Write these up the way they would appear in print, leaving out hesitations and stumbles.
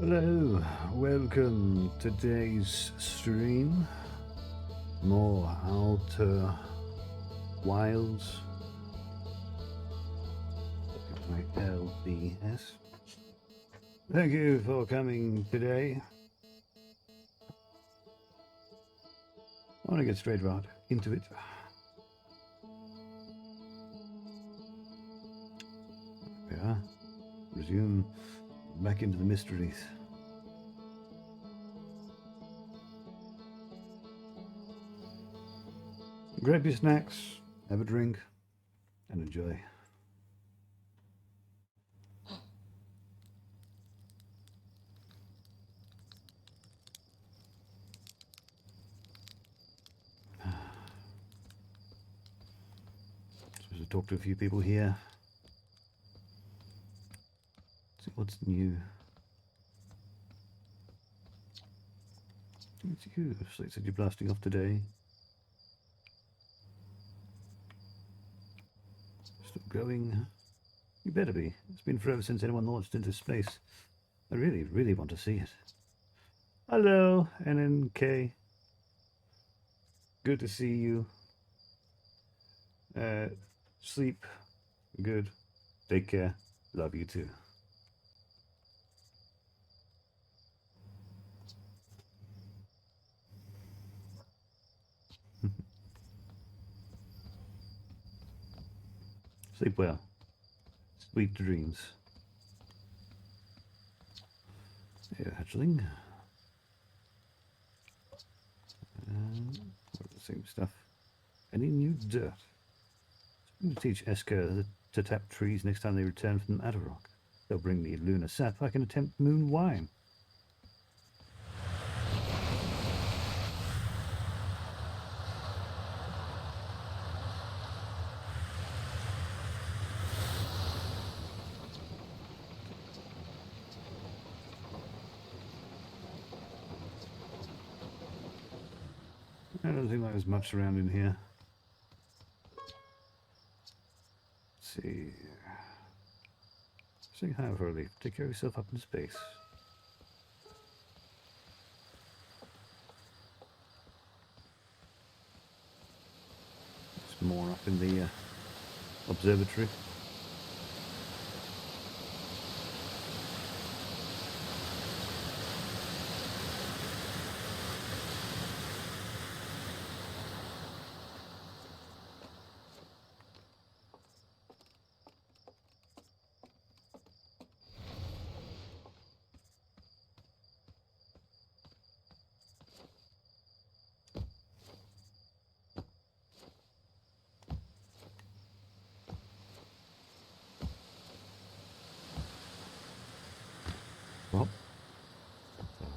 Hello, welcome to today's stream. More Outer Wilds. My LBS. Thank you for coming today. I want to get straight right into it. Yeah, resume back into the mysteries. Grab your snacks, have a drink, and enjoy. Supposed to talk to a few people here. See what's new. It's you. So they said you're blasting off today. Still going. You better be. It's been forever since anyone launched into space. I really, really want to see it. Hello, NNK. Good to see you. Sleep good. Take care. Love you too. Sleep well. Sweet dreams. Here, hatchling. The same stuff. Any new dirt? I'm going to teach Esker to tap trees next time they return from Adarok. They'll bring me lunar sap. I can attempt moon wine. I don't think there's much around in here. Let's see. Say hi, Verly. Take care of yourself up in space. There's more up in the observatory. Well,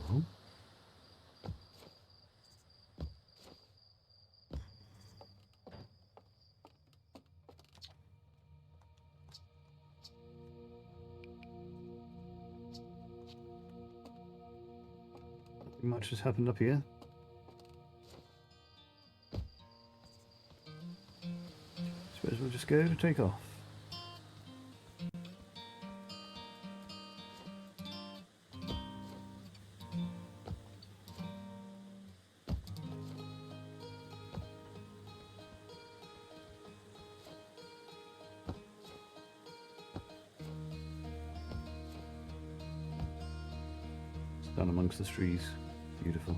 hello. Nothing much has happened up here. Suppose we'll just go to take off. Down amongst the trees. Beautiful.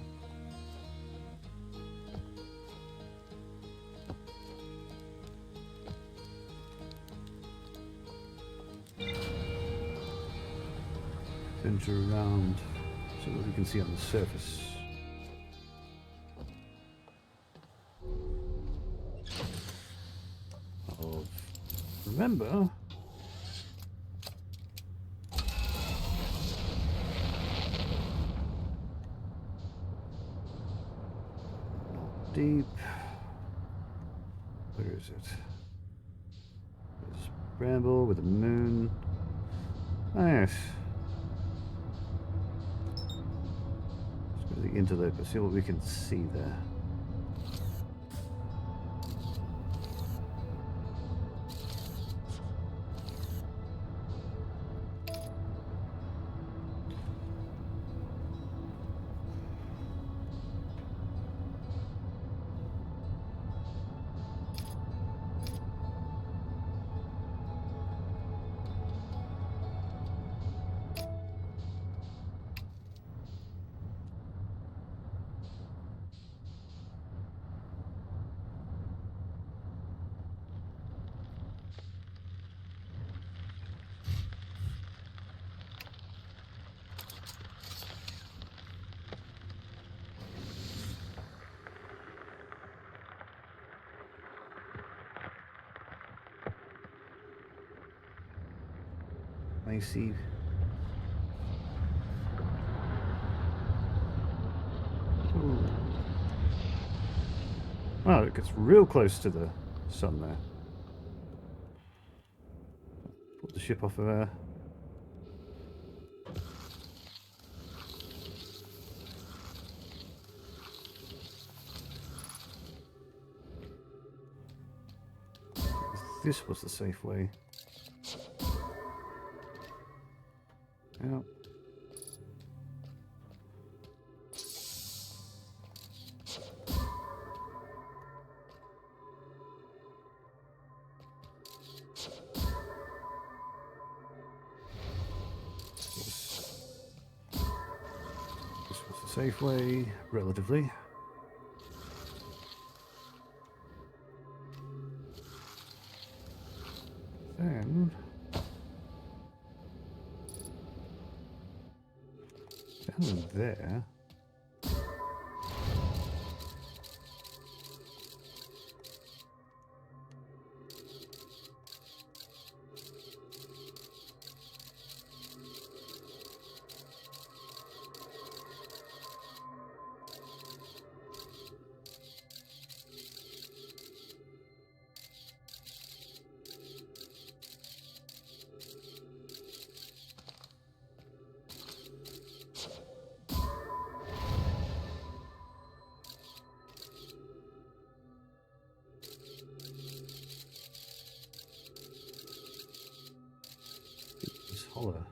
Venture around so that we can see on the surface. Remember, deep. Where is it? There's bramble with the moon. Ah, yes. Let's go to the interloper, see what we can see there. I see. Ooh. Oh, it gets real close to the sun there. Put the ship off of there. This was the safe way. Yeah. This was the safe way, relatively. Then down there. It's hollow.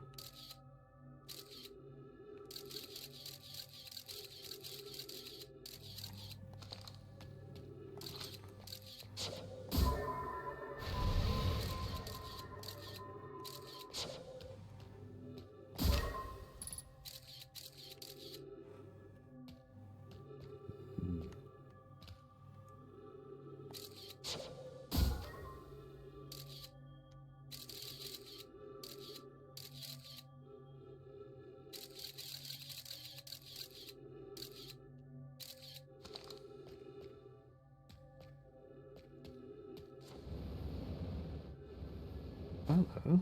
Hello.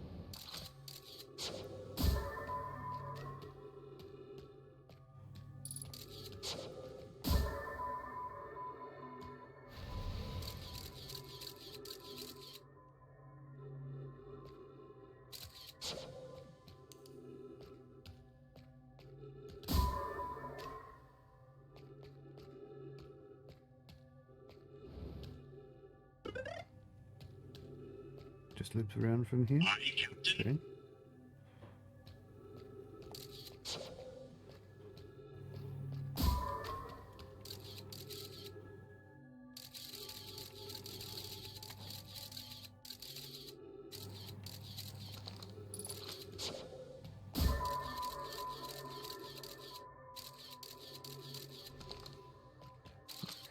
Just loops around from here. Okay.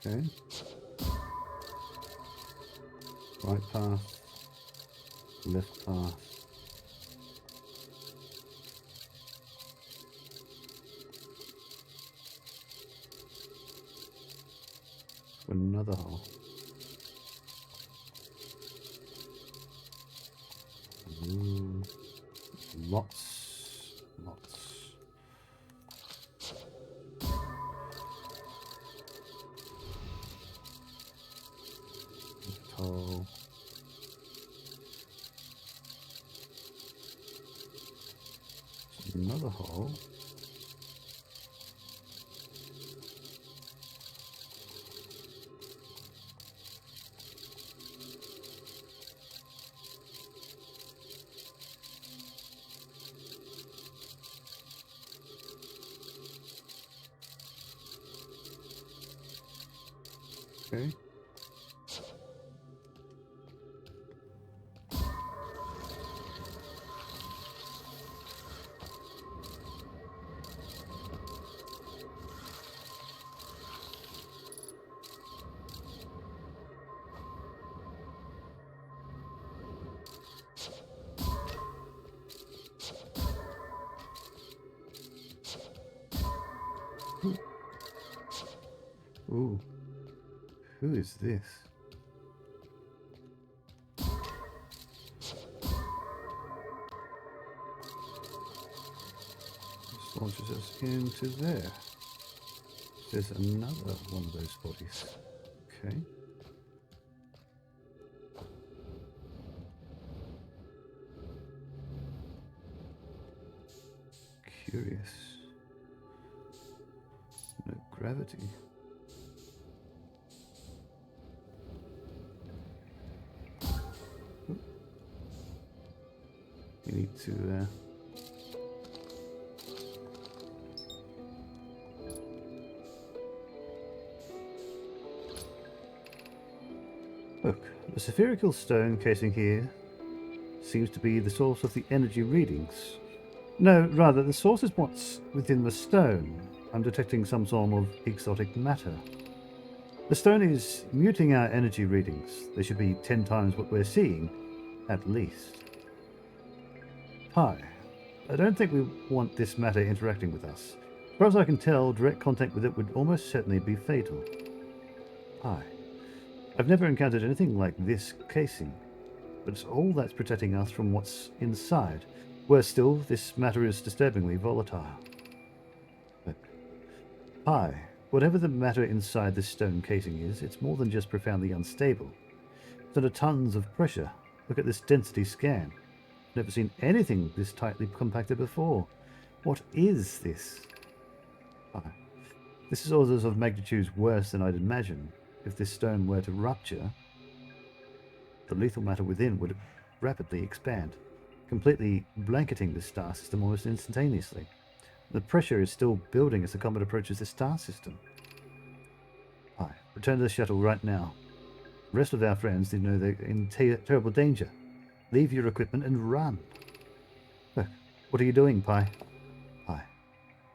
Okay. Right path. Left path. Another hole. Ooh. Lots. Left hole. Another hole. Okay. Ooh. Who is this? launches us into there. There's another one of those bodies. Okay. Curious. No gravity. Oop. You need to look, the spherical stone casing here seems to be the source of the energy readings. No, rather, the source is what's within the stone. I'm detecting some form of exotic matter. The stone is muting our energy readings. They should be 10 times what we're seeing, at least. Hi. I don't think we want this matter interacting with us. As far as I can tell, direct contact with it would almost certainly be fatal. Hi. I've never encountered anything like this casing, but it's all that's protecting us from what's inside. Worse still, this matter is disturbingly volatile. But, hi, whatever the matter inside this stone casing is, it's more than just profoundly unstable. It's under tons of pressure. Look at this density scan. I've never seen anything this tightly compacted before. What is this? Hi. This is orders of magnitudes worse than I'd imagine. If this stone were to rupture, the lethal matter within would rapidly expand, completely blanketing the star system almost instantaneously. The pressure is still building as the comet approaches the star system. Hi, return to the shuttle right now. The rest of our friends need to know they're in terrible danger. Leave your equipment and run. Look, what are you doing, Pi? Hi.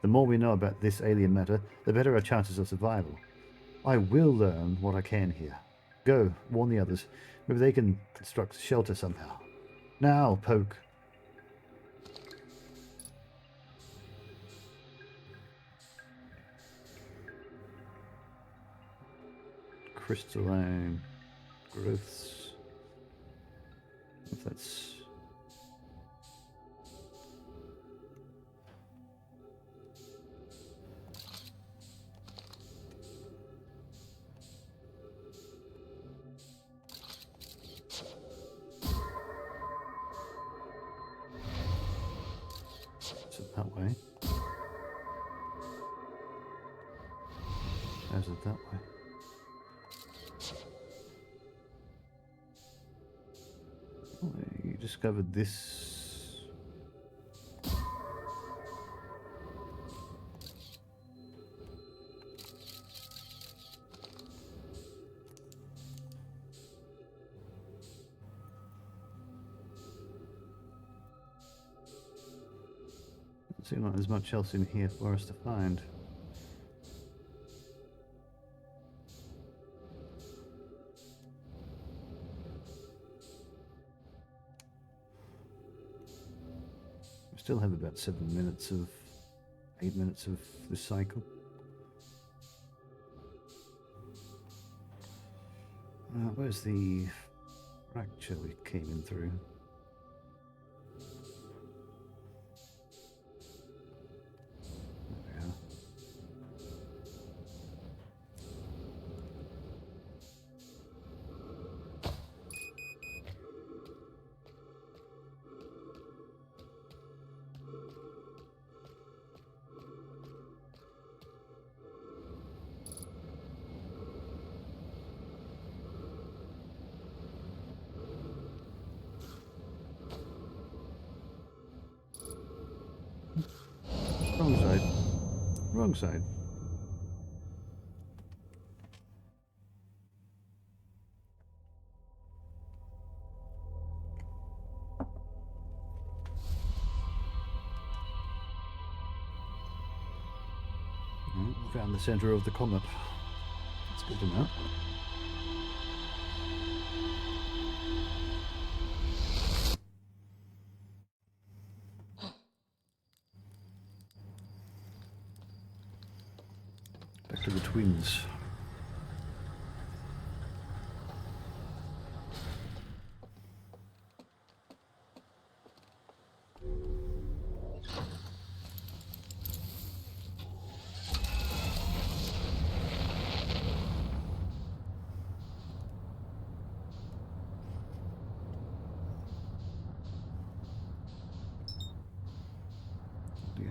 The more we know about this alien matter, the better our chances of survival. I will learn what I can here. Go, warn the others. Maybe they can construct shelter somehow. Now, Poke. Crystalline growths. If that's... Is it that way? How's it that way? Oh, you discovered this. Doesn't seem like there's much else in here for us to find. We still have about 8 minutes of this cycle. Where's the fracture we came in through? There we are. Wrong side. Wrong side. Found the center of the comet. That's good to know. Back to the twins.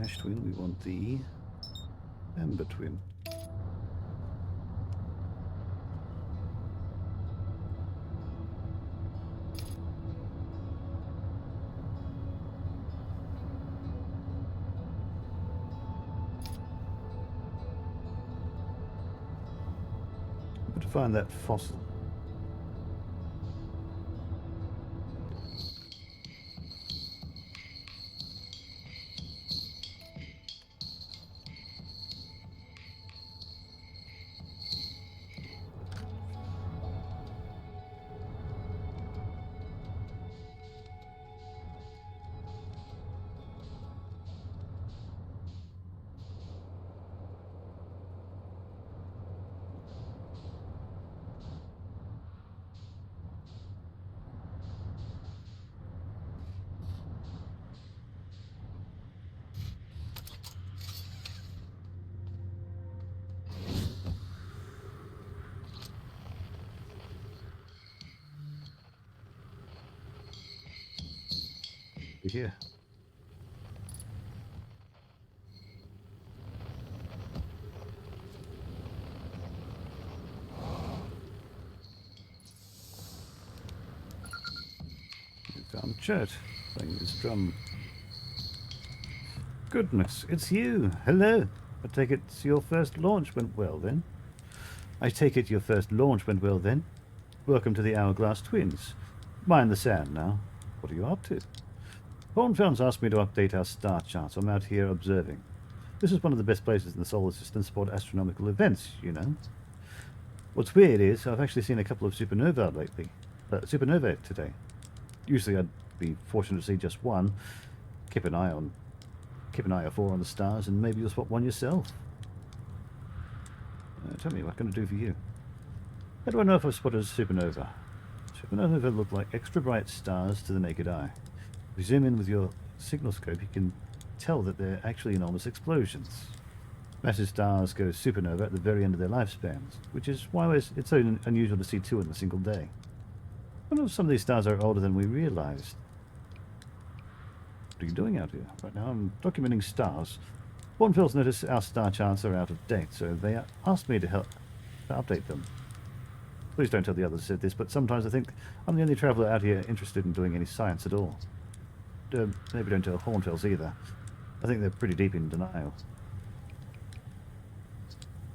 ash twin, we want the amber twin. But to find that fossil. Here. We found Chet playing his drum. Goodness, it's you. Hello. I take it your first launch went well then. Welcome to the Hourglass Twins. Mind the sand now. What are you up to? Hornfield's asked me to update our star charts. I'm out here observing. This is one of the best places in the solar system to support astronomical events, you know. What's weird is I've actually seen a couple of supernovae today. Usually I'd be fortunate to see just one. Keep an eye or four on the stars, and maybe you'll spot one yourself. Tell me, what can I do for you? How do I know if I've spotted a supernova? Supernovae look like extra bright stars to the naked eye. If you zoom in with your signal scope, you can tell that they're actually enormous explosions. Massive stars go supernova at the very end of their lifespans, which is why it's so unusual to see two in a single day. I wonder if some of these stars are older than we realized. What are you doing out here? Right now I'm documenting stars. Hornfield's noticed our star charts are out of date, so they asked me to help update them. Please don't tell the others I said this, but sometimes I think I'm the only traveller out here interested in doing any science at all. Maybe don't tell Hornfield's either. I think they're pretty deep in denial.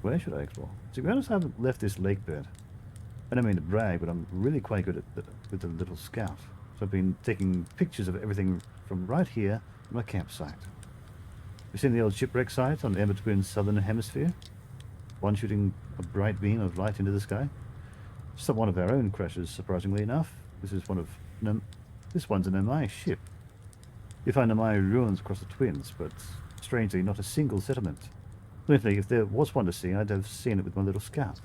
Where should I explore? To be honest, I haven't left this lake bed. I don't mean to brag, but I'm really quite good with the little scout. So I've been taking pictures of everything from right here to my campsite. You've seen the old shipwreck site on Ember Twin's southern hemisphere? One shooting a bright beam of light into the sky? It's not one of our own crashes, surprisingly enough. This one's an Namai ship. You find Namai ruins across the Twins, but strangely not a single settlement. Definitely, if there was one to see, I'd have seen it with my little scout.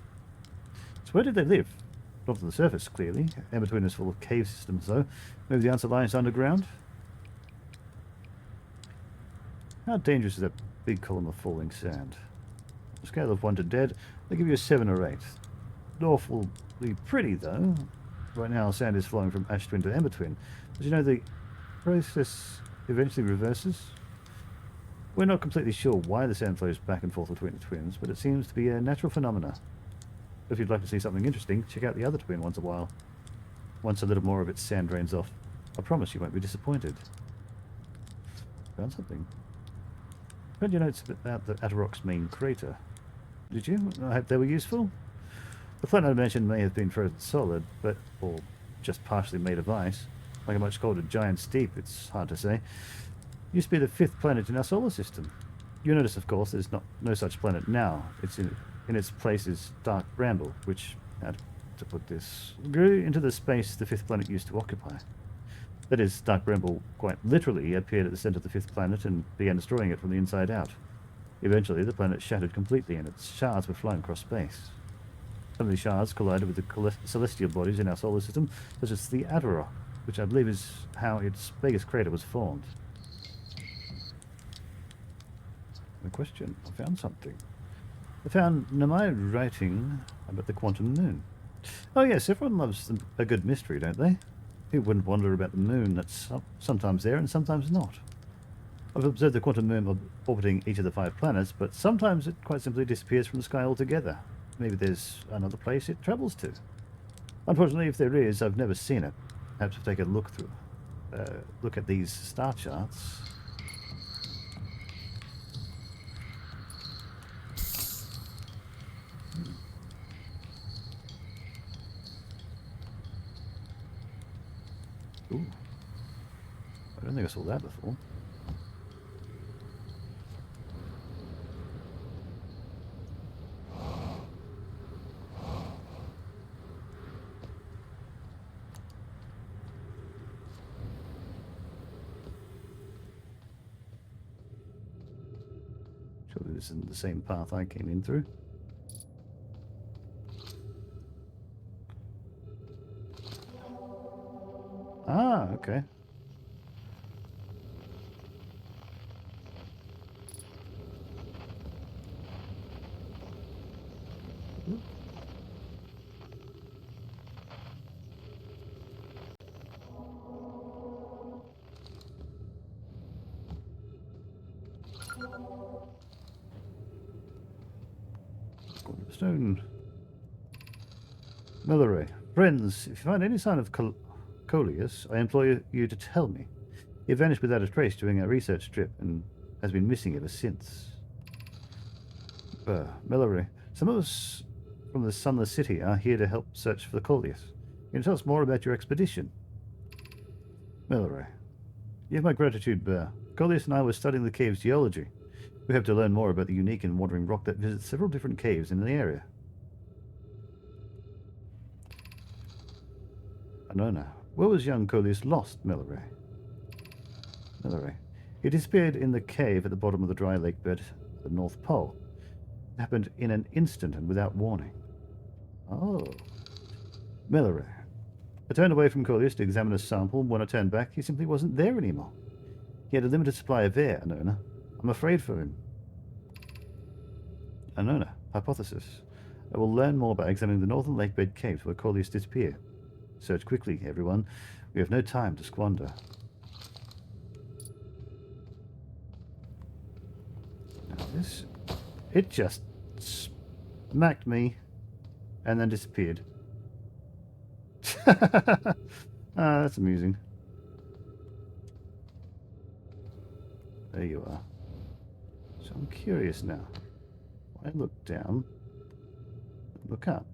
So where did they live? Not on the surface, clearly. Ember Twin is full of cave systems, though. Maybe the answer lies underground? How dangerous is that big column of falling sand? On a scale of 1 to dead, they give you a 7 or 8. Awfully pretty, though. Right now, sand is flowing from Ash Twin to Ember Twin. But you know, the process eventually reverses. We're not completely sure why the sand flows back and forth between the twins, but it seems to be a natural phenomena. If you'd like to see something interesting, check out the other twin once a while. Once a little more of its sand drains off, I promise you won't be disappointed. Found something. Read your notes about the Atterrock's main crater. Did you? I hope they were useful. The planet I mentioned may have been frozen solid, or just partially made of ice. Like a much colder giant's deep, it's hard to say. Used to be the 5th planet in our solar system. You notice, of course, there's no such planet now. It's in its place is dark bramble, which, how to put this, grew into the space the 5th planet used to occupy. That is, dark bramble quite literally appeared at the center of the 5th planet and began destroying it from the inside out. Eventually, the planet shattered completely and its shards were flown across space. Some of these shards collided with the celestial bodies in our solar system, such as the Atterrock, which I believe is how its biggest crater was formed. The question, I found something. I found Namai writing about the quantum moon. Oh yes, everyone loves a good mystery, don't they? Who wouldn't wonder about the moon that's sometimes there and sometimes not? I've observed the quantum moon orbiting each of the 5 planets, but sometimes it quite simply disappears from the sky altogether. Maybe there's another place it travels to. Unfortunately, if there is, I've never seen it. Perhaps we'll take a look at these star charts. Ooh. I don't think I saw that before. Surely this isn't the same path I came in through. Ah, okay. Stone. Mallory. Friends, if you find any sign of Coleus, I implore you to tell me. He vanished without a trace during our research trip and has been missing ever since. Mallory, some of us from the Sunless City are here to help search for the Coleus. Can you tell us more about your expedition? Mallory. You have my gratitude, Burr. Coleus and I were studying the cave's geology. We hope to learn more about the unique and wandering rock that visits several different caves in the area. Anona. Where was young Coleus lost, Mallory? Mallory. He disappeared in the cave at the bottom of the dry lake bed at the North Pole. It happened in an instant and without warning. Oh. Mallory. I turned away from Coleus to examine a sample. When I turned back, he simply wasn't there anymore. He had a limited supply of air, Anona. I'm afraid for him. Anona. Hypothesis. I will learn more by examining the northern lake bed caves where Coleus disappeared. Search quickly, everyone. We have no time to squander. Now this... It just smacked me and then disappeared. That's amusing. There you are. So I'm curious now. I look down, look up.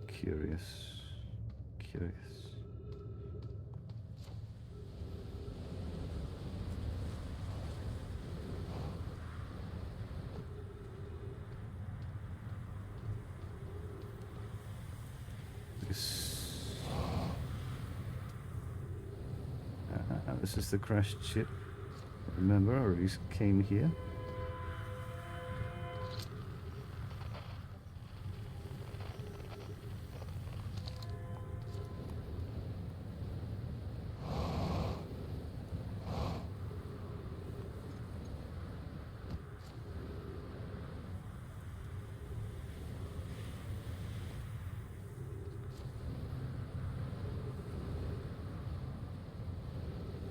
Curious. This is the crashed ship. Remember, I already came here.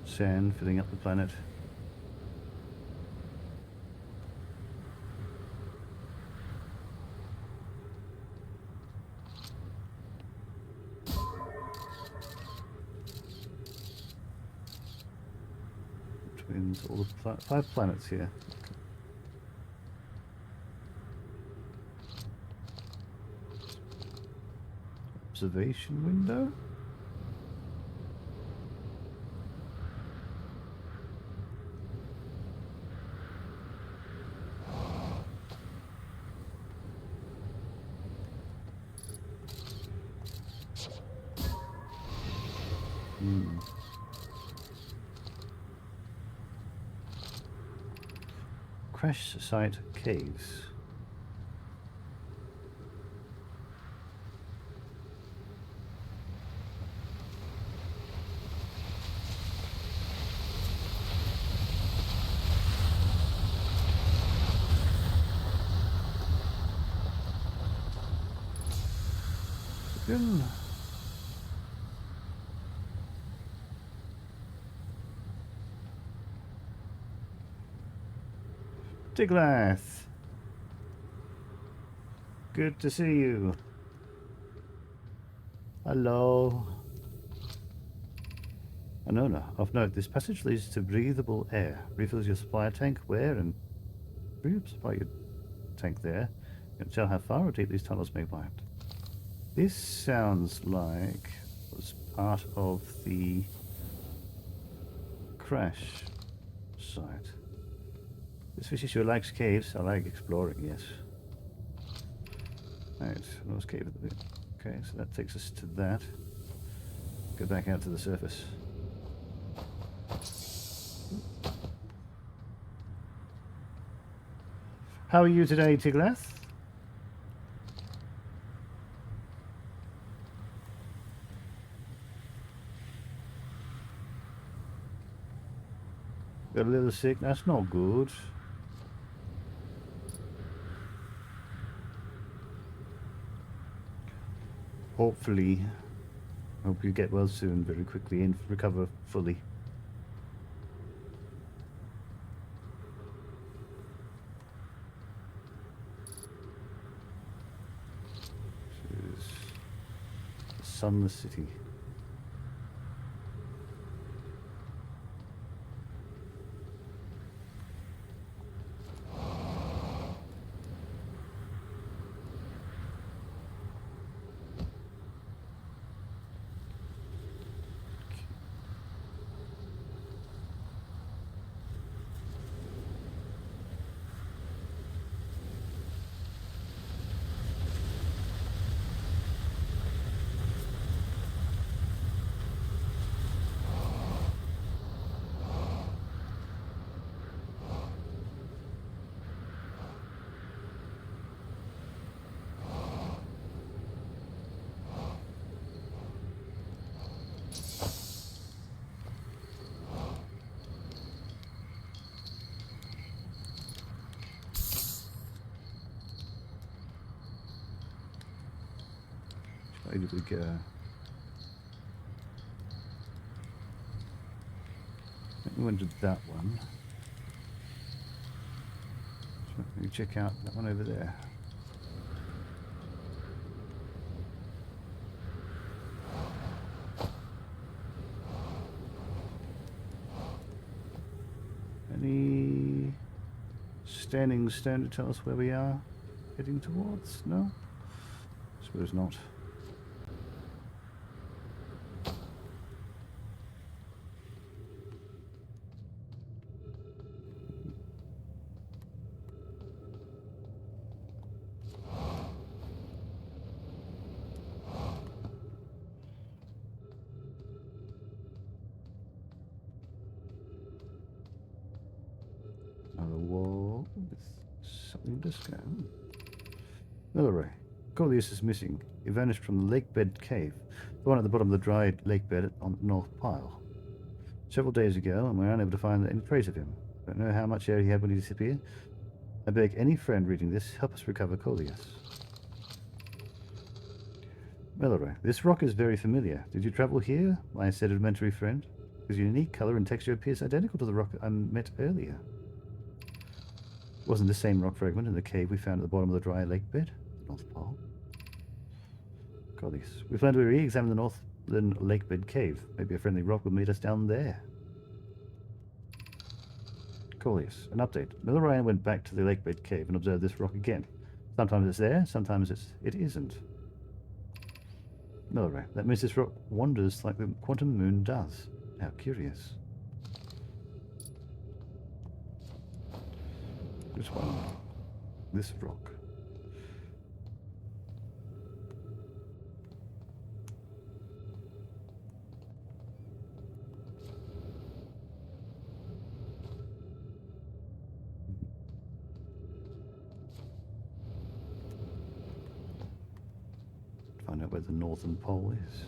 Sand filling up the planet. Between all the 5 planets here. Observation window? Crash site caves. Good. Tiglath! Good to see you. Hello. Anona, of note, this passage leads to breathable air. Refills your supply tank where and supply your tank there. You can tell how far or deep these tunnels may wind. This sounds like it was part of the crash site. This fishy sure likes caves. I like exploring, yes. Right, North Cave at the bit. Okay, so that takes us to that. Go back out to the surface. How are you today, Tiglath? Got a little sick. That's not good. Hopefully, hope you get well soon, very quickly, and recover fully. This is the Sunless City. Where did we go? I think we went to that one. So let me check out that one over there. Any standing stone to tell us where we are heading towards? No? Suppose not. Another wall with something to scan. Milleray. Corlius is missing. He vanished from the lake bed cave, the one at the bottom of the dry lake bed on the north pile. Several days ago, and we're unable to find any trace of him. Don't know how much air he had when he disappeared. I beg any friend reading this, help us recover Corlius. Milleray. This rock is very familiar. Did you travel here, my sedimentary friend? His unique color and texture appears identical to the rock I met earlier. Wasn't the same rock fragment in the cave we found at the bottom of the dry lake bed? The North Pole. Corlius. We plan to re-examine the northern lake bed cave. Maybe a friendly rock will meet us down there. Corlius. An update. Milleray went back to the lake bed cave and observed this rock again. Sometimes it's there, sometimes it isn't. Milleray. That means this rock wanders like the quantum moon does. How curious. Which one? This rock. Find out where the northern pole is.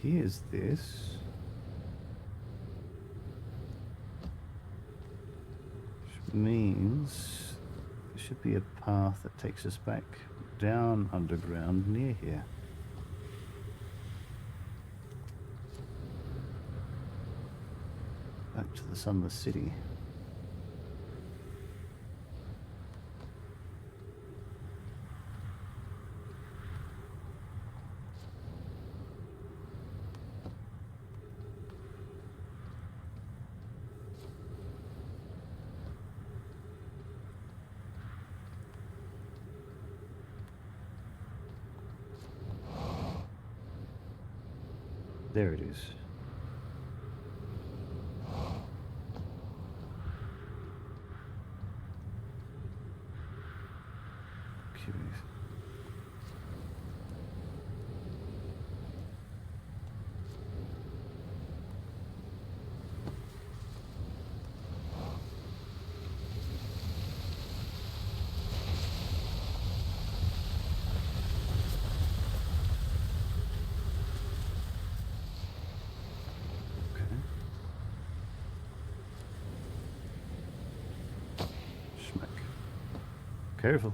here's this. Which means there should be a path that takes us back down underground near here. Back to the Sunless City. There it is. Curious. Careful.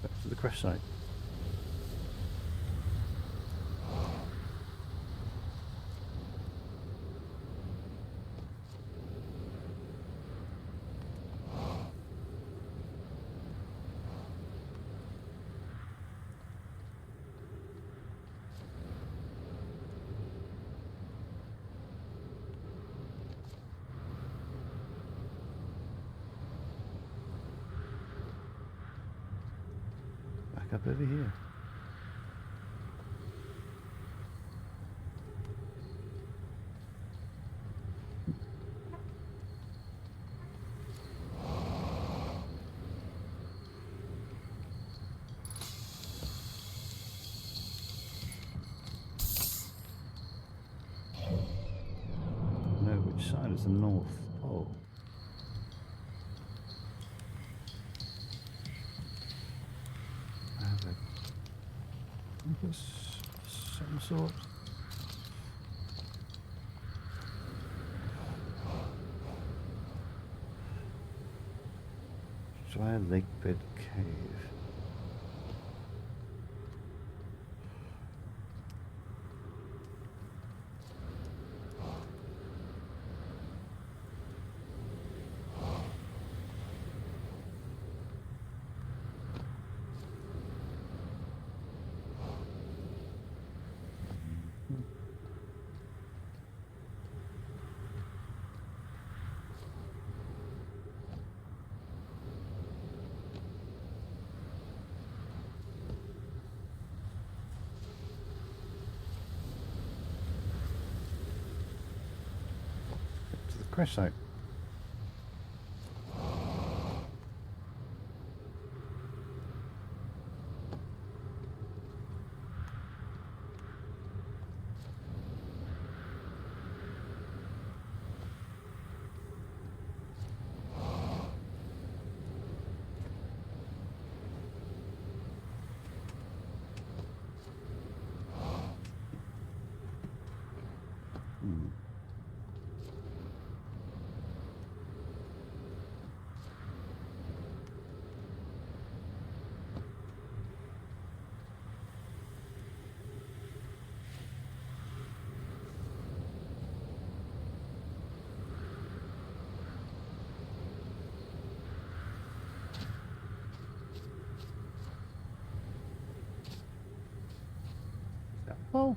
Back to the crash site. Back up over here. Know which side is the North Pole. Some sort. Dry lake bed cave. Crash site. Oh.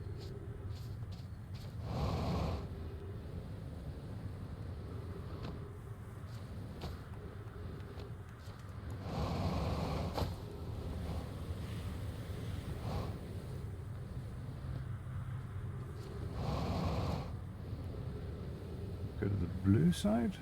blue side?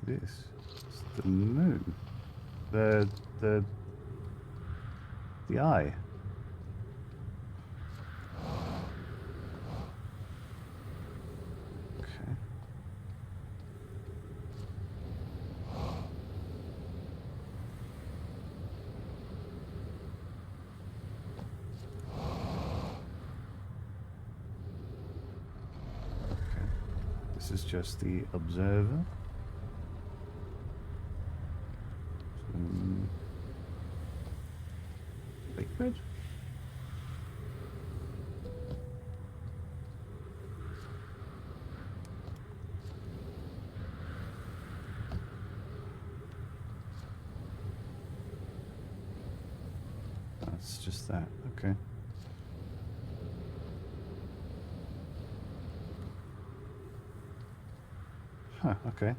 This? It's the moon. The eye. Okay. Okay. This is just the observer. Liquid? That's just that, okay. Huh, okay.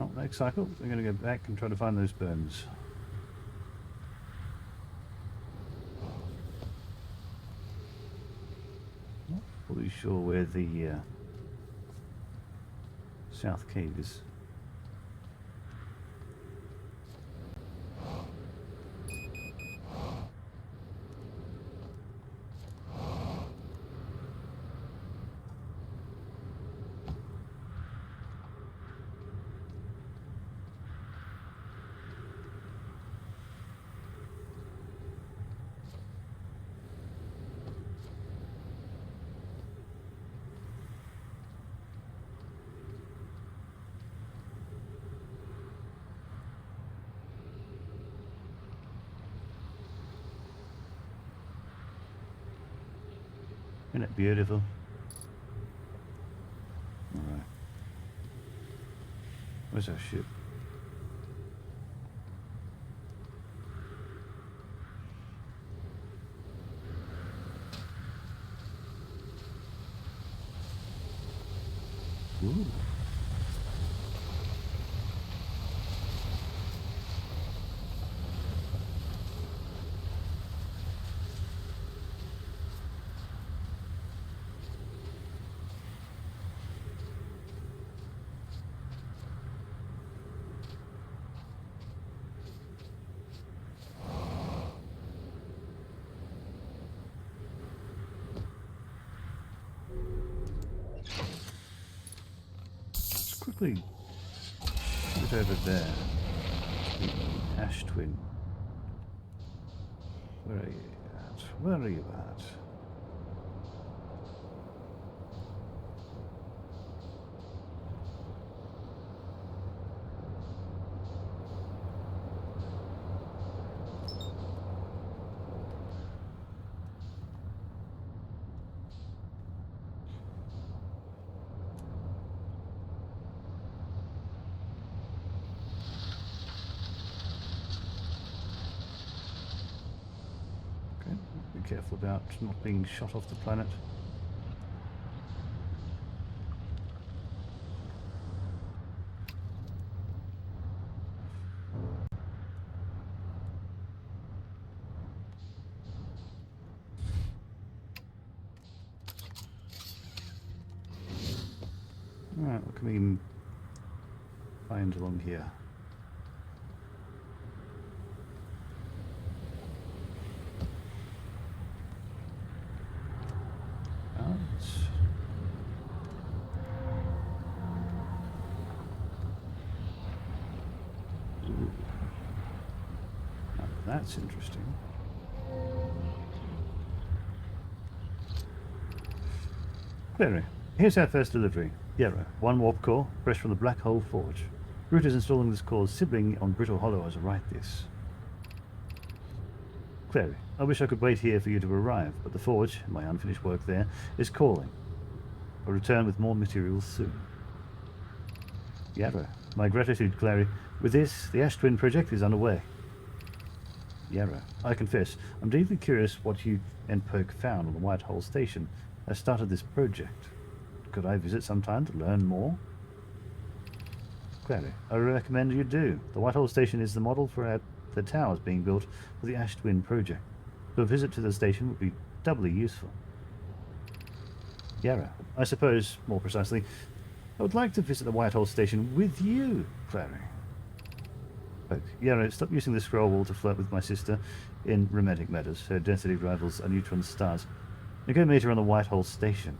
Oh, next cycle, we're going to go back and try to find those burns. Not fully sure where the south cave is. Isn't it beautiful? Alright. Where's our ship? Ooh. Quickly put it over there. The ash twin. Where are you at? Where are you at? Be careful about not being shot off the planet. Alright, what can we find along here? That's interesting. Clearly, here's our first delivery. Yarrow, 1 warp core, fresh from the Black Hole Forge. Root is installing this core's sibling on Brittle Hollow as I write this. Clary, I wish I could wait here for you to arrive, but the forge, my unfinished work there, is calling. I'll return with more materials soon. Yarrow, my gratitude, Clary. With this, the Ash Twin project is underway. Yarrow, I confess, I'm deeply curious what you and Perk found on the White Hole Station that started this project. Could I visit sometime to learn more? Clary, I recommend you do. The White Hole Station is the model for the towers being built for the Ash Twin project. So a visit to the station would be doubly useful. Yarrow, I suppose, more precisely, I would like to visit the White Hole Station with you, Clary. Poke, Yarrow, stop using the scroll wall to flirt with my sister in romantic matters. Her density rivals are neutron stars. Now go meet her on the White Hole Station.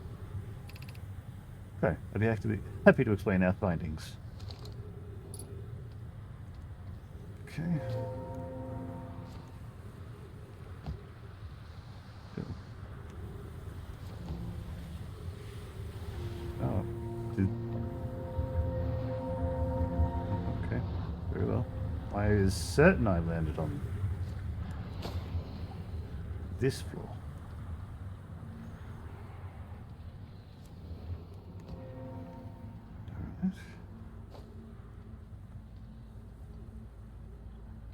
Okay, I'd be happy to explain our findings. Okay. Cool. Oh. Okay. Very well. I is certain I landed on this floor. Alright.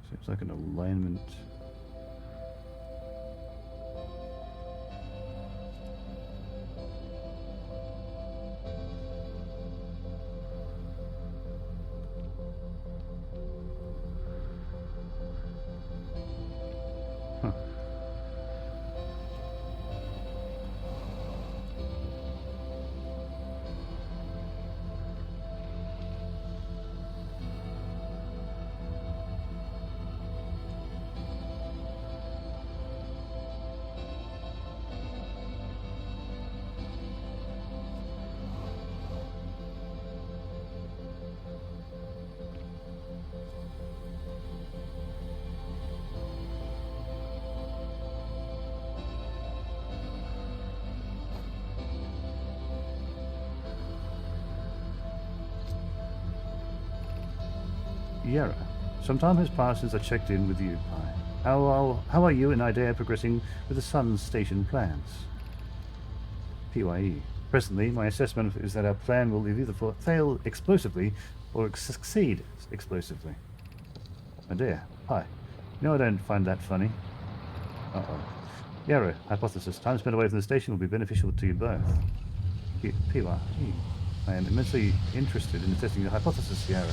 Seems like an alignment. Huh. Yara, some time has passed since I checked in with you, Pi. How are you and Idea progressing with the Sun Station plans? PYE. Presently, my assessment is that our plan will either fail explosively or succeed explosively. Idea. Hi. You know I don't find that funny. Uh-oh. Yara, hypothesis. Time spent away from the station will be beneficial to you both. PYE. I am immensely interested in testing the hypothesis, Yara.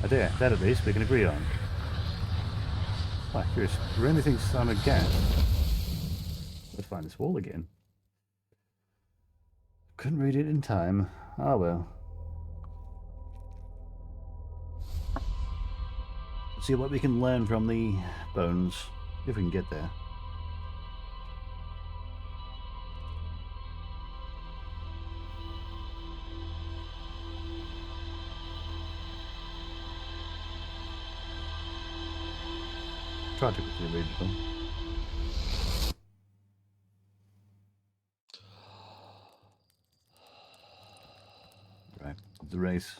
Idea, that at least we can agree on. Curious. Remy thinks I'm a gas. Let's find this wall again. Couldn't read it in time. Ah well. Let's see what we can learn from the bones, if we can get there. Try to quickly read them. Right, the race.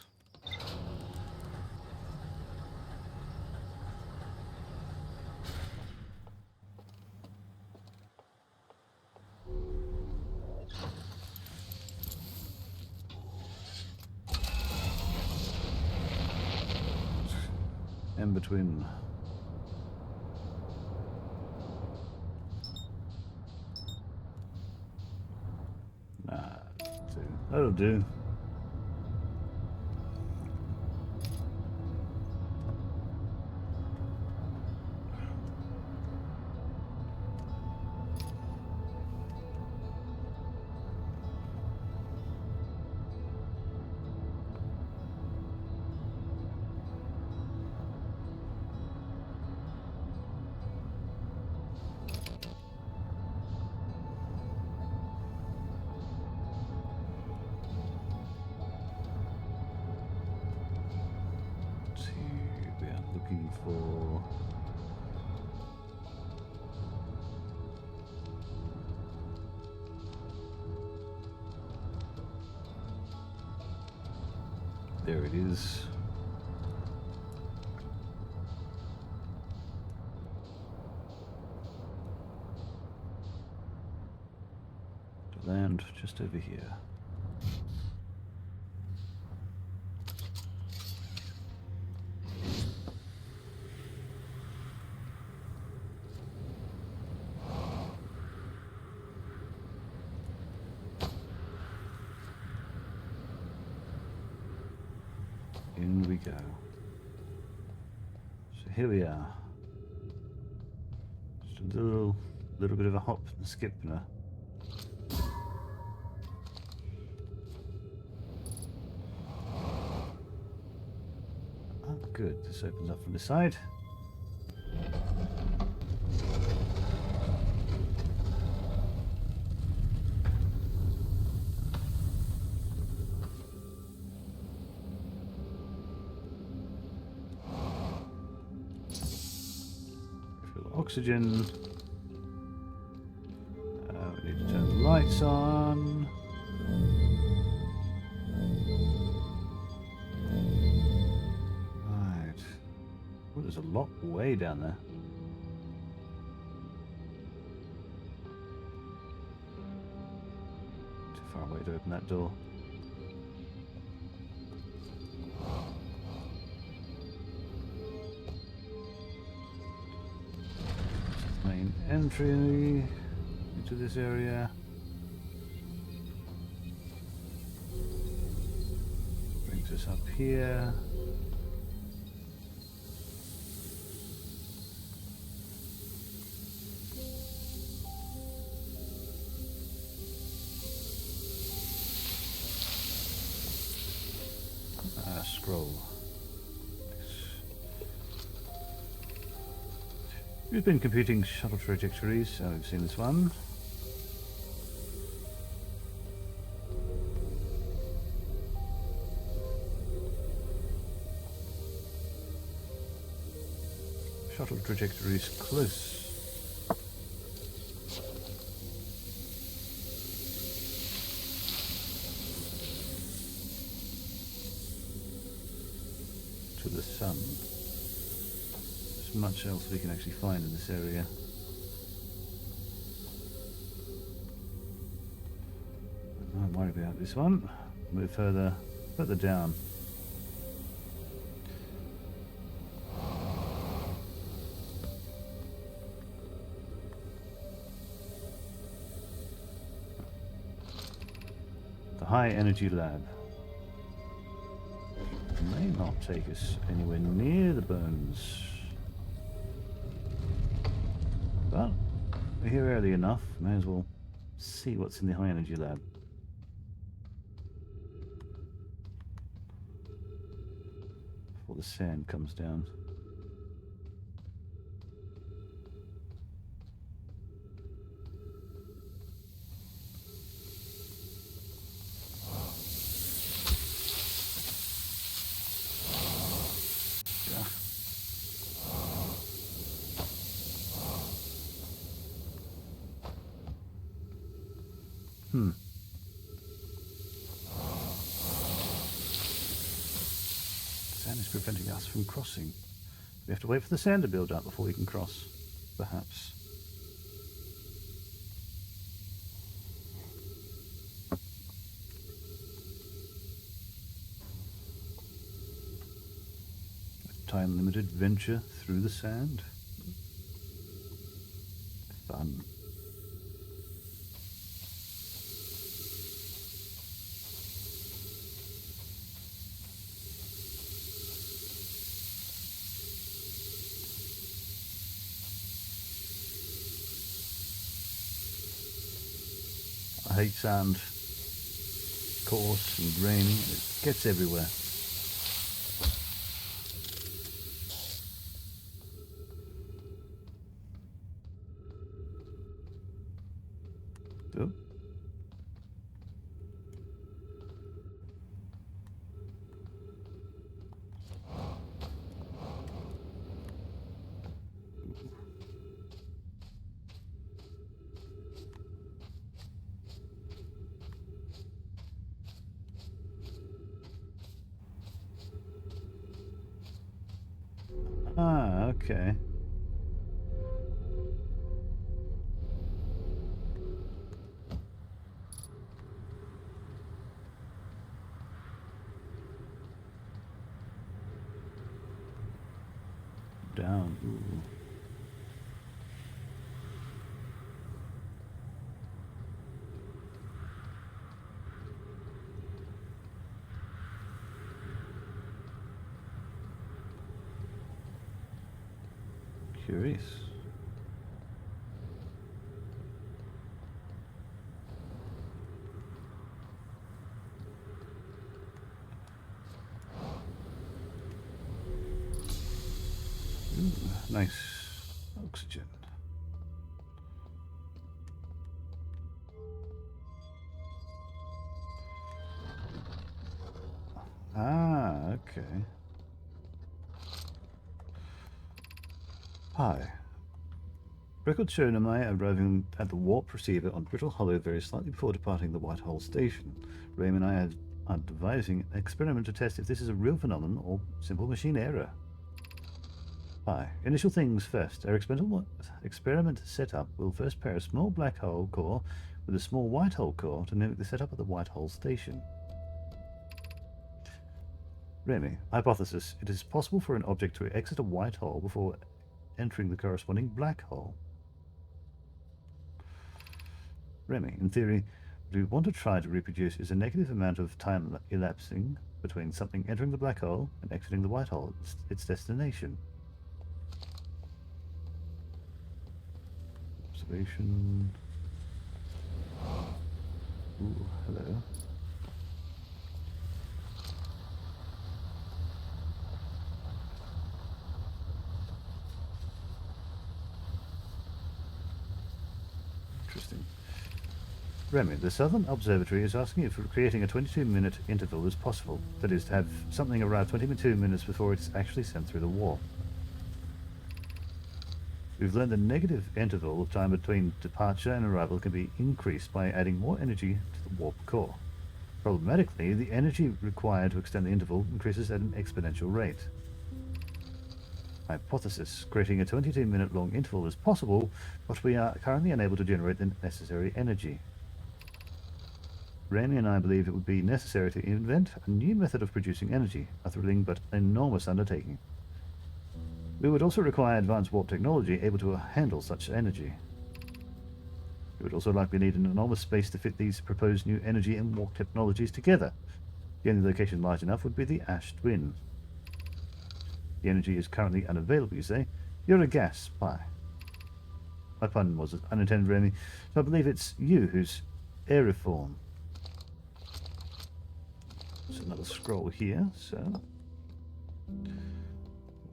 In between. That'll do. For there it is. land just over here. In we go. So here we are. Just a little bit of a hop and skip now. Oh, good. This opens up from the side. Oxygen. We need to turn the lights on. Right. Oh, there's a lot way down there. Too far away to open that door. Main entry into this area. Brings us up here. Scroll. We've been computing shuttle trajectories, so we've seen this one. Shuttle trajectories close. To the sun. There's much else we can actually find in this area. I'm worried about this one. Move further down. The high energy lab. May not take us anywhere near the bones. But we're here early enough, may as well see what's in the high energy lab. Before the sand comes down. Sand is preventing us from crossing. We have to wait for the sand to build up before we can cross, perhaps. A time-limited venture through the sand. Fun. I hate sand. Coarse and grainy. It gets everywhere. Oh. Ah, okay. down. Ooh. Curious. Ooh, nice oxygen. Ah, okay. Hi. Records show Namai arriving at the warp receiver on Brittle Hollow very slightly before departing the Whitehall station. Raym and I are devising an experiment to test if this is a real phenomenon or simple machine error. Hi. Initial things first. Our experiment setup will first pair a small black hole core with a small white hole core to mimic the setup at the Whitehall station. Remy, hypothesis. It is possible for an object to exit a white hole before entering the corresponding black hole. Remy, in theory, what we want to try to reproduce is a negative amount of time elapsing between something entering the black hole and exiting the white hole, its destination. Observation. Ooh, hello. Interesting. Remy, the Southern Observatory is asking if creating a 22-minute interval is possible. That is, to have something arrive 22 minutes before it's actually sent through the warp. We've learned the negative interval of time between departure and arrival can be increased by adding more energy to the warp core. Problematically, the energy required to extend the interval increases at an exponential rate. Hypothesis. Creating a 22-minute long interval is possible, but we are currently unable to generate the necessary energy. Remy and I believe it would be necessary to invent a new method of producing energy, a thrilling but enormous undertaking. We would also require advanced warp technology able to handle such energy. We would also likely need an enormous space to fit these proposed new energy and warp technologies together. The only location large enough would be the Ash Twin. The energy is currently unavailable, you say? You're a gas spy. My pun was unintended, Remy, so I believe it's you who's aeriform. There's another scroll here, so what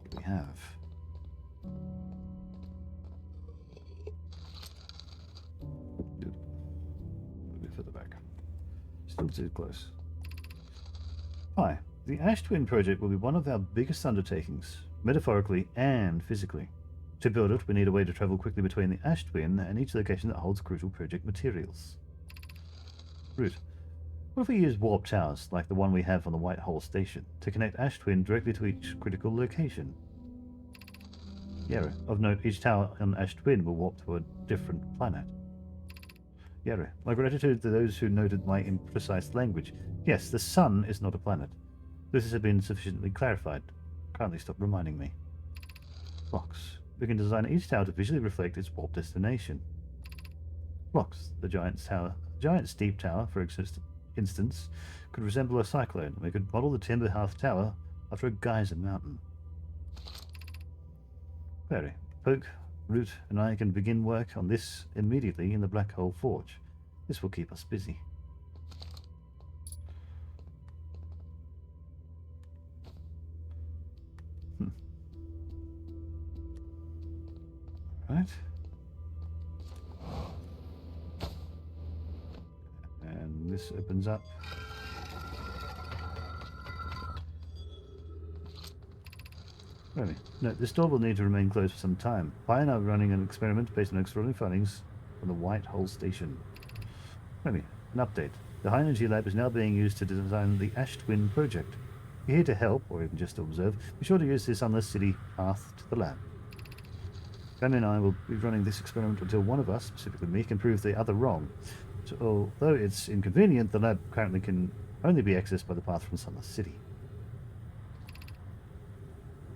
do we have? A bit further back. Still too close. Hi. The Ash Twin project will be one of our biggest undertakings, metaphorically and physically. To build it, we need a way to travel quickly between the Ash Twin and each location that holds crucial project materials. Route. What if we use warp towers, like the one we have on the Whitehall station, to connect Ash Twin directly to each critical location? Yara. Of note, each tower on Ash Twin will warp to a different planet. Yara. My gratitude to those who noted my imprecise language. Yes, the sun is not a planet. This has been sufficiently clarified. Kindly stop reminding me. Blocks. We can design each tower to visually reflect its warp destination. Blocks. The giant steep tower, for instance, could resemble a cyclone. We could model the timber half tower after a geyser mountain. Very. Poke, Root, and I can begin work on this immediately in the Black Hole Forge. This will keep us busy. Right. And this opens up. Really? No, this door will need to remain closed for some time. Pi and I are running an experiment based on extraordinary findings from the Whitehall station. Really? An update. The High Energy Lab is now being used to design the Ash Twin project. If you're here to help, or even just to observe, be sure to use this Sunless City path to the lab. Grammy and I will be running this experiment until one of us, specifically me, can prove the other wrong. So, although it's inconvenient, the lab currently can only be accessed by the path from Sunless City.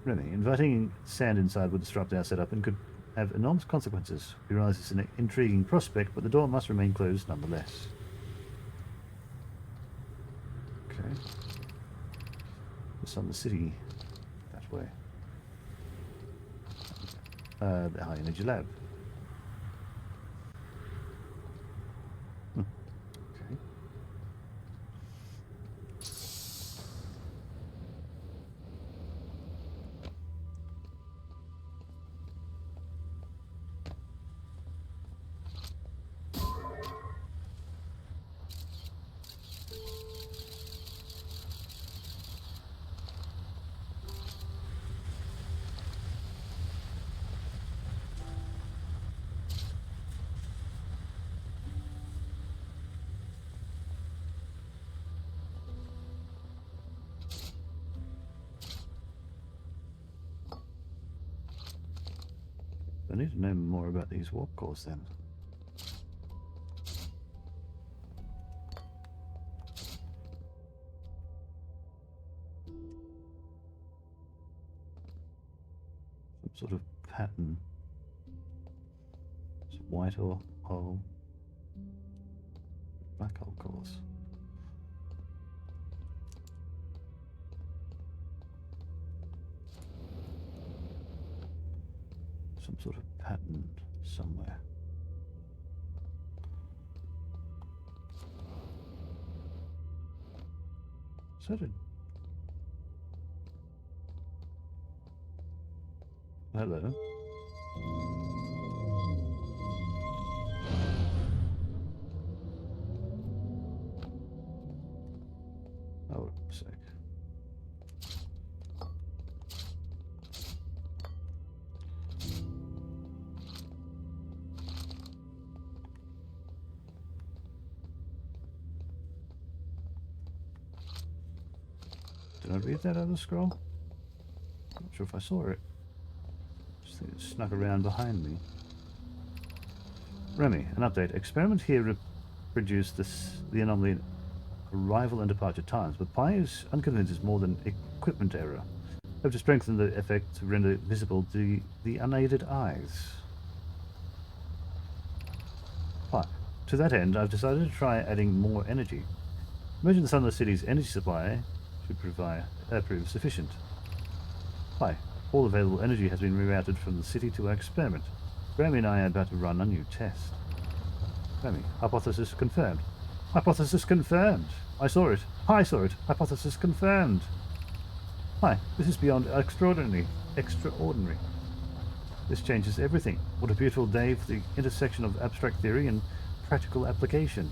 Remy, inviting sand inside would disrupt our setup and could have enormous consequences. We realize it's an intriguing prospect, but the door must remain closed nonetheless. Okay. It's on the city that way. The high energy lab. Okay. I need to know more about these warp cores then. Some sort of pattern. It's white or hole. Black hole cores. Some sort of pattern somewhere. Is that a... Hello? Oh, a sec. Did I read that other scroll? Not sure if I saw it. Just think it snuck around behind me. Remy, an update. Experiment here reproduced the anomaly in arrival and departure times, but Pi is unconvinced it's more than equipment error. Hope to strengthen the effect to render it visible to the unaided eyes. Pi. To that end, I've decided to try adding more energy. Imagine the Sunless City's energy supply should prove sufficient. Hi. All available energy has been rerouted from the city to our experiment. Grammy and I are about to run a new test. Grammy, hypothesis confirmed. Hypothesis confirmed. I saw it. I saw it. Hypothesis confirmed. Hi. This is beyond extraordinary. Extraordinary. This changes everything. What a beautiful day for the intersection of abstract theory and practical application.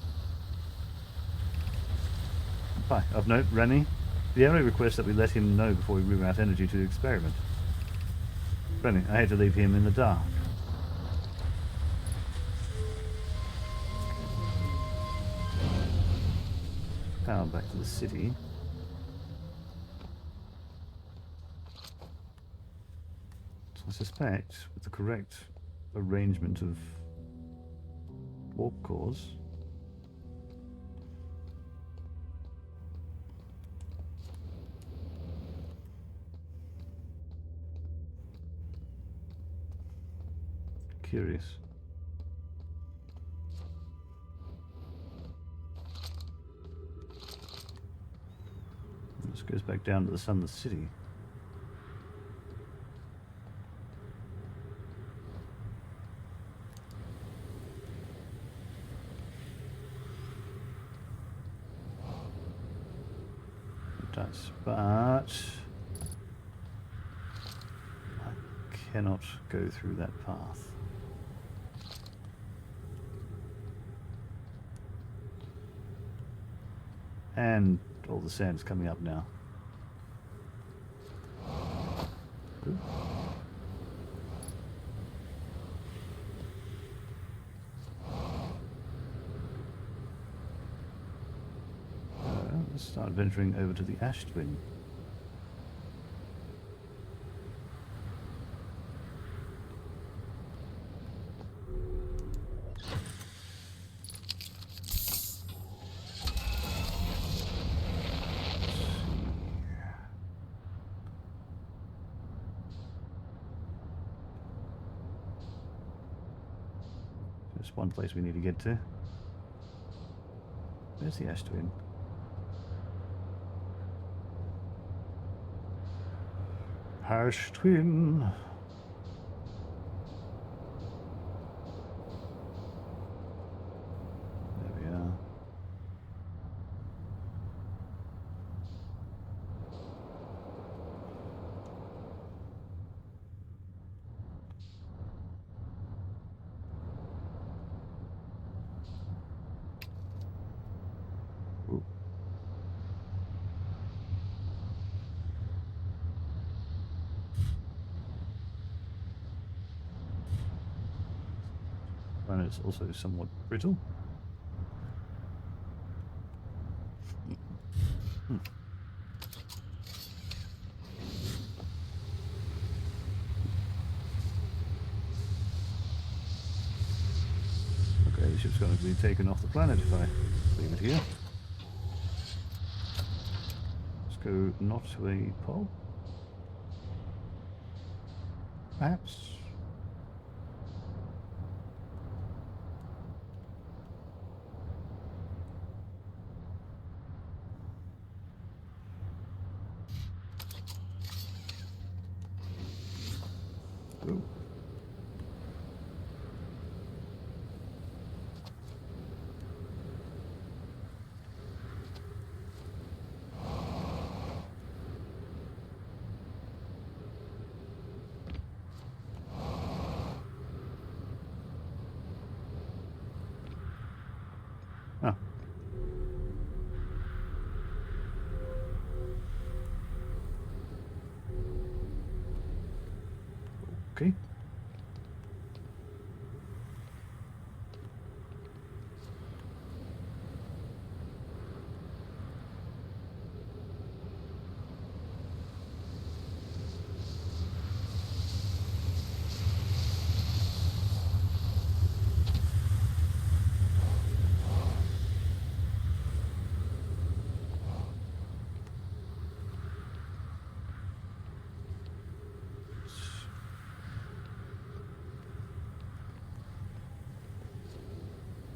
Hi. Of note, Remy. The arrow requests that we let him know before we reroute energy to the experiment. Remy, I hate to leave him in the dark. Power back to the city. So I suspect, with the correct arrangement of warp cores, curious. This goes back down to the Sunless City. It does, but I cannot go through that path. And all the sand's coming up now. Ooh. Let's start venturing over to the ash twin. There's one place we need to get to. Where's the ash twin? Ash twin. There we are. Ooh. And it's also somewhat brittle. Okay, the ship's going to be taken off the planet if I leave it here. Let's go not to a pole. Perhaps. Ooh. Ah. Okay.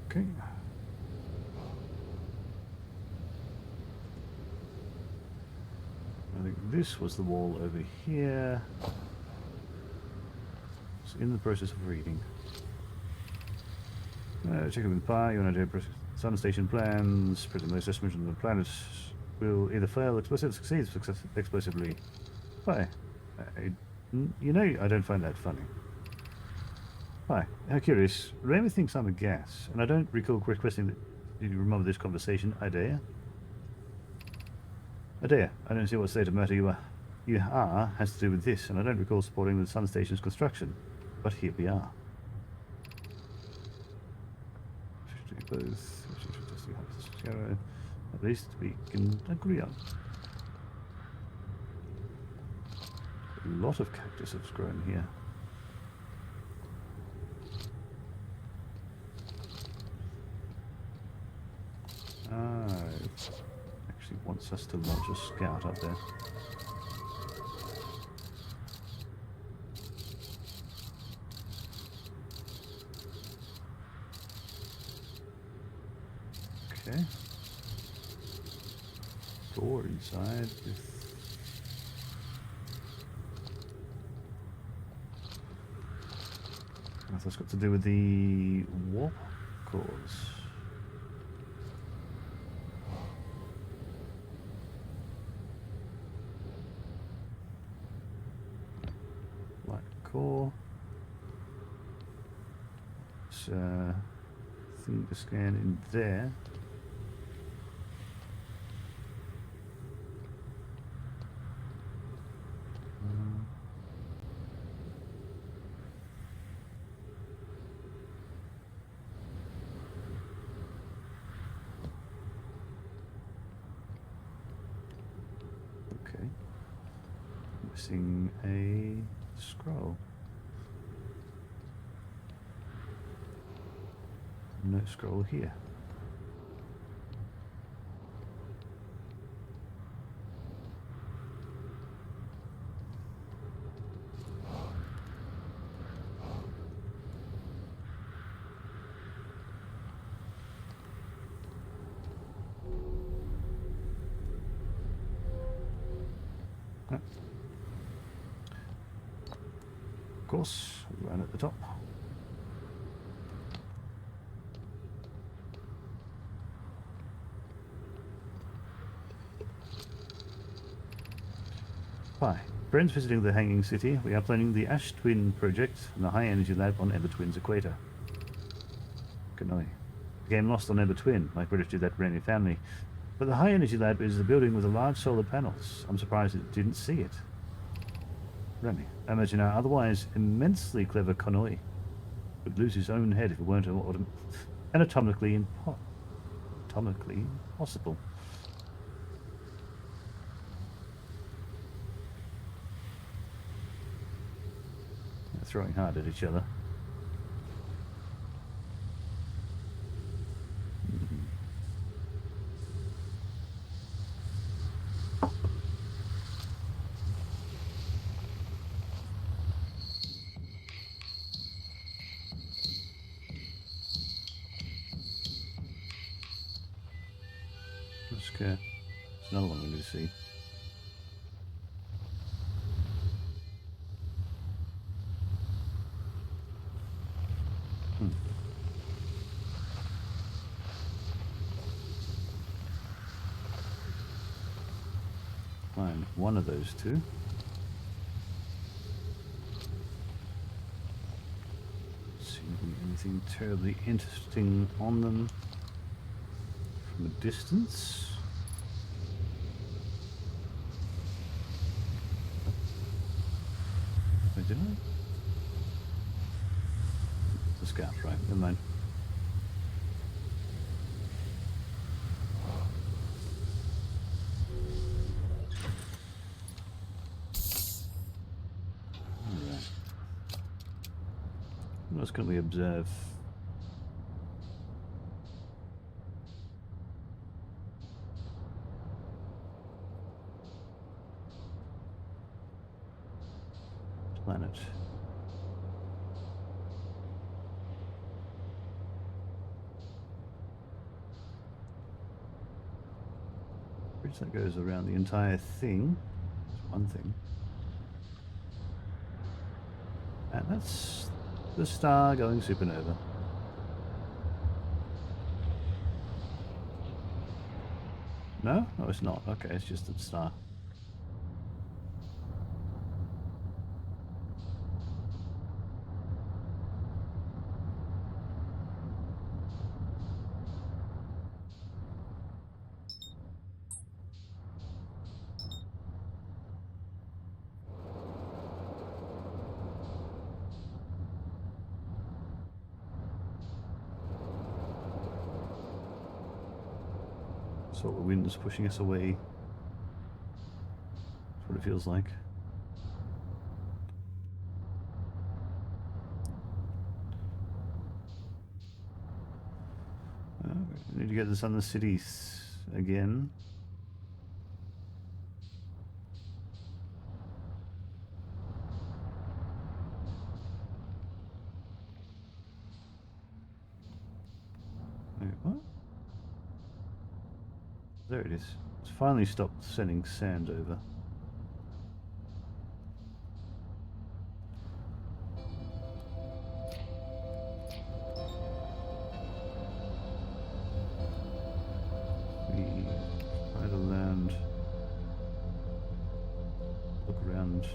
Okay. I think this was the wall over here. It's in the process of reading. Check it with Pi, you want to do sun station plans, present assessment of the planet will either fail explosively or succeed explosively. Pi, you know I don't find that funny. Hi, how curious. Remy thinks I'm a gas, and I don't recall requesting that you remember this conversation. Idea? Idea, I don't see what state of matter you are has to do with this, and I don't recall supporting the sun station's construction. But here we are. Both. At least we can agree on. A lot of cactus has grown here. Actually wants us to launch a scout up there. Okay. Door inside with... That's got to do with the warp cores. Light core. It's thing to scan in there. Missing a scroll. No scroll here. Of course, right at the top. Hi. Friends visiting the Hanging City. We are planning the Ash Twin project and the High Energy Lab on Ember Twin's equator. Kanoi. The game lost on Ember Twin. My British did that for any family. But the High Energy Lab is the building with the large solar panels. I'm surprised it didn't see it. Remy. I imagine our otherwise immensely clever Kanoi would lose his own head if it weren't anatomically impossible. They're throwing hard at each other. Okay. There's another one we need to see. Find one of those two. See anything terribly interesting on them from a distance. Wait, did I? The scout, right? Never mind. What else can we observe? Planet. Bridge that goes around the entire thing. That's one thing. And that's the star going supernova. No? No, it's not. Okay, it's just a star. So the wind's pushing us away. That's what it feels like. We need to get this on the cities again. Wait, what? There it is. It's finally stopped sending sand over. We try to land. Look around.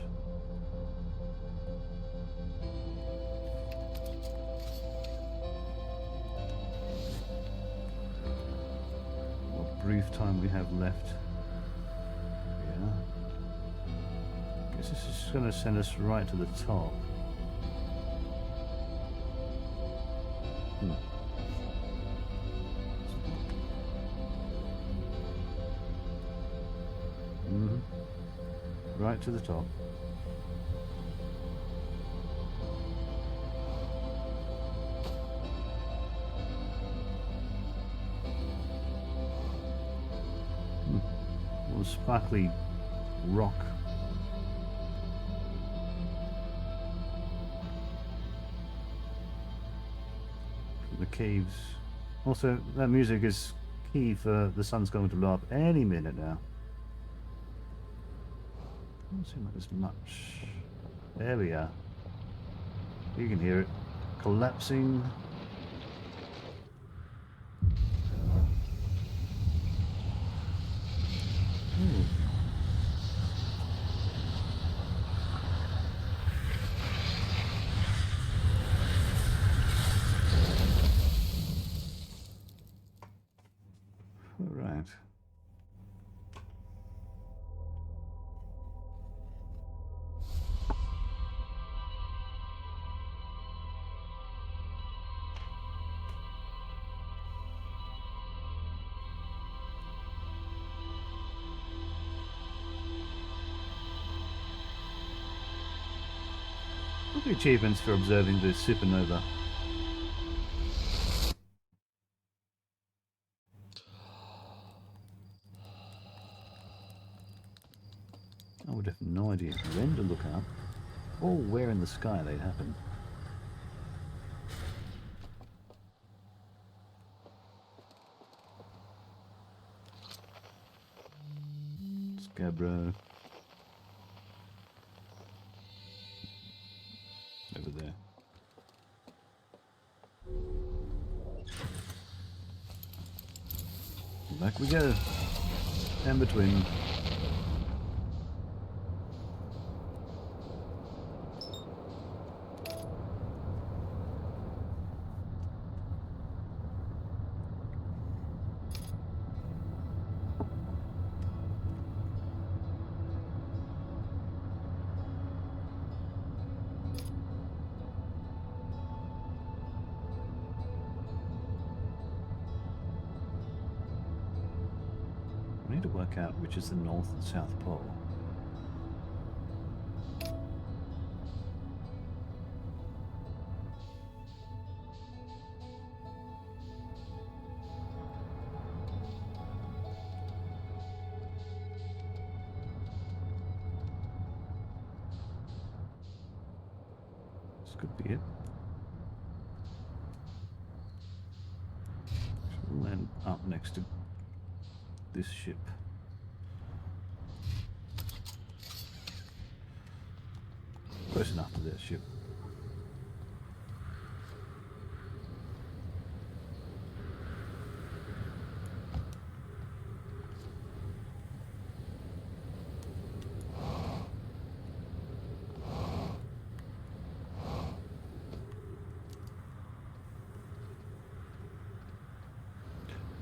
Brief time we have left. Yeah. Guess this is going to send us right to the top. Right to the top. Sparkly rock. The caves. Also, that music is key for the sun's going to blow up any minute now. Doesn't seem like there's much. There we are. You can hear it collapsing. All right. What are the achievements for observing the supernova? I would have no idea when to look up or where in the sky they'd happen. Scabro. Over there. Back we go. And between. I need to work out which is the North and South Pole. This could be it. So we'll land up next to this ship. Close enough to that ship.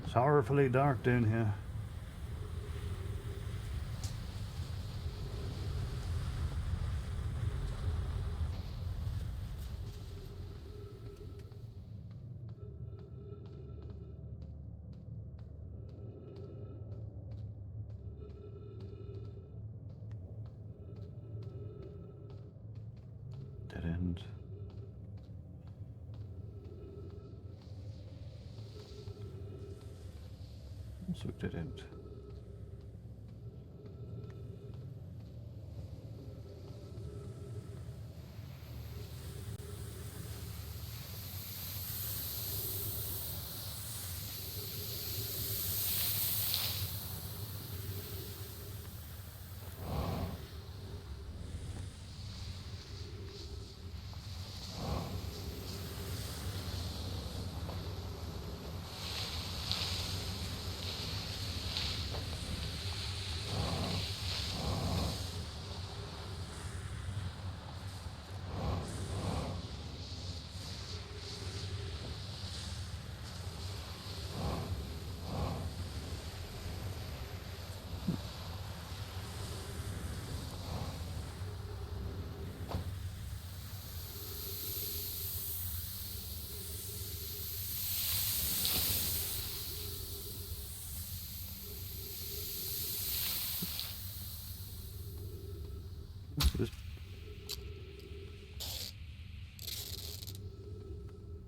It's horribly dark down here. Dead end. Also dead end. This...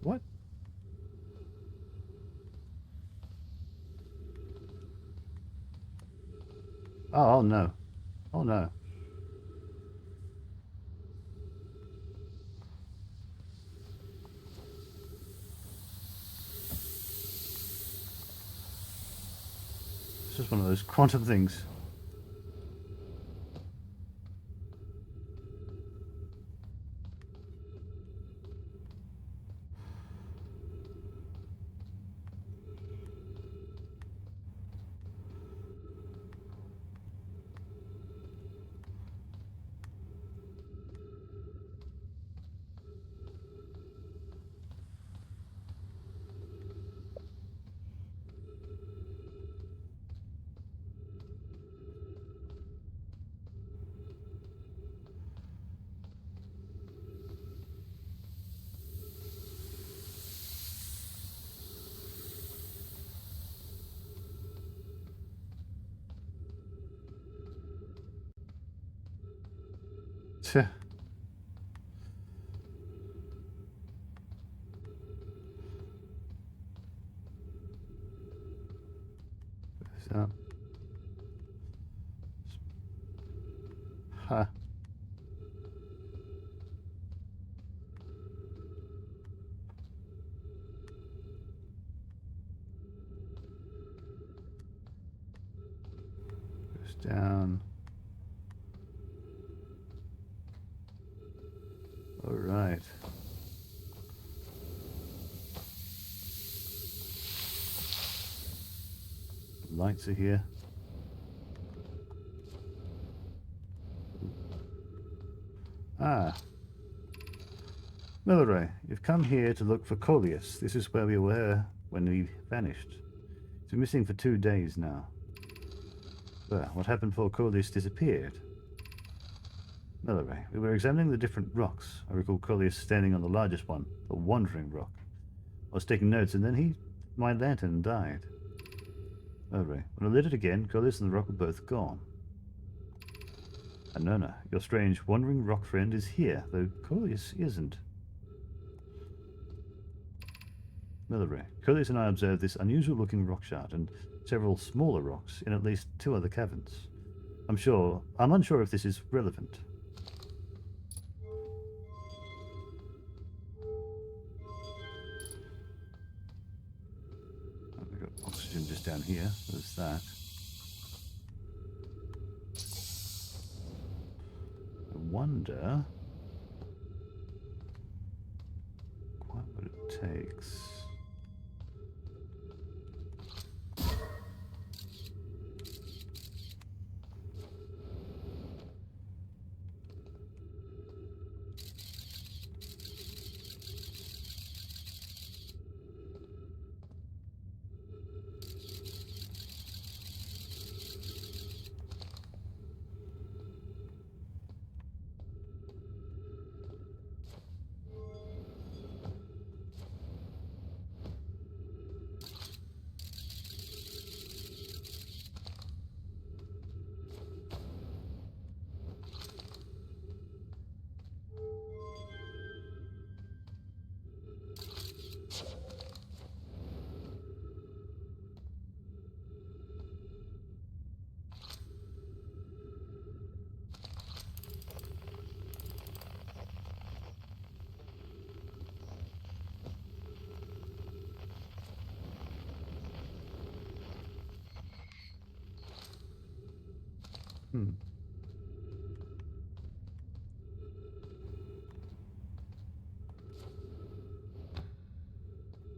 What? Oh no. Oh no. It's just one of those quantum things. So, huh. Goes down. All right. Lights are here. Ah. Milleray, you've come here to look for Coleus. This is where we were when we vanished. He's been missing for 2 days now. Well, what happened before Coleus disappeared? Milleray, we were examining the different rocks. I recall Coleus standing on the largest one, the Wandering Rock. I was taking notes, and then my lantern died. Milleray, when I lit it again, Coleus and the rock were both gone. Anona, your strange Wandering Rock friend is here, though Coleus isn't. Milleray, Coleus and I observed this unusual-looking rock shard and several smaller rocks in at least 2 other caverns. I'm unsure if this is relevant. We've got oxygen just down here. There's that. I wonder quite what it takes.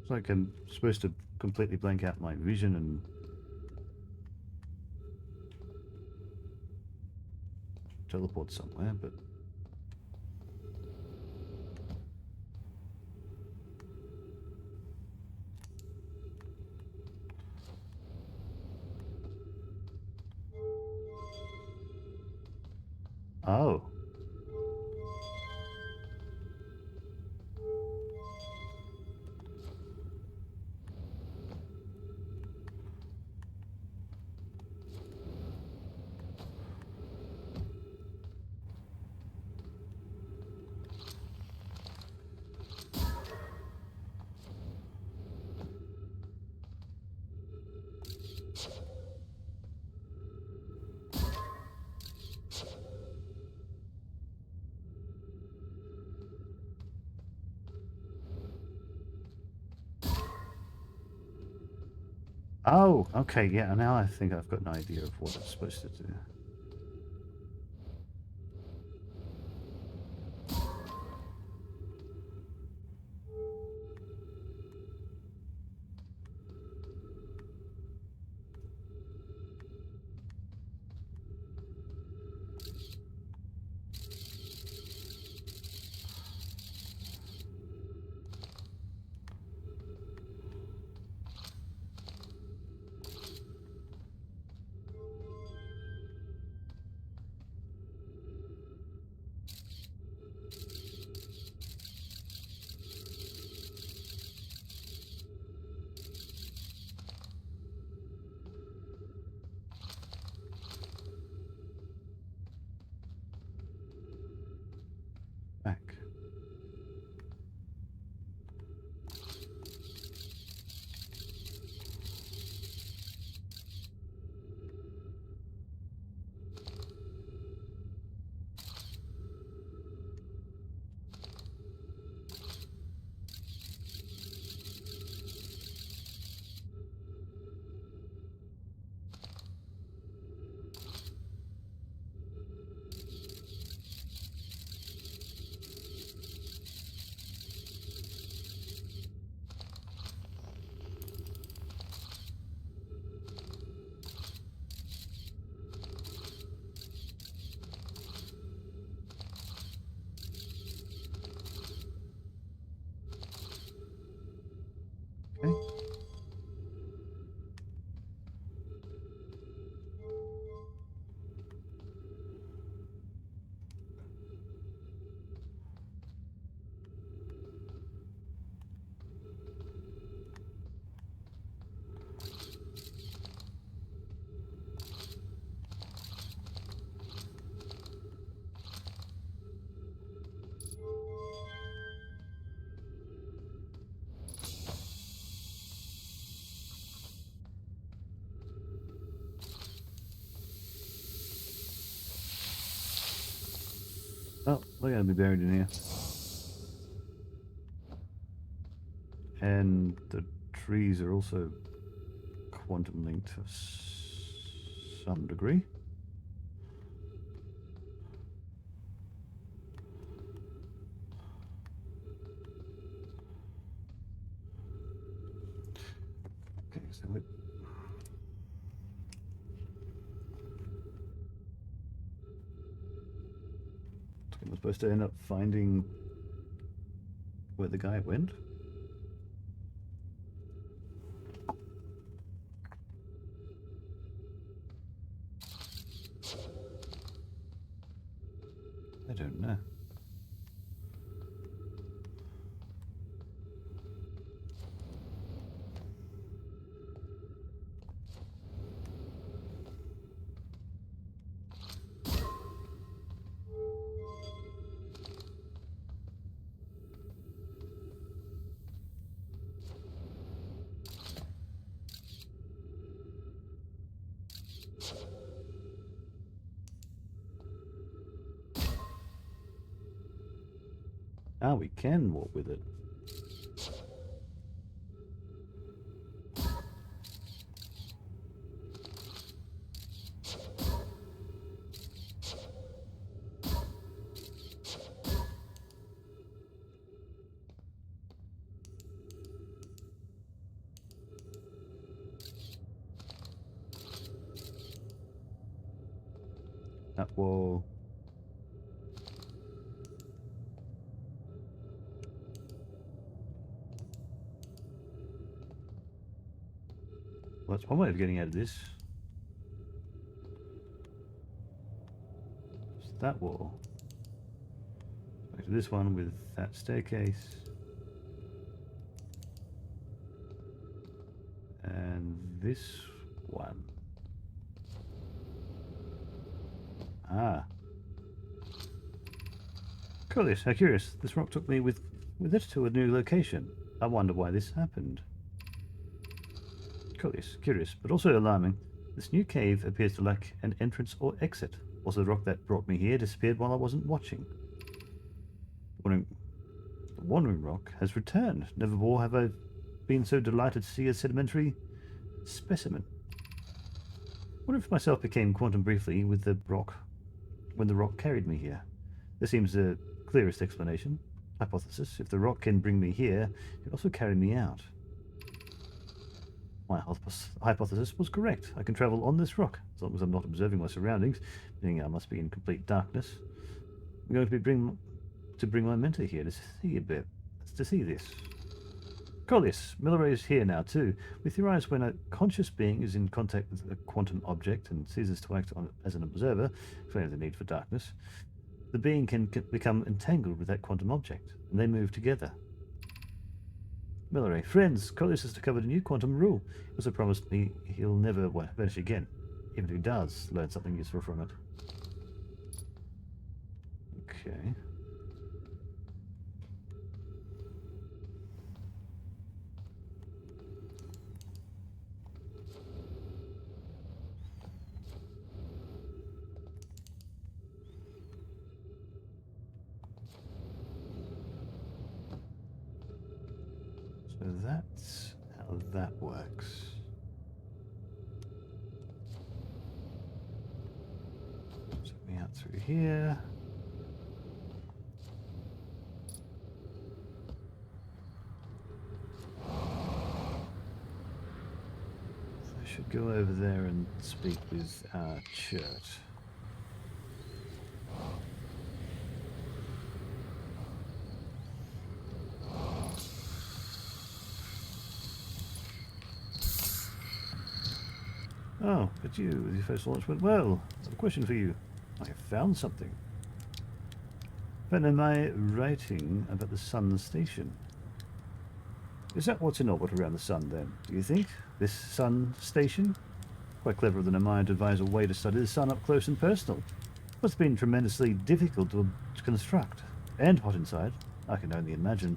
It's like I'm supposed to completely blank out my vision and teleport somewhere, but oh. Oh, okay, yeah, now I think I've got an idea of what it's supposed to do. They're going to be buried in here. And the trees are also quantum linked to some degree. Okay, so I'm supposed to end up finding where the guy went. I don't know. Ah, we can walk with it. That wall. Well, that's one way of getting out of this. It's that wall. Back to this one with that staircase. And this one. Ah. Curious, how curious. This rock took me with it to a new location. I wonder why this happened. Curious, but also alarming. This new cave appears to lack an entrance or exit. Also, the rock that brought me here disappeared while I wasn't watching. The wandering rock has returned. Never before have I been so delighted to see a sedimentary specimen. Wonder if myself became quantum briefly with the rock when the rock carried me here. This seems the clearest explanation. Hypothesis: if the rock can bring me here, it can also carry me out. My hypothesis was correct. I can travel on this rock, as long as I'm not observing my surroundings, meaning I must be in complete darkness. I'm going to bring my mentor here to see a bit, to see this. Collius, Miller is here now too. We theorize when a conscious being is in contact with a quantum object and ceases to act as an observer, explaining the need for darkness, the being can become entangled with that quantum object, and they move together. Miller, friends, Collius has discovered a new quantum rule. He also promised me he'll never vanish again, even if he does learn something useful from it. Okay. So that's how that works. Take me out through here. I should go over there and speak with our church. Oh, but you, the first launch went well. I have a question for you. I have found something. But am I writing about the sun station? Is that what's in orbit around the sun then, do you think? This sun station? Quite clever of the Nemaya to devise a way to study the sun up close and personal. Must have been tremendously difficult to construct. And hot inside. I can only imagine.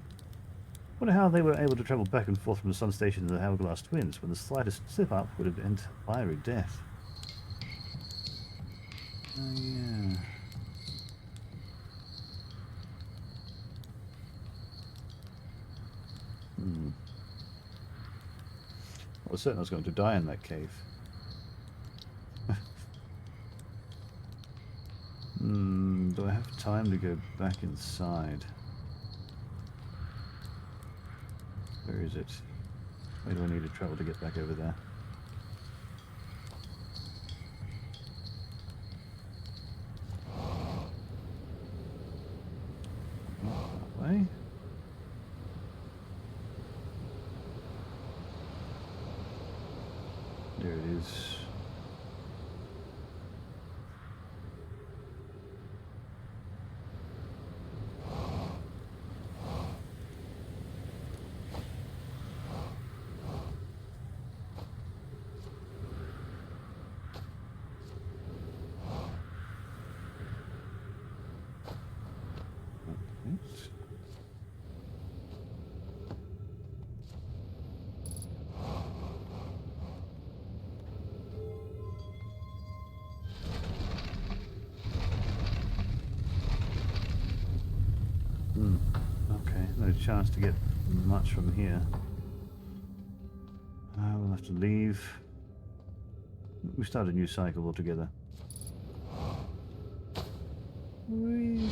Wonder how they were able to travel back and forth from the sun station to the Hourglass Twins when the slightest slip-up would have meant fiery death. Oh, yeah. I was certain I was going to die in that cave. Do I have time to go back inside? Where is it? Where do I need to travel to get back over there? That way? There it is. Okay, no chance to get much from here. We'll have to leave. We start a new cycle altogether. Whee.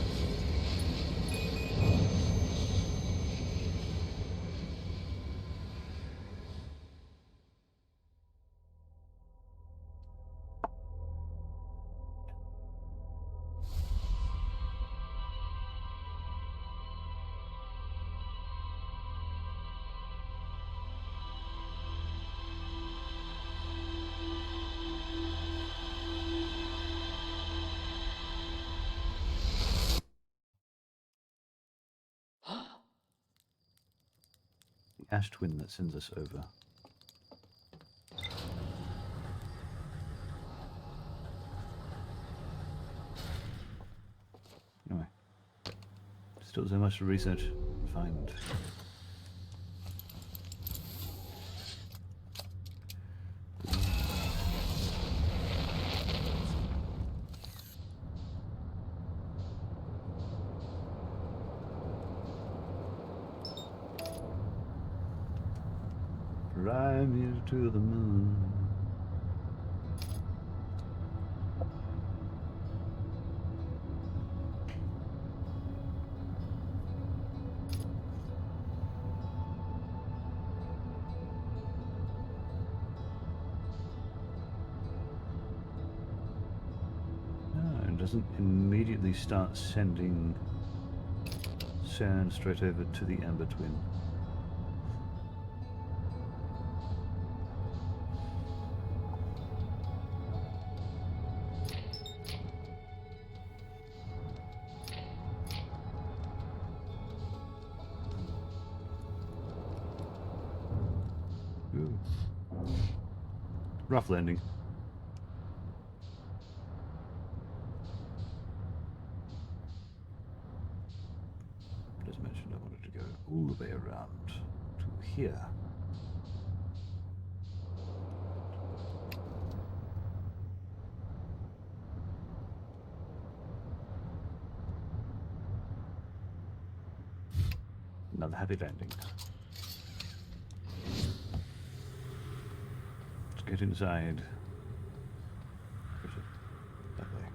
The ash twin that sends us over. Anyway, still so much to research and find. Fly me to the moon. No, it doesn't immediately start sending sand straight over to the amber twin. Ooh. Rough landing. As mentioned, I wanted to go all the way around to here. Another happy landing. Let's get inside. Where's it? That way.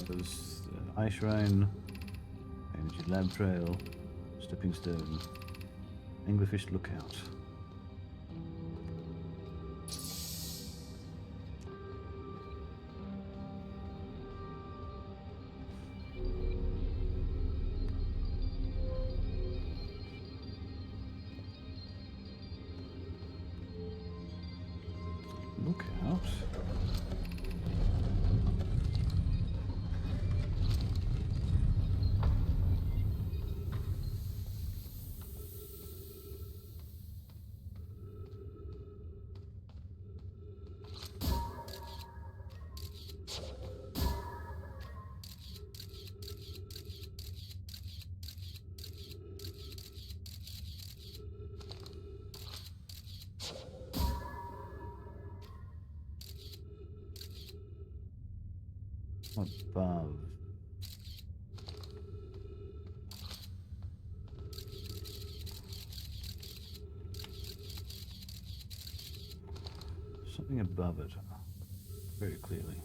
Was Ice Shrine, Energy Lab Trail, Stepping Stone, Anglerfish Lookout. Above. Something above it, very clearly.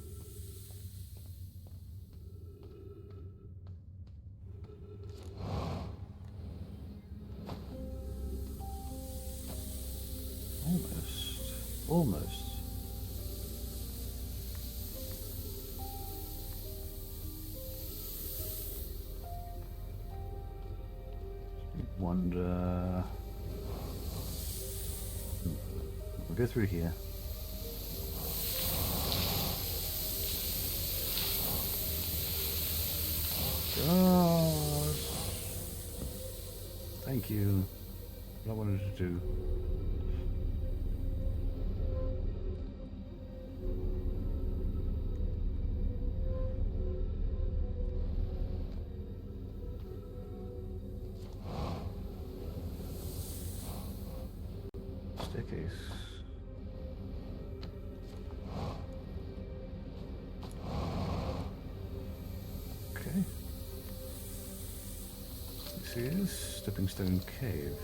Almost. Wonder. We'll go through here. God. Thank you. What I wanted to do. Staircase. Okay. This is Stepping Stone Cave.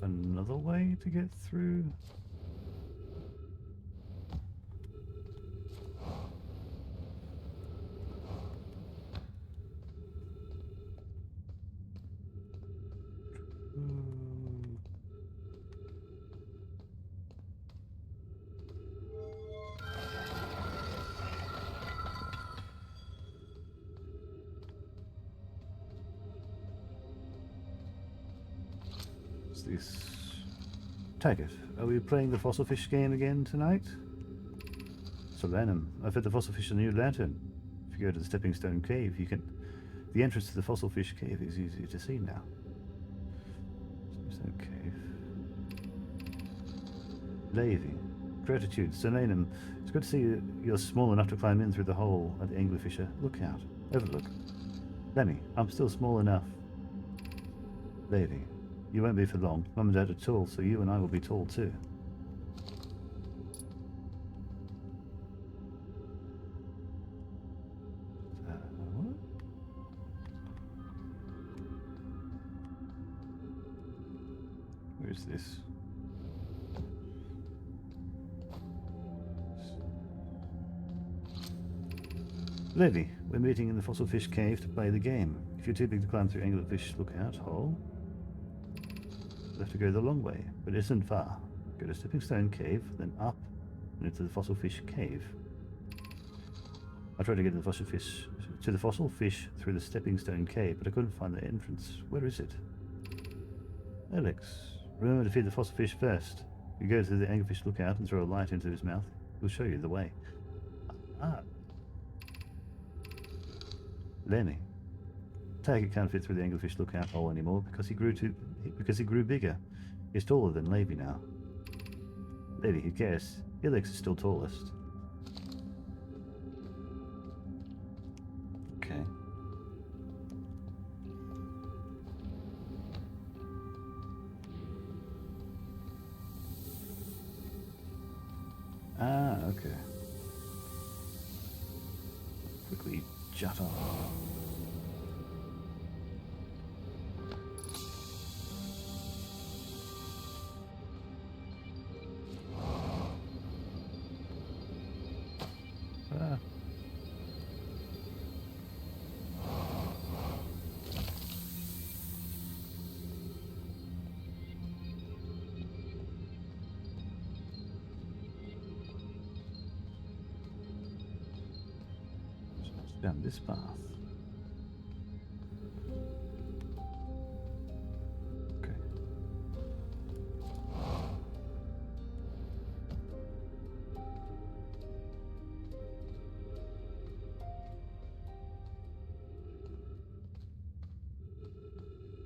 Another way to get through. What's this? Take it. Are we playing the fossil fish game again tonight? Solanum. I fed the fossil fish a new lantern. If you go to the Stepping Stone Cave, you can... The entrance to the fossil fish cave is easy to see now. Stepping Stone Cave. Levy. Gratitude. Solanum. It's good to see you're small enough to climb in through the hole at the anglerfisher lookout. Overlook. Lemmy. I'm still small enough. Levy. You won't be for long. Mum and Dad are tall, so you and I will be tall too. What? Where is this? Levy, we're meeting in the fossil fish cave to play the game. If you're too big to climb through anglerfish lookout hole, you'll have to go the long way, but it isn't far. Go to Stepping Stone Cave, then up and into the fossil fish cave. I tried to get to the fossil fish through the Stepping Stone Cave, but I couldn't find the entrance. Where is it? Alex, remember to feed the fossil fish first. You go to the anglerfish lookout and throw a light into his mouth. He'll show you the way. Ah. Lenny. Taggart can't fit through the anglerfish lookout hole anymore because he grew bigger. He's taller than Levy now. Levy, who cares? Alex is still tallest. Okay. Ah, okay. Quickly jut off. Down this path. Okay.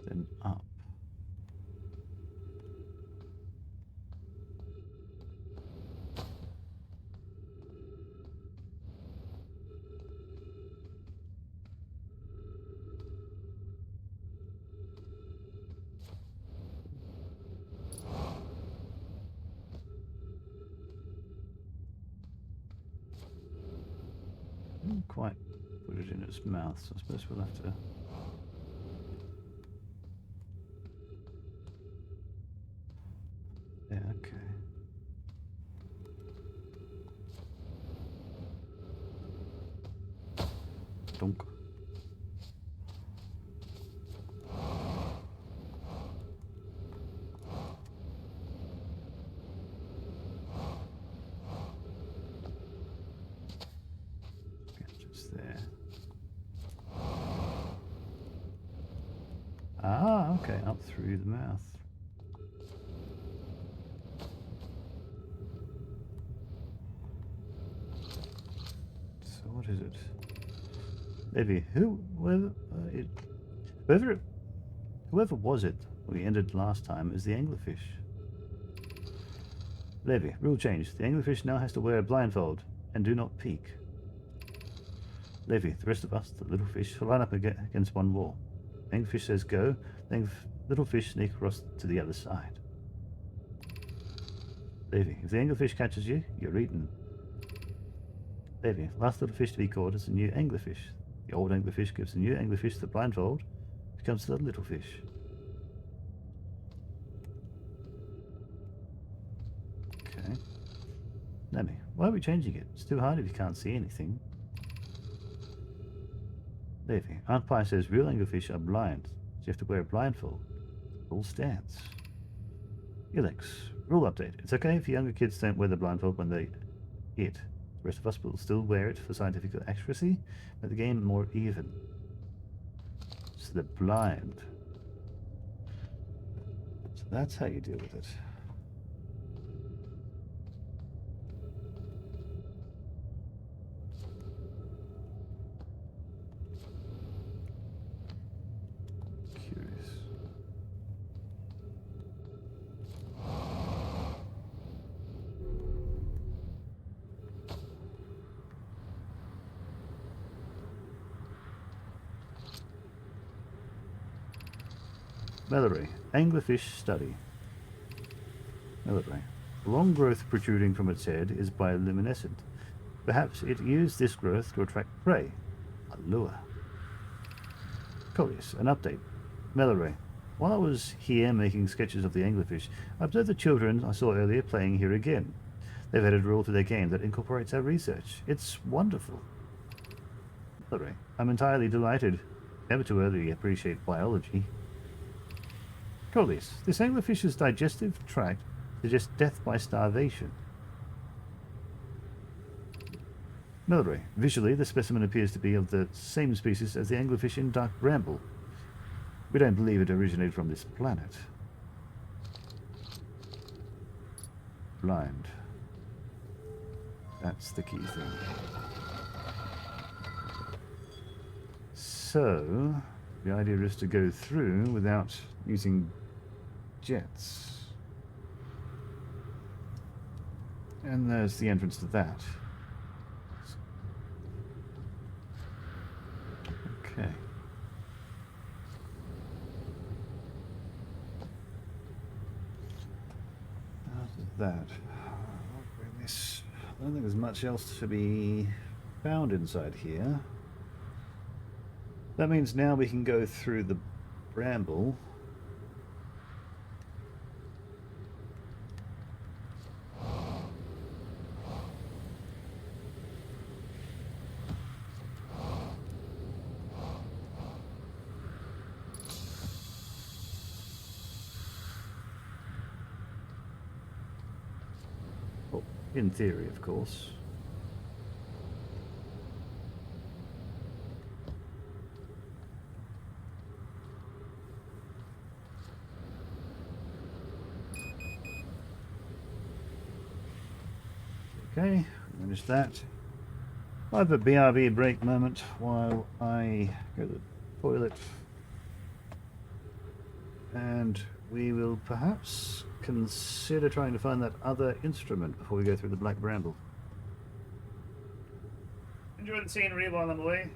Then up. put it in its mouth, so I suppose we'll have to... Yeah, okay. Dunk. Just there. Ah, okay, up through the mouth. So what is it? Maybe whoever was it we ended last time is the anglerfish. Levy, rule change. The anglerfish now has to wear a blindfold and do not peek. Levy, the rest of us, the little fish, line up against one wall. The anglerfish says go, the little fish sneak across to the other side. Levy, if the anglerfish catches you, you're eaten. Levy, last little fish to be caught is the new anglerfish. The old anglerfish gives the new anglerfish the blindfold, becomes the little fish. Okay. Lemmy, why are we changing it? It's too hard if you can't see anything. Levy, Aunt Pie says real anglerfish are blind, so you have to wear a blindfold. Rule stands. Elex, rule update. It's okay if younger kids don't wear the blindfold when they eat. The rest of us will still wear it for scientific accuracy, but the game more even. So they're blind. So that's how you deal with it. Curious. Mallory, anglerfish study. Mallory, the long growth protruding from its head is bioluminescent. Perhaps it used this growth to attract prey. A lure. Coleus, an update. Mallory, while I was here making sketches of the anglerfish, I observed the children I saw earlier playing here again. They've added a rule to their game that incorporates our research. It's wonderful. Mallory, I'm entirely delighted. Never too early to appreciate biology. Coleus, this anglerfish's digestive tract suggests death by starvation. Mallory, visually the specimen appears to be of the same species as the anglerfish in Dark Bramble. We don't believe it originated from this planet. Blind. That's the key thing. So, the idea is to go through without using jets. And there's the entrance to that. Okay. After that, I'll bring this. I don't think there's much else to be found inside here. That means now we can go through the bramble. Well, in theory, of course. Okay, manage that. I have a BRB break moment while I go to the toilet. And we will perhaps consider trying to find that other instrument before we go through the Black Bramble. Enjoy the scenery while I'm away.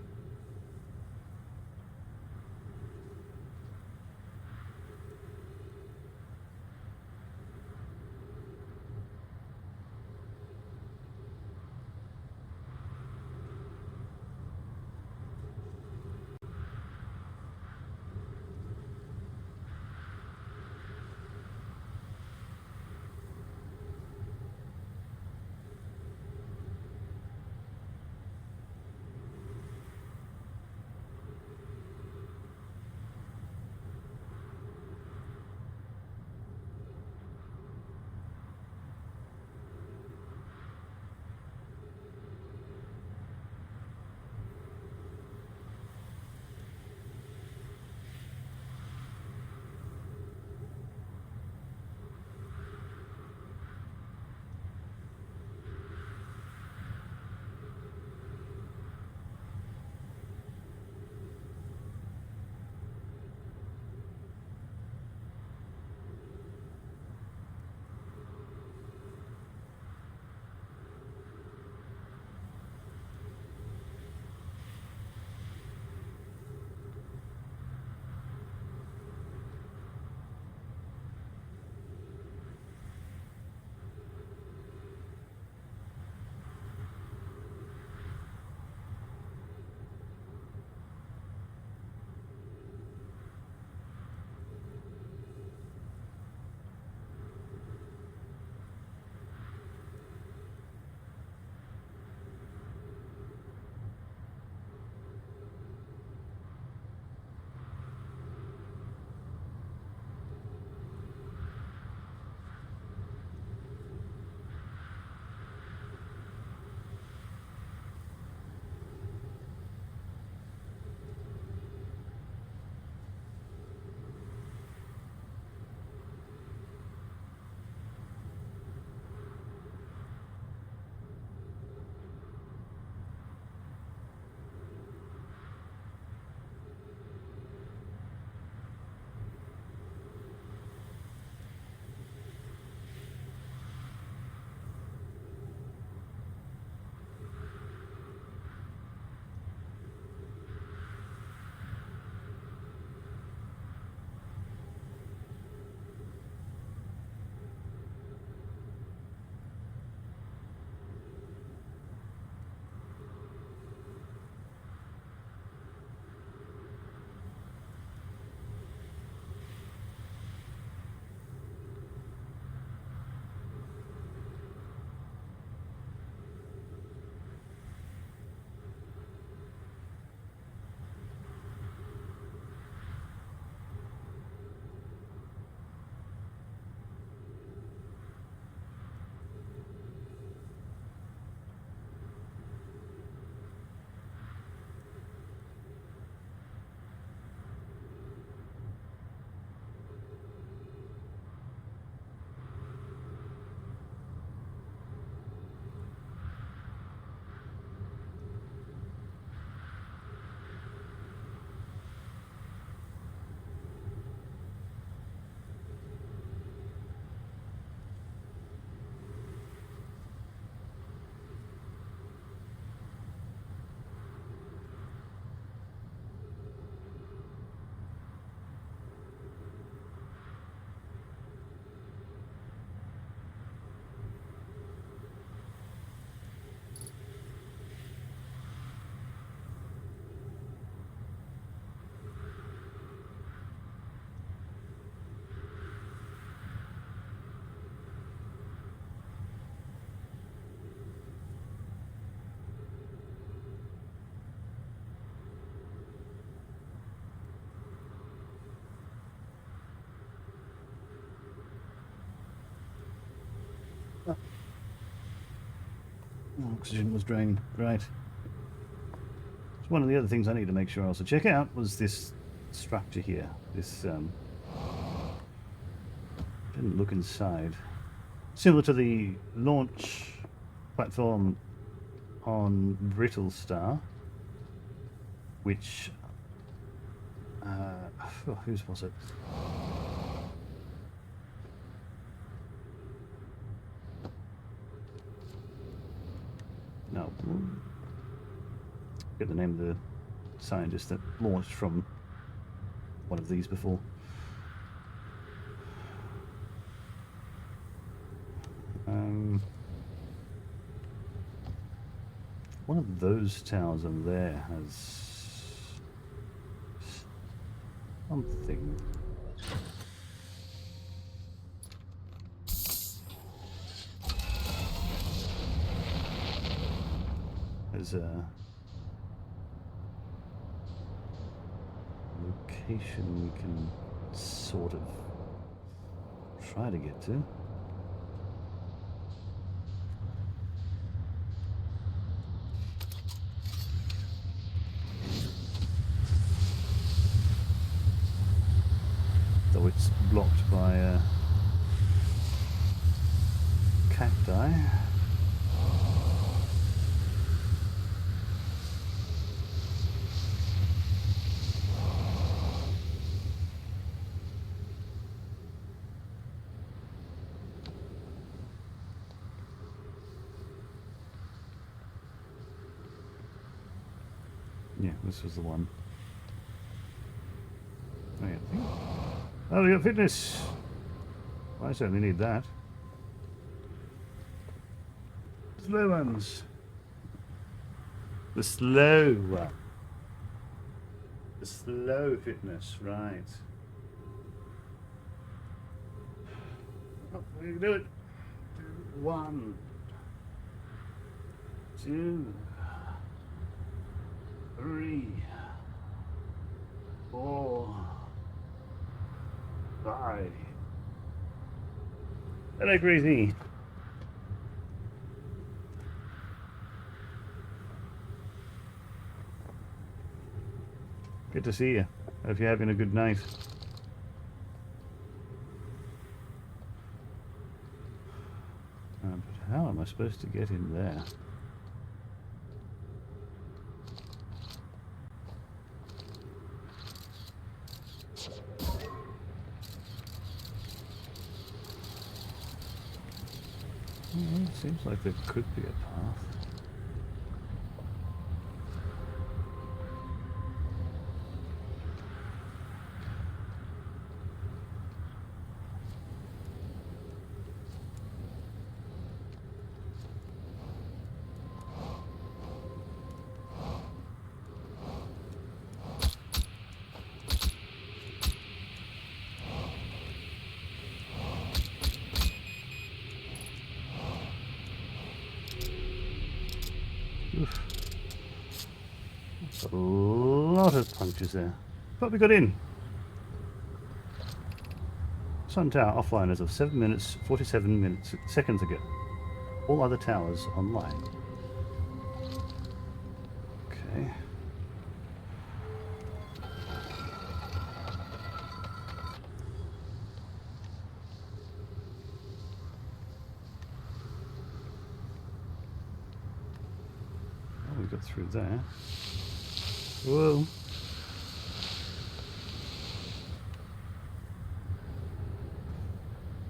Oxygen was draining. Right. So one of the other things I need to make sure I also check out was this structure here. This didn't look inside. Similar to the launch platform on Brittle Star, which whose was it? No, get the name of the scientist that launched from one of these before. One of those towers over there has something. There's a location we can sort of try to get to. Though it's blocked by cacti. Yeah, this was the one. Oh, yeah. Oh, we got fitness. I certainly need that. Slow ones. The slow one. The slow fitness, right. Oh, we can do it. 1, 2, 3, 4, 5. Hello, Greasy. Good to see you. Hope you're having a good night. But how am I supposed to get in there? Well, it seems like there could be a path. Oof. That's a lot of punctures there. But we got in. Sun Tower offline as of 7 minutes, 47 seconds ago. All other towers online. Okay. Oh, we got through there. Whoa.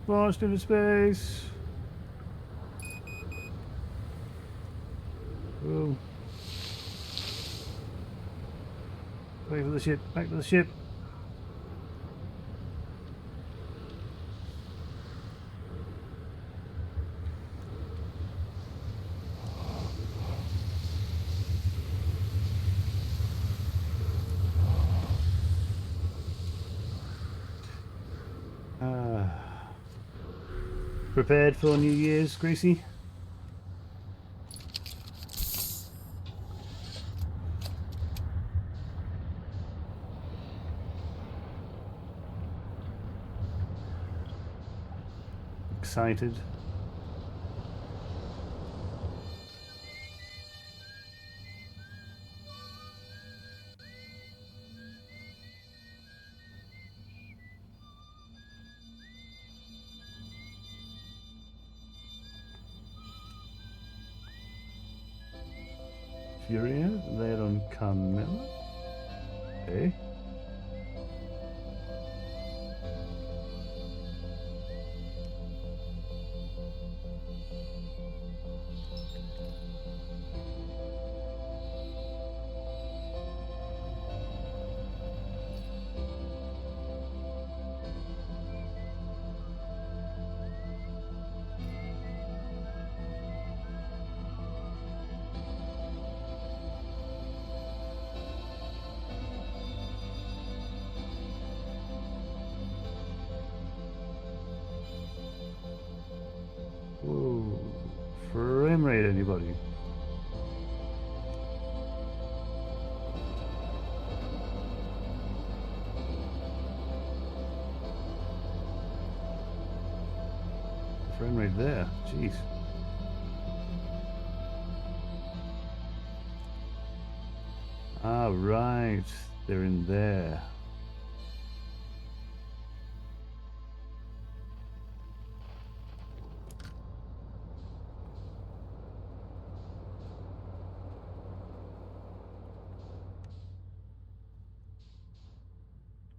Launched into space. Whoa. Wait for the ship. Back to the ship. Prepared for New Year's, Greasy? Excited? Furio, laid on Carmela. Eh? Whoa. Frame rate, anybody? Frame rate there. Jeez. Ah, right. They're in there.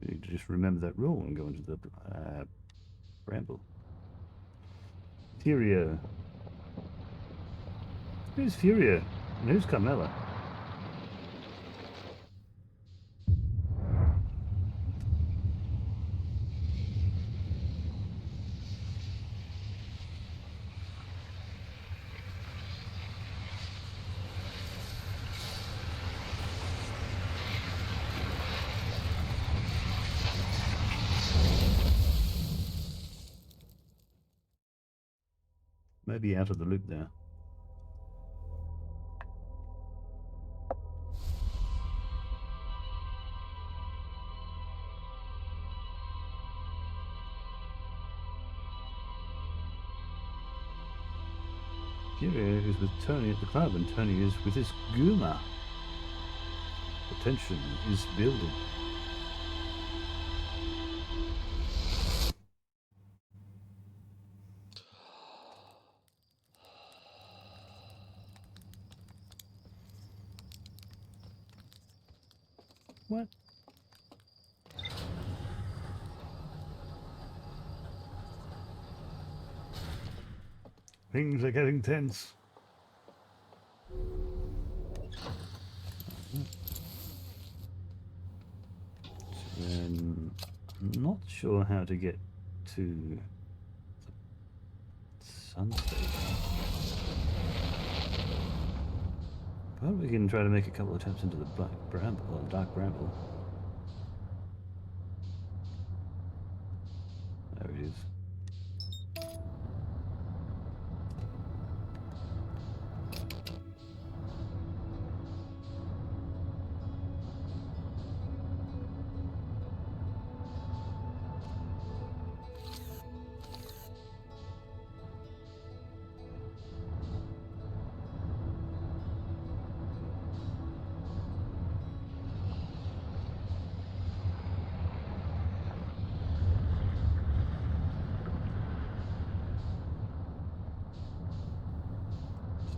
You need to just remember that rule and go into the bramble. Furio. Who's Furio? And who's Carmela? Maybe out of the loop there. Furio is with Tony at the club, and Tony is with his Guma. The tension is building. What? Things are getting tense. So then, I'm not sure how to get to the sun station. But we can try to make a couple of attempts into the black bramble, or dark bramble. There it is.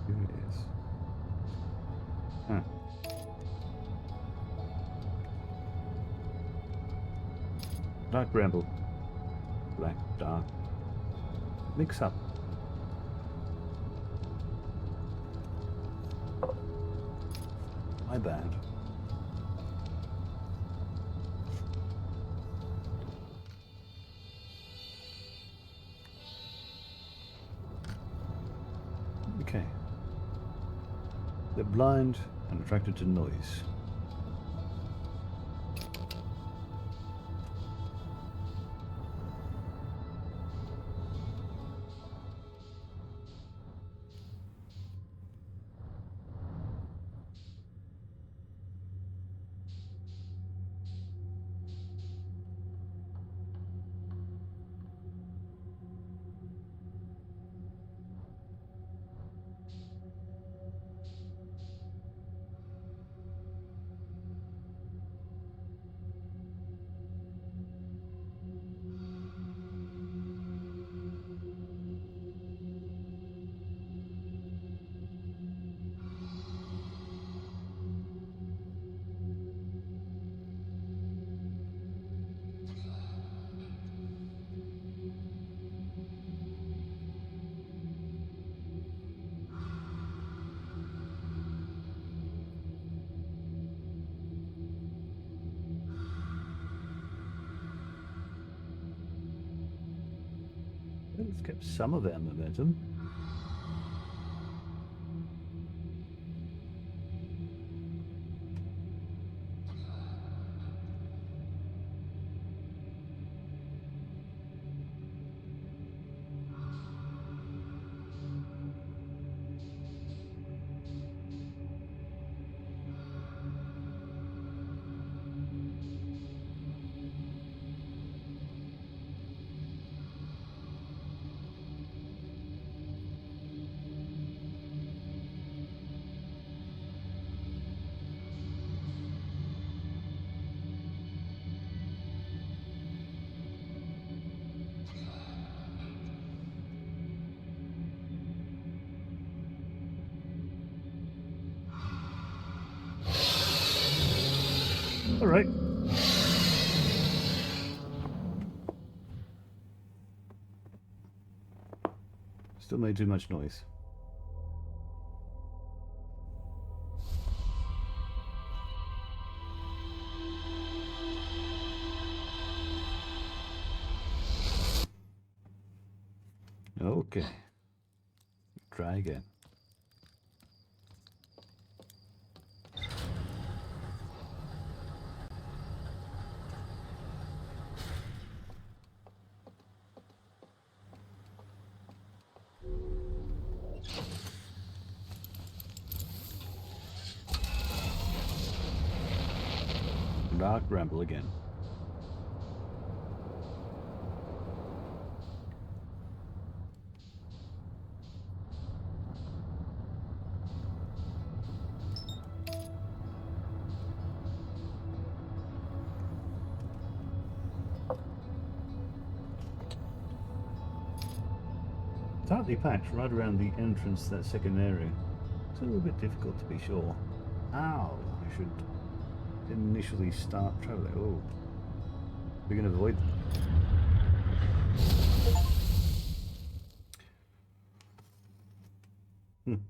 Here it is. Huh. Dark bramble. Black, dark. Mix up. My bad. Okay. They're blind and attracted to noise. It's kept some of our momentum. All right. Still made too much noise. Okay. Try again. Dark ramble again. Tightly packed right around the entrance to that second area. It's a little bit difficult to be sure. Ow! I should initially start traveling. Oh. We can avoid them.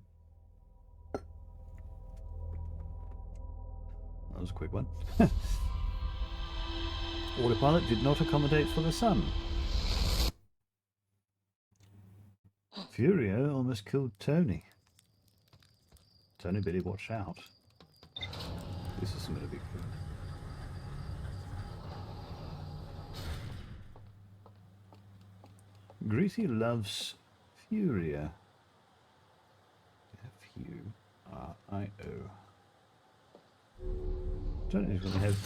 That was a quick one. Autopilot did not accommodate for the sun. Furio almost killed Tony. Tony, Billy, watch out. This isn't going to be good. Greasy loves Furia. F-U-R-I-O. Tony's going to have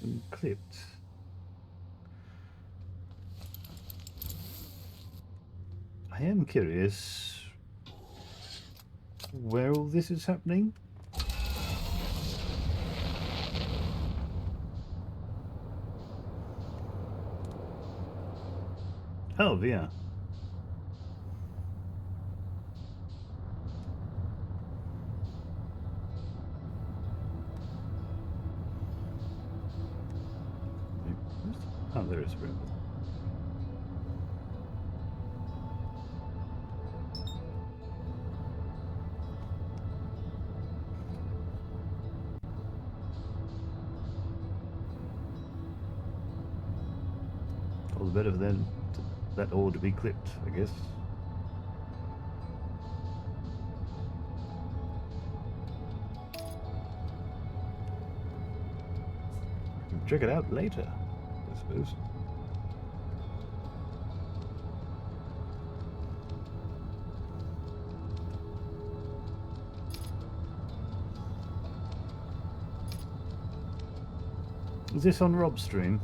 them clipped. I am curious where all this is happening. Oh, VR. Oh, there is a ramble. All the better for them. That ought to be clipped, I guess. Check it out later, I suppose. Is this on Rob's stream?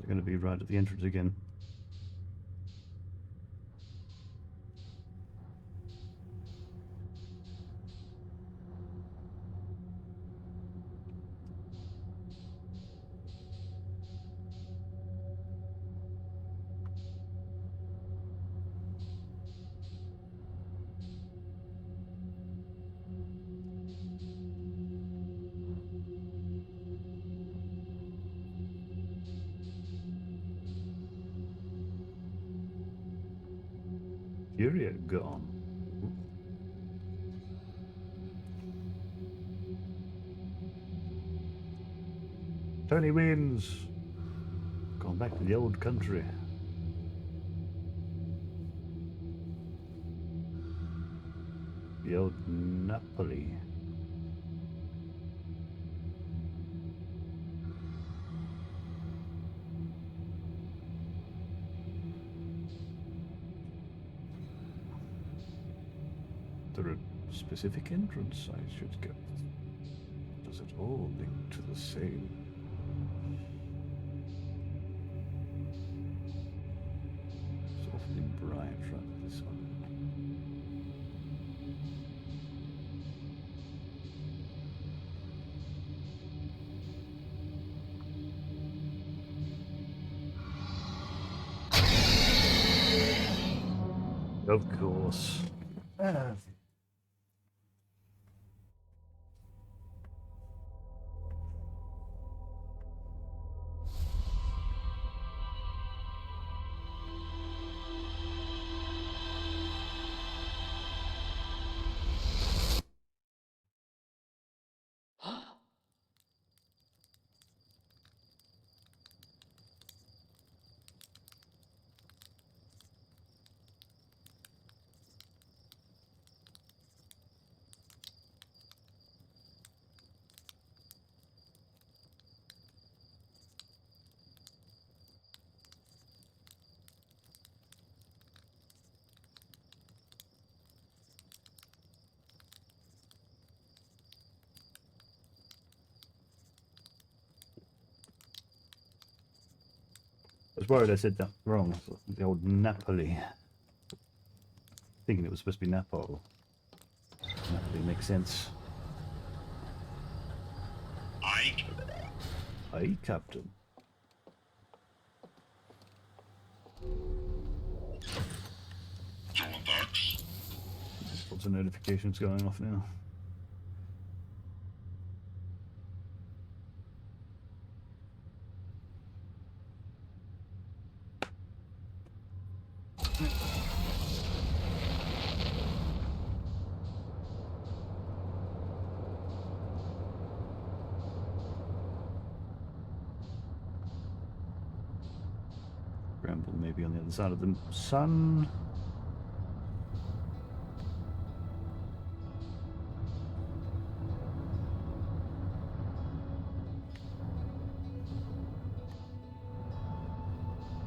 They're going to be right at the entrance again. Furia gone. Tony wins. Gone back to the old country. The old Napoli. There are specific entrance I should go. Does it all link to the same? It's awfully bright right this one. Of course. I was worried I said that wrong. The old Napoli. Thinking it was supposed to be Napoli. Napoli makes sense. Aye, Captain. Lots of notifications going off now. Bramble maybe on the other side of the sun.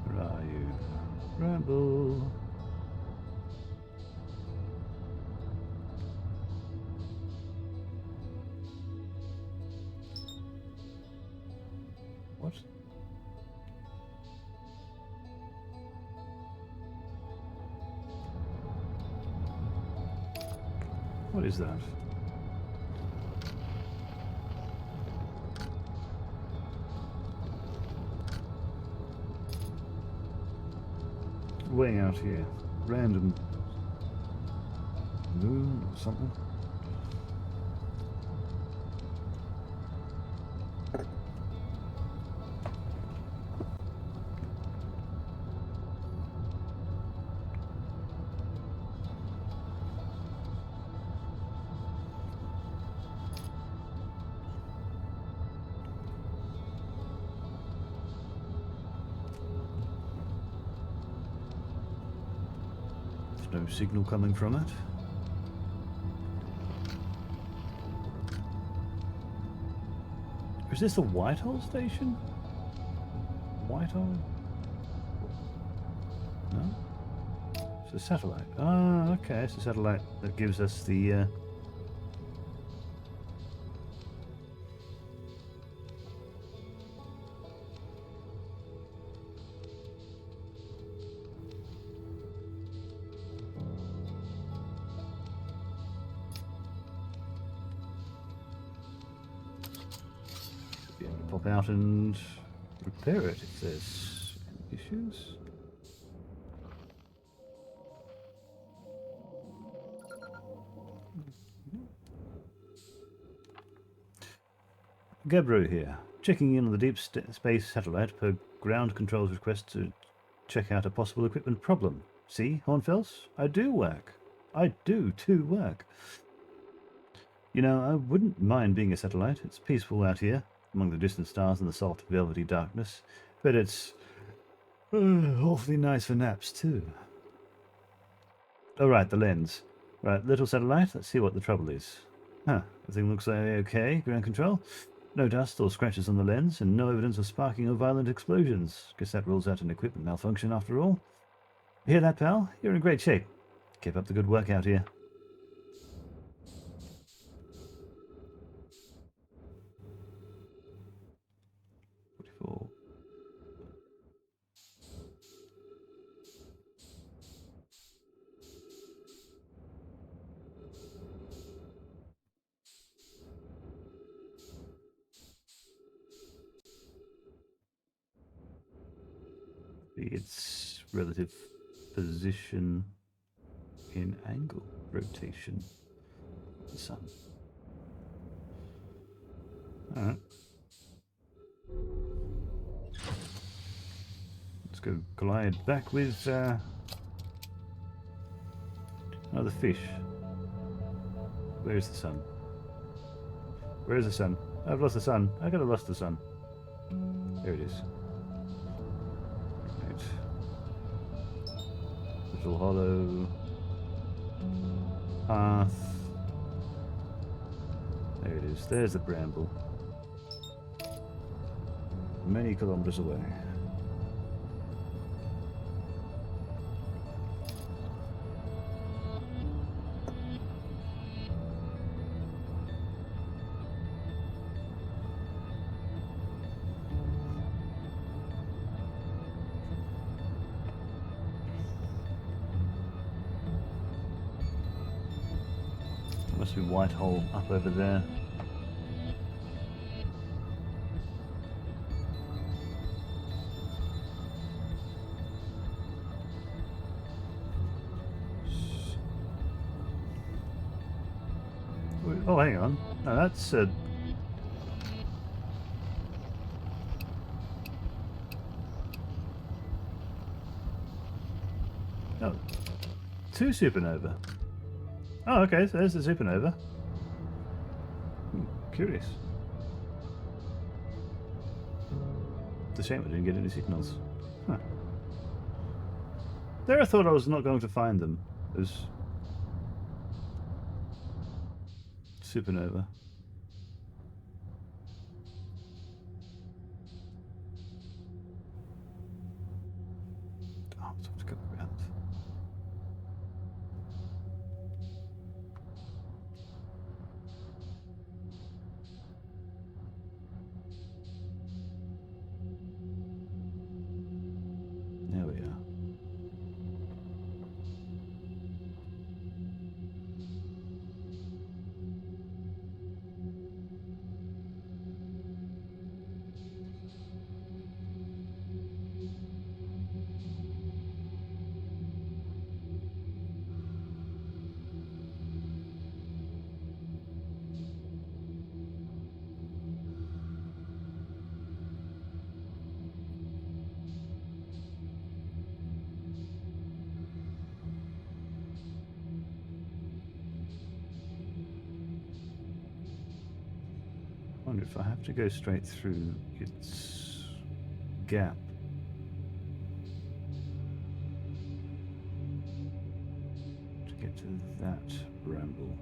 Where are you? Bramble. What? What is that? Way out here. Random moon or something. No signal coming from it. Is this the Whitehall station? Whitehall? No? It's a satellite. Ah, okay, it's a satellite that gives us the Be able to pop out and repair it if there's any issues. Gebro here, checking in on the deep space satellite per ground control's request to check out a possible equipment problem. See, Hornfels? I do work. I do work. You know, I wouldn't mind being a satellite. It's peaceful out here, among the distant stars and the soft, velvety darkness. But it's awfully nice for naps, too. Oh, right, the lens. Right, little satellite, let's see what the trouble is. Huh, everything looks okay, ground control. No dust or scratches on the lens, and no evidence of sparking or violent explosions. Guess that rules out an equipment malfunction after all. Hear that, pal? You're in great shape. Keep up the good work out here. 44. Its relative position in angle rotation of the sun. Alright. Let's go glide back with another fish. Where's the sun? Where's the sun? I've lost the sun. I gotta lost the sun. There it is. Right. Little hollow path. There it is. There's the bramble. Many kilometers away. Must be white hole up over there. Oh, hang on. No, that's oh, two supernova. Oh, okay, so there's the supernova. Curious. It's a shame I didn't get any signals. Huh. There I thought I was not going to find them. As supernova. Oh, it's to go around. There we are. I wonder if I have to go straight through its gap. To get to that bramble.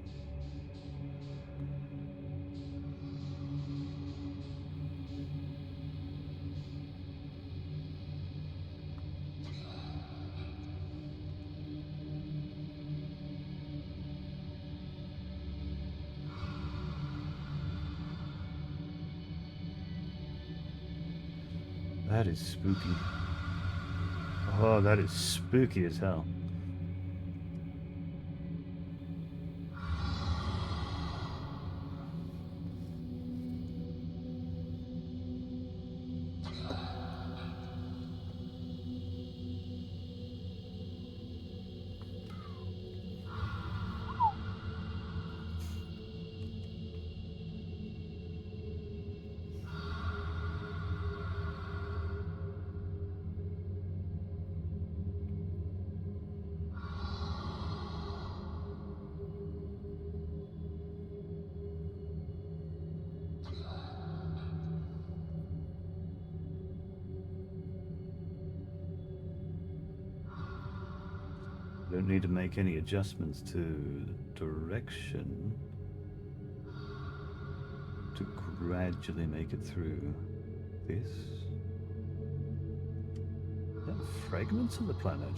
That is spooky. Oh, that is spooky as hell. Don't need to make any adjustments to direction to gradually make it through this. Is that fragments of the planet?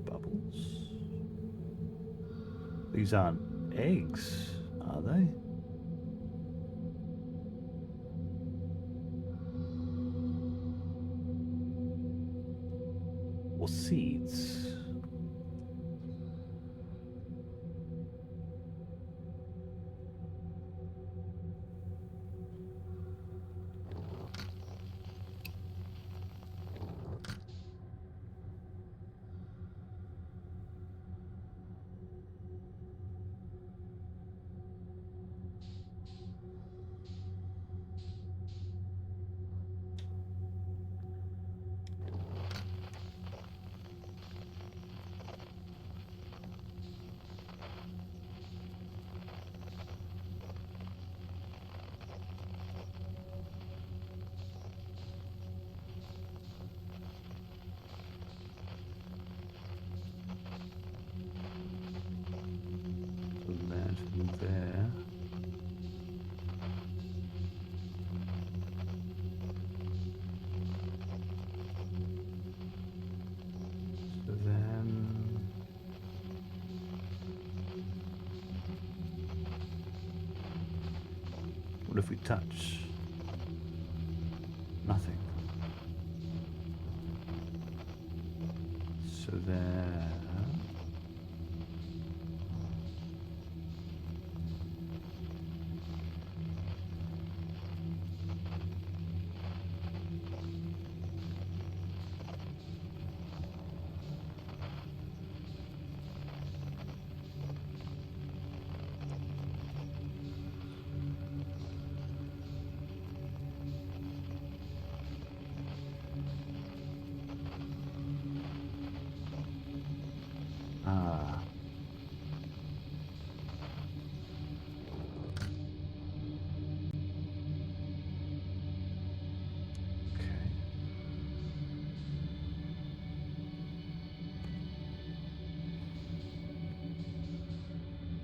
Bubbles? These aren't eggs, are they? Or seeds? There. So then what if we touch? Nothing. So there. Ah. Okay.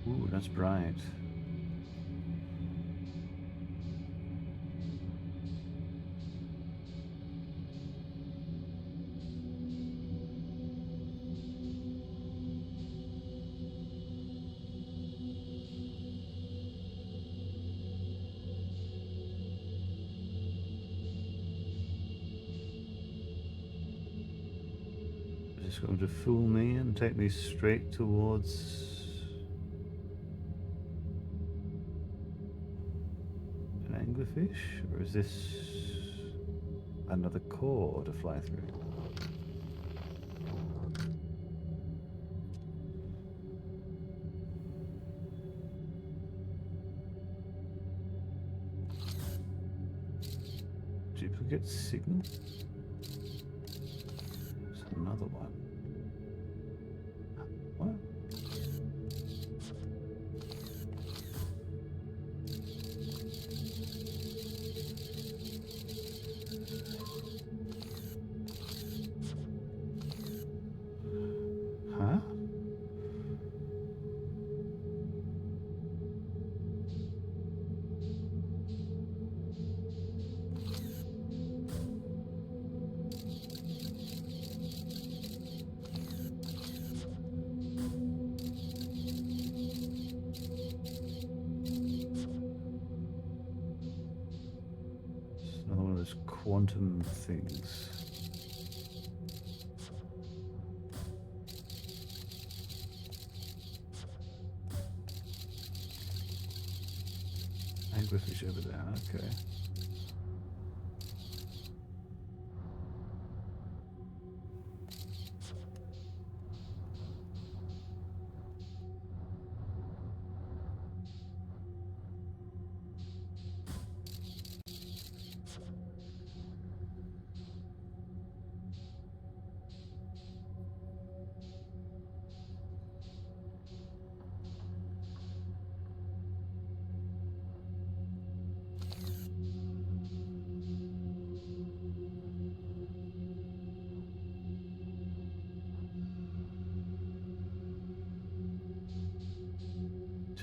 Ooh, that's bright. Is this going to fool me and take me straight towards an anglerfish? Or is this another core to fly through? Duplicate signal? There's another one. What? Huh? Another one of those quantum things. Anglerfish over there, okay.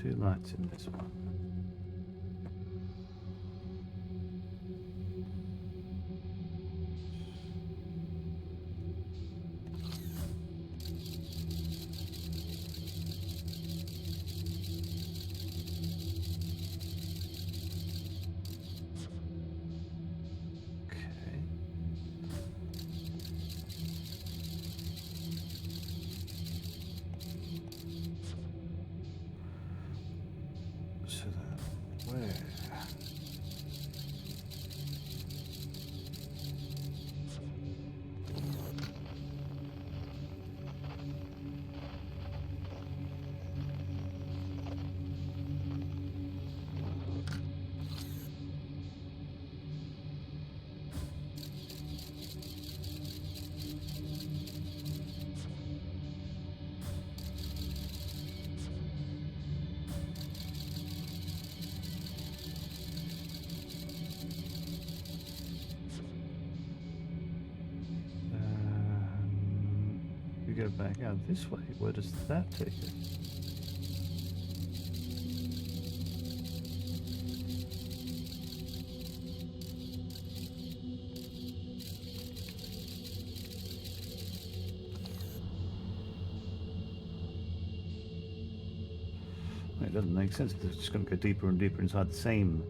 2 lights in this one. So that where? We go back out this way. Where does that take us? It doesn't make sense. It's just going to go deeper and deeper inside the same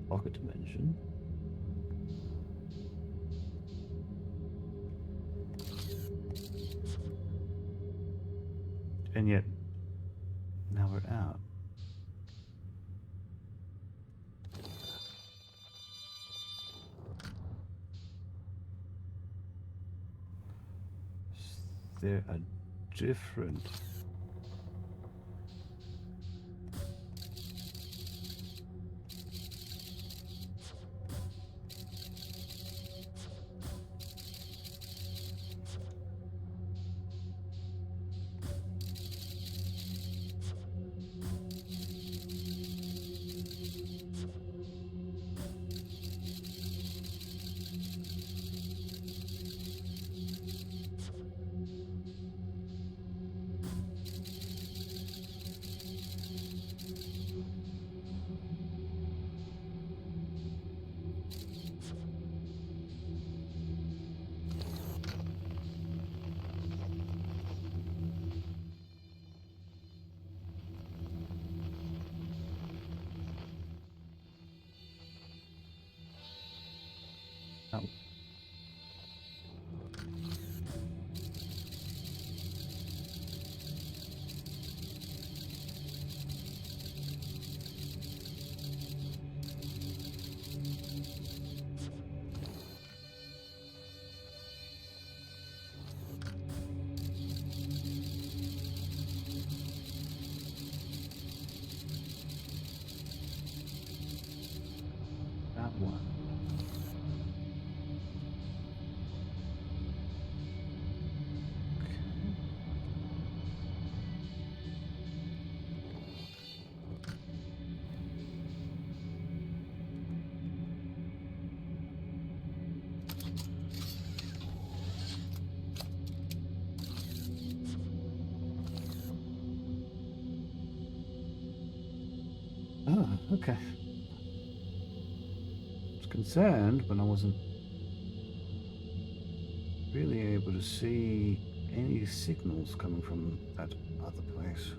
pocket dimension. And yet, now we're out. There are different. Oh. That one. Oh, okay. I was concerned, but I wasn't really able to see any signals coming from that other place.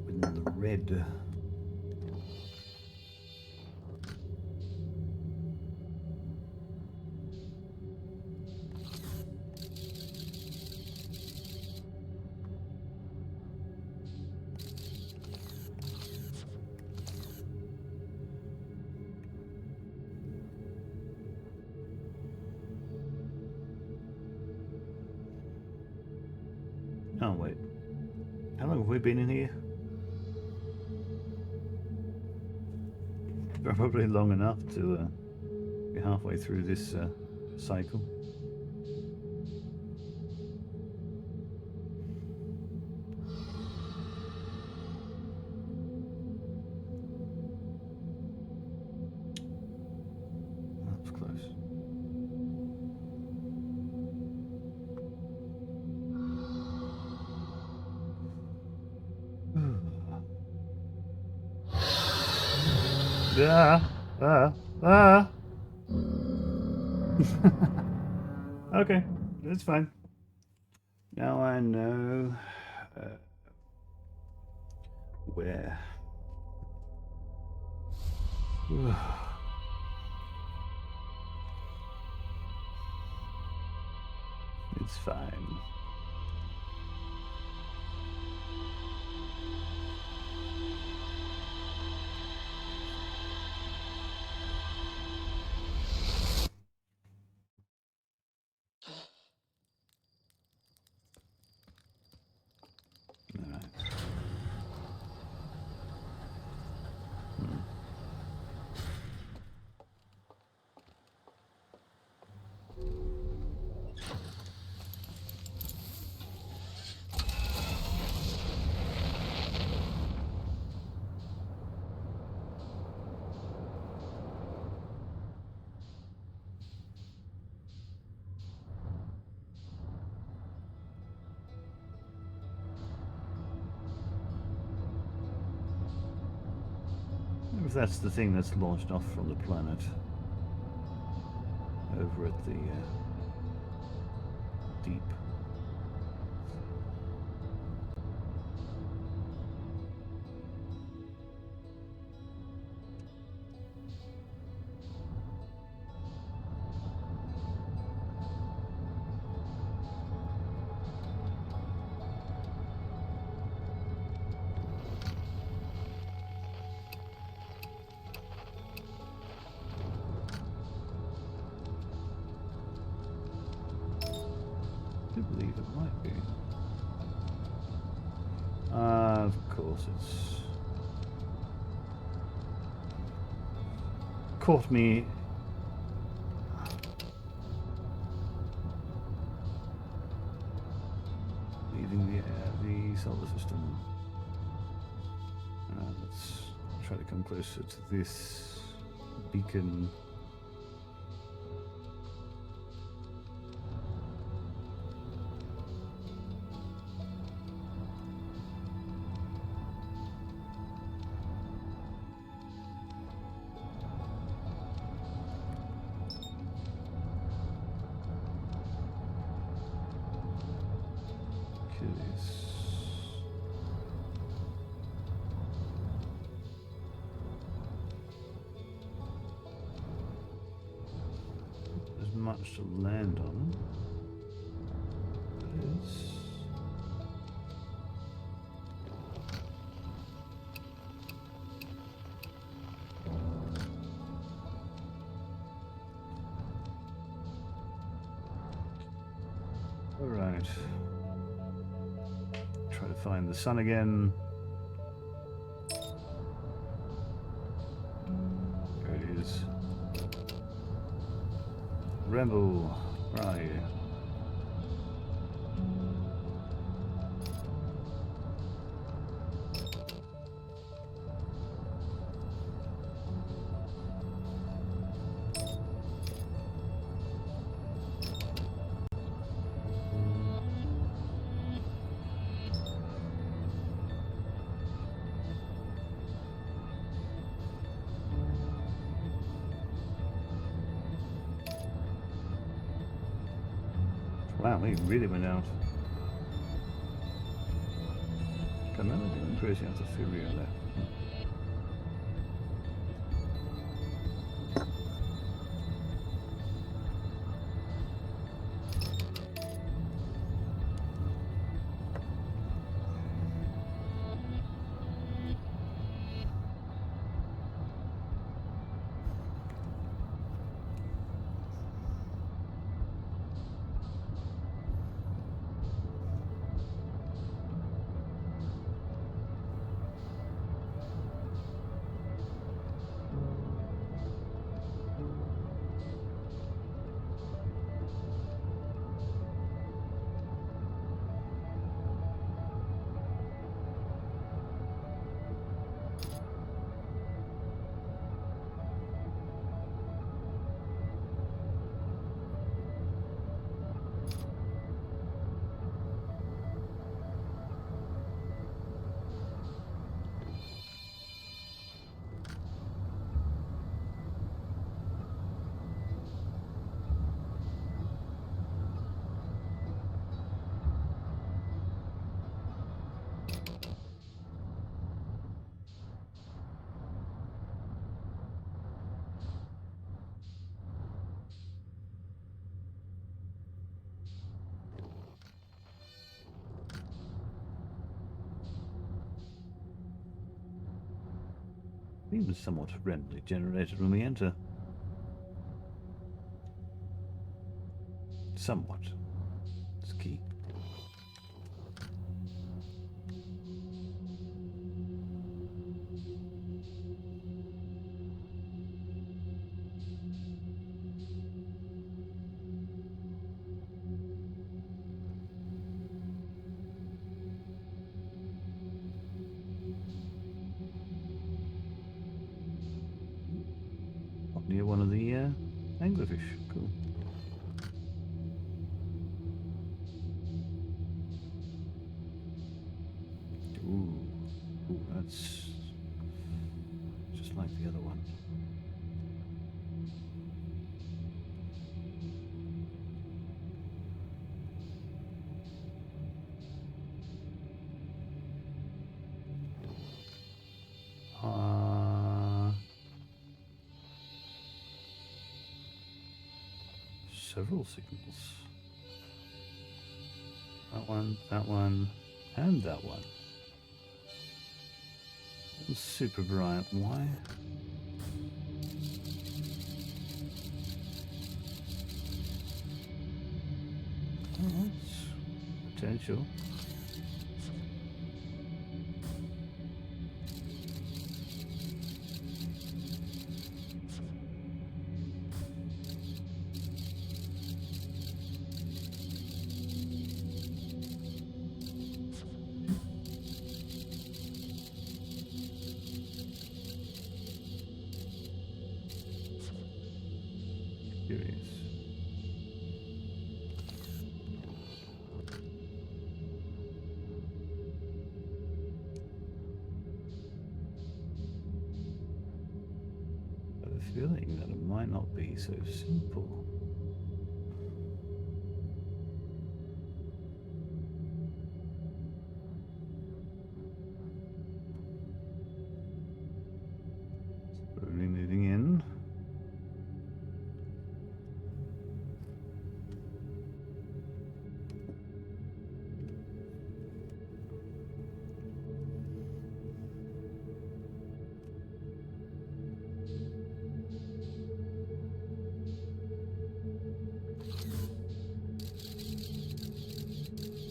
Within the red. Oh, wait. How long have we been in here? Probably long enough to be halfway through this cycle. That's close. Okay, that's fine. Now I know where. It's fine. If that's the thing that's launched off from the planet over at the deep. I do believe it might be. Of course, it's caught me. Leaving the solar system. Let's try to come closer to this beacon. There's much to land on. Alright. Try to find the sun again. There it is. Rebel. Where are you? Wow, he really went out. Camilla doing crazy out of Furia left. Seems somewhat randomly generated when we enter. Somewhat. It's key. Up near one of the anglerfish. Cool. Ooh, that's just like the other one. Several signals. That one, and that one. Super bright. Why? Oh, that's potential. Curious. I have a feeling that it might not be so simple. Slowly moving in.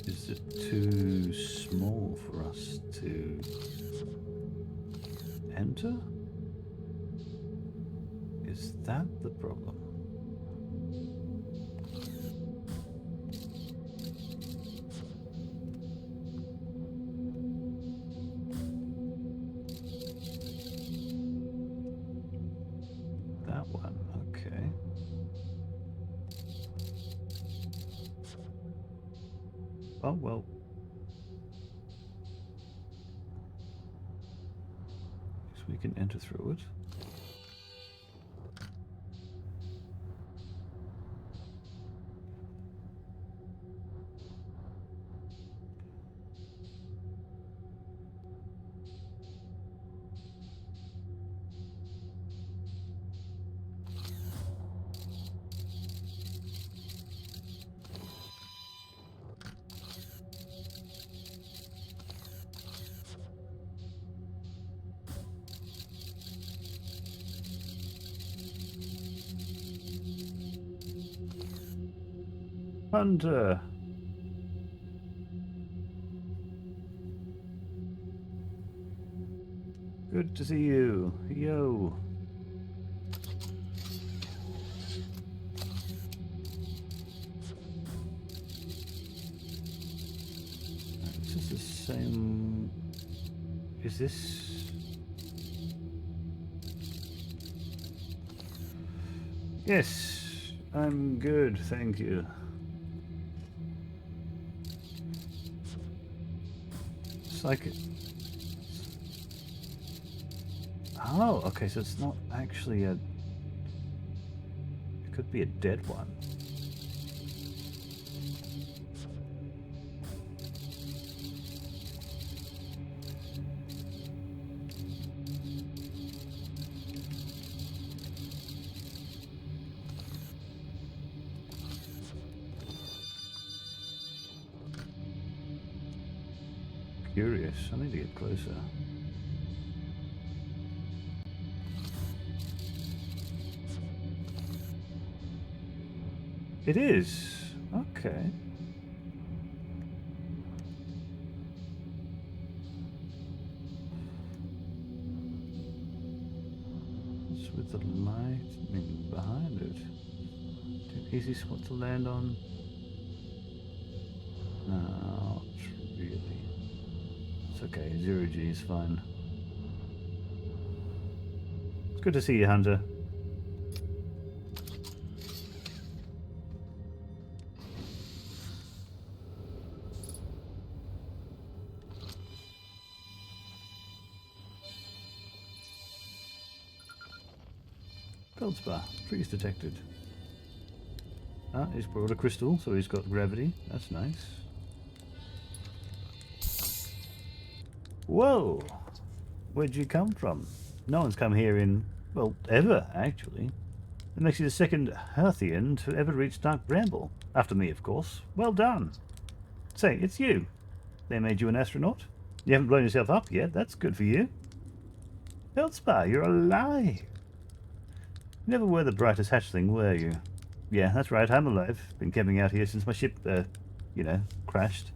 Is it too small for us to enter? Is that the problem? That one, okay. Oh, well. Guess we can enter through it. Hunter! Good to see you. Yo! Is this the same... Is this... Yes, I'm good, thank you. It's like... Oh, okay, so it's not actually a... It could be a dead one. Curious, I need to get closer. It is. Okay. What's with the lightning behind it? Too easy spot to land on? Not really. It's okay. 0G is fine. It's good to see you, Hunter. Feldspar. Trees detected. Ah, he's brought a crystal, so he's got gravity. That's nice. Whoa! Where'd you come from? No one's come here in, well, ever, actually. It makes you the second Hearthian to ever reach Dark Bramble. After me, of course. Well done. Say, it's you. They made you an astronaut? You haven't blown yourself up yet. That's good for you. Feldspar, you're alive. You never were the brightest hatchling, were you? Yeah, that's right. I'm alive. Been camping out here since my ship, crashed.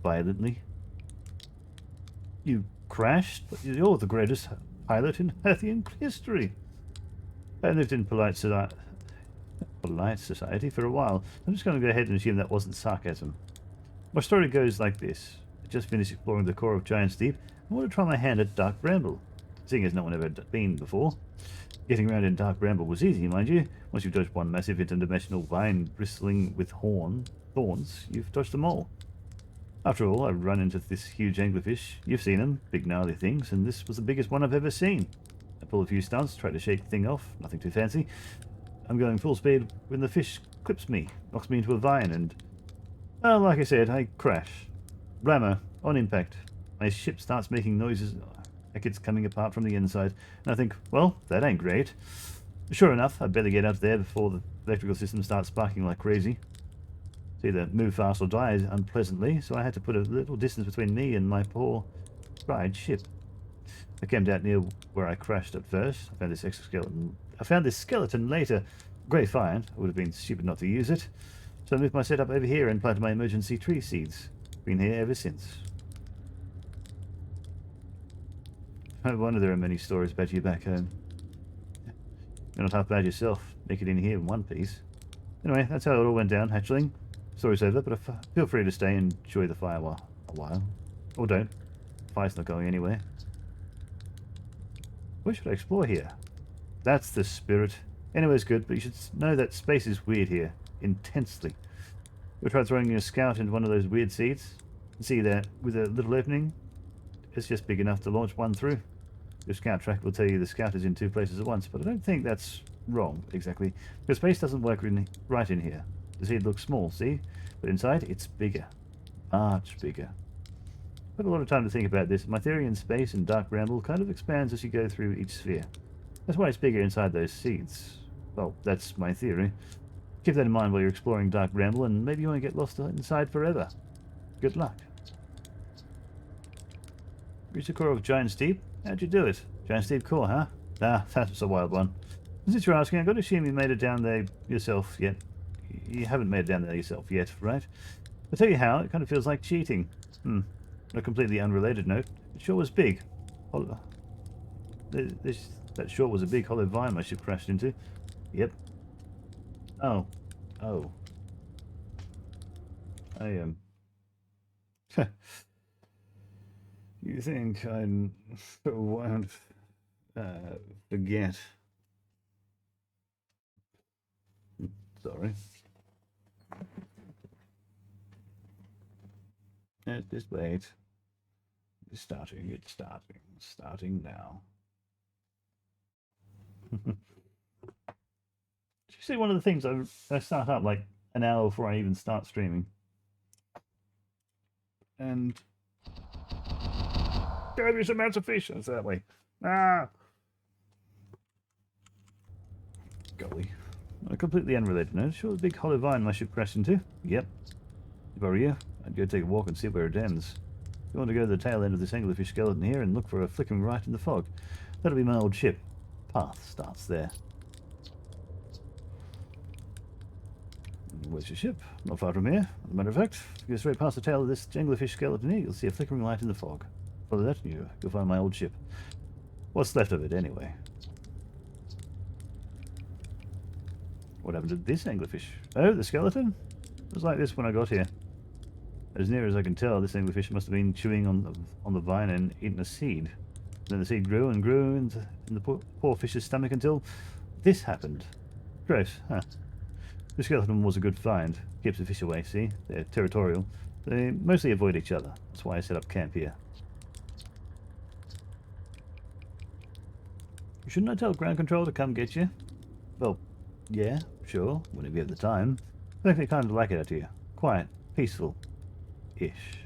Violently. You crashed? But you're the greatest pilot in Hearthian history. I lived in polite society for a while. I'm just going to go ahead and assume that wasn't sarcasm. My story goes like this. I just finished exploring the core of Giant's Deep. I want to try my hand at Dark Bramble, seeing as no one ever been before. Getting around in Dark Bramble was easy, mind you. Once you've dodged one massive interdimensional vine bristling with thorns, you've dodged them all. After all, I've run into this huge anglerfish. You've seen them, big gnarly things, and this was the biggest one I've ever seen. I pull a few stunts, try to shake the thing off, nothing too fancy. I'm going full speed when the fish clips me, knocks me into a vine, and... well, like I said, I crash. Blammer, on impact. My ship starts making noises like it's coming apart from the inside, and I think, well, that ain't great. Sure enough, I'd better get out there before the electrical system starts sparking like crazy. It's either move fast or die unpleasantly, so I had to put a little distance between me and my poor fried ship. I camped out near where I crashed at first. I found this skeleton later. Great find. I would have been stupid not to use it. So I moved my setup over here and planted my emergency tree seeds. Been here ever since. No wonder there are many stories about you back home. You're not half bad yourself. Make it in here in one piece. Anyway, that's how it all went down, hatchling. Story's over, but feel free to stay and enjoy the fire a while. Or don't. The fire's not going anywhere. Where should I explore here? That's the spirit. Anywhere's good, but you should know that space is weird here. Intensely. You tried throwing your scout into one of those weird seats? See that with a little opening? It's just big enough to launch one through. Your scout track will tell you the scout is in two places at once, but I don't think that's wrong, exactly. Because space doesn't work right in here. The seed looks small, see? But inside, it's bigger. Much bigger. I've had a lot of time to think about this. My theory in space and Dark Bramble kind of expands as you go through each sphere. That's why it's bigger inside those seeds. Well, that's my theory. Keep that in mind while you're exploring Dark Bramble, and maybe you won't get lost inside forever. Good luck. Reach the core of Giant's Deep? How'd you do it? Giant's Deep core, huh? Ah, that's a wild one. Since you're asking, I've got to assume you made it down there yourself yet. You haven't made it down there yourself yet, right? I'll tell you how, it kind of feels like cheating. On a completely unrelated note, it sure was big. That sure was a big hollow vine my ship crashed into. Yep. Oh. I You think I won't forget? Sorry. Just wait. It's starting now. Did you see one of the things I start up like an hour before I even start streaming? And various amounts of fish. That's that way. Ah, golly. On a completely unrelated note, sure the big hollow vine my ship crashed into? Yep. If I were you, I'd go take a walk and see where it ends. You want to go to the tail end of this anglerfish skeleton here and look for a flickering light in the fog. That'll be my old ship. Path starts there. Where's your ship? Not far from here. As a matter of fact, if you go straight past the tail of this anglerfish skeleton here, you'll see a flickering light in the fog. Follow that, and you'll find my old ship. What's left of it, anyway? What happened to this anglerfish? Oh, the skeleton? It was like this when I got here. As near as I can tell, this anglerfish must have been chewing on the vine and eaten a seed. Then the seed grew and grew in the poor fish's stomach until this happened. Gross, huh? The skeleton was a good find. Keeps the fish away, see? They're territorial. They mostly avoid each other. That's why I set up camp here. Shouldn't I tell ground control to come get you? Well, yeah, sure, whenever you have the time. I think they kind of like it out here. Quiet, peaceful-ish.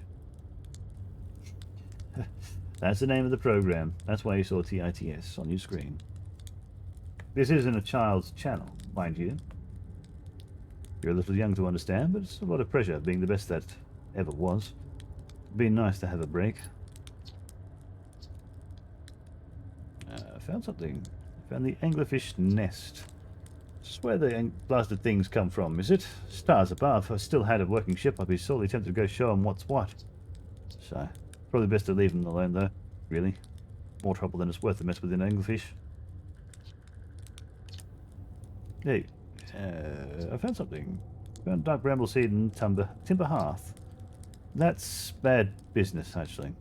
That's the name of the program. That's why you saw TITS on your screen. This isn't a child's channel, mind you. You're a little young to understand, but it's a lot of pressure being the best that ever was. It'd be nice to have a break. I found something. I found the anglerfish nest. This is where the blasted things come from, is it? Stars above. If I still had a working ship, I'd be sorely tempted to go show them what's what. So, probably best to leave them alone, though. Really. More trouble than it's worth to mess with an anglerfish. Hey, I found something. Found dark bramble seed and timber hearth. That's bad business, actually.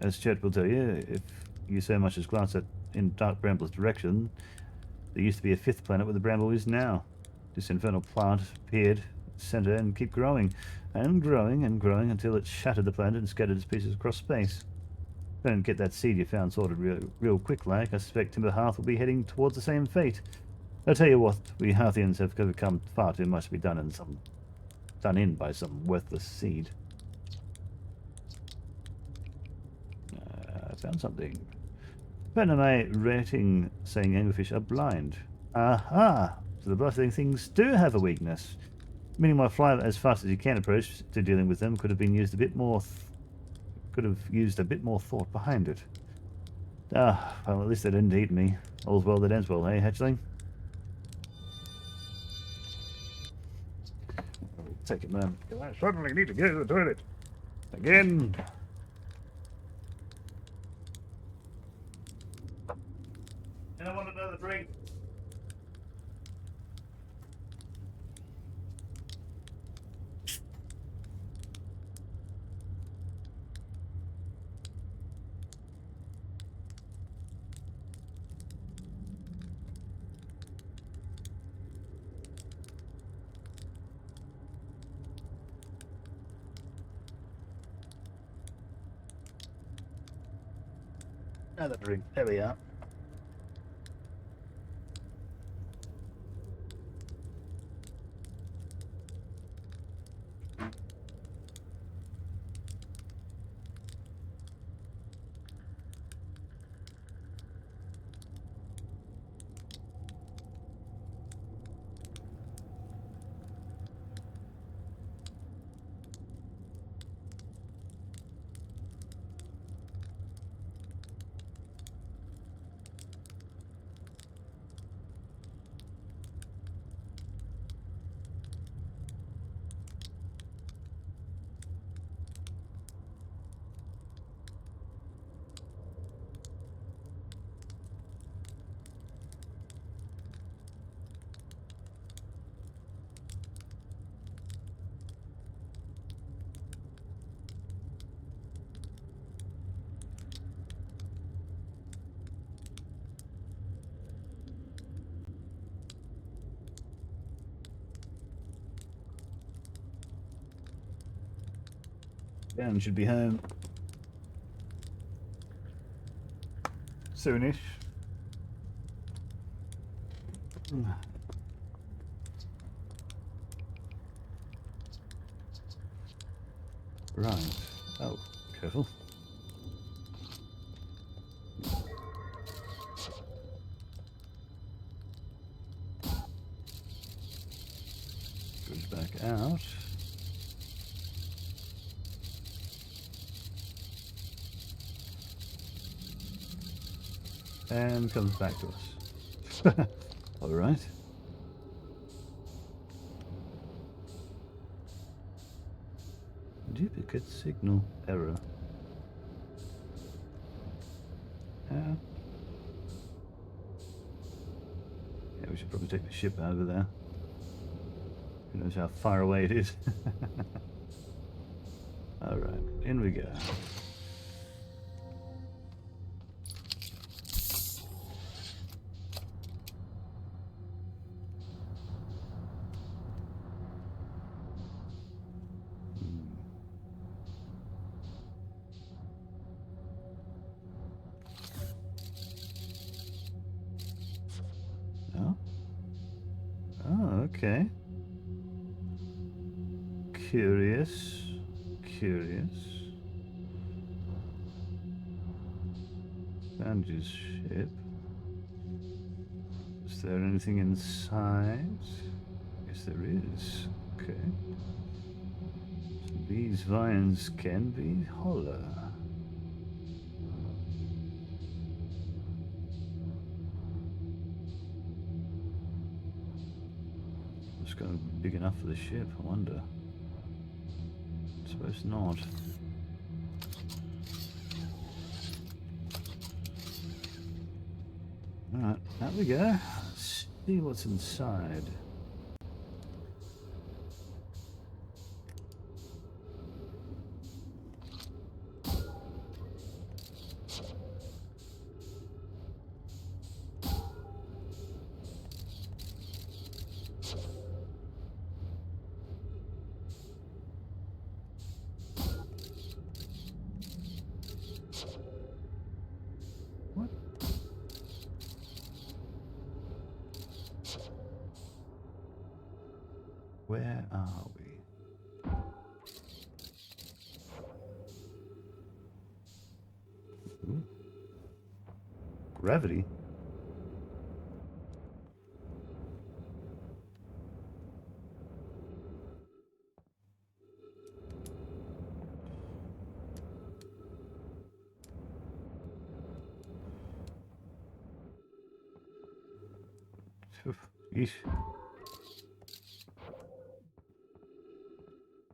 As Chet will tell you, if you so much as glance in dark bramble's direction, there used to be a fifth planet where the bramble is now. This infernal plant appeared at the center and kept growing, and growing, and growing until it shattered the planet and scattered its pieces across space. Don't get that seed you found sorted real quick like, I suspect Timber Hearth will be heading towards the same fate. I'll tell you what, we Hearthians have become far too much to be done in by some worthless seed. I found something. Found my rating saying anglerfish are blind. Aha! So the blasting things do have a weakness. Meaning my fly as fast as you can approach to dealing with them could have been used a bit more thought behind it. Ah, well, at least they didn't eat me. All's well that ends well, eh, hatchling? Take it, man. I suddenly need to go to the toilet. Again. And I want another drink. Another drink. There we are. Ben should be home soonish. Right. Oh, careful. Goes back out. And comes back to us. All right. Duplicate signal error. Yeah, we should probably take the ship over there. Who knows how far away it is. Alright, in we go. Oh? Oh, okay. Curious. Curious. Found his ship. Is there anything inside? Yes, there is. Okay. So these vines can be hollow. It's going to be big enough for the ship, I wonder. I suppose not. Alright, out we go. Let's see what's inside. What? Where are we? Ooh. Gravity? Yeesh.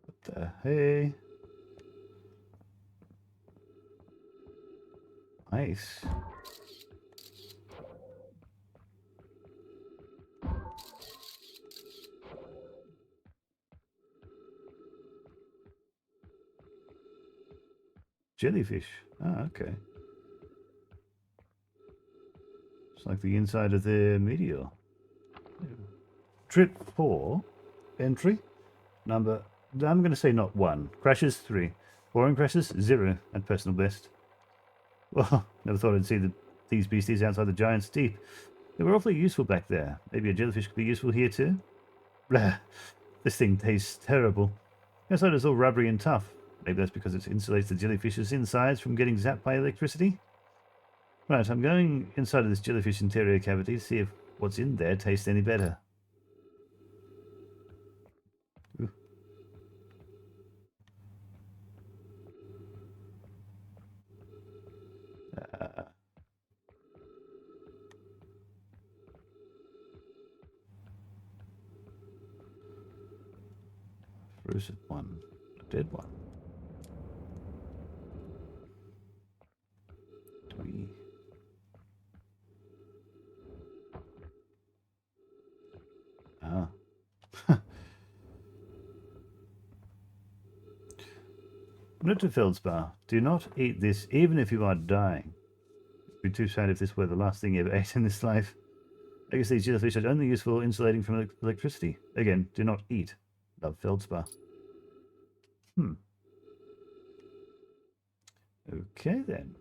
What the hey? Ice. Jellyfish. Ah, okay. It's like the inside of the meteor. Trip 4. Entry. Number, I'm going to say not 1. Crashes 3. Boring crashes 0. And personal best. Well, never thought I'd see these beasties outside the Giant's Deep. They were awfully useful back there. Maybe a jellyfish could be useful here too? Blah. This thing tastes terrible. Outside is all rubbery and tough. Maybe that's because it insulates the jellyfish's insides from getting zapped by electricity? Right, I'm going inside of this jellyfish interior cavity to see if what's in there tastes any better. Ooh. Frozen one. A dead one. Three. Ah. Note to Feldspar, do not eat this even if you are dying. It'd be too sad if this were the last thing you ever ate in this life. I guess these jellyfish are only useful insulating from electricity. Again, do not eat. Love Feldspar. Okay then.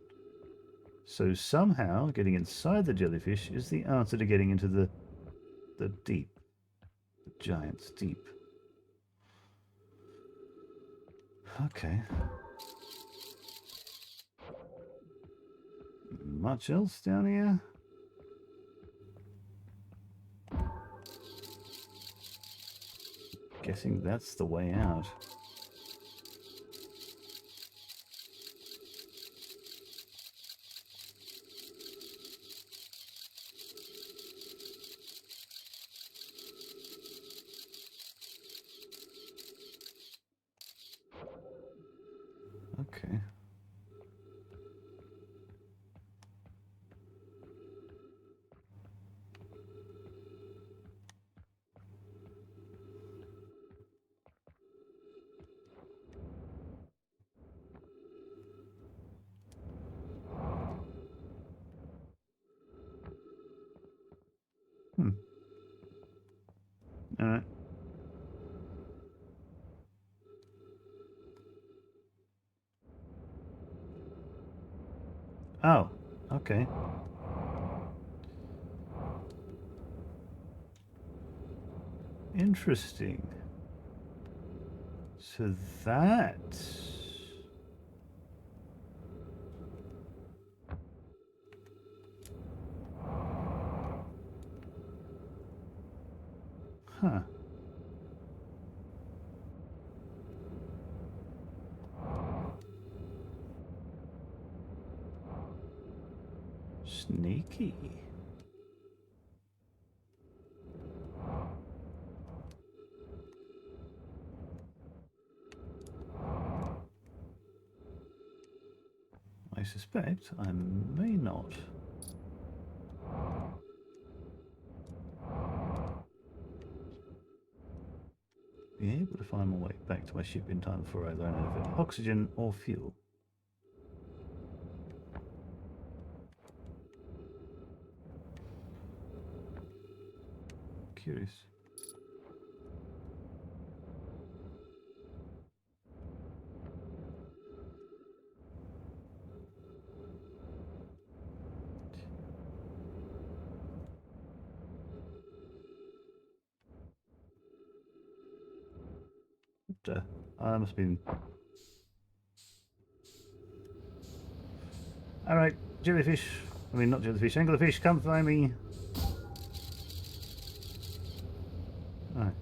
So somehow getting inside the jellyfish is the answer to getting into the deep. The Giant's Deep. Okay. Much else down here? Guessing that's the way out. Oh, okay. Interesting. So that... Huh. Sneaky. I suspect I may not be able to find my way back to my ship in time before I run out of oxygen or fuel. Curious. But, I must have been... Alright, jellyfish. I mean, not jellyfish, anglerfish, come find me. Alright.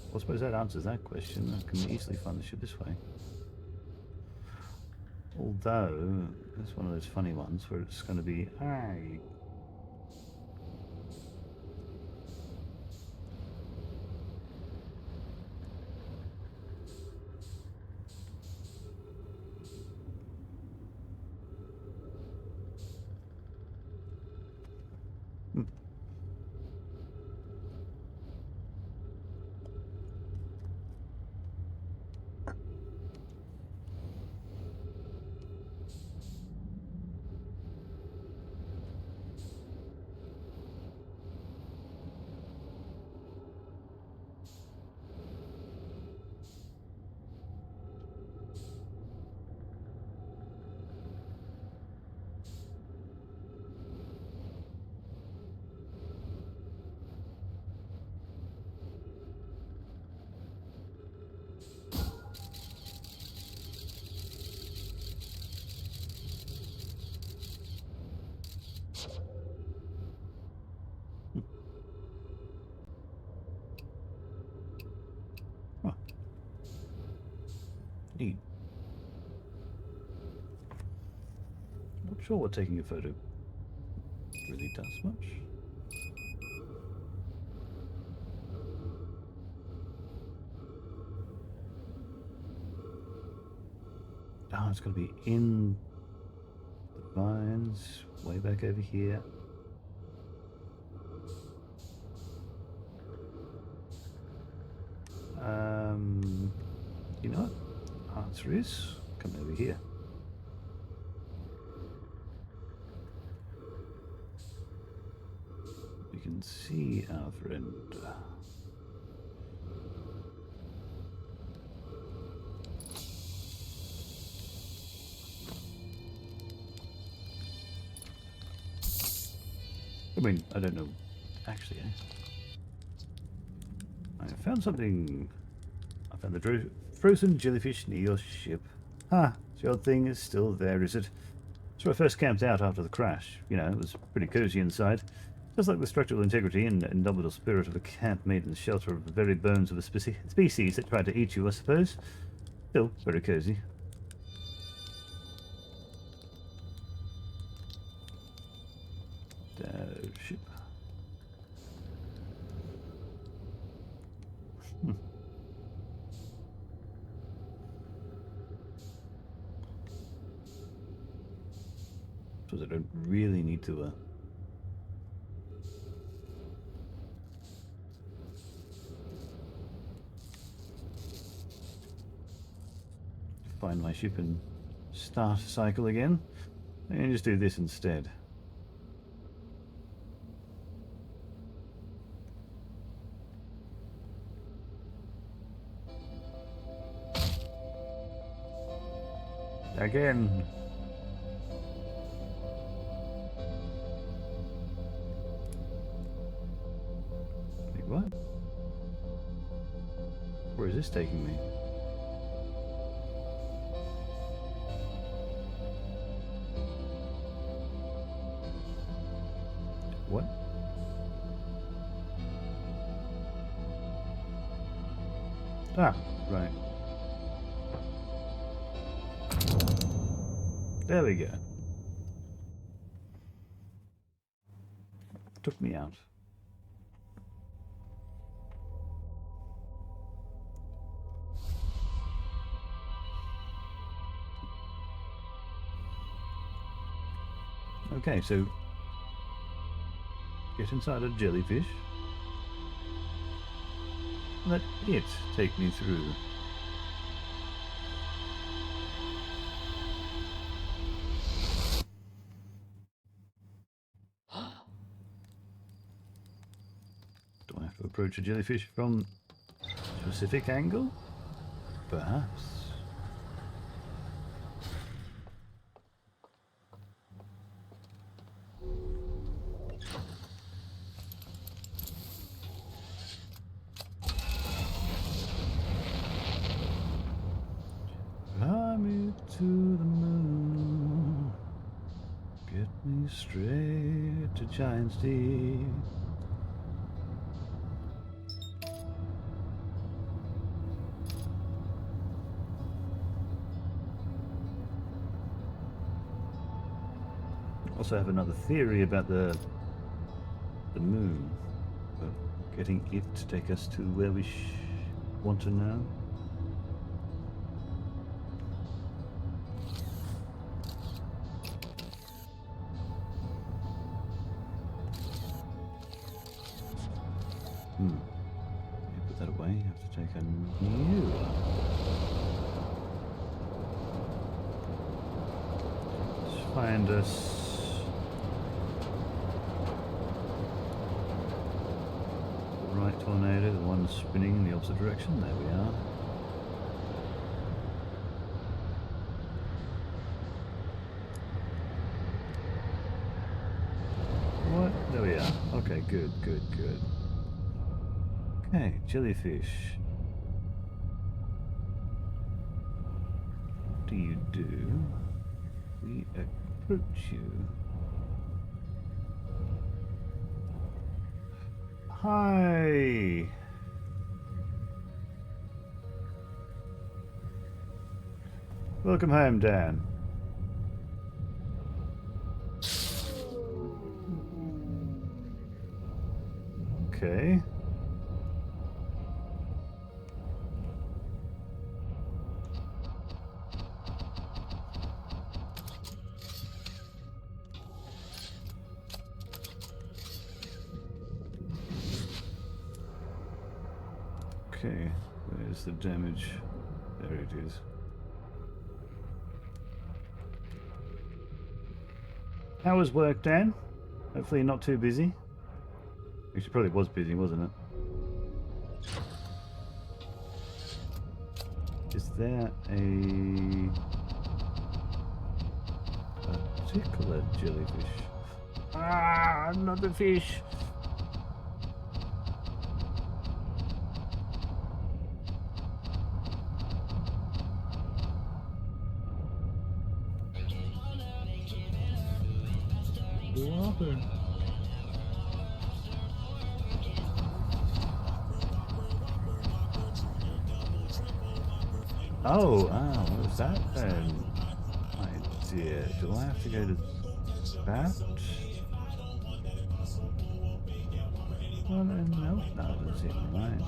Well, I suppose that answers that question. I can easily find the ship this way. Although, it's one of those funny ones where it's going to be... Hey. Oh, neat. Not sure what taking a photo really does much. Oh, it's going to be in the vines, way back over here. You know what? Answer is come over here. We can see our friend. I mean, I don't know. Actually, I found something. I found the frozen jellyfish near your ship. Ah, the odd thing is still there, is it? So I first camped out after the crash. You know, it was pretty cozy inside. Just like the structural integrity and indomitable spirit of a camp made in the shelter of the very bones of a species that tried to eat you, I suppose. Still very cozy. Ship. Suppose I don't really need to find my ship and start a cycle again. And just do this instead. Again. Where is this taking me? What? Ah, right. There we go. Took me out. Okay, so get inside a jellyfish. Let it take me through. Do I have to approach a jellyfish from a specific angle? Perhaps. Fly me to the moon. Get me straight to Giant's Deep. Also have another theory about the moon, but getting it to take us to where we want to know. Put that away. You have to take a new one. Let's find us. Right tornado, the one spinning in the opposite direction. There we are. What? There we are. Okay, good. Okay, jellyfish. What do you do? We approach you. Hi. Welcome home, Dan. Okay. Okay, where's the damage? There it is. How was work, Dan? Hopefully not too busy. Actually, probably was busy, wasn't it? Is there a particular jellyfish? Ah, another fish! Water. Oh, what was that then? My dear, do I have to go to that? Well, no, that doesn't seem right.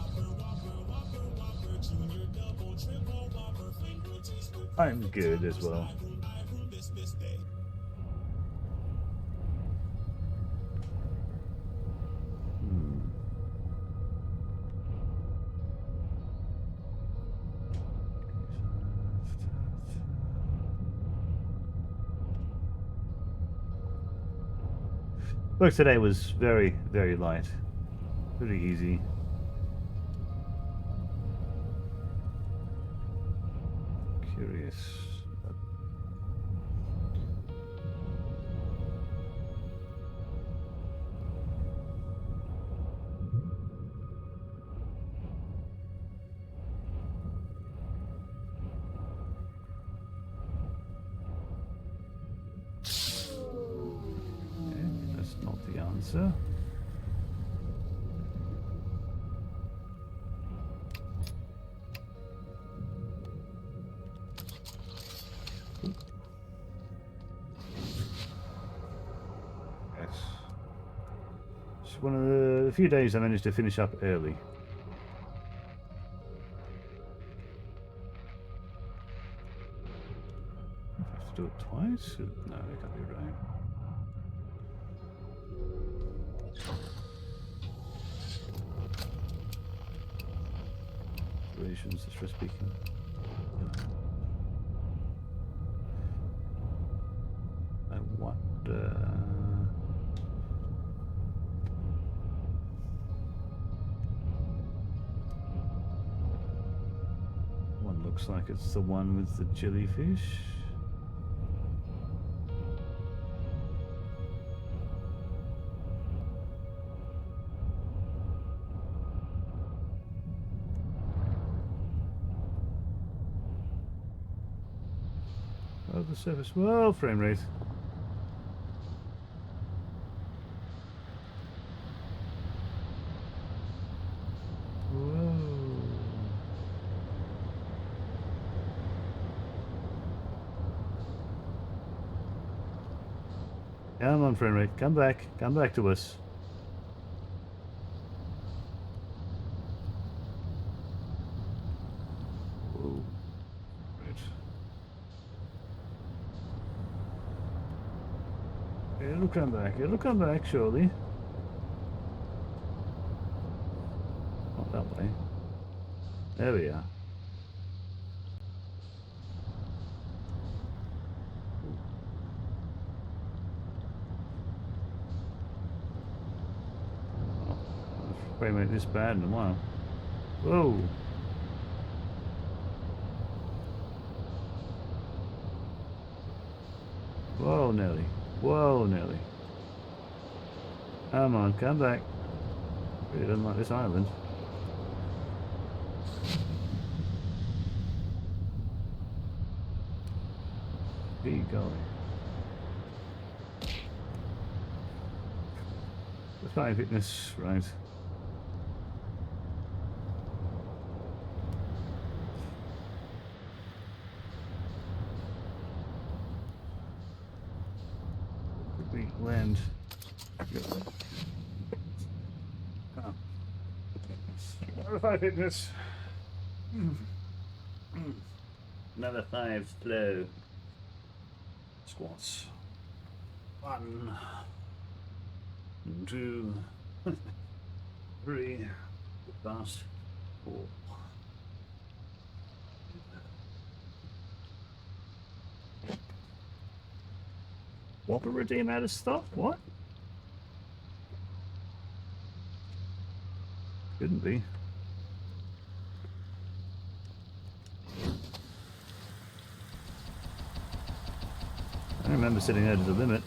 I'm good as well. Work today was very, very light. Pretty easy. Curious. sir. Yes. It's one of the few days I managed to finish up early. I have to do it twice? No, that can't be right. Operations, stress speaking. I wonder. One looks like it's the one with the jellyfish. Oh, the surface. Well, frame rate. Whoa. Come on, frame rate. Come back. Come back to us. Whoa. Right. It'll come back. It'll come back, surely. Not that way. There we are. Frame rate this bad in a while. Whoa. Whoa, Nelly. Whoa, Nelly. Come on, come back. Really doesn't like this island. Be golly. The fire fitness, right. We land. Oh. Another 5 fitness. Another 5 slow squats. 1, 2, 3, fast, 4. Whopper redeem out of stock? What? Couldn't be. I remember sitting there to the limit.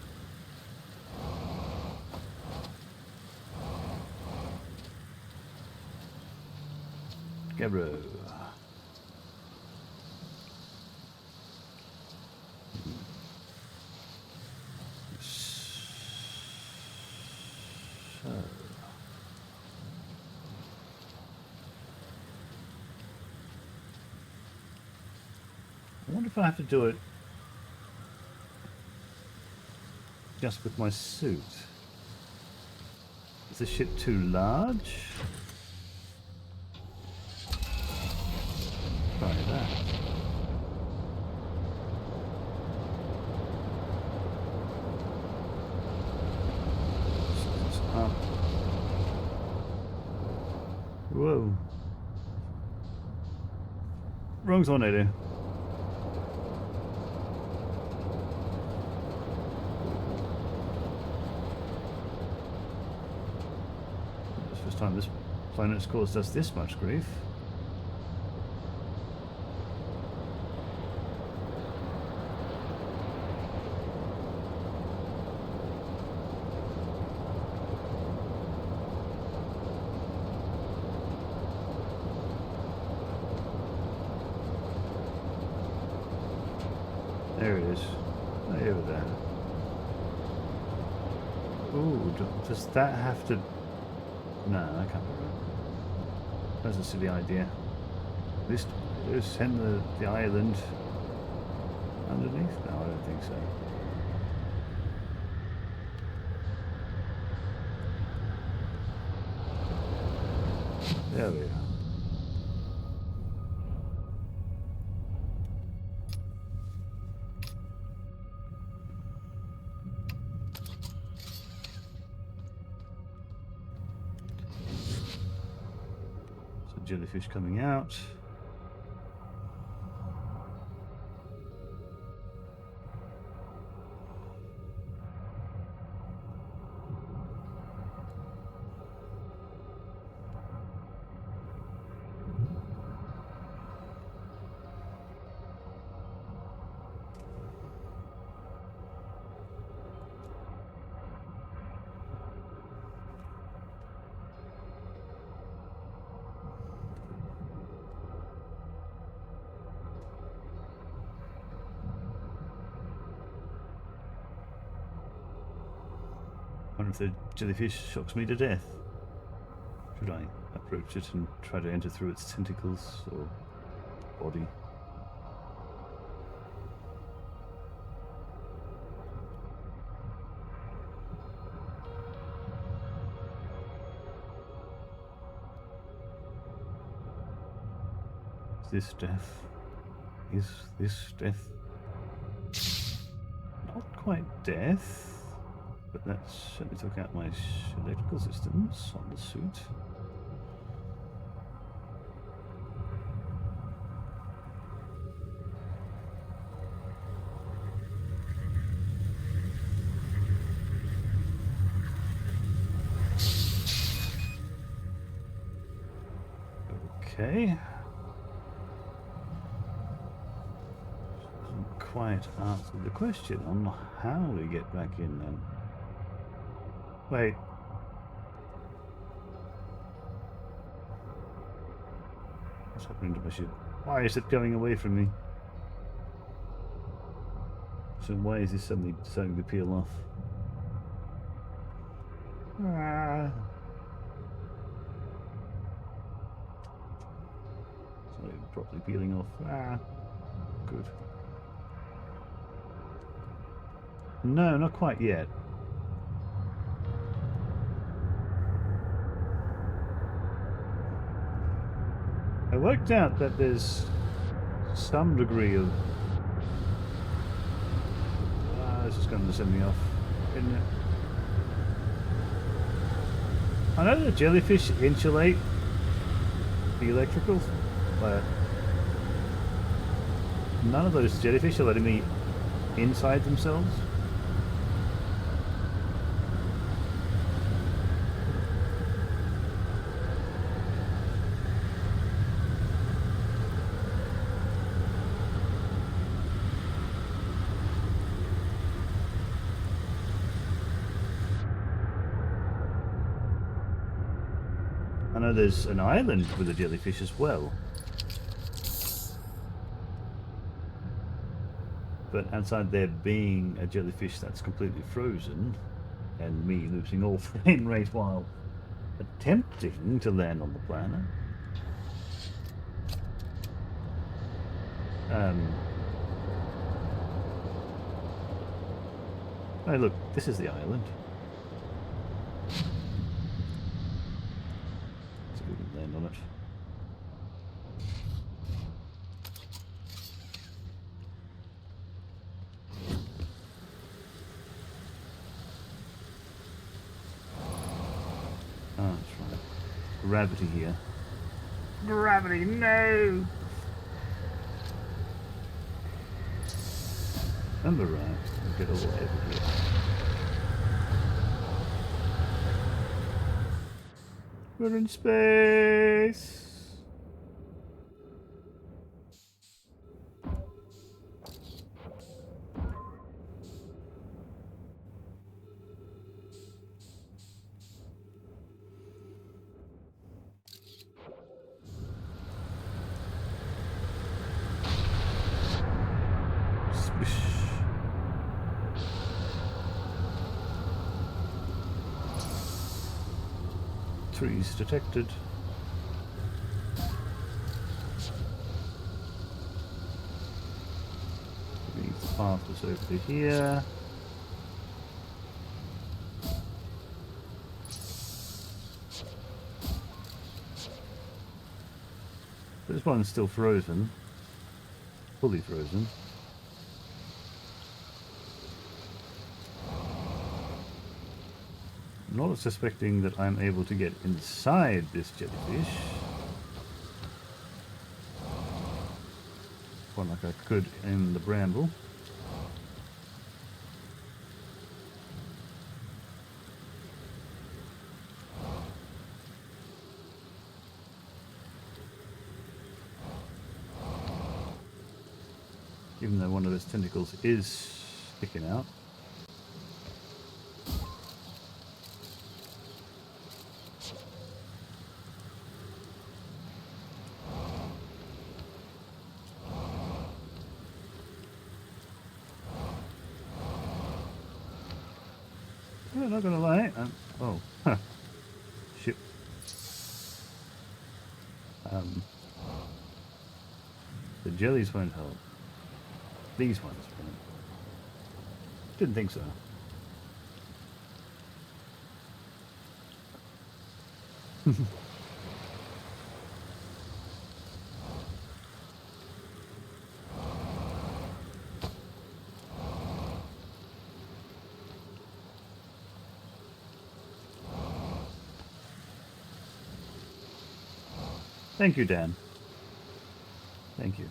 Gebro. I wonder if I have to do it just with my suit. Is the ship too large? Try that. It's up. Whoa. Wrong tornado. Time this planet's caused us this much grief. There it is. Right over there. Ooh, does that have to... No, that can't be right. That's a silly idea. This send the island underneath? No, I don't think so. There we are. So jellyfish coming out. I wonder if the jellyfish shocks me to death. Should I approach it and try to enter through its tentacles or body? Is this death? Is this death? Not quite death. But that certainly took out my electrical systems on the suit. Okay. Doesn't quite answer the question on how we get back in then. Wait. What's happening to my ship? Why is it going away from me? So why is this suddenly starting to peel off? Ah. It's not even properly peeling off. Ah. Good. No, not quite yet. I worked out that there's some degree of... this is going to send me off, isn't it? I know the jellyfish insulate the electricals, but none of those jellyfish are letting me inside themselves. I know there's an island with a jellyfish as well. But outside there being a jellyfish that's completely frozen, and me losing all frame rate while attempting to land on the planet. Oh look, this is the island. Land on it. Oh, that's right. Gravity here. Gravity, no! Remember, we'll get all over here. We're in space! trees detected. The path was over here. This one's still frozen. Fully frozen. Not suspecting that I'm able to get inside this jellyfish. Quite like I could in the bramble. Even though one of those tentacles is sticking out. I'm not gonna lie. Oh, huh. Shit. The jellies won't help. These ones won't. Didn't think so. Thank you, Dan. Thank you.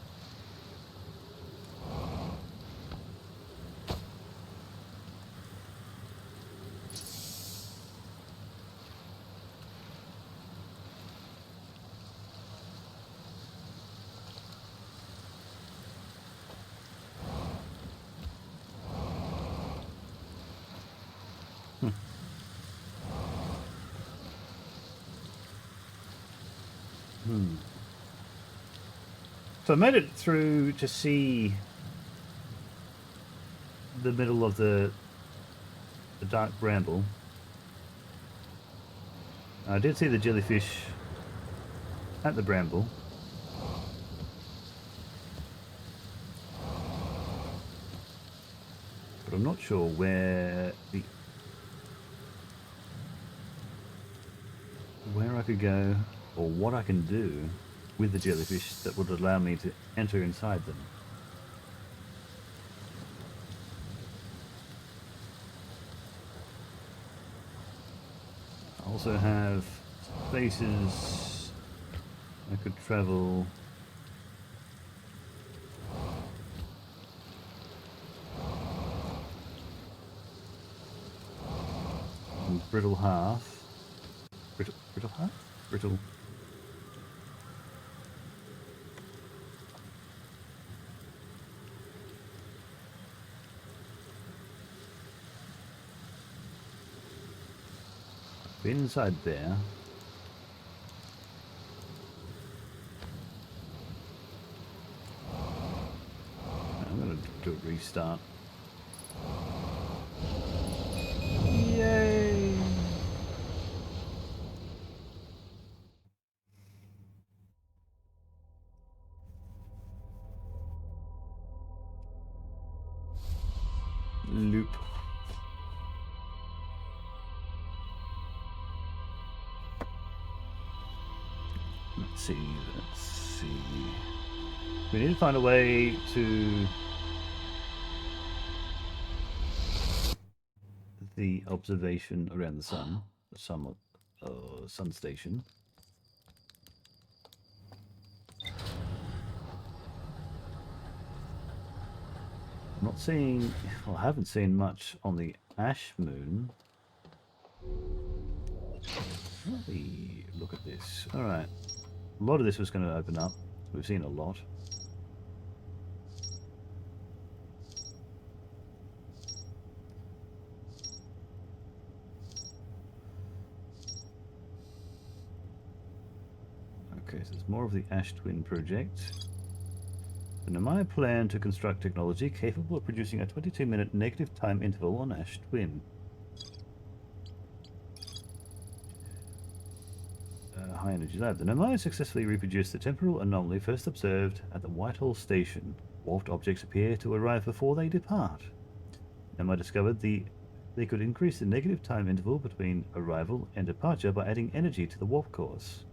So I made it through to see the middle of the dark bramble. I did see the jellyfish at the bramble. But I'm not sure where I could go or what I can do with the jellyfish that would allow me to enter inside them. I also have places I could travel. Brittle hearth. Brittle hearth? Brittle. Inside there. I'm going to do a restart. Yay! Loop. Let's see. We need to find a way to the observation around the sun, sun station. I'm not seeing, well, I haven't seen much on the ash moon. Let me look at this. All right. A lot of this was going to open up. We've seen a lot. Okay, so there's more of the Ash Twin project. The Namaya plan to construct technology capable of producing a 22-minute negative time interval on Ash Twin. high energy lab. The Nomai successfully reproduced the temporal anomaly first observed at the Whitehall station. Warped objects appear to arrive before they depart. Nomai discovered they could increase the negative time interval between arrival and departure by adding energy to the warp course.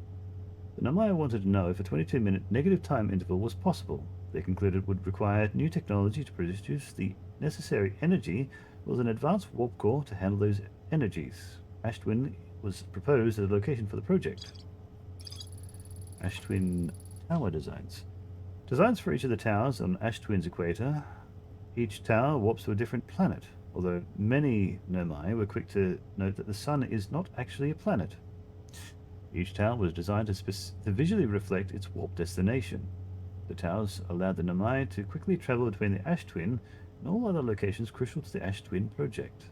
The Nomai wanted to know if a 22-minute negative time interval was possible. They concluded it would require new technology to produce the necessary energy with an advanced warp core to handle those energies. Ash Twin was proposed as a location for the project. Ash Twin tower designs. Designs for each of the towers on Ash Twin's equator. Each tower warps to a different planet, although many Nomai were quick to note that the sun is not actually a planet. Each tower was designed to visually reflect its warp destination. The towers allowed the Nomai to quickly travel between the Ash Twin and all other locations crucial to the Ash Twin project.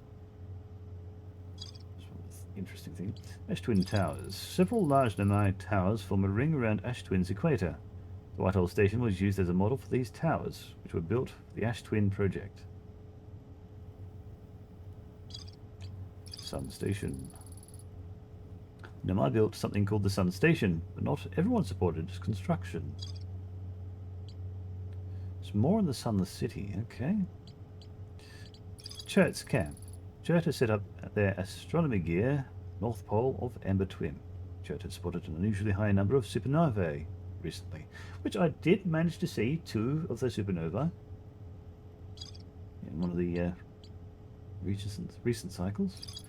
Interesting thing. Ash Twin Towers. Several large Nomai towers form a ring around Ash Twin's equator. The Whitehall station was used as a model for these towers, which were built for the Ash Twin project. Sun Station. Nomai built something called the Sun Station, but not everyone supported its construction. It's more in the Sunless City, okay. Chert's Camp. Chert has set up their astronomy gear North Pole of Amber Twin. Chert has spotted an unusually high number of supernovae recently, which I did manage to see 2 of the supernovae in one of the recent cycles.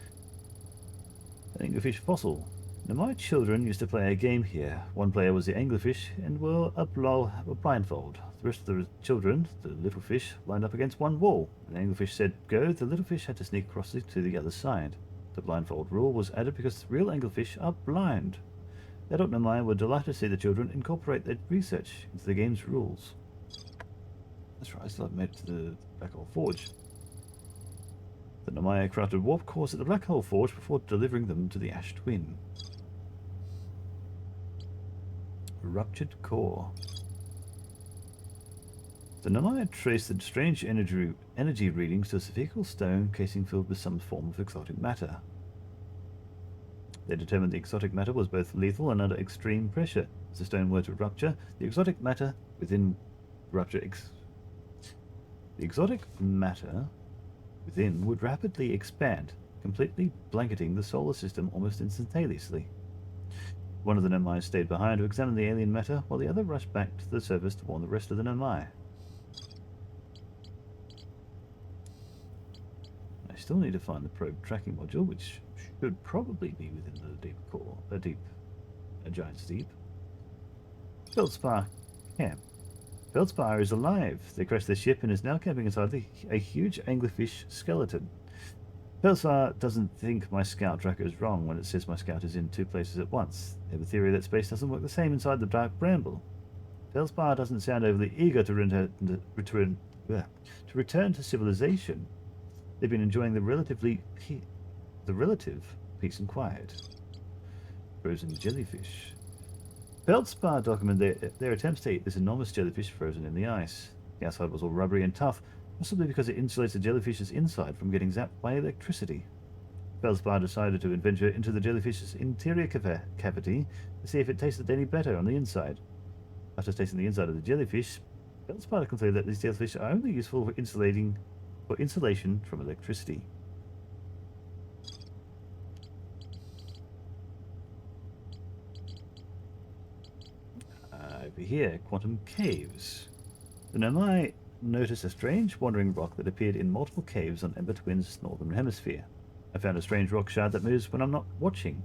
An anglerfish fossil. Now, my children used to play a game here. One player was the anglerfish and were blindfold. The rest of the children, the little fish, lined up against one wall. When the anglerfish said go, the little fish had to sneak across it to the other side. The blindfold rule was added because real anglerfish are blind. The adult Nomai were delighted to see the children incorporate their research into the game's rules. That's right, I still haven't made it to the Black Hole Forge. The Nomai crafted warp cores at the Black Hole Forge before delivering them to the Ash Twin. Ruptured core. The Nomai traced the strange energy readings to a spherical stone casing filled with some form of exotic matter. They determined the exotic matter was both lethal and under extreme pressure. If the stone were to rupture, the exotic matter within would rapidly expand, completely blanketing the solar system almost instantaneously. One of the Nomai stayed behind to examine the alien matter, while the other rushed back to the surface to warn the rest of the Nomai. I still need to find the probe tracking module, which should probably be within the deep core, a giant's deep. Feldspar camp. Feldspar is alive. They crashed their ship and is now camping inside a huge anglerfish skeleton. Feldspar doesn't think my scout tracker is wrong when it says my scout is in 2 places at once. They have a theory that space doesn't work the same inside the dark bramble. Feldspar doesn't sound overly eager to return to civilization. They've been enjoying the relative peace and quiet. Frozen jellyfish. Feldspar documented their attempts to eat this enormous jellyfish frozen in the ice. The outside was all rubbery and tough, possibly because it insulates the jellyfish's inside from getting zapped by electricity. Feldspar decided to venture into the jellyfish's interior cavity to see if it tasted any better on the inside. After tasting the inside of the jellyfish, Feldspar concluded that these jellyfish are only useful for insulation from electricity. Over here, quantum caves. The Nomai noticed a strange wandering rock that appeared in multiple caves on Ember Twin's northern hemisphere. I found a strange rock shard that moves when I'm not watching.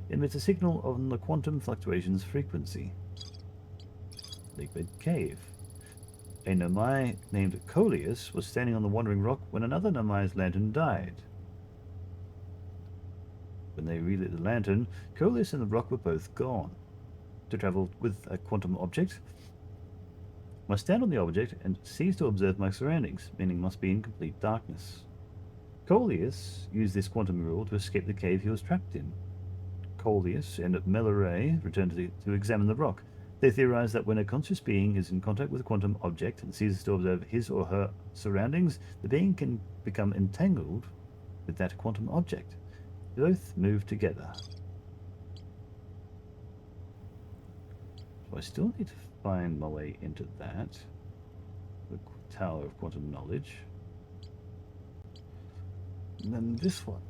It emits a signal on the quantum fluctuations frequency. Lakewood Cave. A Nomai named Coleus was standing on the wandering rock when another Nomai's lantern died. When they relit the lantern, Coleus and the rock were both gone. To travel with a quantum object, must stand on the object and cease to observe my surroundings, meaning must be in complete darkness. Coleus used this quantum rule to escape the cave he was trapped in. Coleus and Melaray returned to examine the rock. They theorized that when a conscious being is in contact with a quantum object and ceases to observe his or her surroundings, the being can become entangled with that quantum object. They both move together. So I still need to find my way into that. The Tower of Quantum Knowledge. And then this one.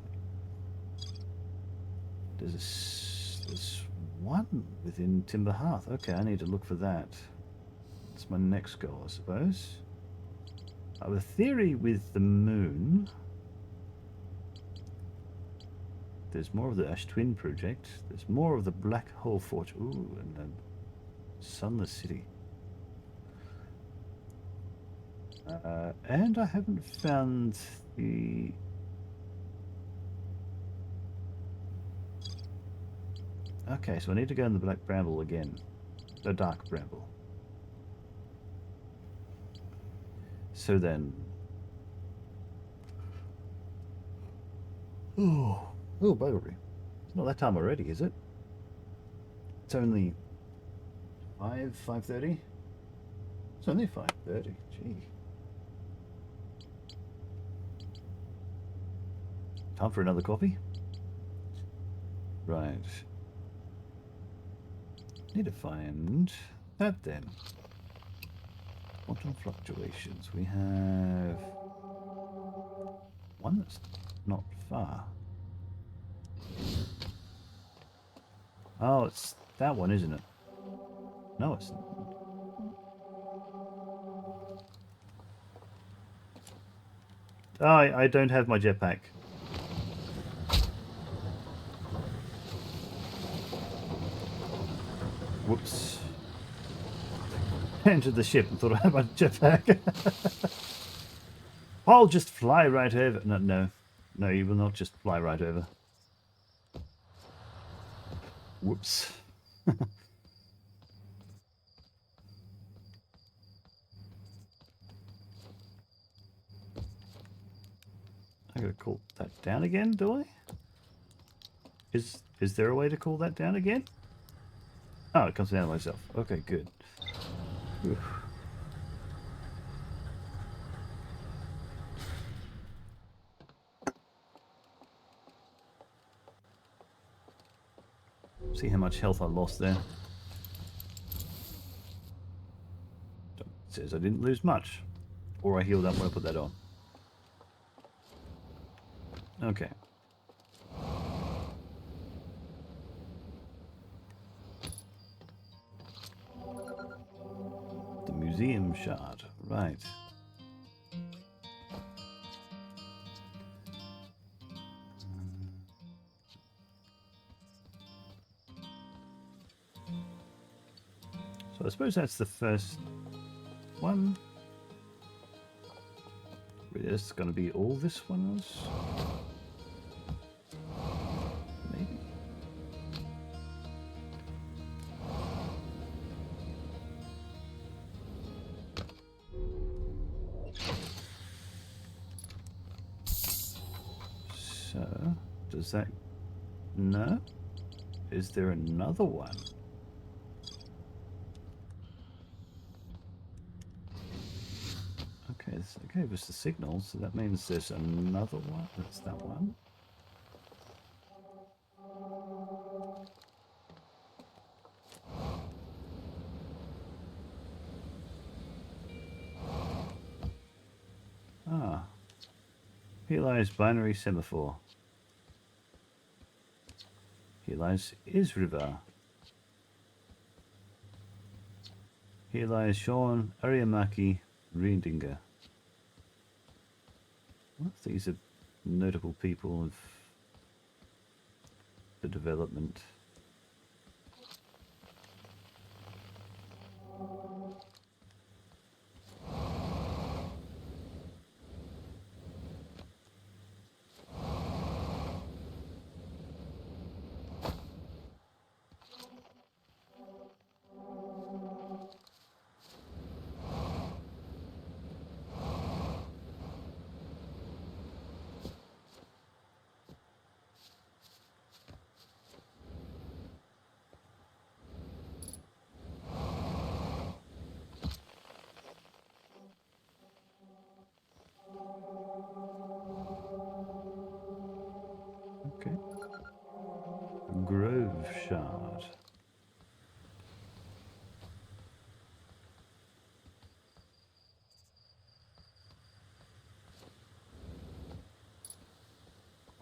There's one within Timber Hearth. Okay, I need to look for that. That's my next goal, I suppose. I have a theory with the moon. There's more of the Ash Twin project. There's more of the Black Hole Forge. Ooh, and the Sunless City. And I haven't found the... Okay, so I need to go in the Black Bramble again. The Dark Bramble. So then... Oh, buggery. It's not that time already, is it? It's only 5:30? It's only 5:30. Gee. Time for another coffee? Right. Need to find that then. Quantum fluctuations. We have one that's not far. Oh, it's that one, isn't it? No, it's not. Oh, I don't have my jetpack. Whoops. Entered the ship and thought I had my jetpack. I'll just fly right over. No, you will not just fly right over. Whoops. I gotta cool that down again, do I? Is there a way to cool that down again? Oh, it comes down myself. Okay, good. Oof. See how much health I lost there. It says I didn't lose much. Or I healed up when I put that on. Okay. The museum shard. Right. So I suppose that's the first one. It's going to be all this one was. Maybe. So, does that... No? Is there another one? Okay, so it gave us the signal, so that means there's another one. That's that one. Ah. Here lies binary semaphore. Here lies Isrivar. Here lies Sean Ariamaki Reindinger. Well, these are notable people of the development. Okay. Grove Shard.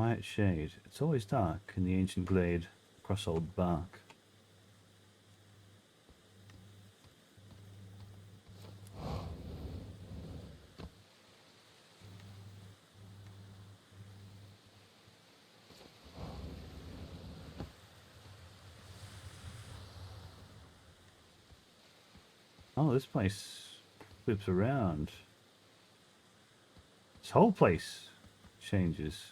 quiet shade. It's always dark in the ancient glade across old bark. Oh, this place whips around. This whole place changes.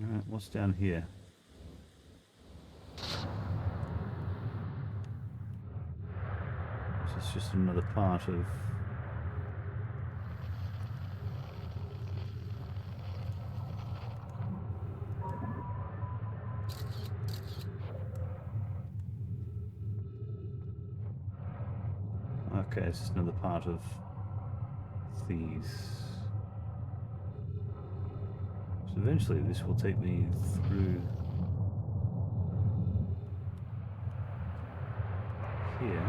Alright, what's down here? This is just another part of... Okay, this is another part of these. So eventually this will take me through here.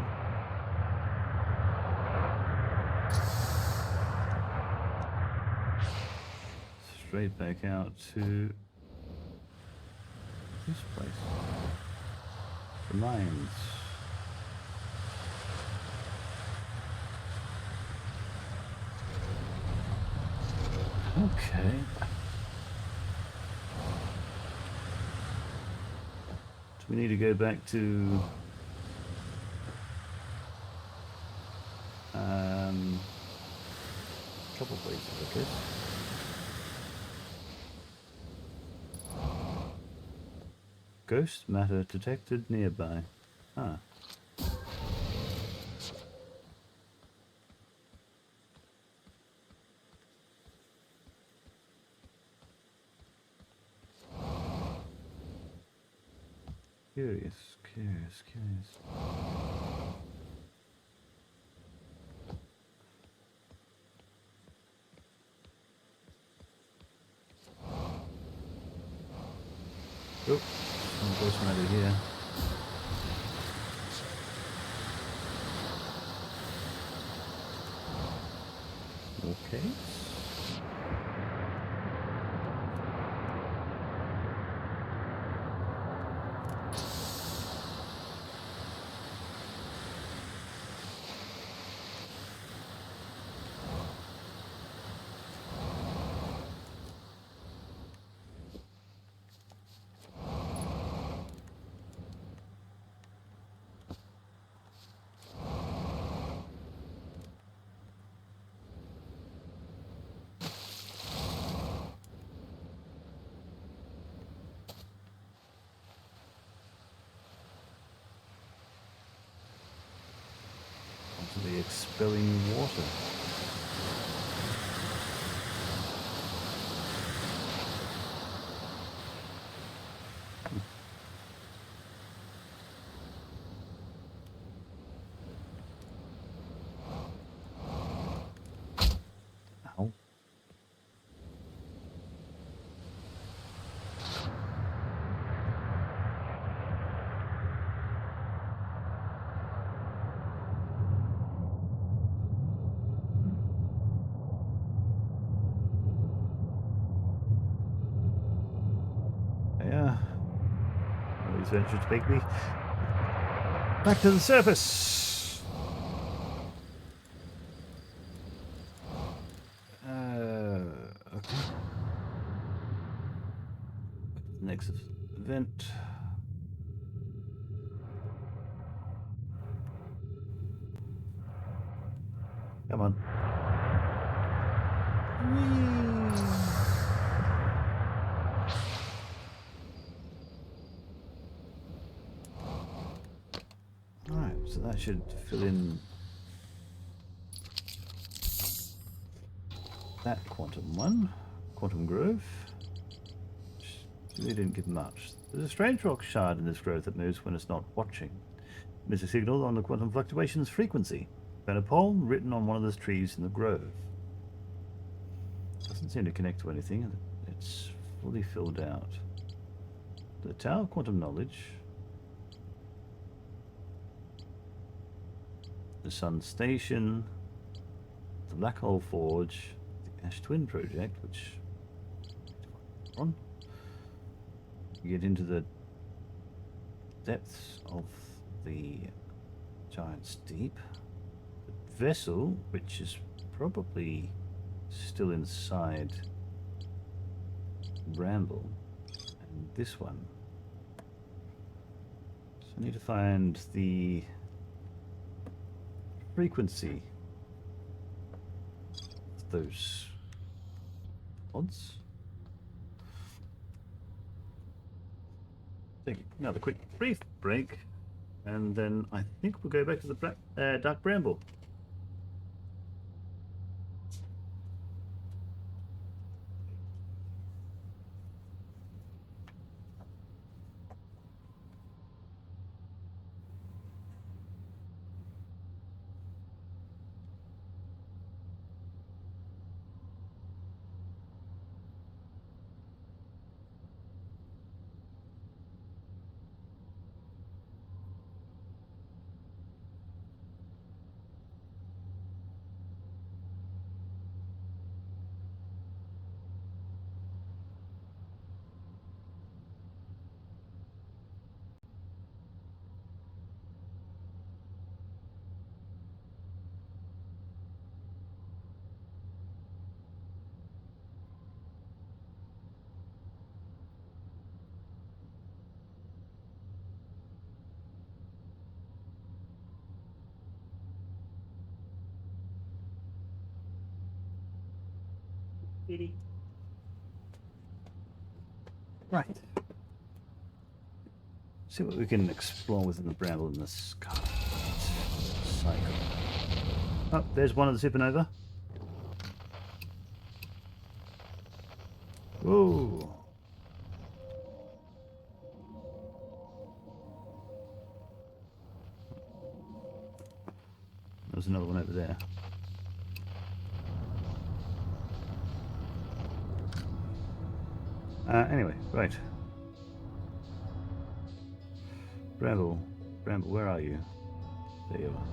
Straight back out to this place. The mines. Okay. So we need to go back to a couple places, I guess. Ghost matter detected nearby. Ah. Curious. Oh, some ghost matter here. Okay. The expelling water. Ow. Yeah. These ventures take me back to the surface. Okay. Next event. Come on. Alright, so that should fill in that quantum one. Quantum grove. Really didn't give much. There's a strange rock shard in this grove that moves when it's not watching. There's a signal on the quantum fluctuations frequency. Found a poem written on one of those trees in the grove. Doesn't seem to connect to anything. It's fully filled out. The Tower of Quantum Knowledge. The Sun Station. The Black Hole Forge. The Ash Twin Project, which... on. You get into the depths of the Giant's Deep. The vessel, which is probably still inside Bramble. And this one. So I need to find the frequency of those odds. Take another quick brief break, and then I think we'll go back to the Dark Bramble. Right. See what we can explore within the Bramble in this cycle. Oh, there's one of the supernova. Whoa. There's another one over there. Anyway, right. Bramble, where are you? There you are.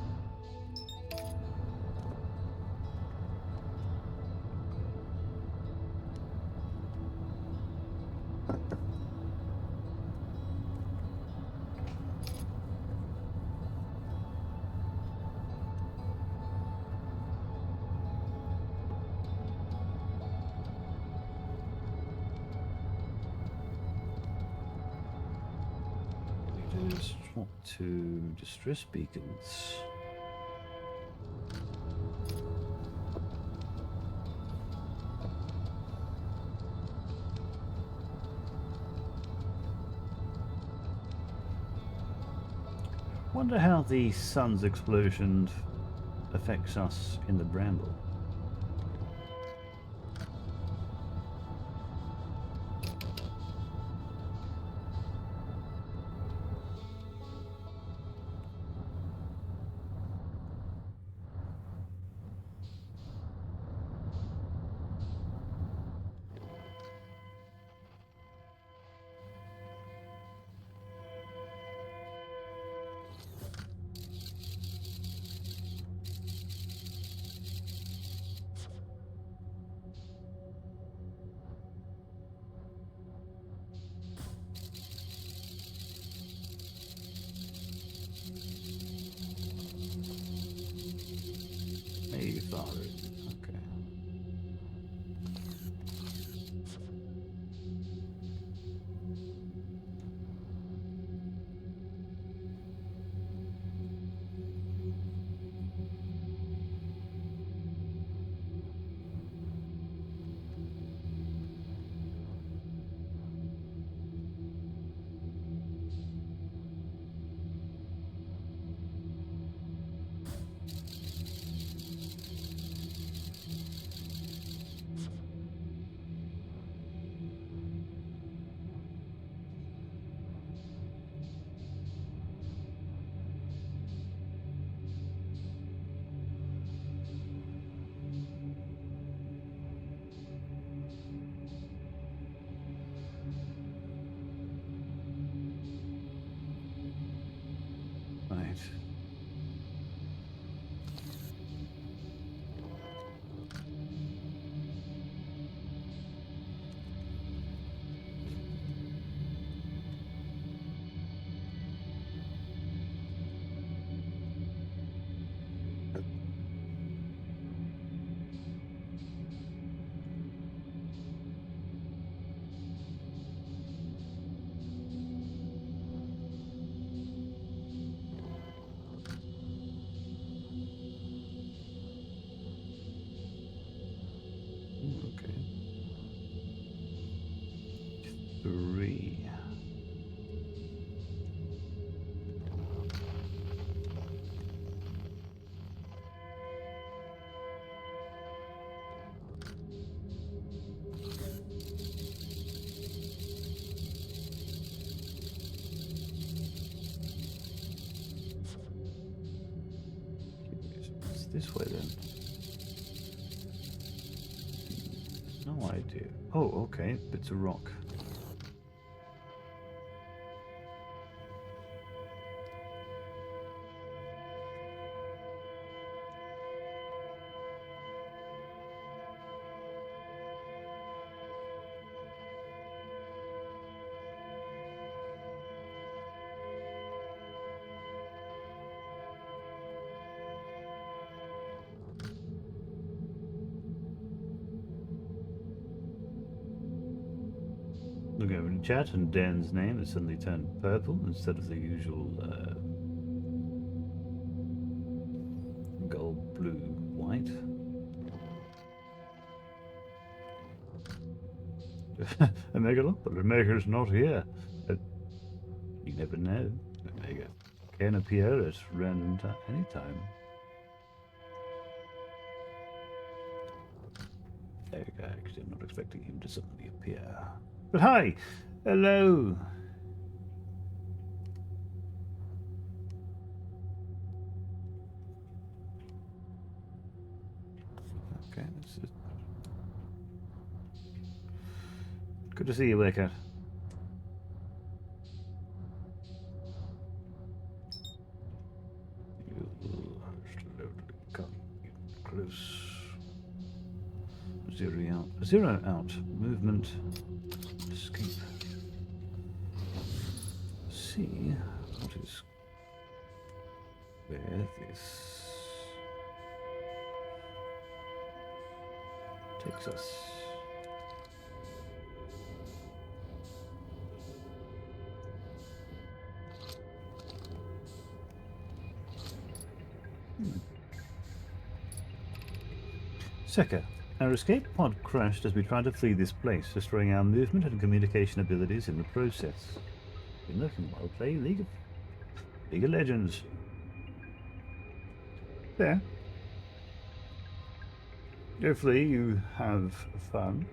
Swap to distress beacons. Wonder how the sun's explosion affects us in the Bramble. 3. It's this way then. No idea. Oh, okay. Bits of rock. Look over in chat, and Dan's name has suddenly turned purple instead of the usual gold, blue, white. Omega, look, but Omega's not here. You never know. Omega can appear at random any time. There you go. Actually, I'm not expecting him to suddenly appear. But hi! Hello! Okay, this is... Good to see you, Wicket. Close. Zero out. Movement. Escape. See what is where this takes us. Seka, our escape pod crashed as we tried to flee this place, destroying our movement and communication abilities in the process. Been looking while playing League of Legends. There. Hopefully you have fun.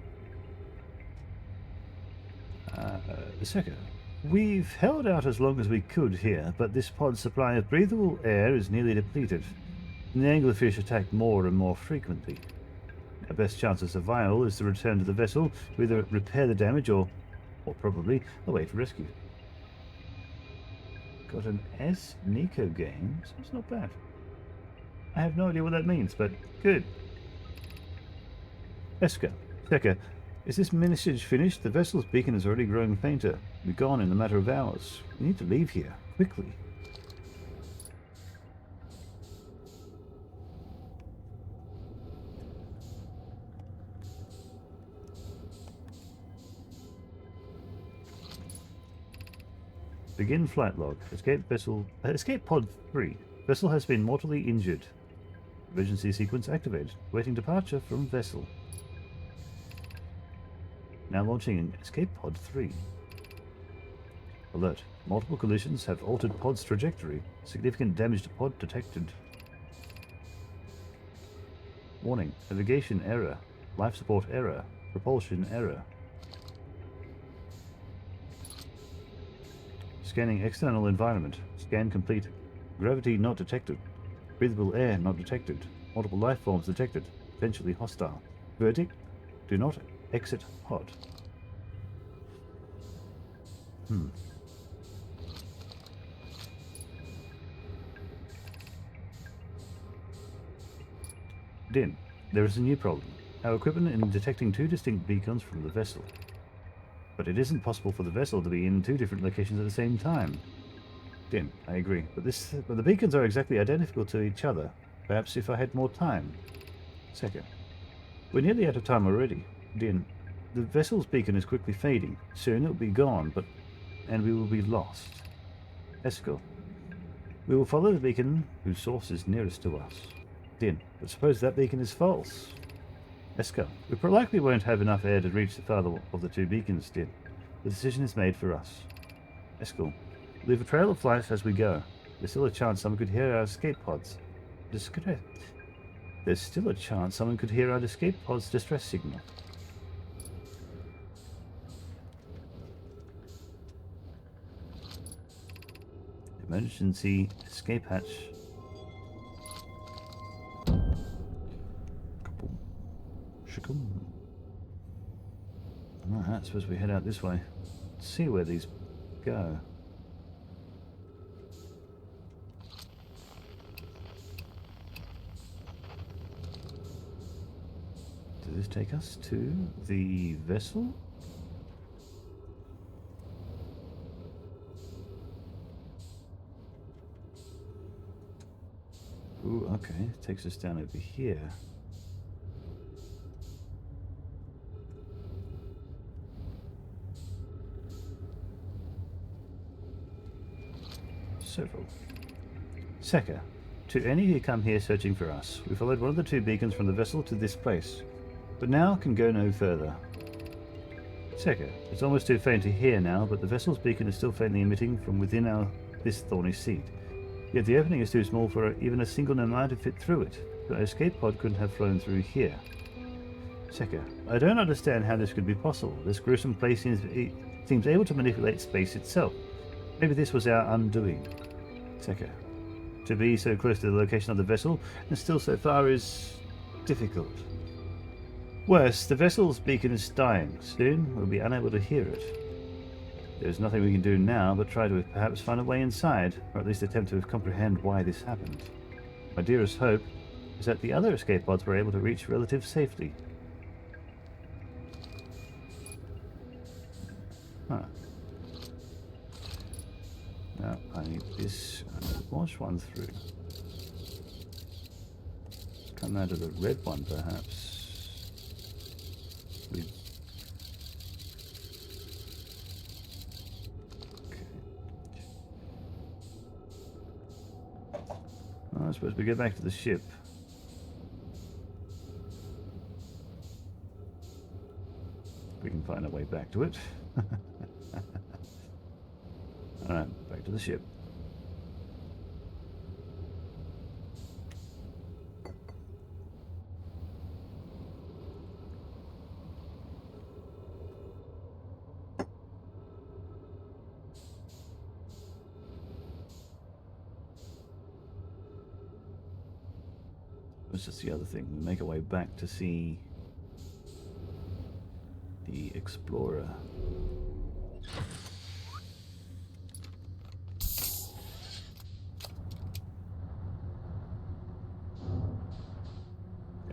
Seka, we've held out as long as we could here, but this pod's supply of breathable air is nearly depleted, and the anglerfish attack more and more frequently. Our best chance of survival is to return to the vessel to either repair the damage or probably await rescue. Got an S Nico game, so it's not bad. I have no idea what that means, but good. Seka, is this message finished? The vessel's beacon is already growing fainter. We're gone in a matter of hours. We need to leave here, quickly. Begin flight log. Escape pod 3. Vessel has been mortally injured. Emergency sequence activated. Waiting departure from vessel. Now launching escape pod 3. Alert. Multiple collisions have altered pod's trajectory. Significant damage to pod detected. Warning. Navigation error. Life support error. Propulsion error. Scanning external environment. Scan complete. Gravity not detected. Breathable air not detected. Multiple life forms detected. Potentially hostile. Verdict: do not exit pod. Din, there is a new problem. Our equipment in detecting 2 distinct beacons from the vessel. But it isn't possible for the vessel to be in 2 different locations at the same time. Din, I agree. But the beacons are exactly identical to each other. Perhaps if I had more time. Second, we're nearly out of time already. Din, the vessel's beacon is quickly fading. Soon it will be gone, and we will be lost. Esco, we will follow the beacon whose source is nearest to us. Din, but suppose that beacon is false. Esco, we likely won't have enough air to reach the farther of the 2 beacons, Din. The decision is made for us. Eskel, leave a trail of flight as we go. There's still a chance someone could hear our escape pods. There's still a chance someone could hear our escape pod's distress signal. Emergency escape hatch. Alright, I suppose we head out this way. Let's see where these go. Does this take us to the vessel? Ooh, okay. Takes us down over here. Several. Seka, to any who come here searching for us, we followed one of the two beacons from the vessel to this place, but now can go no further. Seka, it's almost too faint to hear now, but the vessel's beacon is still faintly emitting from within this thorny seat. Yet the opening is too small for even a single nomad to fit through it, so our escape pod couldn't have flown through here. Seka, I don't understand how this could be possible. This gruesome place seems able to manipulate space itself. Maybe this was our undoing. Seka, to be so close to the location of the vessel and still so far is difficult. Worse, the vessel's beacon is dying. Soon we'll be unable to hear it. There's nothing we can do now but try to perhaps find a way inside, or at least attempt to comprehend why this happened. My dearest hope is that the other escape pods were able to reach relative safety. Huh. Now, I need this. I need to wash one through. Come out of the red one, perhaps. With I suppose we go back to the ship. We can find a way back to it. Alright, back to the ship. This is the other thing. We make our way back to see the explorer.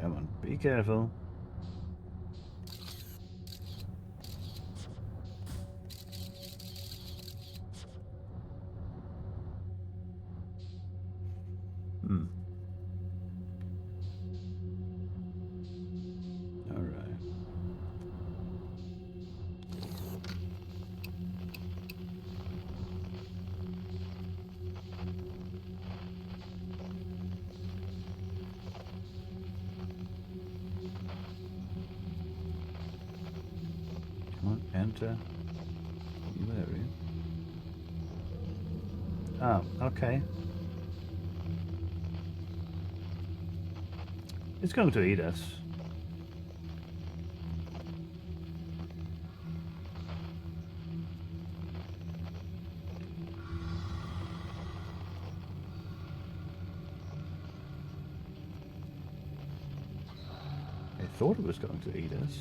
Come on, be careful. Enter new area. Oh, okay. It's going to eat us. I thought it was going to eat us.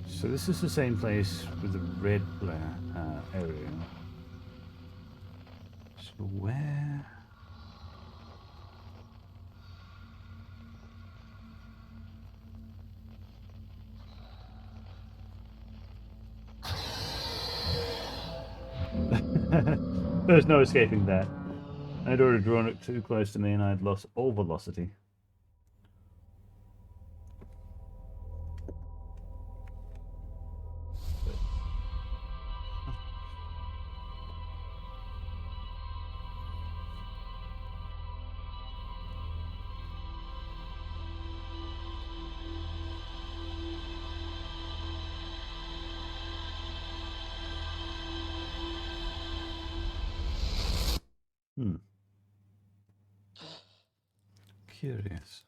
So this is the same place with the red area. So where? There's no escaping that. I'd already drawn it too close to me and I'd lost all velocity. Curious.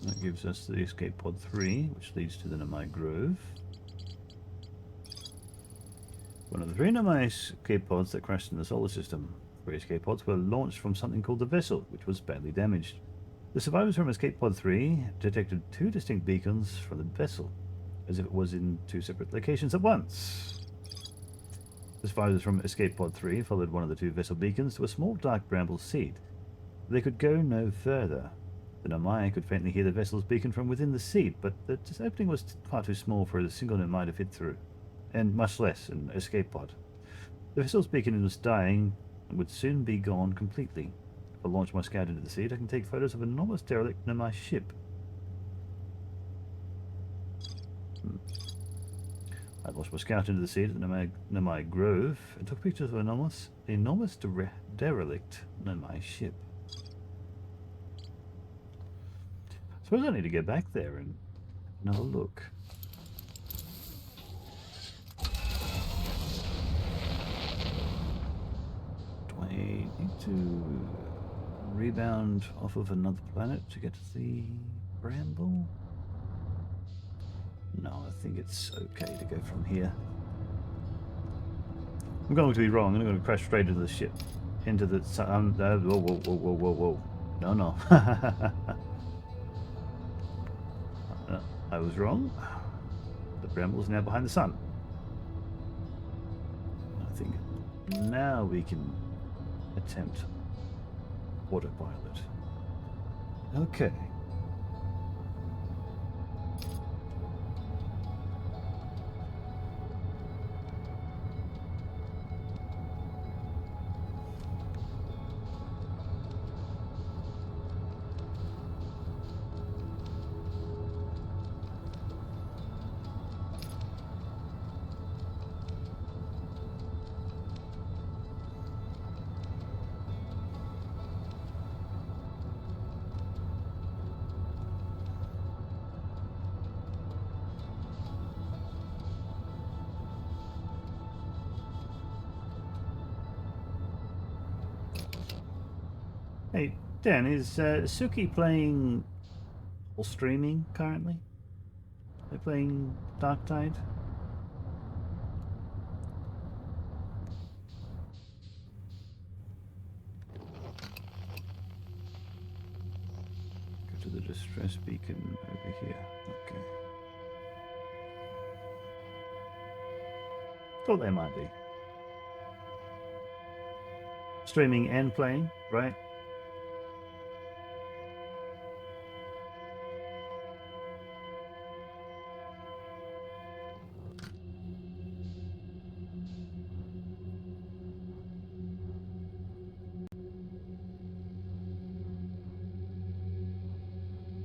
That gives us the escape pod 3, which leads to the Namai Grove. One of the 3 Namai escape pods that crashed in the solar system. 3 escape pods were launched from something called the vessel, which was badly damaged. The survivors from escape pod 3 detected 2 distinct beacons from the vessel, as if it was in 2 separate locations at once. The survivors from escape pod 3 followed one of the 2 vessel beacons to a small dark bramble seed. They could go no further. The Namai could faintly hear the vessel's beacon from within the seed, but the opening was far too small for a single Namai to fit through, and much less an escape pod. The vessel's beacon was dying and would soon be gone completely. If I launch my scout into the seed, I can take photos of an enormous derelict Namai ship. I launched my scout into the seed at the Namai Grove and took pictures of an enormous derelict Namai ship. I suppose I need to go back there and have another look. Do I need to rebound off of another planet to get to the bramble? No, I think it's okay to go from here. I'm going to be wrong. I'm going to crash straight into the ship. Into the... whoa. No. I was wrong. The bramble is now behind the sun. I think now we can attempt autopilot. Okay. Hey, Dan, is Suki playing or streaming currently? They're playing Dark Tide? Go to the distress beacon over here. Okay. Thought they might be. Streaming and playing, right?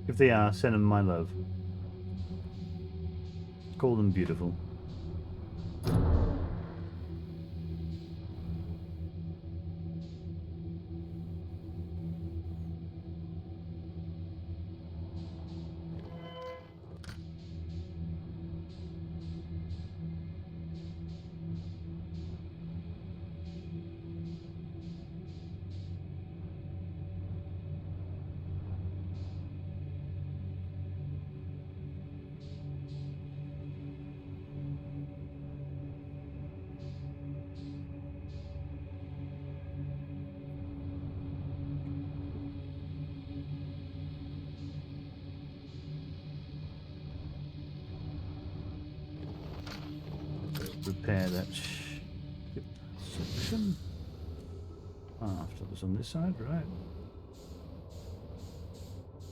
If they are, send them my love. Call them beautiful. repair that ship section. Ah, so it's on this side, right?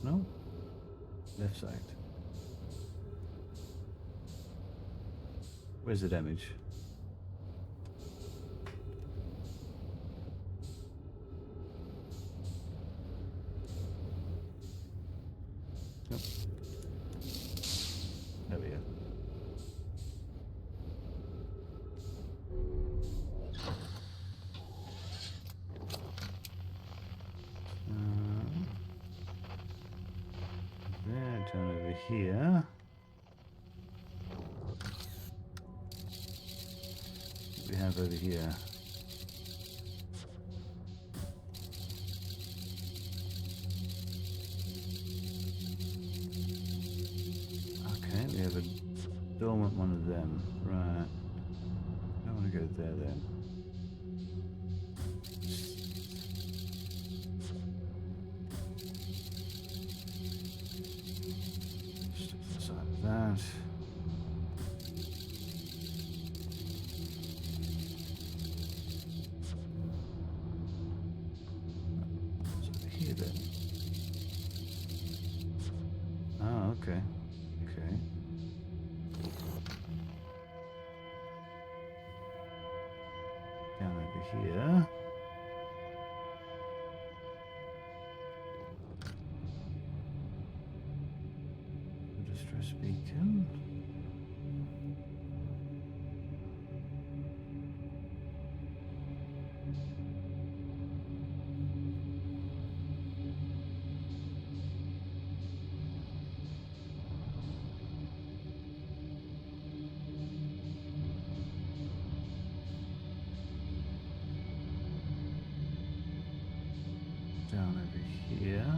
No? Left side. Where's the damage? Yep. There we go. There, down over here. What do we have over here? Okay, we have a dormant one of them. Right. I don't want to go there then. Just to the side of that. It's over here then. Oh, okay. Okay. Down over here. The distress beacon. Down over here.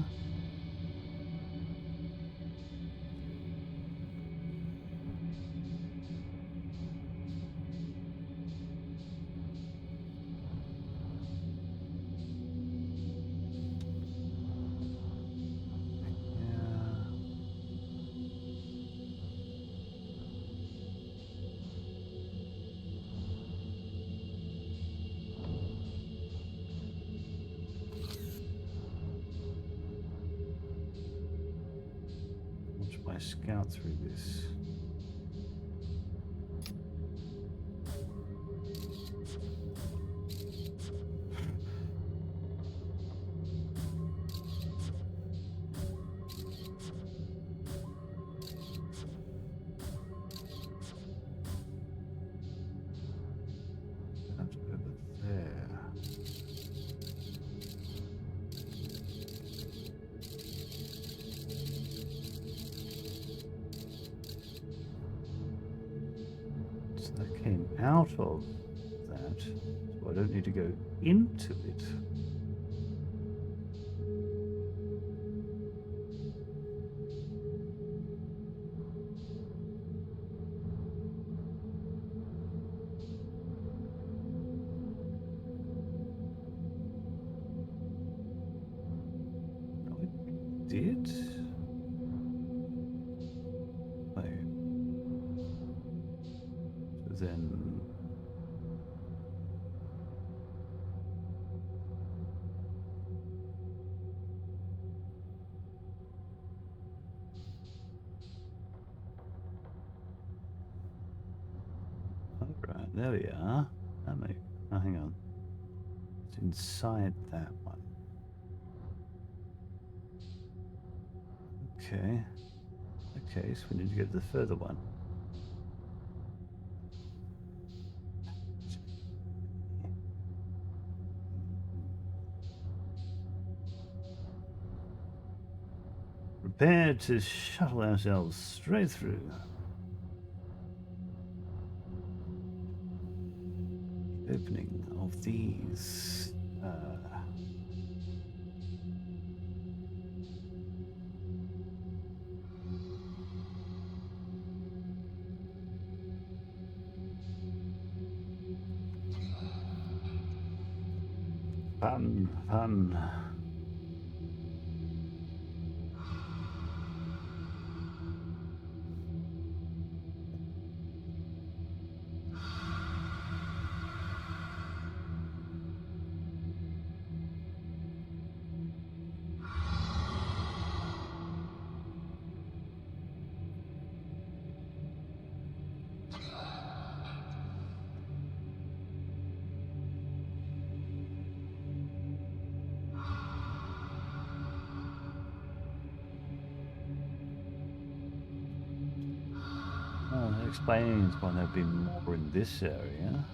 Watch my scout through this. That's over there. So that came out of that, so I don't need to go into it. No, it did. Wait. So then. Alright, there we are. That may. Oh, hang on. It's inside that one. Okay. Okay, so we need to go to the further one. Prepare to shuttle ourselves straight through. The opening of these. Fun. explains why there've been more in this area.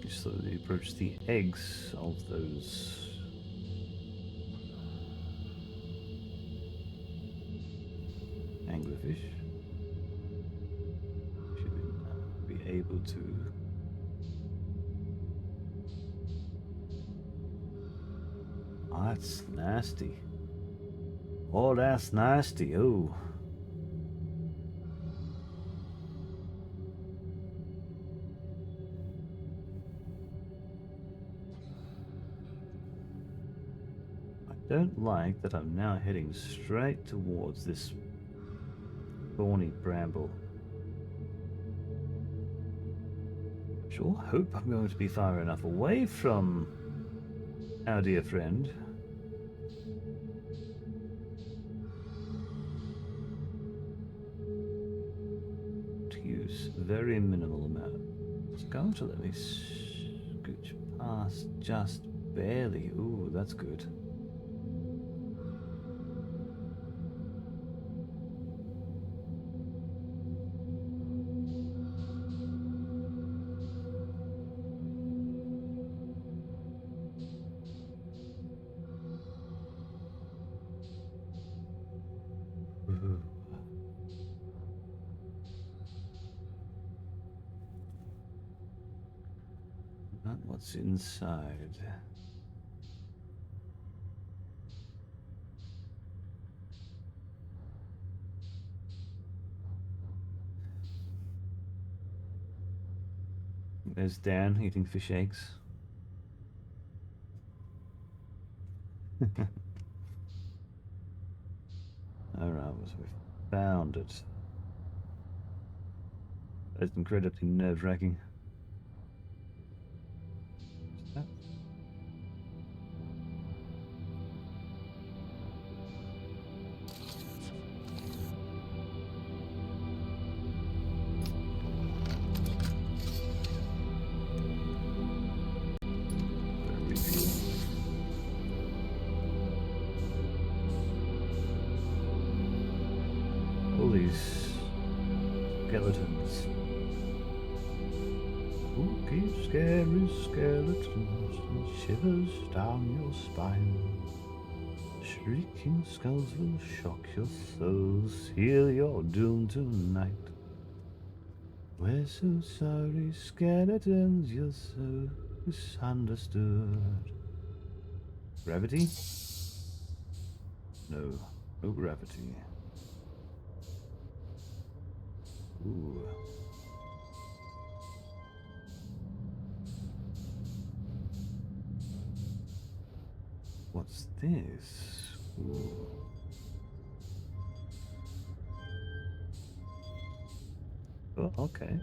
Slowly approach the eggs of those anglerfish. Should be able to. Oh, that's nasty. Oh, that's nasty. Oh. Don't like that I'm now heading straight towards this thorny bramble. Sure hope I'm going to be far enough away from our dear friend. To use very minimal amount. It's going to let me scooch past just barely. Ooh, that's good. Not what's inside. There's Dan eating fish eggs. Alright, we found it. It's incredibly nerve-wracking. All these skeletons. Spooky, scary skeletons and shivers down your spine. Shrieking skulls will shock your soul, seal your doom tonight. We're so sorry, skeletons, you're so misunderstood. Gravity? No, no gravity. Ooh. What's this? Ooh. Oh, okay.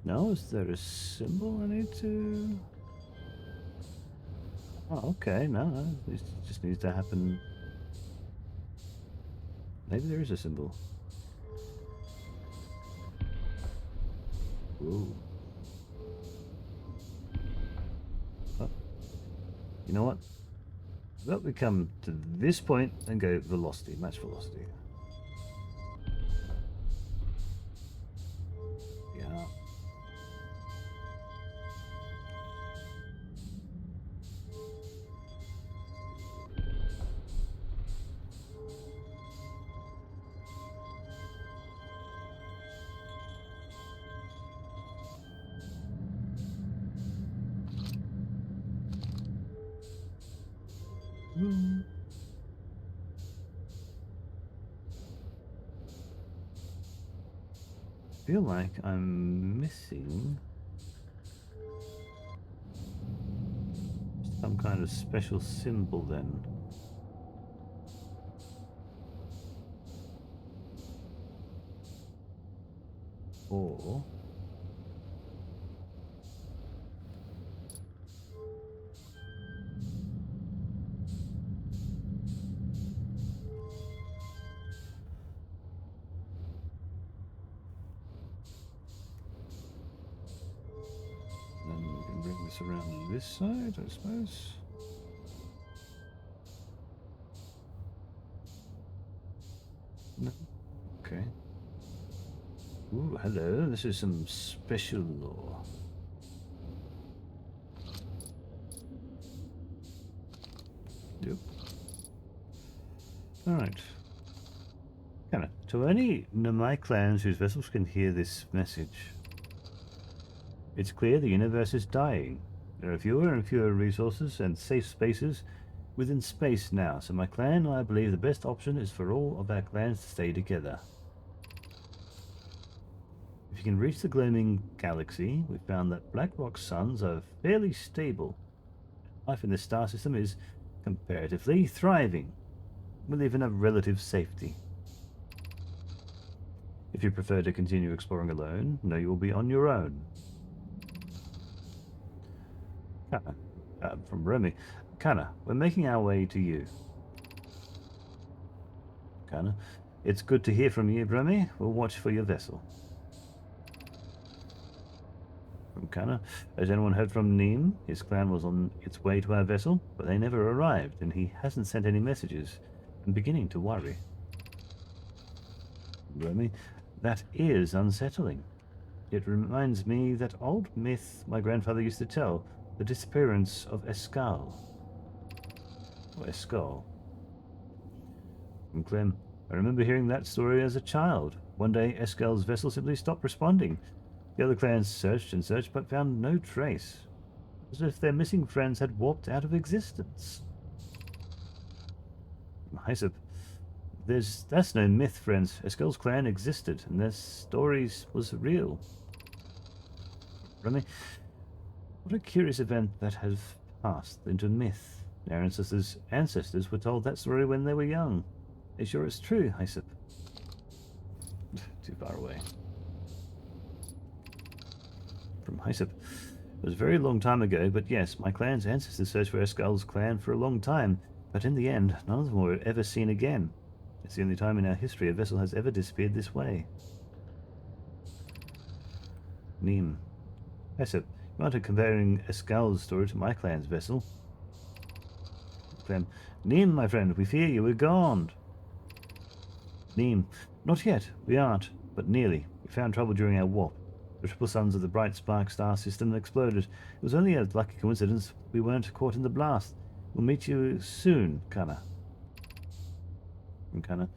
No, is there a symbol I need to... Oh, okay, no, it just needs to happen. Maybe there is a symbol. Ooh. Oh. You know what? Well, we come to this point and go velocity, match velocity. Yeah. I feel like I'm missing some kind of special symbol then. Or... then we can bring this around this side, I suppose. No. Okay. Ooh, hello. This is some special law. Yep. Alright. Kinda. To any Namai clans whose vessels can hear this message, it's clear the universe is dying. There are fewer and fewer resources and safe spaces within space now, so my clan and I believe the best option is for all of our clans to stay together. If you can reach the gloaming galaxy, we found that black rock suns are fairly stable. Life in the star system is comparatively thriving. We live in a relative safety. If you prefer to continue exploring alone, know you will be on your own. Kana, from Remy. Kana, we're making our way to you. Kana, it's good to hear from you, Remy. We'll watch for your vessel. From Kana, has anyone heard from Neem? His clan was on its way to our vessel, but they never arrived, and he hasn't sent any messages. I'm beginning to worry. Remy, that is unsettling. It reminds me that old myth my grandfather used to tell, the disappearance of Escal. Or Escal. From Clem, I remember hearing that story as a child. One day, Escal's vessel simply stopped responding. The other clans searched and searched, but found no trace. As if their missing friends had warped out of existence. Hyssop, that's no myth, friends. Escal's clan existed, and their stories was real. Remy, what a curious event that has passed into myth. Our ancestors were told that story when they were young. Are you sure it's true, Hyssop? Too far away. From Hyssop. It was a very long time ago, but yes, my clan's ancestors searched for Escal's clan for a long time, but in the end, none of them were ever seen again. It's the only time in our history a vessel has ever disappeared this way. Neem. Hyssop, you aren't comparing Escal's story to my clan's vessel. Clem. Neem, my friend, we fear you were gone. Neem. Not yet, we aren't, but nearly. We found trouble during our warp. The triple suns of the bright spark star system exploded. It was only a lucky coincidence we weren't caught in the blast. We'll meet you soon, Kana. From Kana.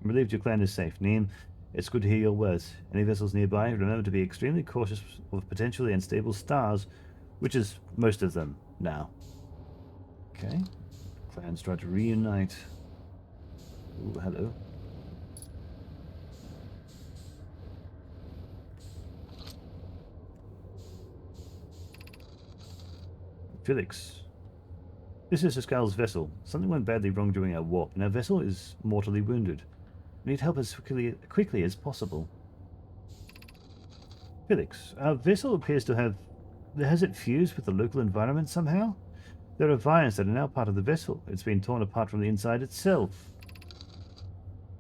I'm relieved your clan is safe. Neem, it's good to hear your words. Any vessels nearby, remember to be extremely cautious of potentially unstable stars, which is most of them now. Okay. Clans try to reunite. Ooh, hello. Felix. This is Escal's vessel. Something went badly wrong during our warp, and our vessel is mortally wounded. We need help as quickly as possible. Felix, our vessel appears to have... Has it fused with the local environment somehow? There are vines that are now part of the vessel. It's been torn apart from the inside itself.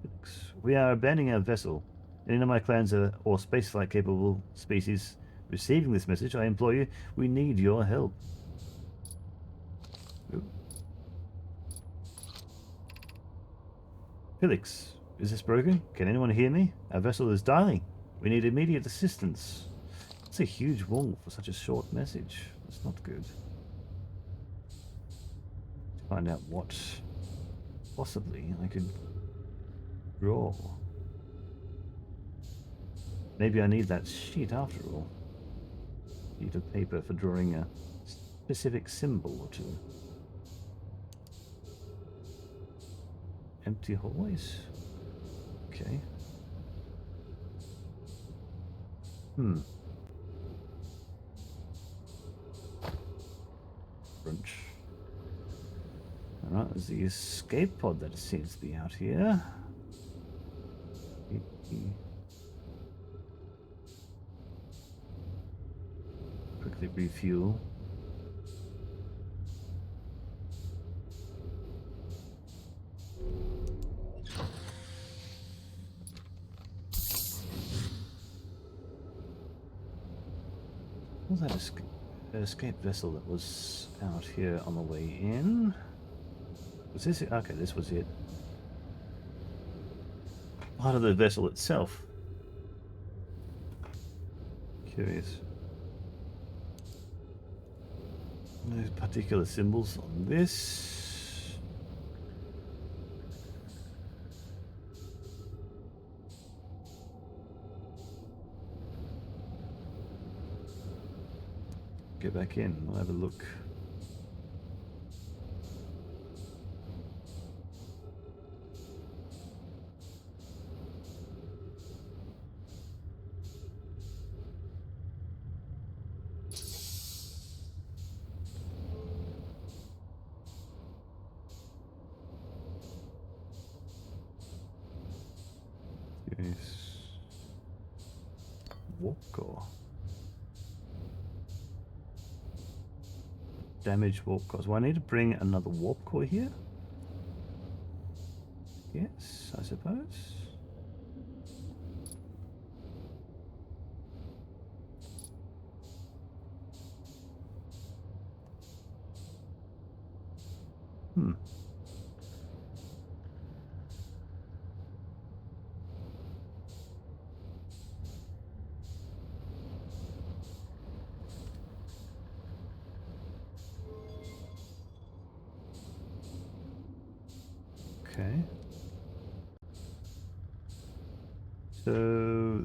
Felix, we are abandoning our vessel. Any of my clans or spaceflight capable species receiving this message, I implore you, we need your help. Ooh. Felix, is this broken? Can anyone hear me? Our vessel is dying. We need immediate assistance. It's a huge wall for such a short message. It's not good. To find out what possibly I could draw. Maybe I need that sheet after all. Sheet of paper for drawing a specific symbol or two. Empty hallways? Okay. Brunch. was the escape pod that seems to be out here. Quickly refuel. What was that escape vessel that was out here on the way in? Was this it? Okay, this was it. Part of the vessel itself. Curious. No particular symbols on this. Get back in, we'll have a look. Yes. Warp core. Damaged warp cores. Well, I need to bring another warp core here? Yes, I suppose. Okay. So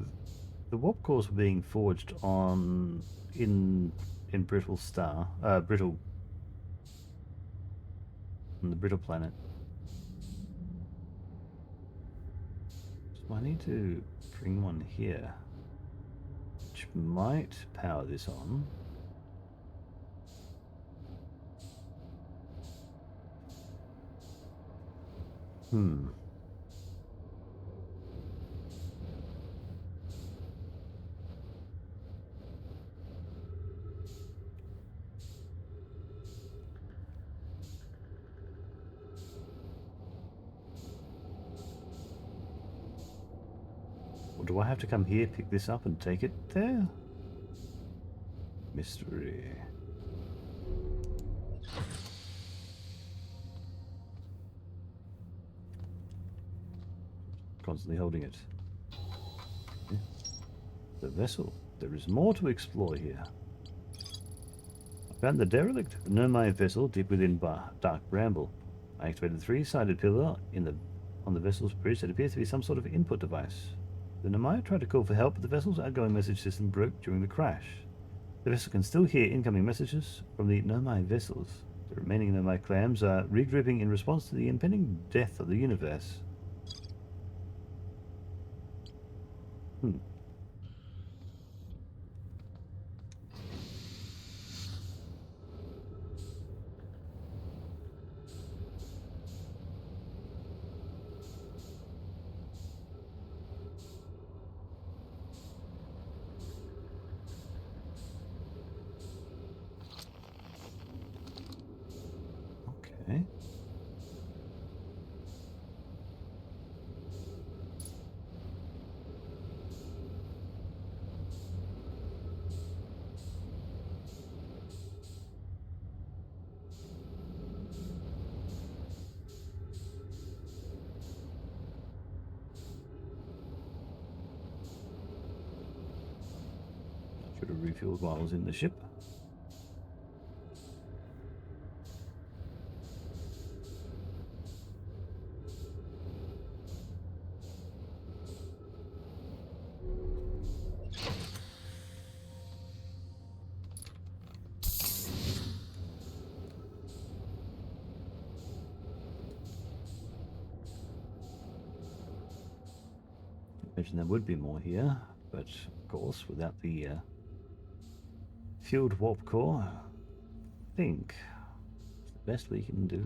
the warp cores were being forged in Brittle Star, Brittle, on the Brittle planet. So I need to bring one here, which might power this on. Or do I have to come here, pick this up, and take it there? Mystery. Constantly holding it. Yeah. The vessel. There is more to explore here. I found the derelict Nomai vessel deep within dark bramble. I activated the three-sided pillar on the vessel's bridge that appears to be some sort of input device. The Nomai tried to call for help, but the vessel's outgoing message system broke during the crash. The vessel can still hear incoming messages from the Nomai vessels. The remaining Nomai clams are regrouping in response to the impending death of the universe. Okay. Should have refueled while I was in the ship. Imagine there would be more here, but of course, without the fueled warp core, I think it's the best we can do.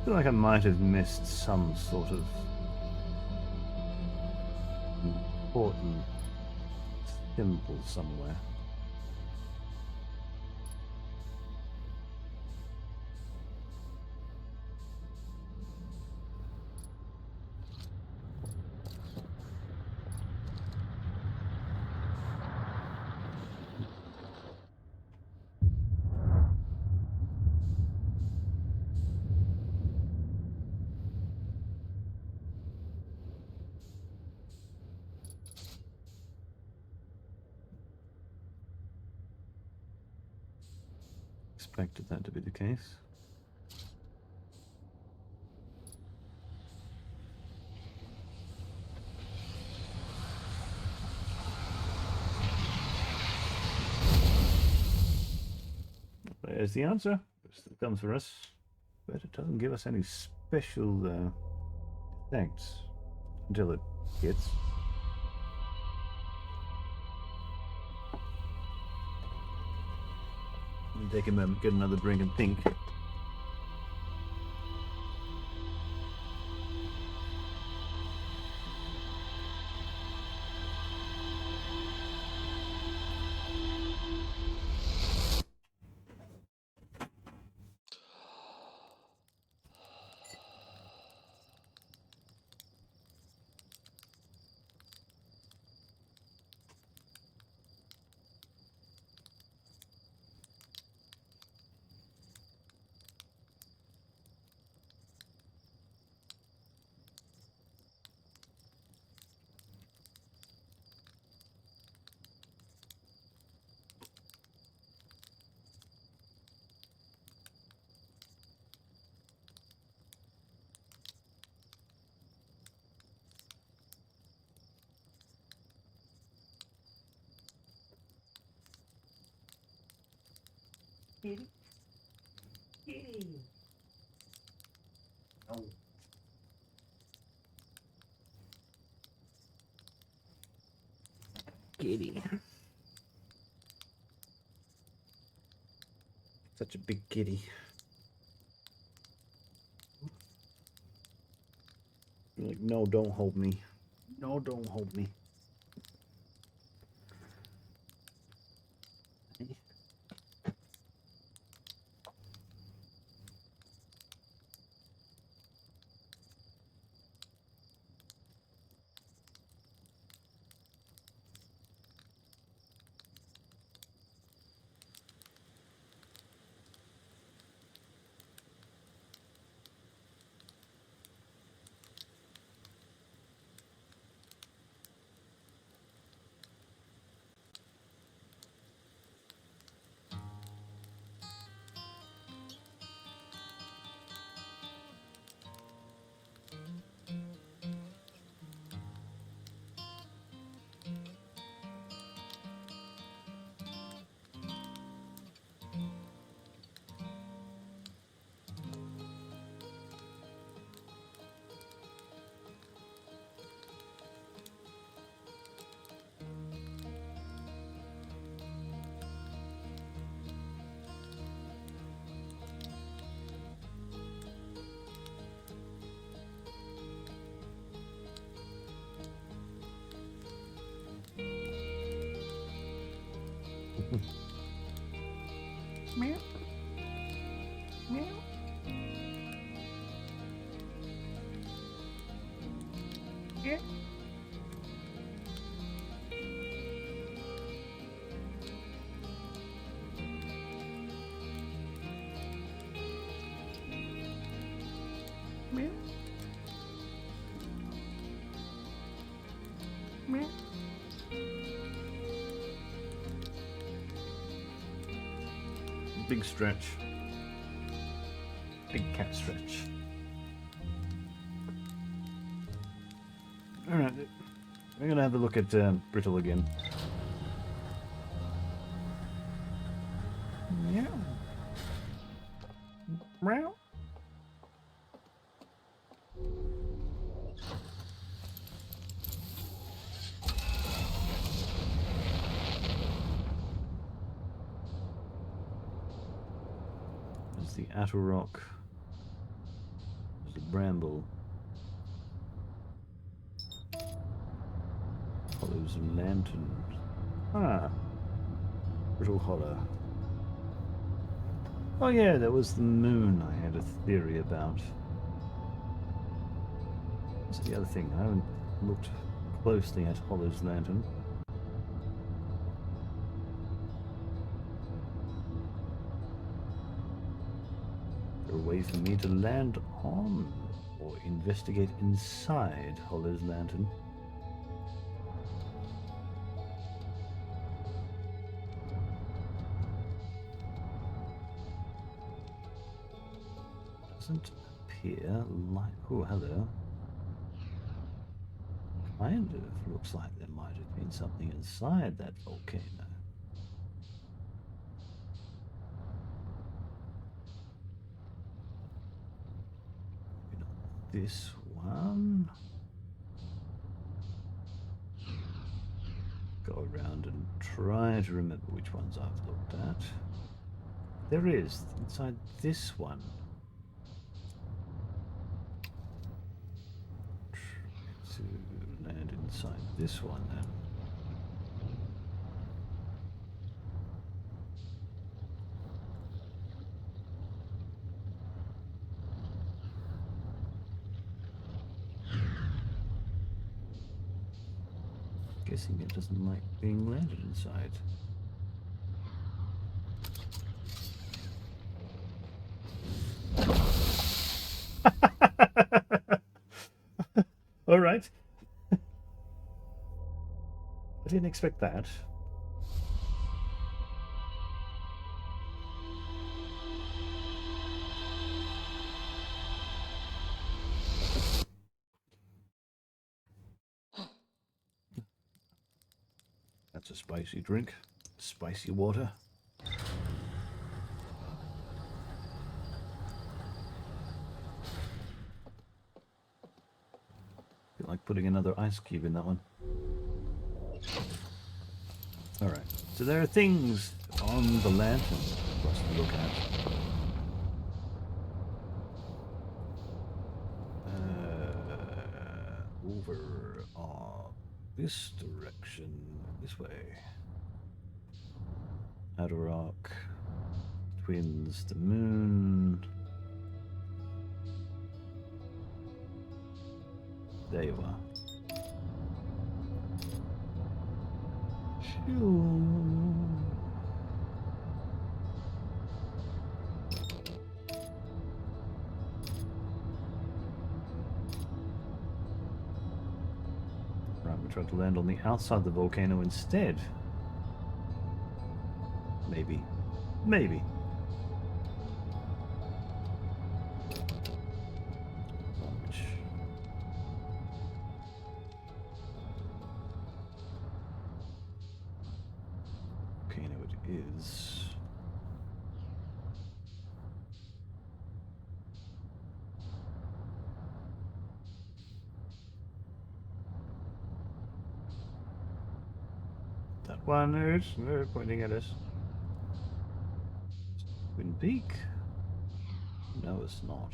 I feel like I might have missed some sort of important symbol somewhere. Expected that to be the case. There's the answer. It still comes for us, but it doesn't give us any special effects until it hits. Take a moment, get another drink and think. Kitty. Kitty. Oh. Kitty. Such a big kitty. You're like, no, don't hold me. No, don't hold me. Meow. Meow. Yeah. Meow. Meow. Big stretch. Big cat stretch. Alright, we're going to have a look at Brittle again. Meow. Meow. There's the Attle Rock. bramble. Hollow's lantern. Ah. Brittle hollow. Oh yeah, that was the moon I had a theory about. What's the other thing? I haven't looked closely at Hollow's lantern. Is there a way for me to land on or investigate inside Hollow's lantern? Doesn't appear like... Oh, hello. Kind of looks like there might have been something inside that volcano. Maybe not this one. Go around and try to remember which ones I've looked at. There is, inside this one. Try to land inside this one then. Guessing it doesn't like being landed inside. All right. I didn't expect that. That's a spicy drink. Spicy water. Feel like putting another ice cube in that one. Alright, so there are things on the lantern for us to look at. Over this direction, this way. Outer Arc, Twins, the moon. There you are. Right, we tried to land on the outside of the volcano instead. Maybe. Maybe. Which volcano it is. That one is pointing at us. Twin Peak? No, it's not.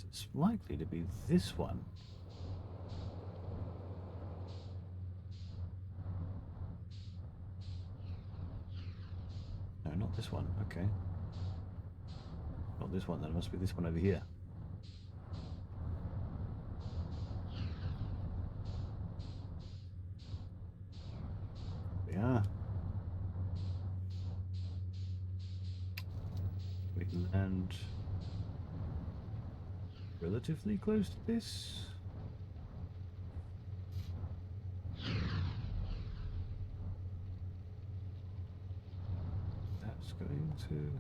It's likely to be this one. No, not this one. Okay. Not this one, then it must be this one over here. Yeah. We can land relatively close to this. That's going to...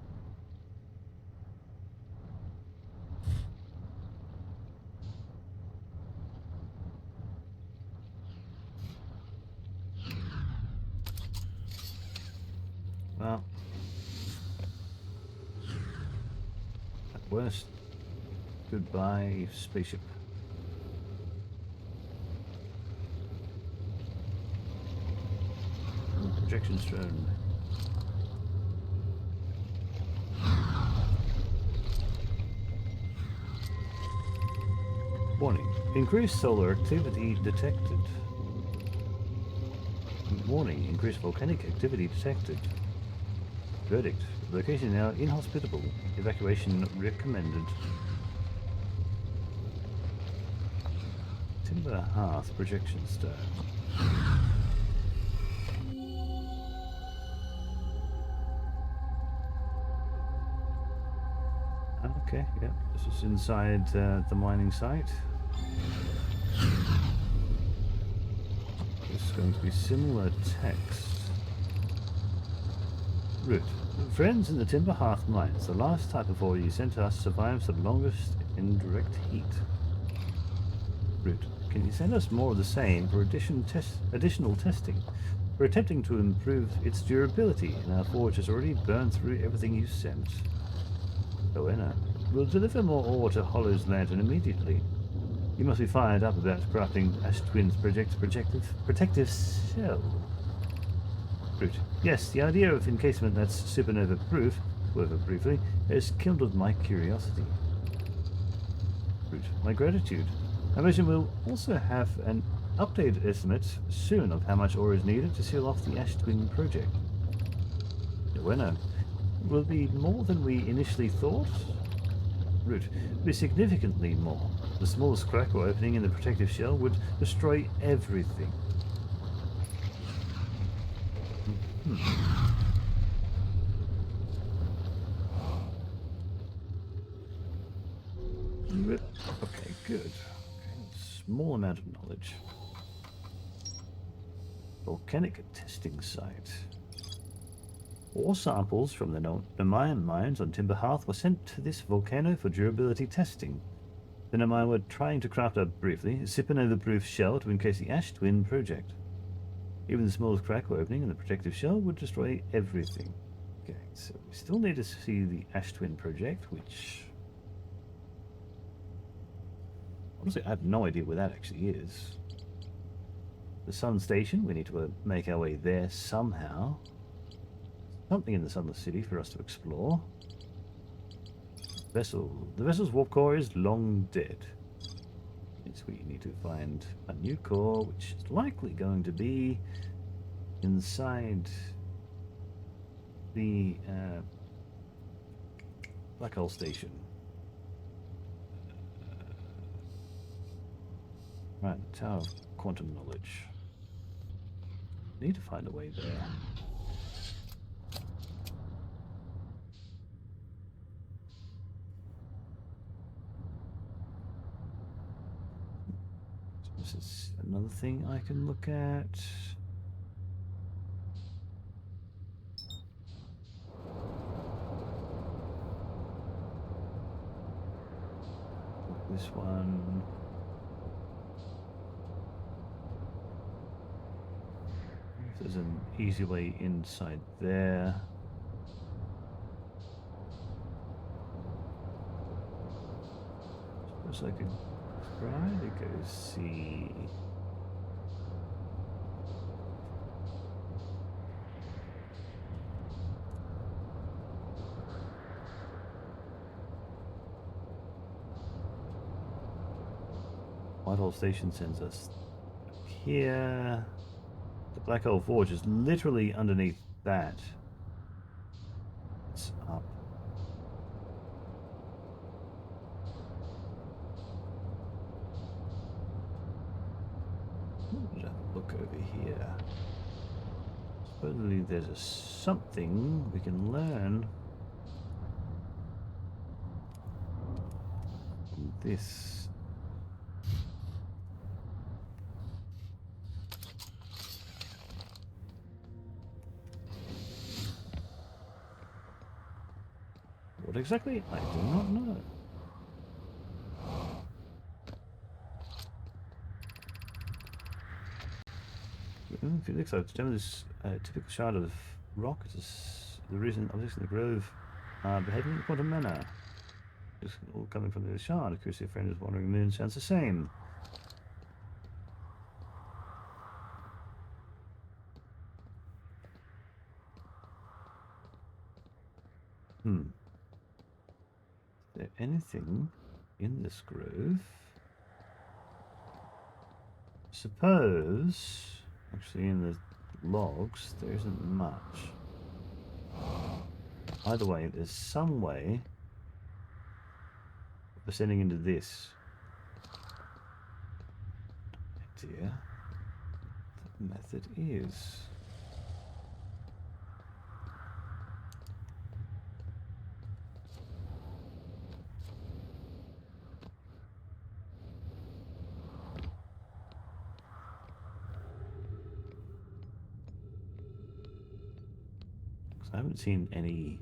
Well, at worst, goodbye, spaceship. Projection drone. Warning. Increased solar activity detected. Warning. Increased volcanic activity detected. Verdict. Location now inhospitable. Evacuation recommended. Timber hearth projection stone. Okay, yep. This is inside the mining site. This is going to be similar text. Root. Friends in the Timber Hearth mines. The last type of ore you sent to us survives the longest in direct heat. Root. Can you send us more of the same for additional testing? We're attempting to improve its durability, and our forge has already burned through everything you sent. Rowena. We'll deliver more ore to Hollow's Lantern immediately. You must be fired up about crafting Ash Twin's protective shell. Root. Yes, the idea of encasement that's supernova-proof, however briefly, has kindled my curiosity. Root. My gratitude. I imagine we'll also have an updated estimate soon of how much ore is needed to seal off the Ash Twin project. Rowena. Will it be more than we initially thought? Root. Will be significantly more. The smallest crack or opening in the protective shell would destroy everything. Okay, good. Okay, small amount of knowledge. Volcanic testing site. Ore samples from the Nemayan mines on Timber Hearth were sent to this volcano for durability testing. The Nemayan were trying to craft a briefly supernova-proof shell to encase the Ash Twin project. Even the smallest crack or opening in the protective shell would destroy everything. Okay, so we still need to see the Ash Twin project, which... honestly, I have no idea where that actually is. The Sun Station, we need to make our way there somehow. Something in the Sunless City for us to explore. Vessel. The vessel's warp core is long dead. Means we need to find a new core, which is likely going to be inside the Black Hole Station. Right, Tower of Quantum Knowledge. Need to find a way there. This is another thing I can look at. This one. If there's an easy way inside there. Suppose I could try to go see. Whitehall Station sends us here. The Black Hole Forge is literally underneath that. It's up. Look over here. Supposedly there's something we can learn from this. What exactly? I do not know. Felix, I've determined this typical shard of rock is the reason objects in the grove are behaving in a quantum manner. It's all coming from the shard. Accuracy of friend is wandering moon sounds the same. Is there anything in this grove? suppose, actually, in the logs, there isn't much. Either way, there's some way of ascending into this. Idea. The method is. I haven't seen any.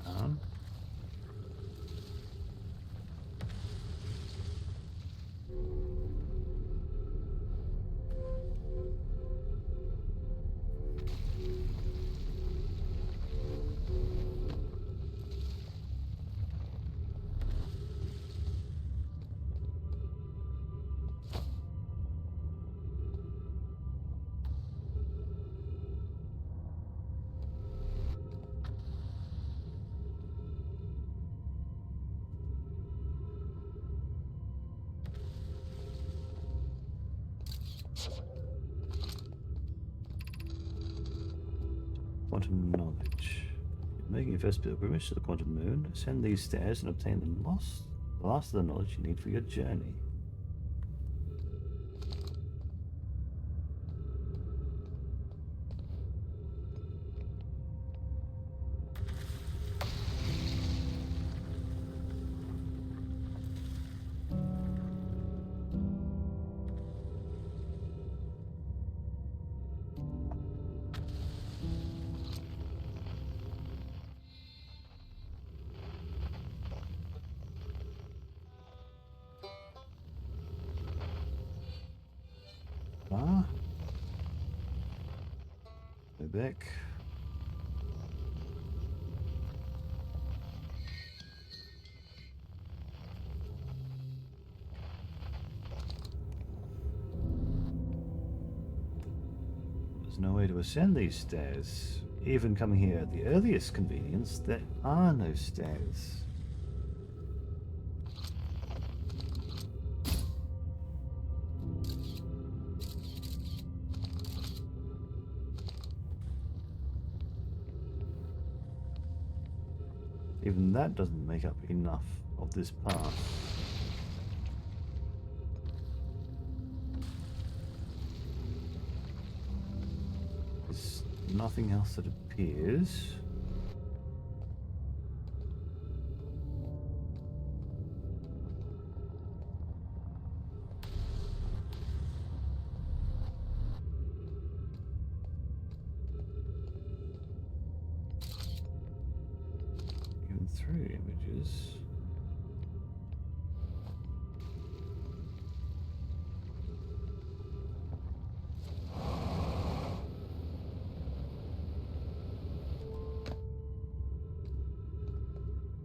Down. Quantum knowledge. Making your first pilgrimage to the quantum moon, ascend these stairs and obtain the last of the knowledge you need for your journey. Ah. Go back. There's no way to ascend these stairs. Even coming here at the earliest convenience, there are no stairs. Even that doesn't make up enough of this path. There's nothing else that appears. Even through images.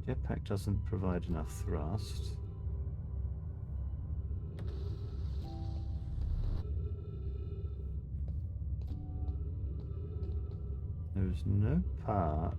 Jetpack doesn't provide enough thrust. There's no part.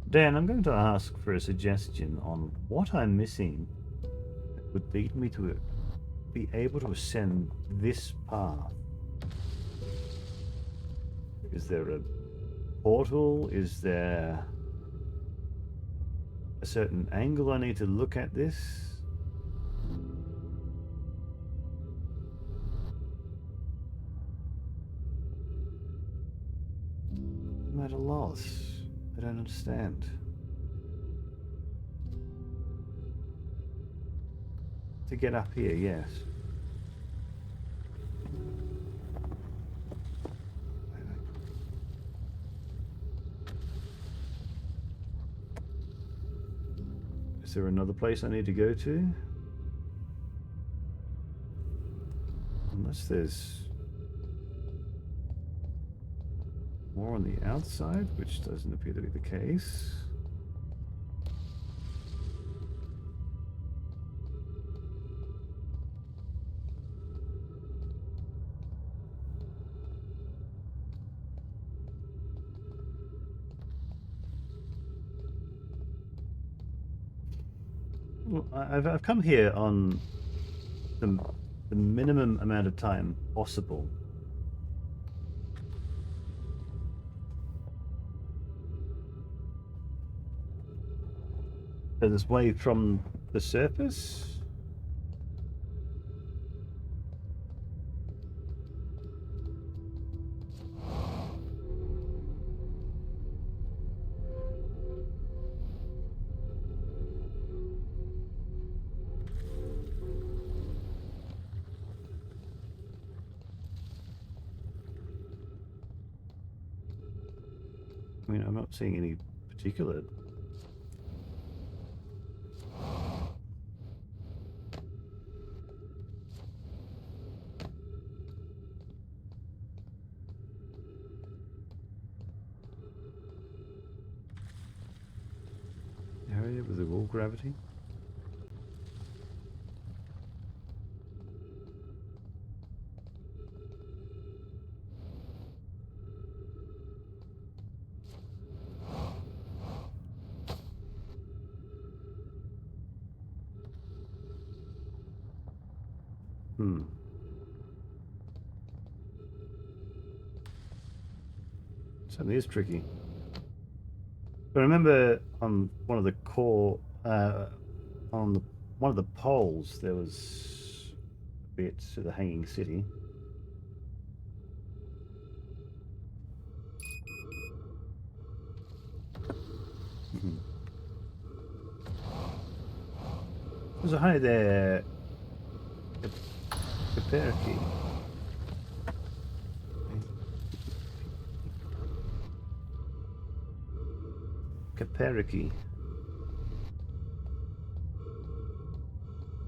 Dan, I'm going to ask for a suggestion on what I'm missing that would lead me to be able to ascend this path. Is there a portal? Is there a certain angle I need to look at this? I'm at a loss. I don't understand. To get up here, yes. there another place I need to go to? Unless there's more on the outside, which doesn't appear to be the case. Well, I've come here on the minimum amount of time possible. So this way from the surface? I mean, I'm not seeing any particular. Area with the wall gravity? Certainly is tricky. But I remember on one of the core, one of the poles, there was a bit to the hanging city. There's a hi there, Caperki. Caperki.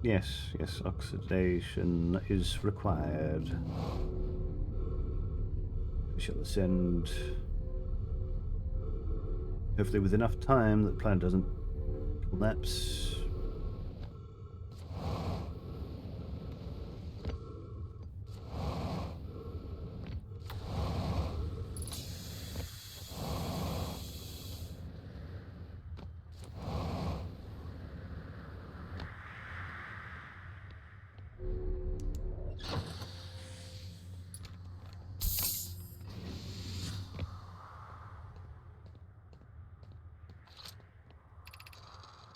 Yes, oxidation is required. We shall ascend. Hopefully with enough time that the planet doesn't collapse.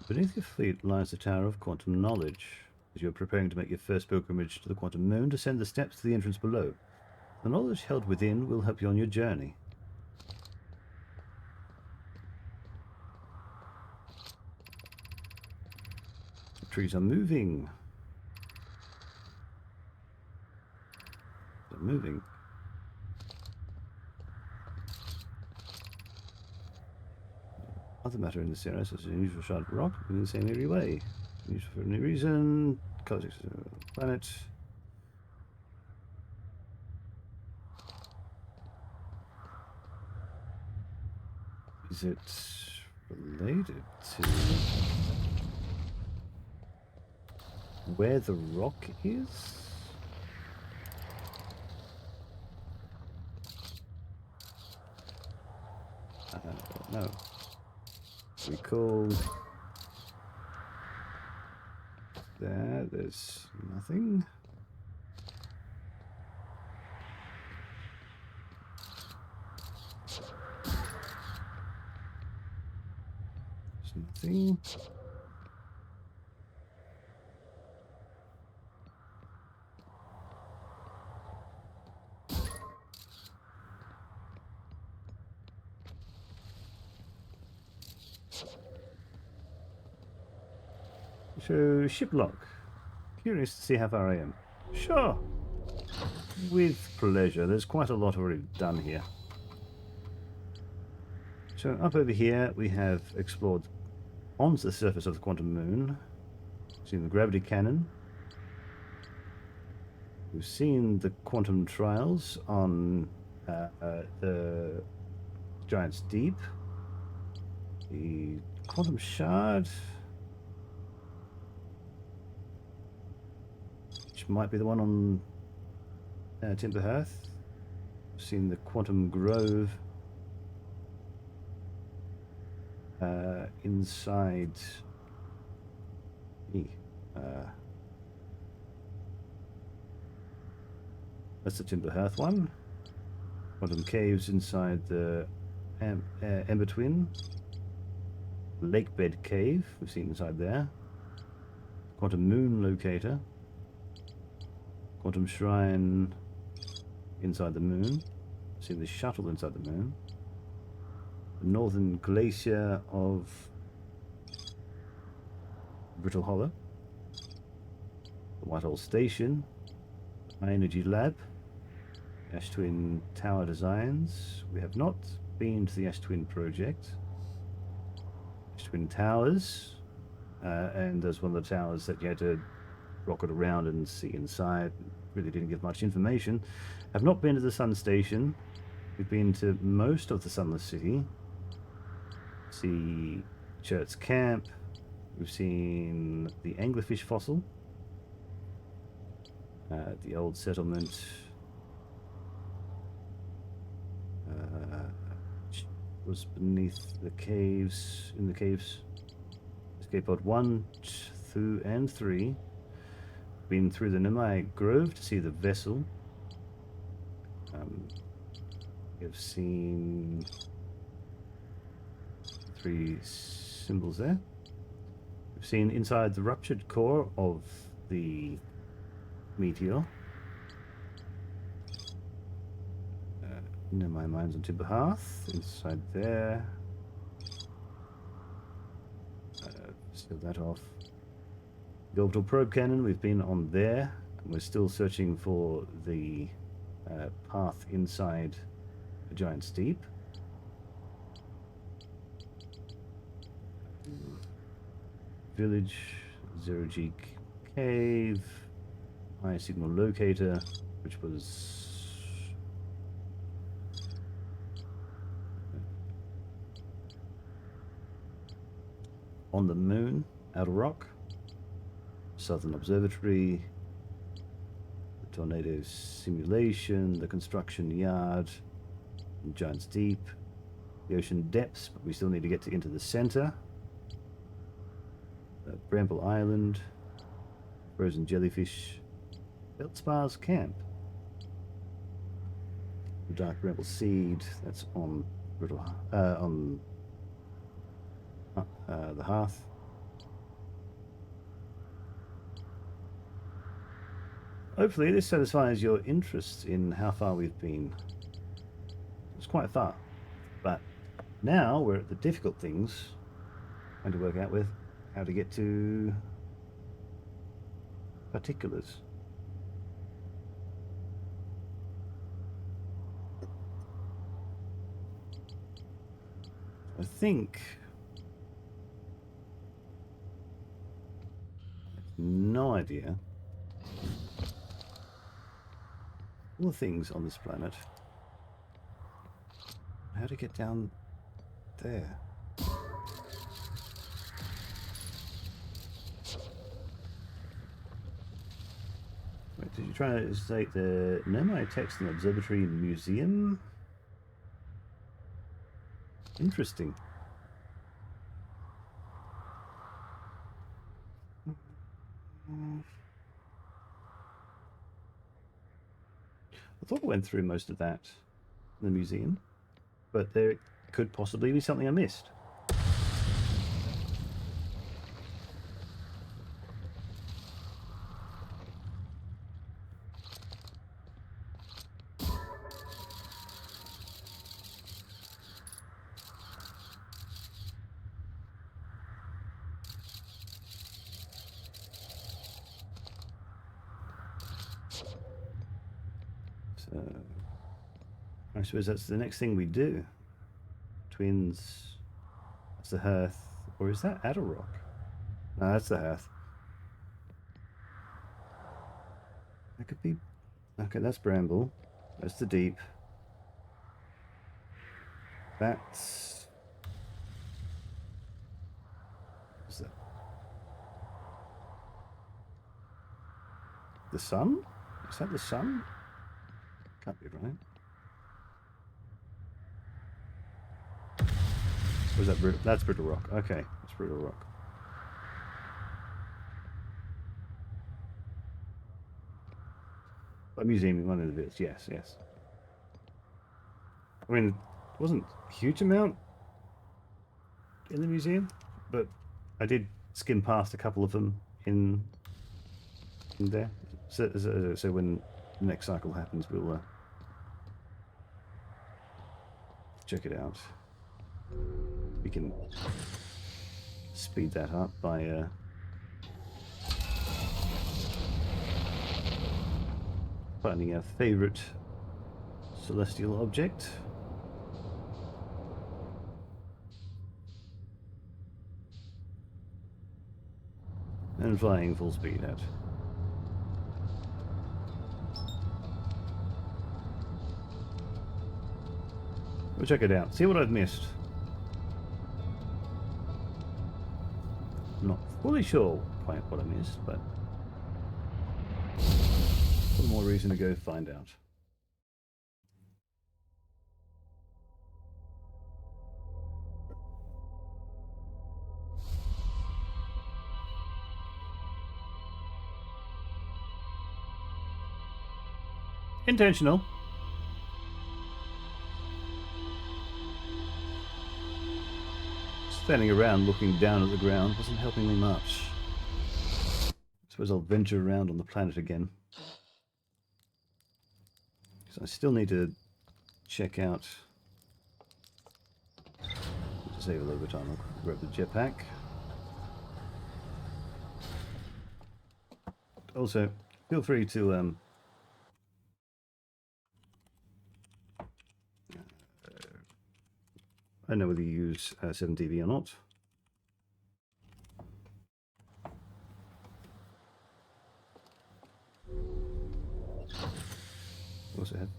Beneath your fleet lies the Tower of Quantum Knowledge. As you are preparing to make your first pilgrimage to the Quantum Moon, descend the steps to the entrance below. The knowledge held within will help you on your journey. The trees are moving. They're moving. Other matter in this area, such as an unusual shard of rock, in the same eerie way. Used for any reason. Cosmic planet. Is it related to where the rock is? I don't know. Recall. There's nothing. There's nothing. So, ship lock. Curious to see how far I am. Sure. With pleasure. There's quite a lot already done here. So, up over here we have explored onto the surface of the quantum moon. We've seen the gravity cannon. We've seen the quantum trials on the Giant's Deep. The quantum shard, which might be the one on Timberhearth. We've seen the quantum grove inside that's the Timberhearth one. Quantum caves inside the Ember Twin. Lakebed cave, we've seen inside there. Quantum moon locator. Quantum shrine inside the moon. We've seen the shuttle inside the moon. The northern glacier of Brittle Hollow. The Whitehall Station. High Energy Lab. Ash Twin Tower Designs. We have not been to the Ash Twin project. Ash Twin Towers. And there's one of the towers that you had to rocket around and see inside. Really didn't give much information. I've not been to the Sun Station. We've been to most of the Sunless City. See Church Camp. We've seen the anglerfish fossil. The old settlement. Was beneath the caves, in the caves. Escape pod 1, 2, and 3. Been through the Nemai Grove to see the vessel. You've seen 3 symbols there. We've seen inside the ruptured core of the meteor. Nemai mines on Timberhearth, inside there. Seal that off. The orbital probe cannon, we've been on there. And we're still searching for the path inside a Giant's Deep. Village, Zero G Cave, High Signal Locator, which was on the moon, Outer Rock, Southern Observatory, the Tornado Simulation, the Construction Yard, Giant's Deep, the Ocean Depths, but we still need to get into the center. Bramble Island, Frozen Jellyfish, Feldspar's Camp, the Dark Bramble Seed, that's on Brittle, on the Hearth. Hopefully this satisfies your interest in how far we've been. It's quite far, but now we're at the difficult things, trying to work out with how to get to particulars. I think no idea all the things on this planet. How to get down there? Wait, did you try to state the Nemai Text and Observatory Museum? Interesting. I thought I went through most of that in the museum, but there could possibly be something I missed. So I suppose that's the next thing we do. Twins, that's the Hearth, Or is that at a rock? No, that's the Hath. That could be... Okay, that's Bramble. That's the Deep. That's... What's that? The Sun? Is that the Sun? Can't be right. Or is that that's Brittle Rock? Okay, that's Brittle Rock. A museum in one of the bits, yes, yes. I mean, it wasn't a huge amount in the museum, but I did skim past a couple of them in there. So when the next cycle happens, we'll check it out. We can speed that up by finding our favorite celestial object. And flying full speed out. We'll check it out. See what I've missed. I'm not fully sure quite what I missed, but one more reason to go find out. Intentional. Standing around looking down at the ground wasn't helping me much. I suppose I'll venture around on the planet again. So I still need to check out... To save a little bit of time, I'll grab the jetpack. Also, feel free to I don't know whether you use 7TV or not. Also have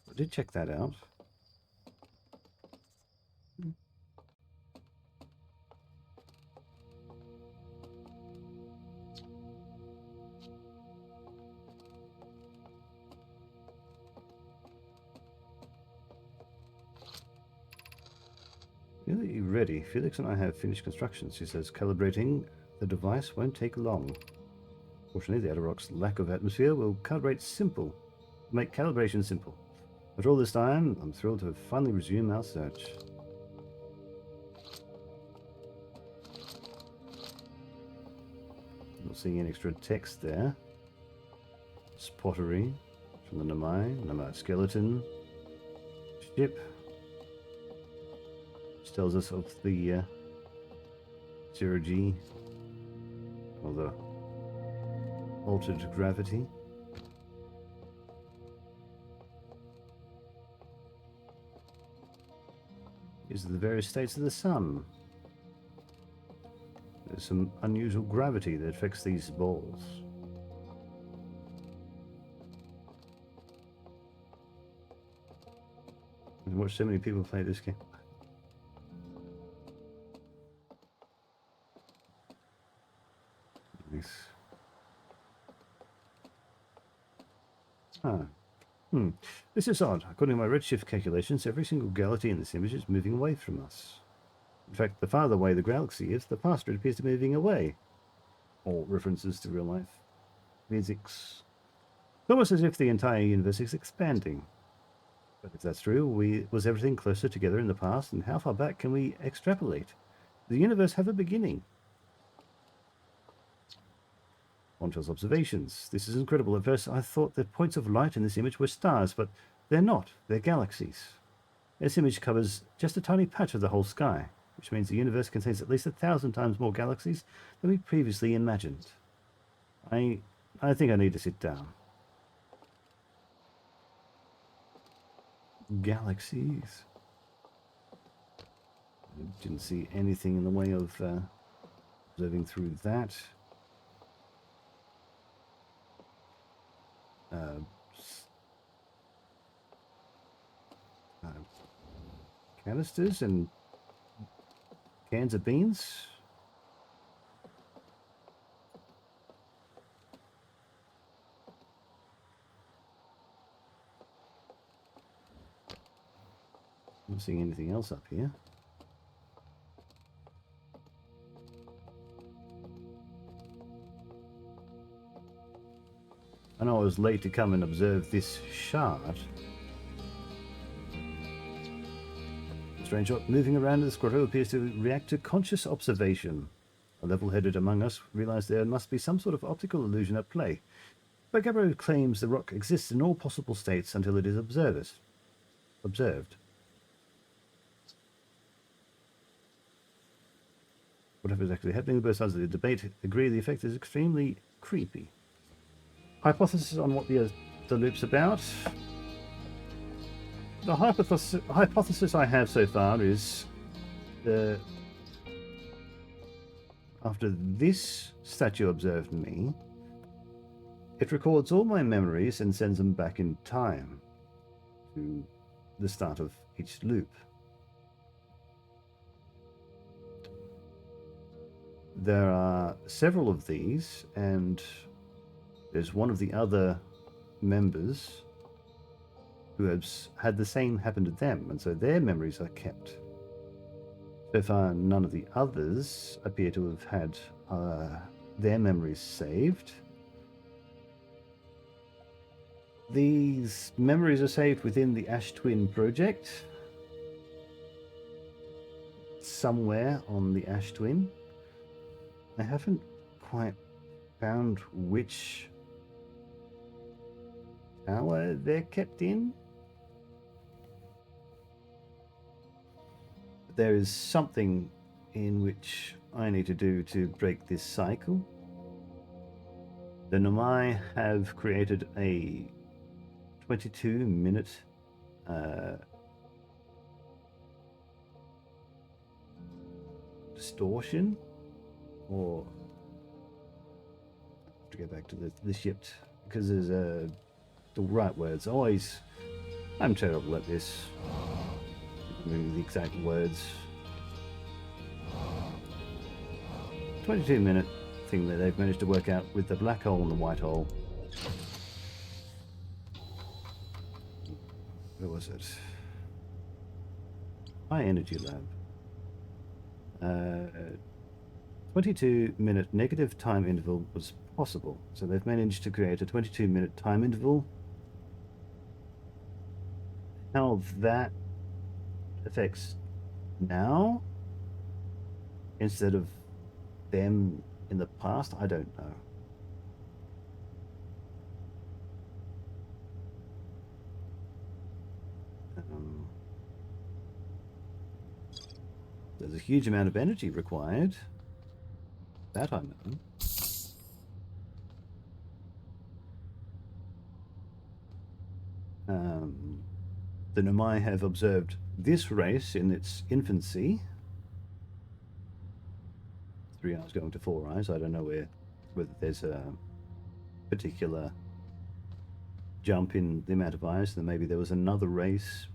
I did check that out. Nearly ready. Felix and I have finished construction. She says calibrating the device won't take long. Fortunately, the Atarock's lack of atmosphere will make calibration simple. After all this time, I'm thrilled to have finally resumed our search. Not seeing any extra text there. It's pottery from the Namai skeleton, ship. Which tells us of the 0G, or the altered gravity. Is the various states of the sun. There's some unusual gravity that affects these balls. I've watched so many people play this game. Nice. This is odd. According to my redshift calculations, every single galaxy in this image is moving away from us. In fact, the farther away the galaxy is, the faster it appears to be moving away. All references to real life physics. It's almost as if the entire universe is expanding. But if that's true, was everything closer together in the past, and how far back can we extrapolate? Does the universe have a beginning? Ontel's observations. This is incredible. At first, I thought the points of light in this image were stars, but they're not. They're galaxies. This image covers just a tiny patch of the whole sky. which means the universe contains at least 1,000 times more galaxies than we previously imagined. I think I need to sit down. Galaxies. I didn't see anything in the way of observing through that. Canisters and cans of beans. Not seeing anything else up here. I know I was late to come and observe this shard. Strange rock moving around in this grotto appears to react to conscious observation. A level-headed among us realized there must be some sort of optical illusion at play. But Gabbro claims the rock exists in all possible states until it is observed. Whatever is actually happening, both sides of the debate agree the effect is extremely creepy. Hypothesis on what the loop's about. The hypothesis I have so far is after this statue observed me, it records all my memories and sends them back in time to the start of each loop. There are several of these, and there's one of the other members who has had the same happen to them, and so their memories are kept. So far, none of the others appear to have had their memories saved. These memories are saved within the Ash Twin project, somewhere on the Ash Twin. I haven't quite found which tower they're kept in. There is something in which I need to do to break this cycle. The Nomai have created a 22-minute distortion, or to go back to the ship, because there's the right words. Always, I'm terrible at this. Remember the exact words. 22-minute thing that they've managed to work out with the black hole and the white hole. Where was it? High energy lab. 22-minute negative time interval was possible. So they've managed to create a 22-minute time interval. How that affects now instead of them in the past, I don't know. There's a huge amount of energy required. That I know. The Nomai have observed this race in its infancy. 3 eyes going to 4 eyes. I don't know whether there's a particular jump in the amount of eyes. Then maybe there was another race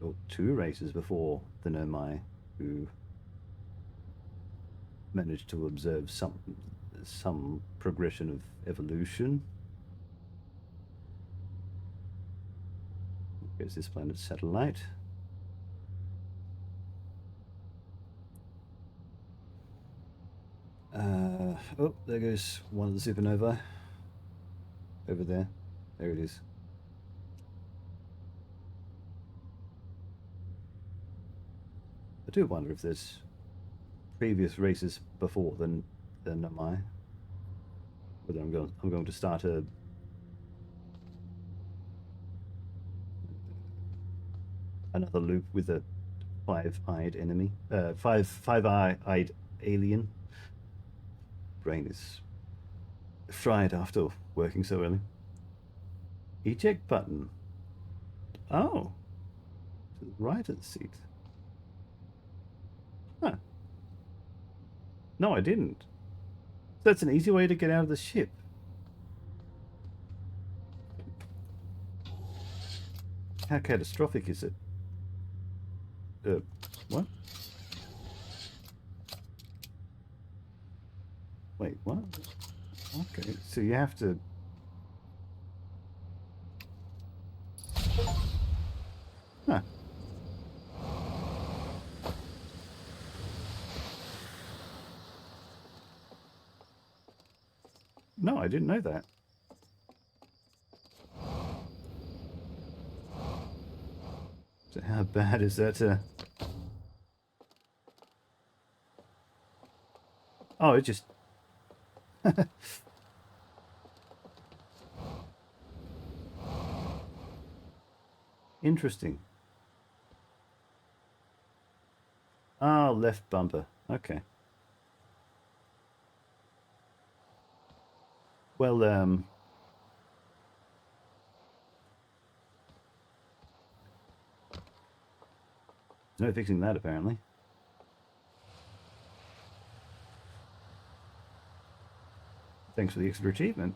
or 2 races before the Nomai who managed to observe some progression of evolution. Here's this planet's satellite. Oh, there goes one of the supernovae. Over there. There it is. I do wonder if there's previous races before than Nomai. Whether I'm going to start another loop with five-eyed enemy. Five-eyed alien. Brain is fried after working so early. Eject button. Oh. To the right of the seat. Huh. No, I didn't. That's an easy way to get out of the ship. How catastrophic is it? What? Wait, what? Okay, so you have to... Huh. No, I didn't know that. So how bad is that? Oh, it just... Interesting. Oh, left bumper. Okay. Well, no fixing that, apparently. Thanks for the extra achievement.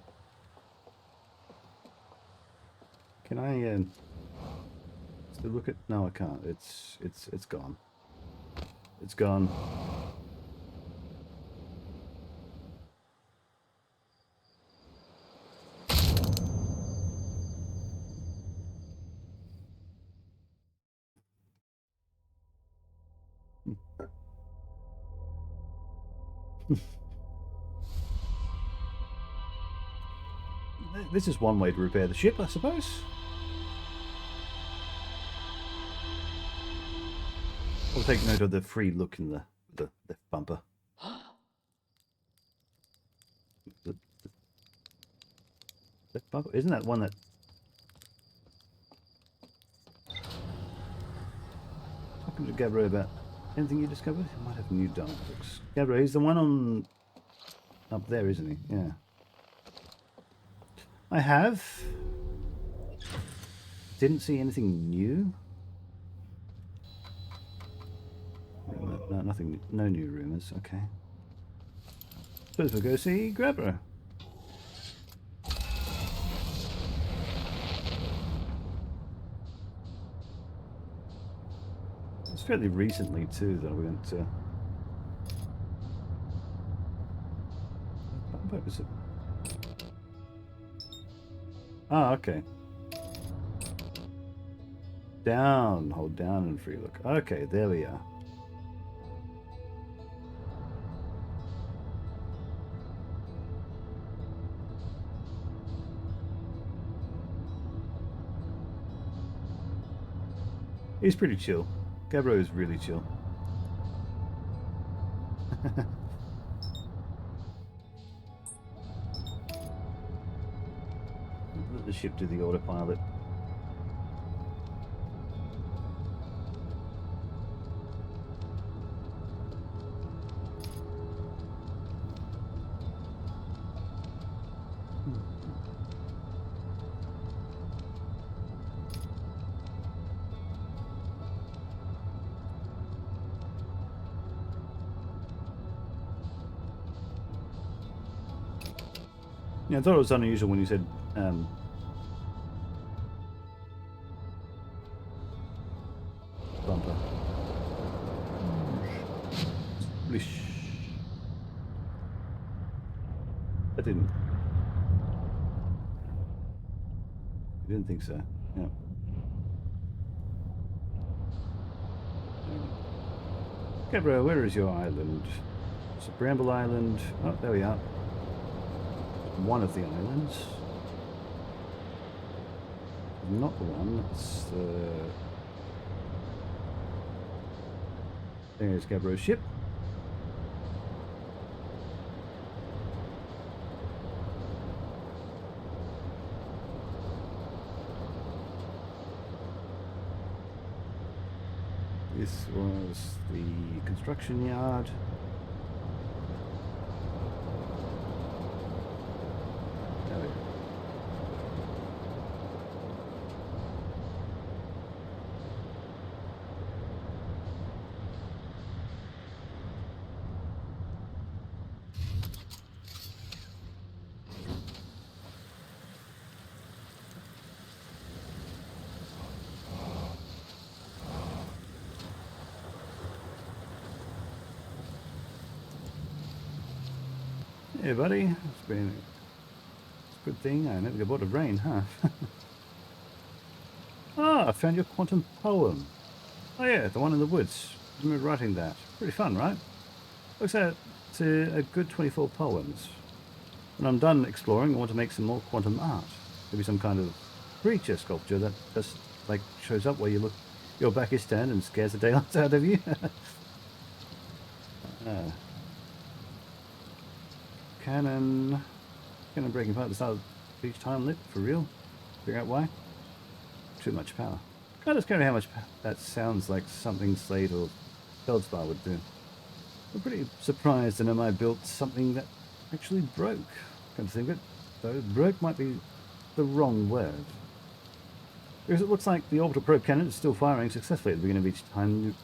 Can I, still look at... No, I can't. It's gone. It's gone. This is one way to repair the ship, I suppose. I'll take note of the free look in the left bumper. The left bumper? Isn't that one that... Talking to Gabriel about anything you discovered? He might have new dialogues. Gabriel, he's the one on... Up there, isn't he? Yeah. I have. Didn't see anything new. No, nothing. No new rumors. Okay. Suppose we'll go see Grabber. It's fairly recently too that we went to. What was it? Ah, okay. Down, hold down and free look. Okay, there we are. He's pretty chill. Gabro is really chill. Let the ship do the autopilot. Yeah, I thought it was unusual when you said bumper. Splish. I didn't. I didn't think so. Yeah. Gabriel, where is your island? It's a Bramble Island. Oh, there we are. One of the islands. Not the one. It's there's Gabriel's ship. This was the construction yard. There we go. Hey buddy, it's been a good thing I never got bored of rain, huh? Ah, I found your quantum poem. Oh yeah, the one in the woods. I remember writing that. Pretty fun, right? Looks like it's a good 24 poems. When I'm done exploring, I want to make some more quantum art. Maybe some kind of creature sculpture that just like shows up where you look, your back is turned and scares the daylights out of you. Cannon breaking apart at the start of each time lit, for real? Figure out why? Too much power. Kind of scary how much that sounds like something Slade or Feldspar would do. I'm pretty surprised to know I built something that actually broke. Come to think of it, though, broke might be the wrong word. Because it looks like the orbital probe cannon is still firing successfully at the beginning of each time.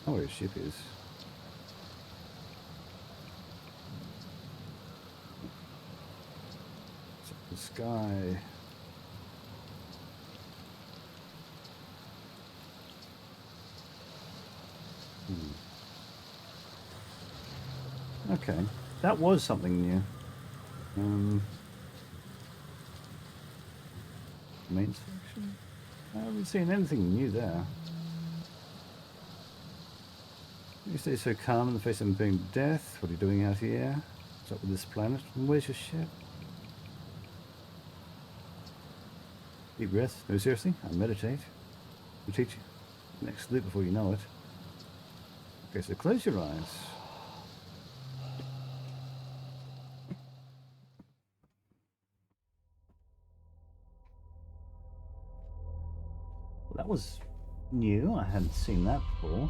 Oh, where his ship is. It's up the sky. Okay, that was something new. Main section? I haven't seen anything new there. You stay so calm in the face of impending death. What are you doing out here? What's up with this planet? And where's your ship? Deep breath. No, seriously? I meditate. I'll teach you. Next loop before you know it. Okay, so close your eyes. Well, that was new. I hadn't seen that before.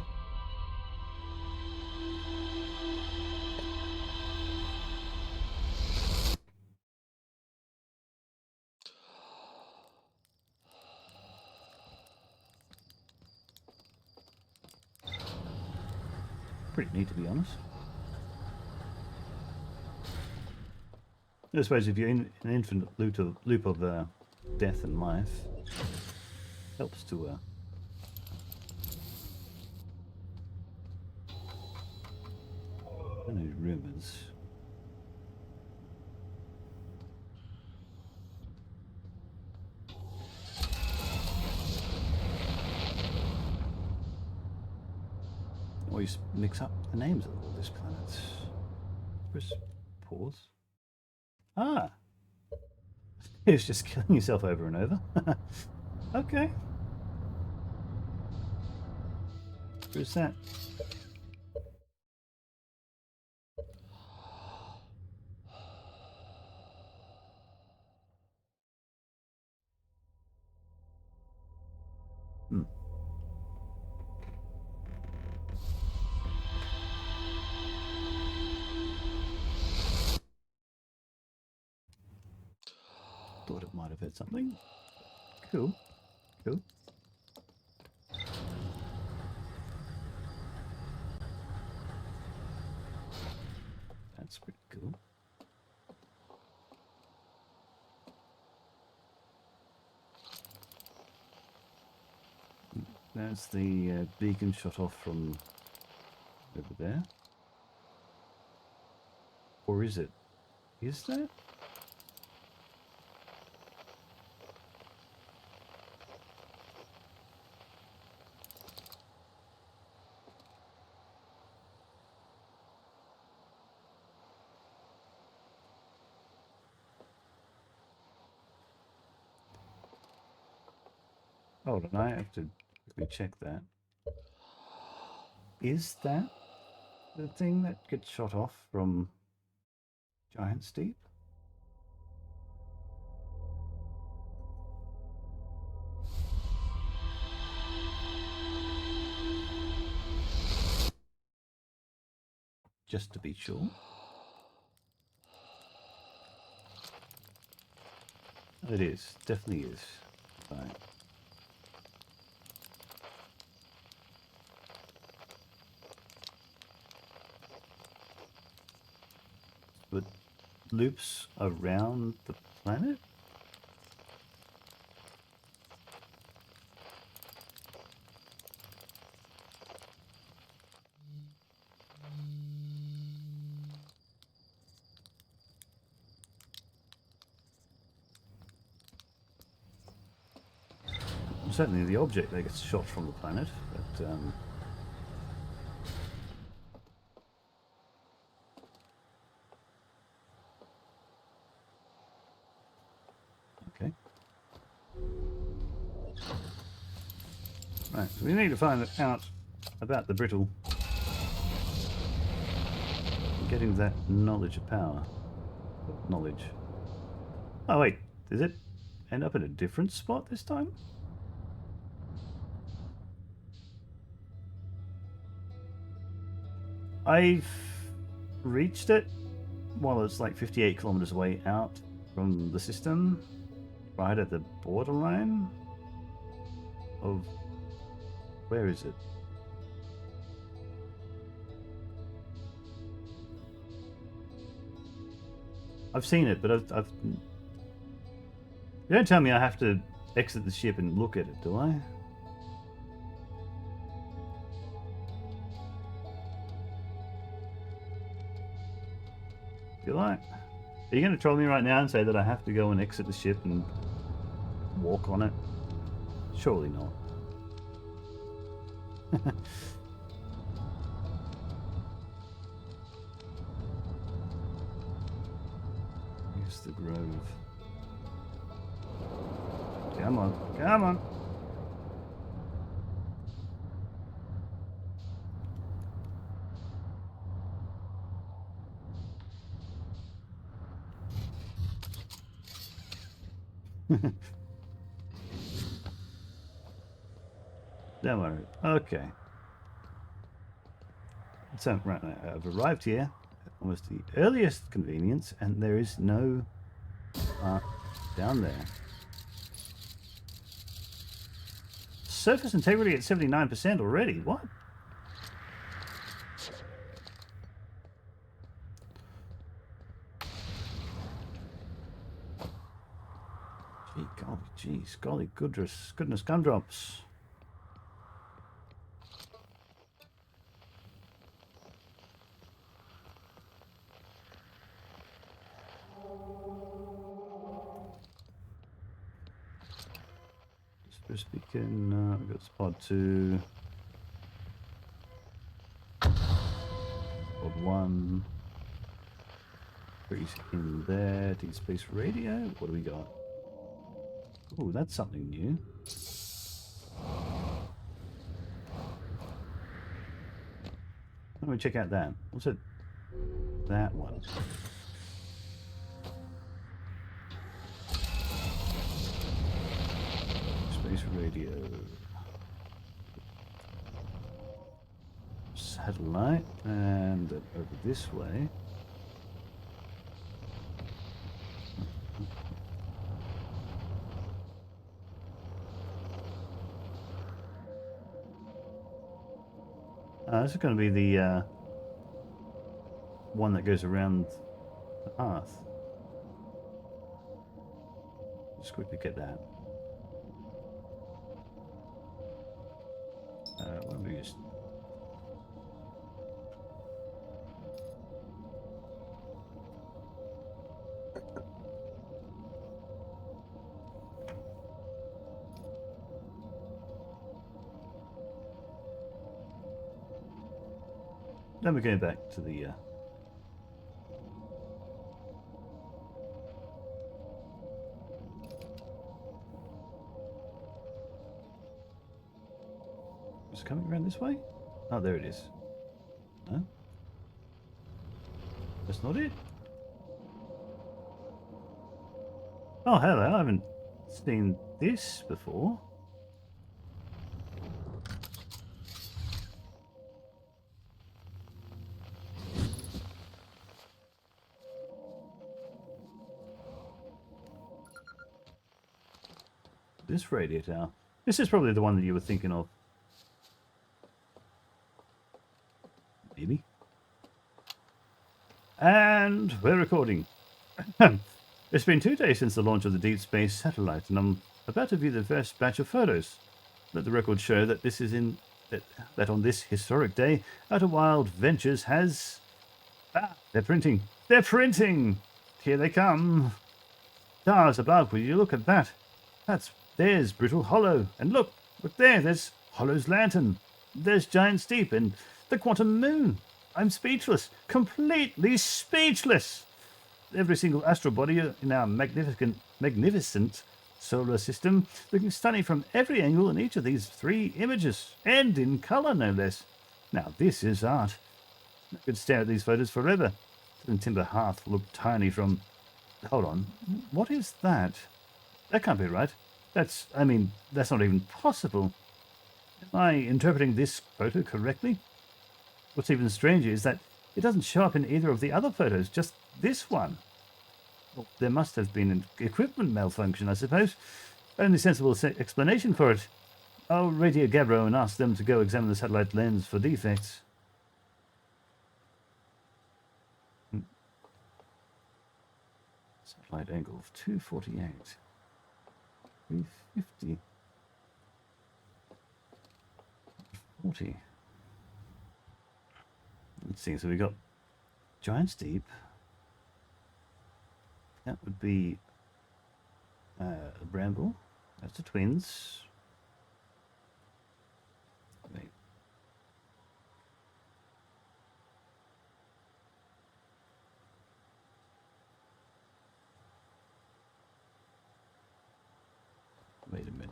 Pretty neat, to be honest. I suppose if you're in an infinite loop of death and life, helps to I know rumors. Always mix up the names of all these planets. Press pause. Ah, it's just killing yourself over and over. Okay. Who's that? Hmm. Thought it might have hit something. Cool. Cool. That's pretty cool. That's the beacon shot off from over there. Or is it? Is that? Hold on, I have to check that. Is that the thing that gets shot off from Giant Steep? just to be sure. It is, definitely is. Right. But loops around the planet? Certainly the object that gets shot from the planet, but okay. Right, so we need to find out about the brittle. Getting that knowledge of power. Knowledge. Oh wait, does it end up in a different spot this time? I've reached it while it's like 58 kilometers away out from the system, right at the borderline of... Where is it? I've seen it, but I've... You don't tell me I have to exit the ship and look at it, do I? Feel like... Are you going to troll me right now and say that I have to go and exit the ship and walk on it? Surely not. Here's the grove. Come on, come on. Don't worry. Okay. So, right, I've arrived here at almost the earliest convenience, and there is no down there. Surface integrity at 79% already. What? Gee, golly, geez, golly, goodness, gumdrops. First beacon, we've got spot 2. Spot 1. Freeze in there. Deep space radio. What do we got? Oh, that's something new. Let me check out that. What's it? That one. Space radio. Satellite. And then over this way. This is going to be the one that goes around the Earth. Just quickly get that. Why don't we just... Then we're going back to the is it coming around this way? Oh, there it is. No? That's not it? Oh, hello, I haven't seen this before. this radio tower. This is probably the one that you were thinking of. Maybe. And we're recording. It's been 2 days since the launch of the deep space satellite, and I'm about to view the first batch of photos. Let the record show that this is in that on this historic day, Outer Wild Ventures has. They're printing. They're printing. Here they come. Stars above. Will you look at that? There's Brittle Hollow, and look there's Hollow's lantern. There's Giant Steep and the Quantum Moon. I'm speechless, completely speechless. Every single astral body in our magnificent solar system, looking stunning from every angle in each of these 3 images, and in colour no less. Now this is art. I could stare at these photos forever. The timber hearth looked tiny from. Hold on, what is that? That can't be right. That's not even possible. Am I interpreting this photo correctly? What's even stranger is that it doesn't show up in either of the other photos, just this one. Well, there must have been an equipment malfunction, I suppose. Only sensible explanation for it. I'll radio Gabbro and ask them to go examine the satellite lens for defects. Satellite angle of 248. 350. 40. Let's see, so we got Giant Steep. That would be a Bramble. That's the twins. Wait. Wait a minute.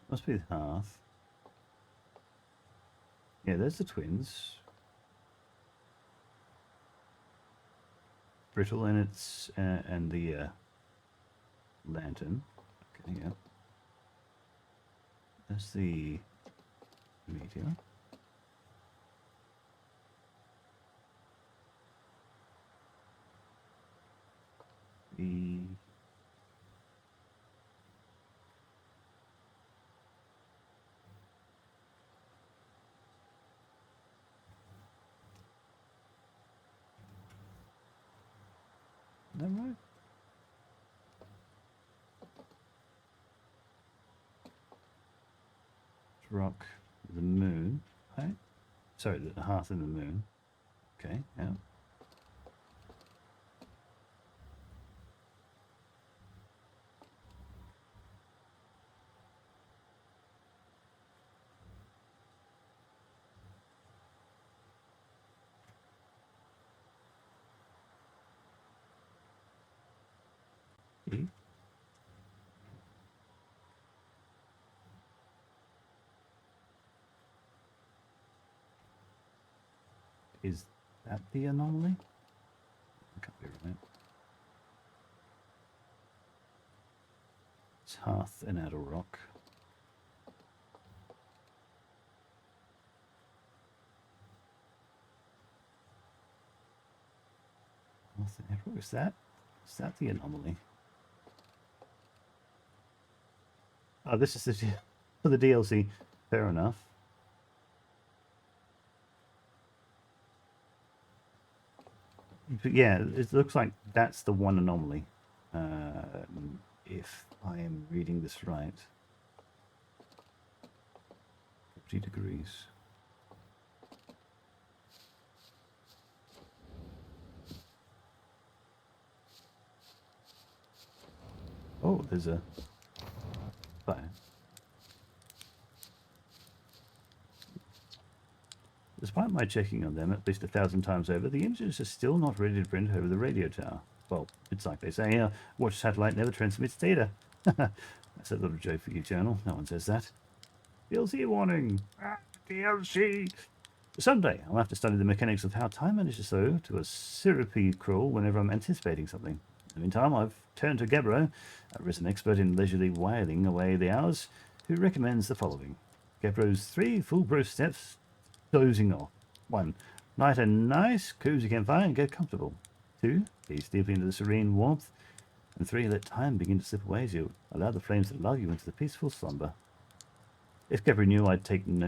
Must be the hearth. Yeah, there's the twins. Brittle and its and the lantern. Okay, yeah. That's the meteor. The Is that right? Rock, the moon, right? Sorry, the hearth and the moon. Okay, yeah. E. Is that the anomaly? That can't be right. It's hearth and outer rock. Hearth and outer rock. Is that the anomaly? Oh, this is for the DLC. Fair enough. But yeah, it looks like that's the one anomaly. If I am reading this right. 40 degrees. Oh, there's a fire. Despite my checking on them at least 1,000 times over, the images are still not ready to print over the radio tower. Well, it's like they say, watch satellite never transmits data. That's a little joke for you, journal. No one says that. DLC warning! DLC! Someday, I'll have to study the mechanics of how time manages so to a syrupy crawl whenever I'm anticipating something. In the meantime, I've turned to Gabbro, a risen expert in leisurely whiling away the hours, who recommends the following. Gabbro's 3 foolproof steps dozing off. 1. Light a nice cozy campfire and get comfortable. 2. Gaze deeply into the serene warmth. And 3. Let time begin to slip away as you allow the flames to lull you into the peaceful slumber. If Kepri knew I'd taken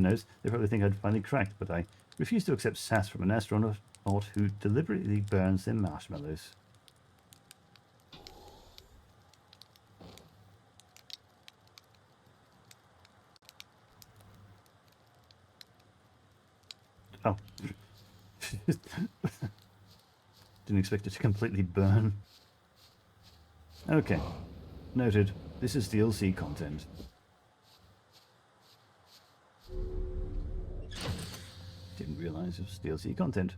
notes, they'd probably think I'd finally cracked, but I refuse to accept sass from an astronaut who deliberately burns their marshmallows. Oh. Didn't expect it to completely burn. Okay. Noted. This is DLC content. Didn't realize it was DLC content.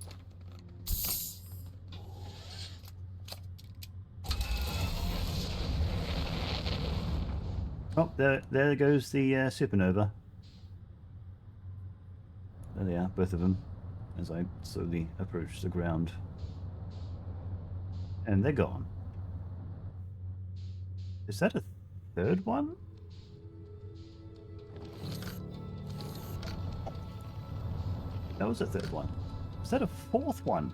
Oh, there goes the supernova. There they are, both of them, as I slowly approach the ground. And they're gone. Is that a third one? That was a third one. Is that a fourth one?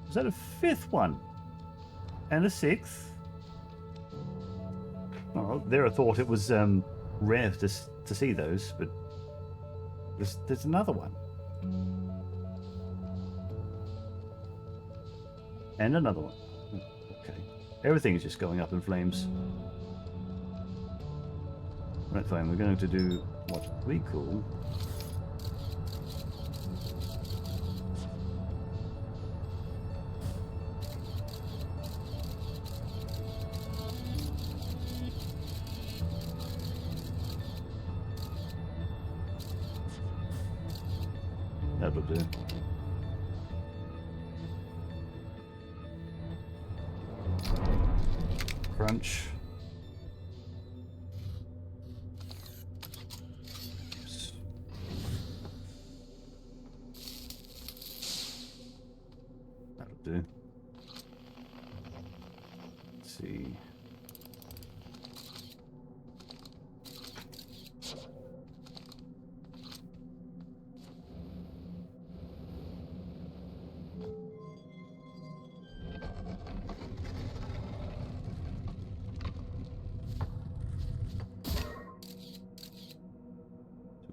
Is that a fifth one? And a sixth? Oh, there I thought it was rare to see those, but there's another one. And another one. Okay. Everything is just going up in flames. Right, fine. We're going to do what we call that'll do. Crunch. Yes. That'll do. Let's see.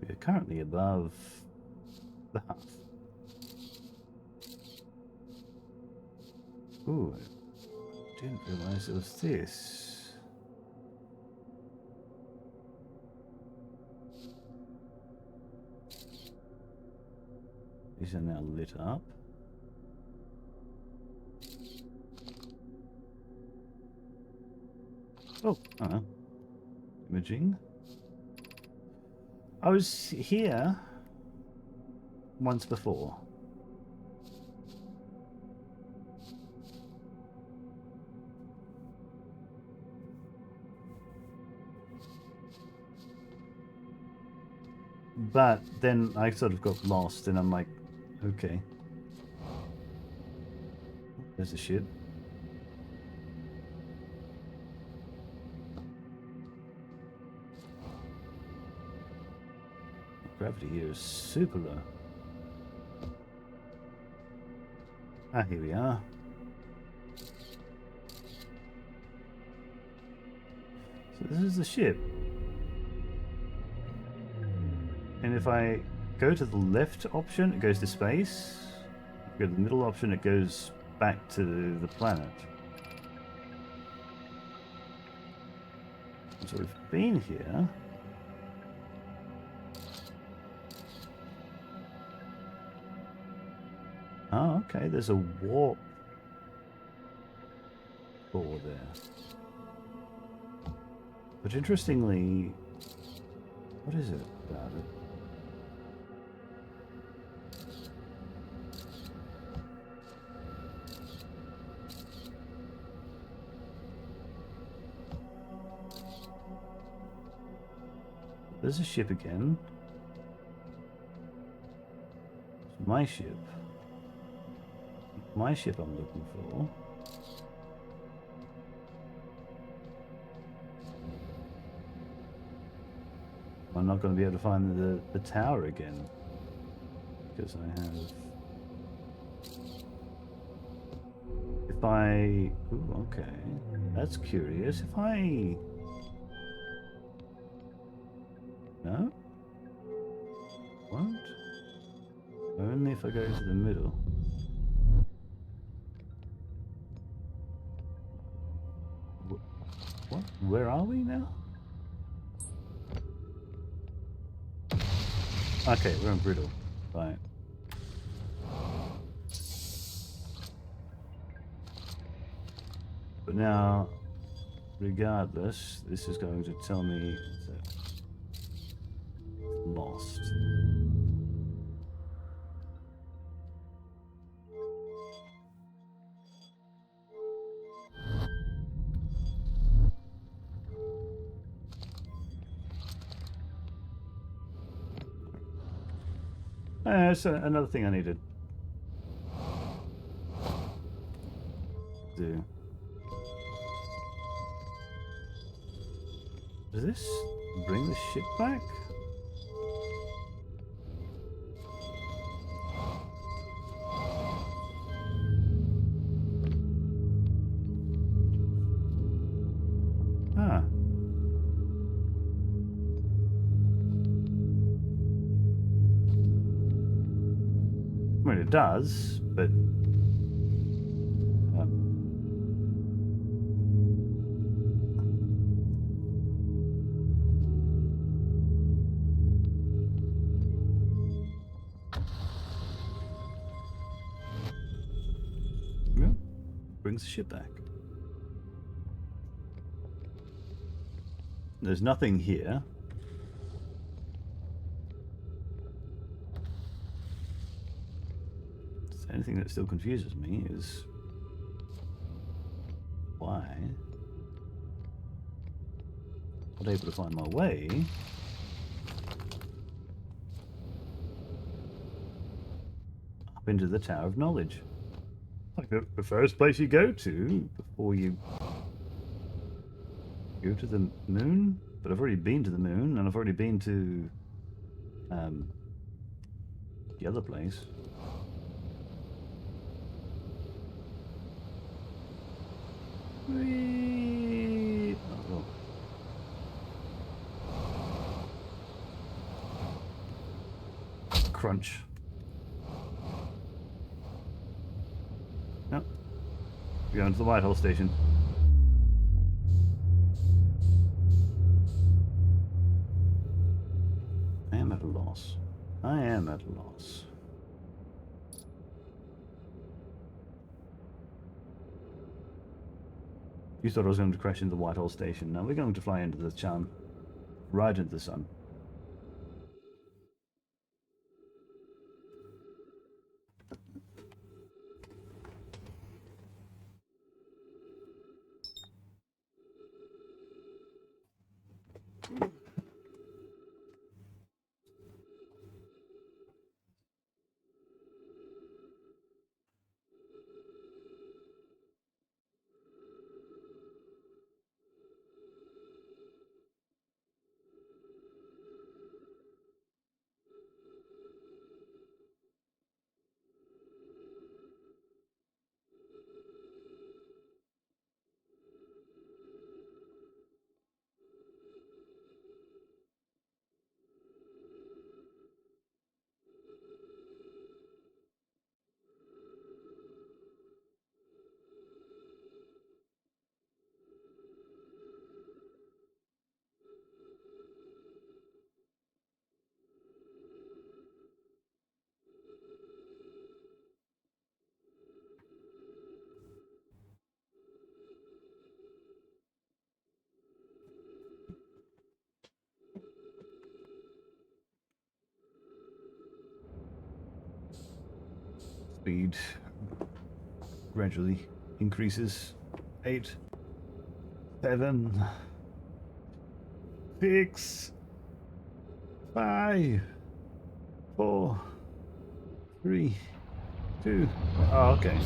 We are currently above the half. Ooh, I didn't realize it was this. These are now lit up. Oh, imaging. I was here once before. But then I sort of got lost and I'm like, okay. There's the ship. Gravity here is super low. Ah, here we are. So this is the ship. And if I go to the left option, it goes to space. If I go to the middle option, it goes back to the planet. So we've been here. Oh, okay, there's a warp core there. But interestingly, what is it about it? There's a ship again. It's my ship. My ship I'm looking for. I'm not going to be able to find the tower again. Because I have... If I... Ooh, okay. That's curious. If I... No? What? Only if I go to the middle. What? Where are we now? Okay, we're on Brittle. Right. But now, regardless, this is going to tell me that lost. That's another thing I need to do. Does this bring the ship back? Ah. I mean, it does, but... yeah, brings the ship back. There's nothing here. The only thing that still confuses me is why I'm not able to find my way up into the Tower of Knowledge. Like the first place you go to before you go to the moon. But I've already been to the moon, and I've already been to the other place. Whee! Oh. Crunch. Nope. We're going to the Whitehall station. I am at a loss. I am at a loss. You thought I was going to crash into the Whitehall station. Now we're going to fly into the sun. Right into the sun. Speed gradually increases. 8, 7, 6, 5, 4, 3, 2. Oh, okay.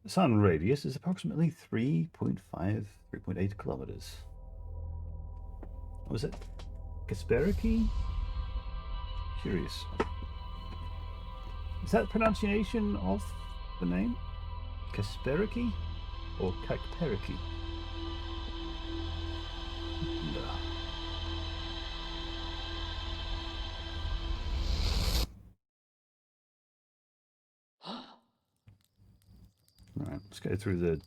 The sun radius is approximately 3.5, 3.8 kilometers. Was it Kasperiki? Curious. Is that pronunciation of the name? Kasperiki or Kakperiki? No. Alright, let's go through the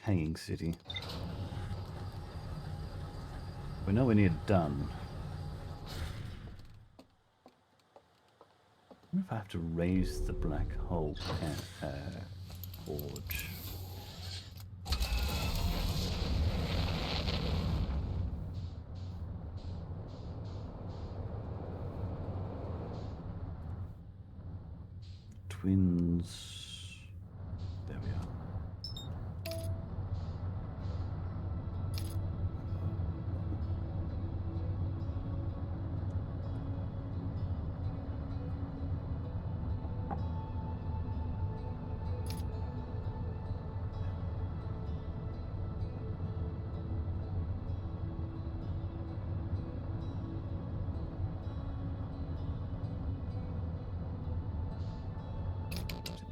hanging city. We're nowhere near done. I wonder if I have to raise the black hole forge. Twins. There we are.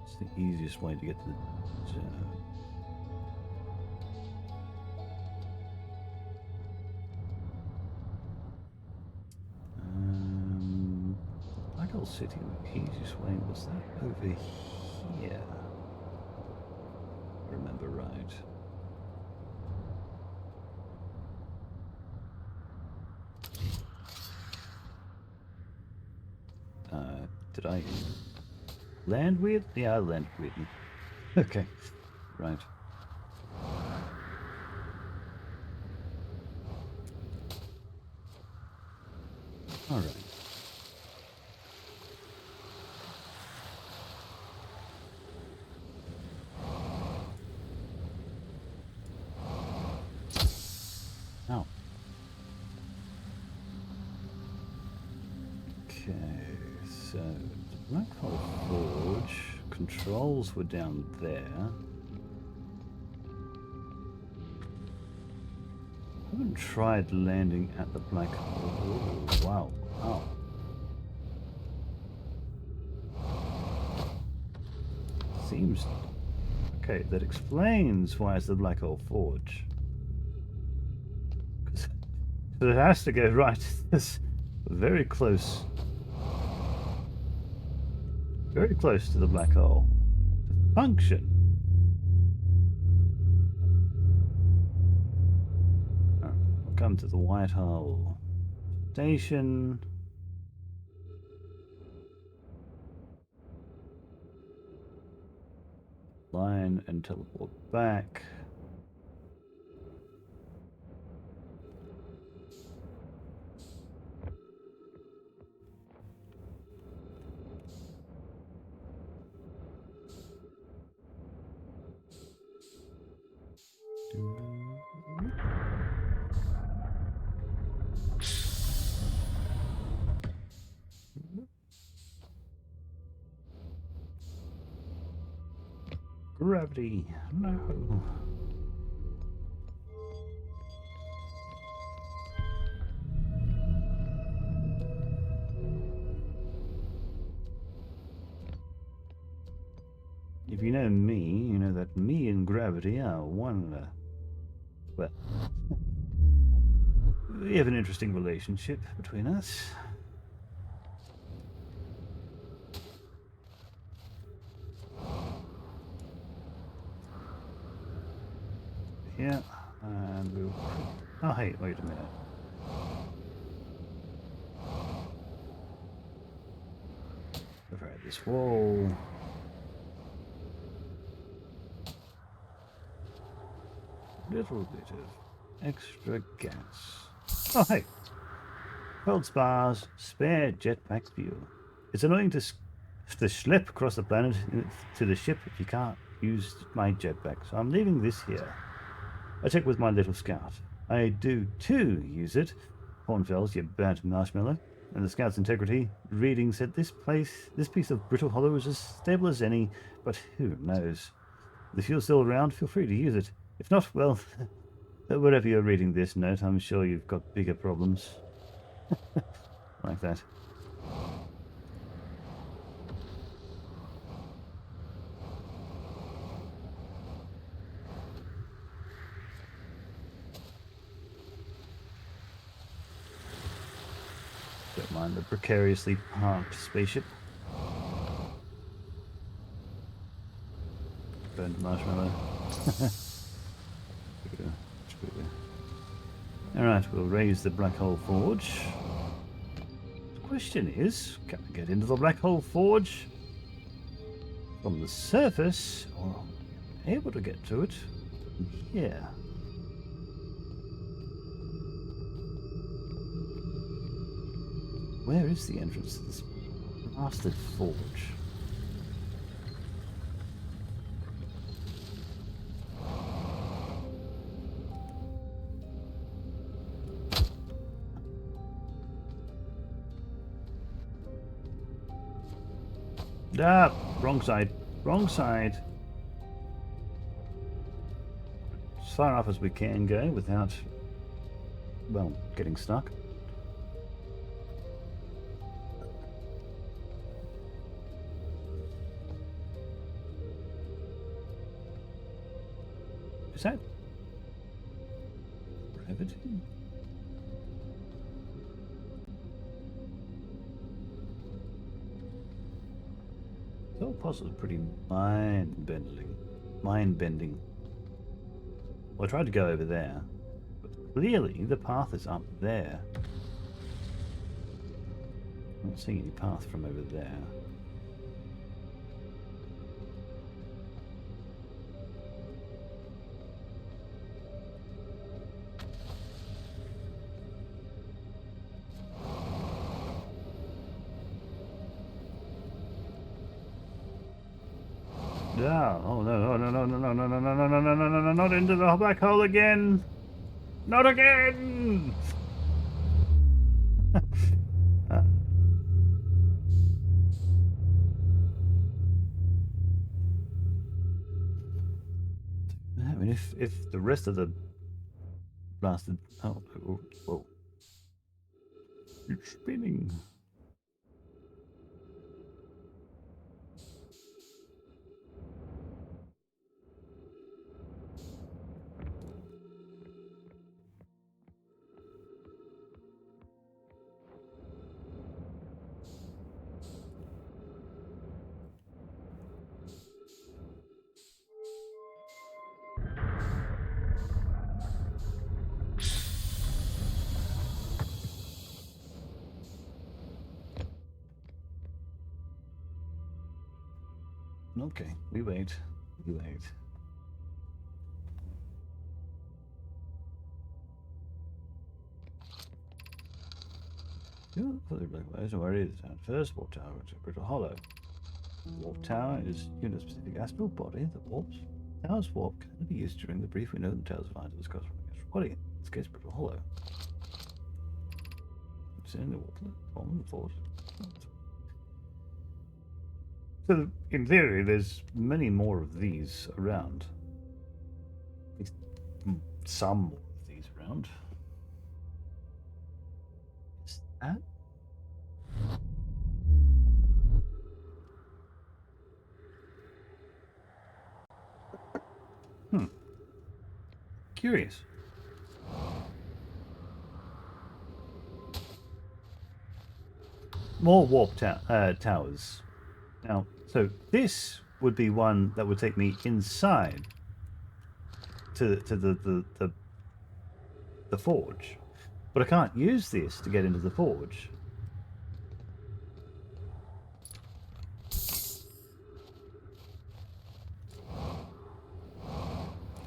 It's the easiest way to get to the Black Hole City, the easiest way was that over here. If I remember right. Did I land weird? Yeah, I landed weird. Okay, right. All right. Now. Okay, so the Black Hole Forge controls were down there. I haven't tried landing at the black hole. Oh, wow. Oh. Seems... Okay, that explains why it's the Black Hole Forge. Because it has to go right. This very close. Very close to the black hole. To function. We'll come to the white hole station. Line and teleport back. Gravity. No. If you know me, you know that me and gravity are one, well, we have an interesting relationship between us. Yeah, and we'll... Oh, hey, wait a minute. Override this wall. Little bit of extra gas. Oh, hey. Cold spars, spare jetpack fuel. It's annoying to schlep across the planet to the ship if you can't use my jetpack, so I'm leaving this here. I check with my little scout. I do too use it. Hornfells, you bad marshmallow. And the scout's integrity reading said this piece of brittle hollow is as stable as any, but who knows? If the fuel's still around, feel free to use it. If not, well, But wherever you're reading this note, I'm sure you've got bigger problems. Like that. Don't mind the precariously parked spaceship. Burned marshmallow. Alright, we'll raise the black hole forge. The question is, can I get into the black hole forge from the surface, or am I able to get to it from here? Where is the entrance to this blasted forge? Ah, wrong side. Wrong side. As far off as we can go without, well, getting stuck. Is that gravity? It's all possibly pretty mind-bending. Mind-bending. Well, I tried to go over there, but clearly the path is up there. I'm not seeing any path from over there. No, oh no, no, no, no, no, no, no, no, no, no, no, no, no, no, not into the black hole again! Not again! I mean, if the rest of the blasted, oh, whoa, it's spinning. Okay, we wait. We wait. Don't worry, first warp tower to Brittle Hollow. Warp tower is unit-specific astral body that warps. Tower's warp can be used during the brief window the tower's line to discuss from the astral body. In this case, Brittle Hollow. Sending the warp on the force. So, in theory, there's many more of these around. At least some more of these around. Is that? Curious. More warp towers. Now, so this would be one that would take me inside to the forge, but I can't use this to get into the forge.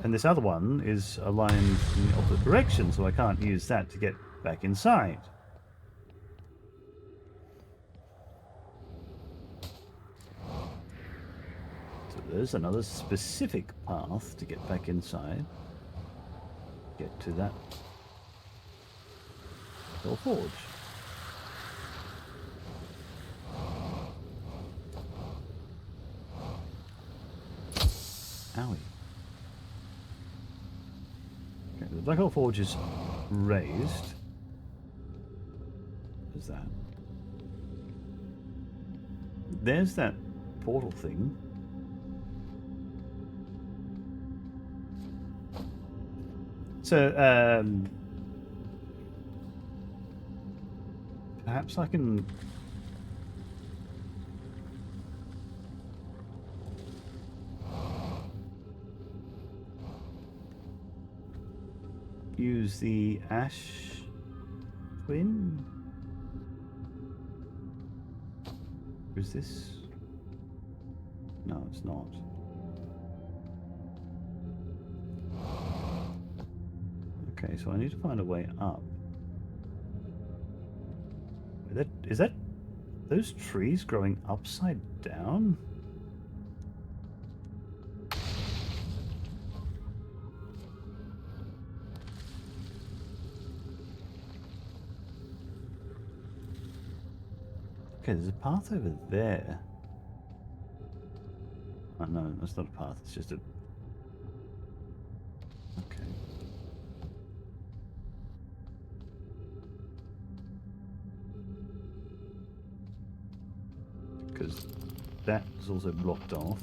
And this other one is aligned in the opposite direction, so I can't use that to get back inside. So there's another specific path to get back inside. Get to that little forge. Owie. Okay, the Black hole forge is raised. What is that? There's that portal thing. So, perhaps I can use the ash twin. Or is this? No, it's not. Okay, so I need to find a way up. Is that those trees growing upside down? Okay, there's a path over there. Oh, no, that's not a path, it's just a... Okay. Because that is also blocked off.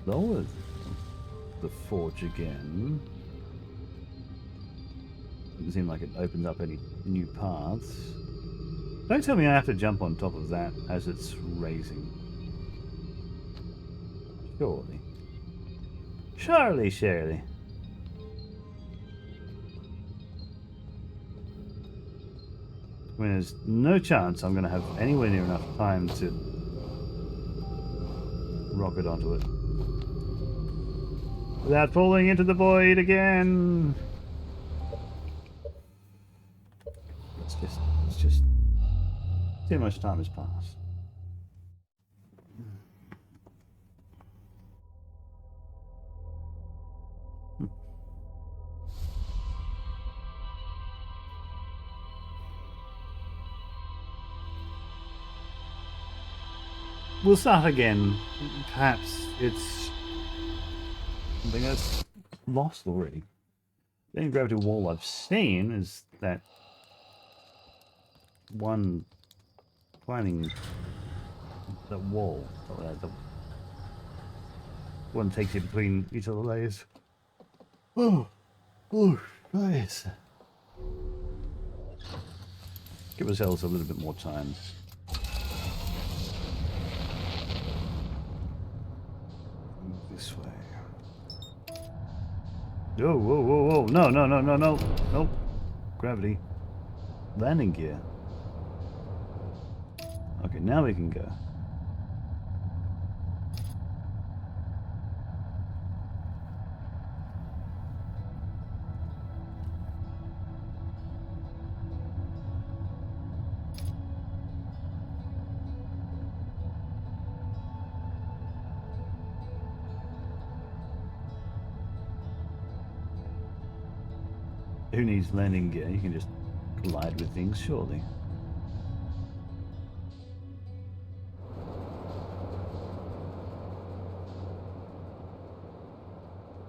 Lower the forge again. Doesn't seem like it opens up any new paths. Don't tell me I have to jump on top of that as it's raising. Surely. Surely. I mean, there's no chance I'm going to have anywhere near enough time to rocket onto it without falling into the void again. It's just too much time has passed. We'll start again. Perhaps it's something that's lost already. The only gravity wall I've seen is that one climbing the wall. The one takes you between each of the layers. Oh, nice. Give ourselves a little bit more time. This way. Whoa. No. Nope. Gravity. Landing gear. Okay, now we can go. Who needs landing gear? You can just collide with things, surely.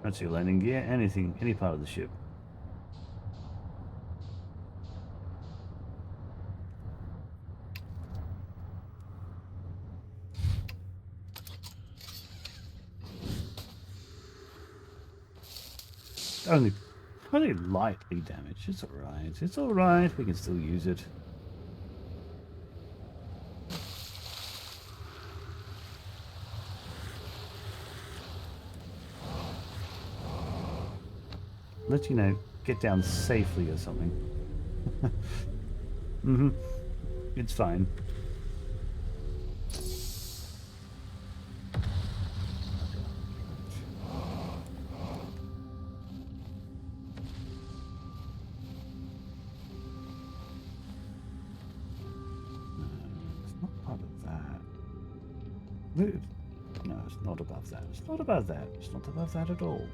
That's your landing gear. Anything, any part of the ship. Only lightly damaged. It's alright. It's alright. We can still use it. Let you know, get down safely or something. It's fine. Move. No, it's not above that. It's not above that. It's not above that at all.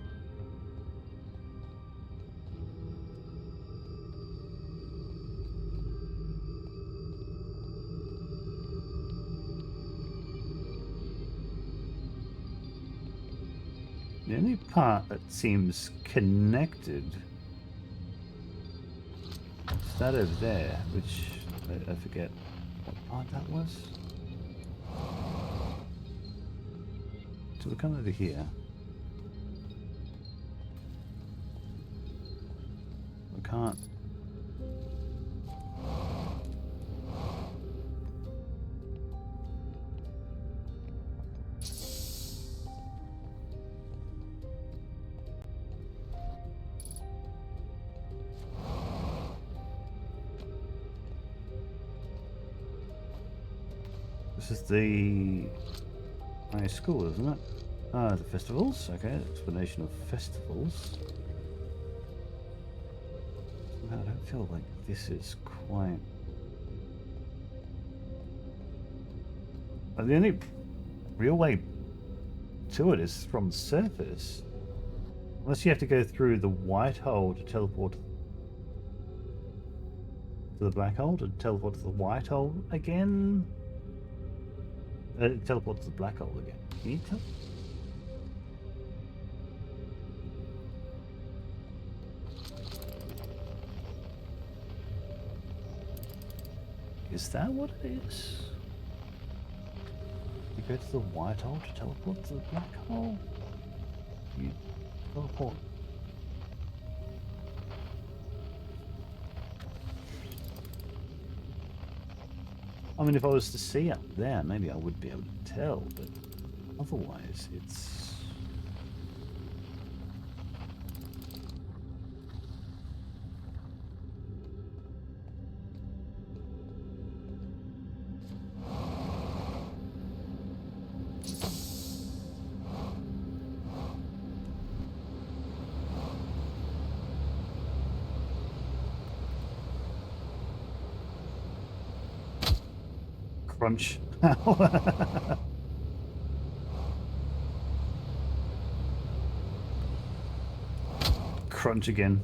The only part that seems connected is that over there, which I forget what part that was. So we'll come over here. We can't. This is the high school, isn't it? Ah, the festivals. Okay, explanation of festivals. Somehow I don't feel like this is quite. The only real way to it is from the surface. Unless you have to go through the white hole to teleport to the black hole, to teleport to the white hole again. Teleport to the black hole again. Can you tell? Is that what it is? You go to the white hole to teleport to the black hole? You teleport. I mean, if I was to see up there, maybe I would be able to tell, but otherwise it's... Crunch. Crunch again.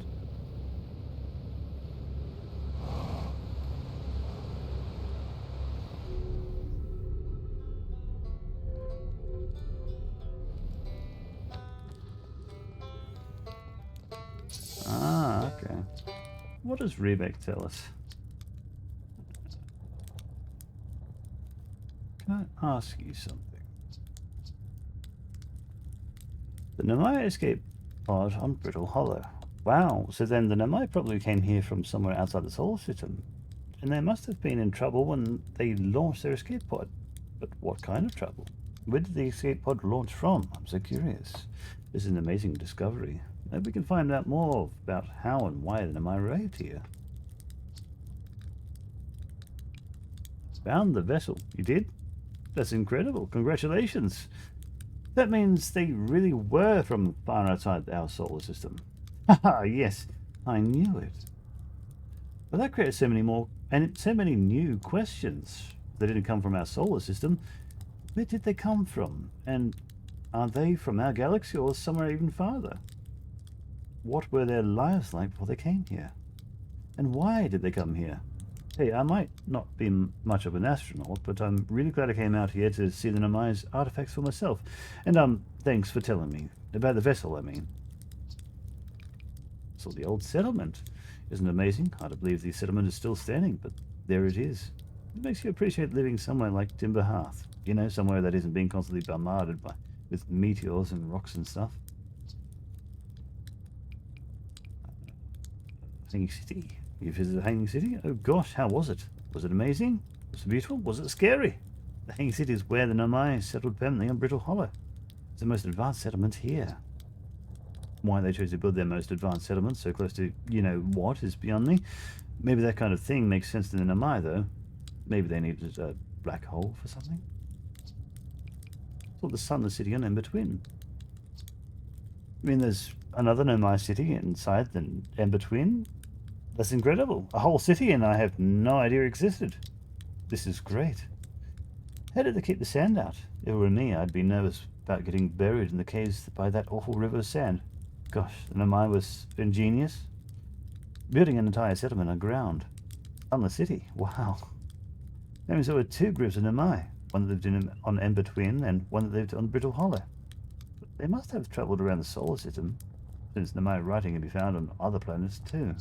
Ah, okay. What does Rebek tell us? Can I ask you something? The Nomai escape pod on Brittle Hollow. Wow, so then the Nomai probably came here from somewhere outside the solar system. And they must have been in trouble when they launched their escape pod. But what kind of trouble? Where did the escape pod launch from? I'm so curious. This is an amazing discovery. Maybe we can find out more about how and why the Nomai arrived here. Found the vessel. You did? That's incredible. Congratulations. That means they really were from far outside our solar system. Haha, yes, I knew it. But that created so many more, and so many new questions. They didn't come from our solar system. Where did they come from? And are they from our galaxy or somewhere even farther? What were their lives like before they came here? And why did they come here? Hey, I might not be much of an astronaut, but I'm really glad I came out here to see the Nomai's artifacts for myself. And, thanks for telling me. About the vessel, I mean. So the old settlement. Isn't it amazing? Hard to believe the settlement is still standing, but there it is. It makes you appreciate living somewhere like Timber Hearth. You know, somewhere that isn't being constantly bombarded with meteors and rocks and stuff. Hanging City. You visited Hanging City? Oh gosh, how was it? Was it amazing? Was it beautiful? Was it scary? The Hanging City is where the Nomai settled permanently on Brittle Hollow. It's the most advanced settlement here. Why they chose to build their most advanced settlement so close to, you know what, is beyond me. Maybe that kind of thing makes sense to the Nomai, though. Maybe they needed a black hole for something. Or the sunless city on Ember Twin. I mean, there's another Nomai city inside the Ember Twin. That's incredible. A whole city and I have no idea existed. This is great. Better to keep the sand out. If it were me, I'd be nervous about getting buried in the caves by that awful river of sand. Gosh, the Namai was ingenious. Building an entire settlement underground. On the city. Wow. That means there were two groups of Namai. One that lived on Ember Twin and one that lived on Brittle Hollow. They must have travelled around the solar system, since Namai writing can be found on other planets too.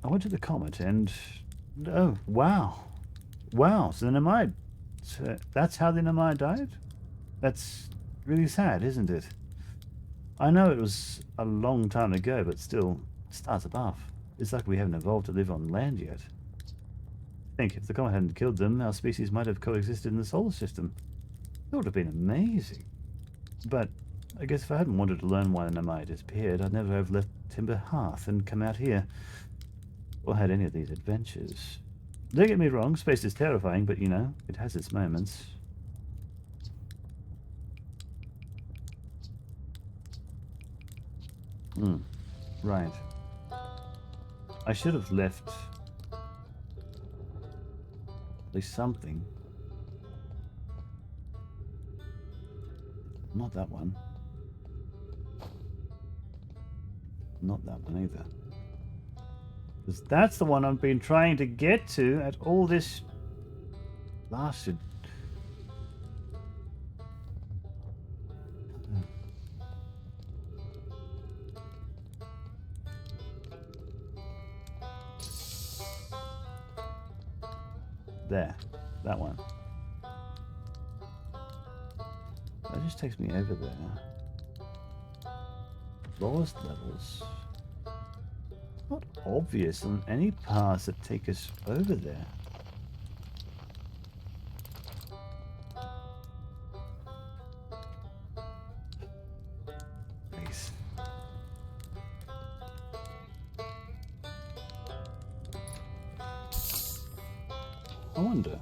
I went to the comet and... oh, wow. Wow, so the Namai... so that's how the Namai died? That's really sad, isn't it? I know it was a long time ago, but still, it starts above. It's like we haven't evolved to live on land yet. I think if the comet hadn't killed them, our species might have coexisted in the solar system. It would have been amazing. But I guess if I hadn't wanted to learn why the Namai disappeared, I'd never have left Timber Hearth and come out here, or had any of these adventures. Don't get me wrong, space is terrifying, but you know, it has its moments. Right. I should have left at least something. Not that one. Not that one either. Because that's the one I've been trying to get to at all this lasted. There. That one. That just takes me over there. Lowest levels. Not obvious on any paths that take us over there. Nice. I wonder.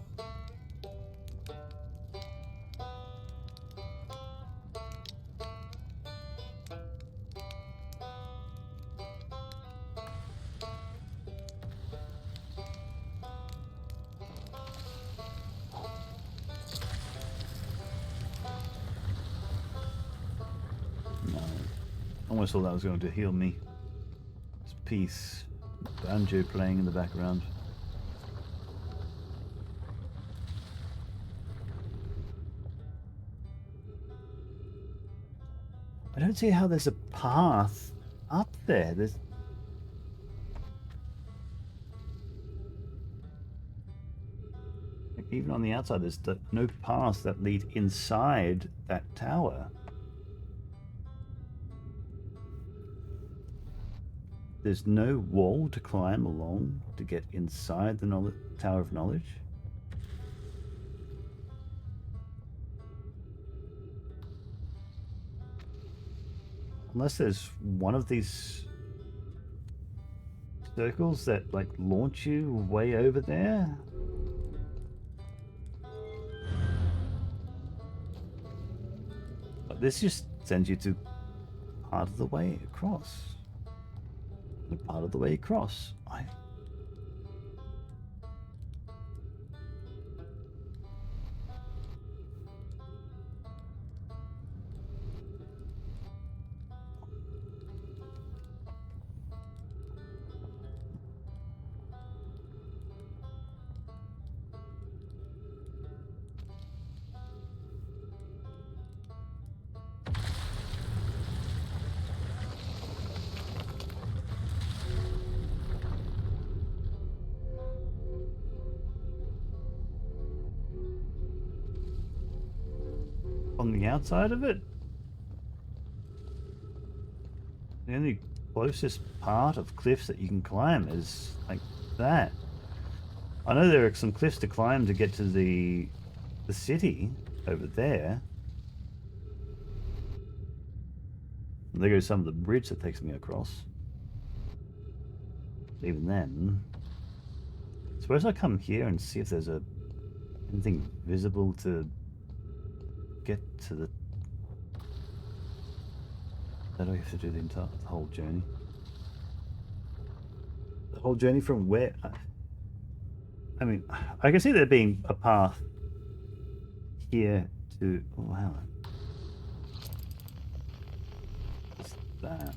No. I almost thought that was going to heal me. It's peace. Banjo playing in the background. I don't see how there's a path up there. There's... like, even on the outside, there's no paths that lead inside that tower. There's no wall to climb along to get inside the Tower of Knowledge. Unless there's one of these circles that like launch you way over there. But this just sends you to part of the way across. And part of the way across. On the outside of it, the only closest part of cliffs that you can climb is like that. I know there are some cliffs to climb to get to the city over there. And there goes some of the bridge that takes me across. Even then, suppose I come here and see if there's anything visible to get to the... How do I have to do the whole journey? The whole journey from where? I mean, I can see there being a path here to. Oh, hang on. What's that?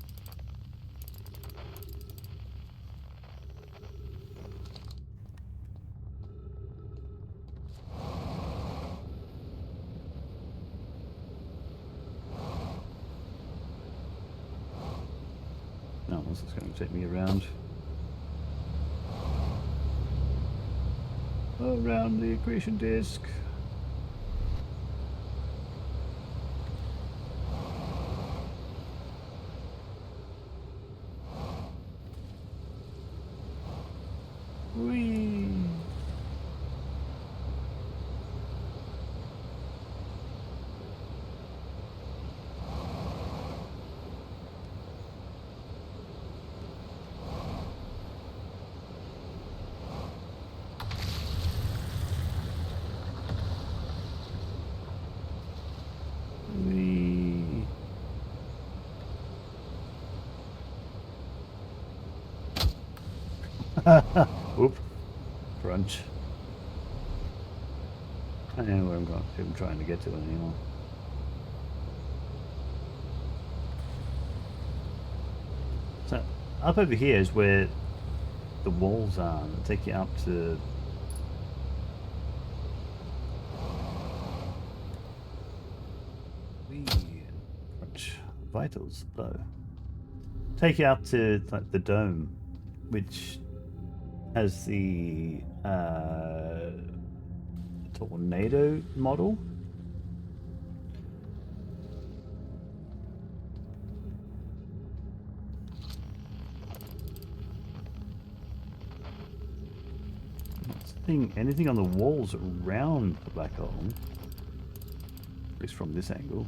No, this is going to take me around. Around the accretion disk. Whee! Whee! Oop. Crunch. I don't know where I'm trying to get to anymore. So, up over here is where the walls are that take you up to... Whee! Crunch. Vitals, low. Take you up to like the dome, which has the tornado model. Not seeing anything on the walls around the black hole, at least from this angle.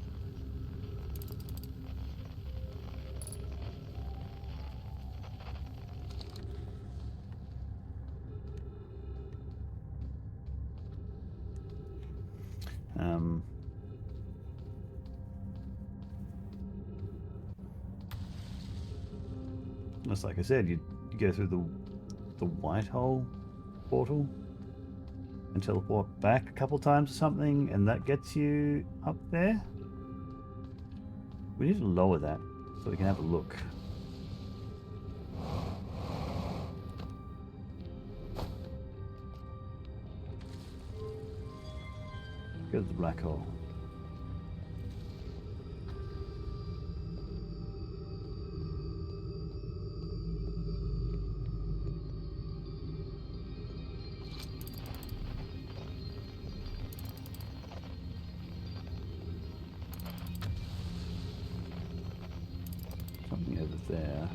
Just like I said, you go through the white hole portal and teleport back a couple times or something, and that gets you up there. We need to lower that so we can have a look. Go to the black hole. Something over there.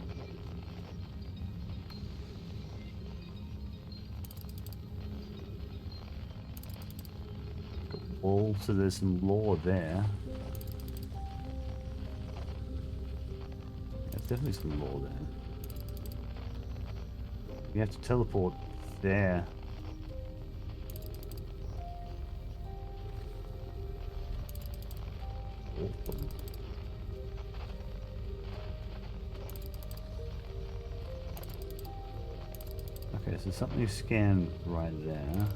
Got a wall, so there's some lore there. There's definitely some lore there. You have to teleport there. Awesome. Okay, so something you scan right there.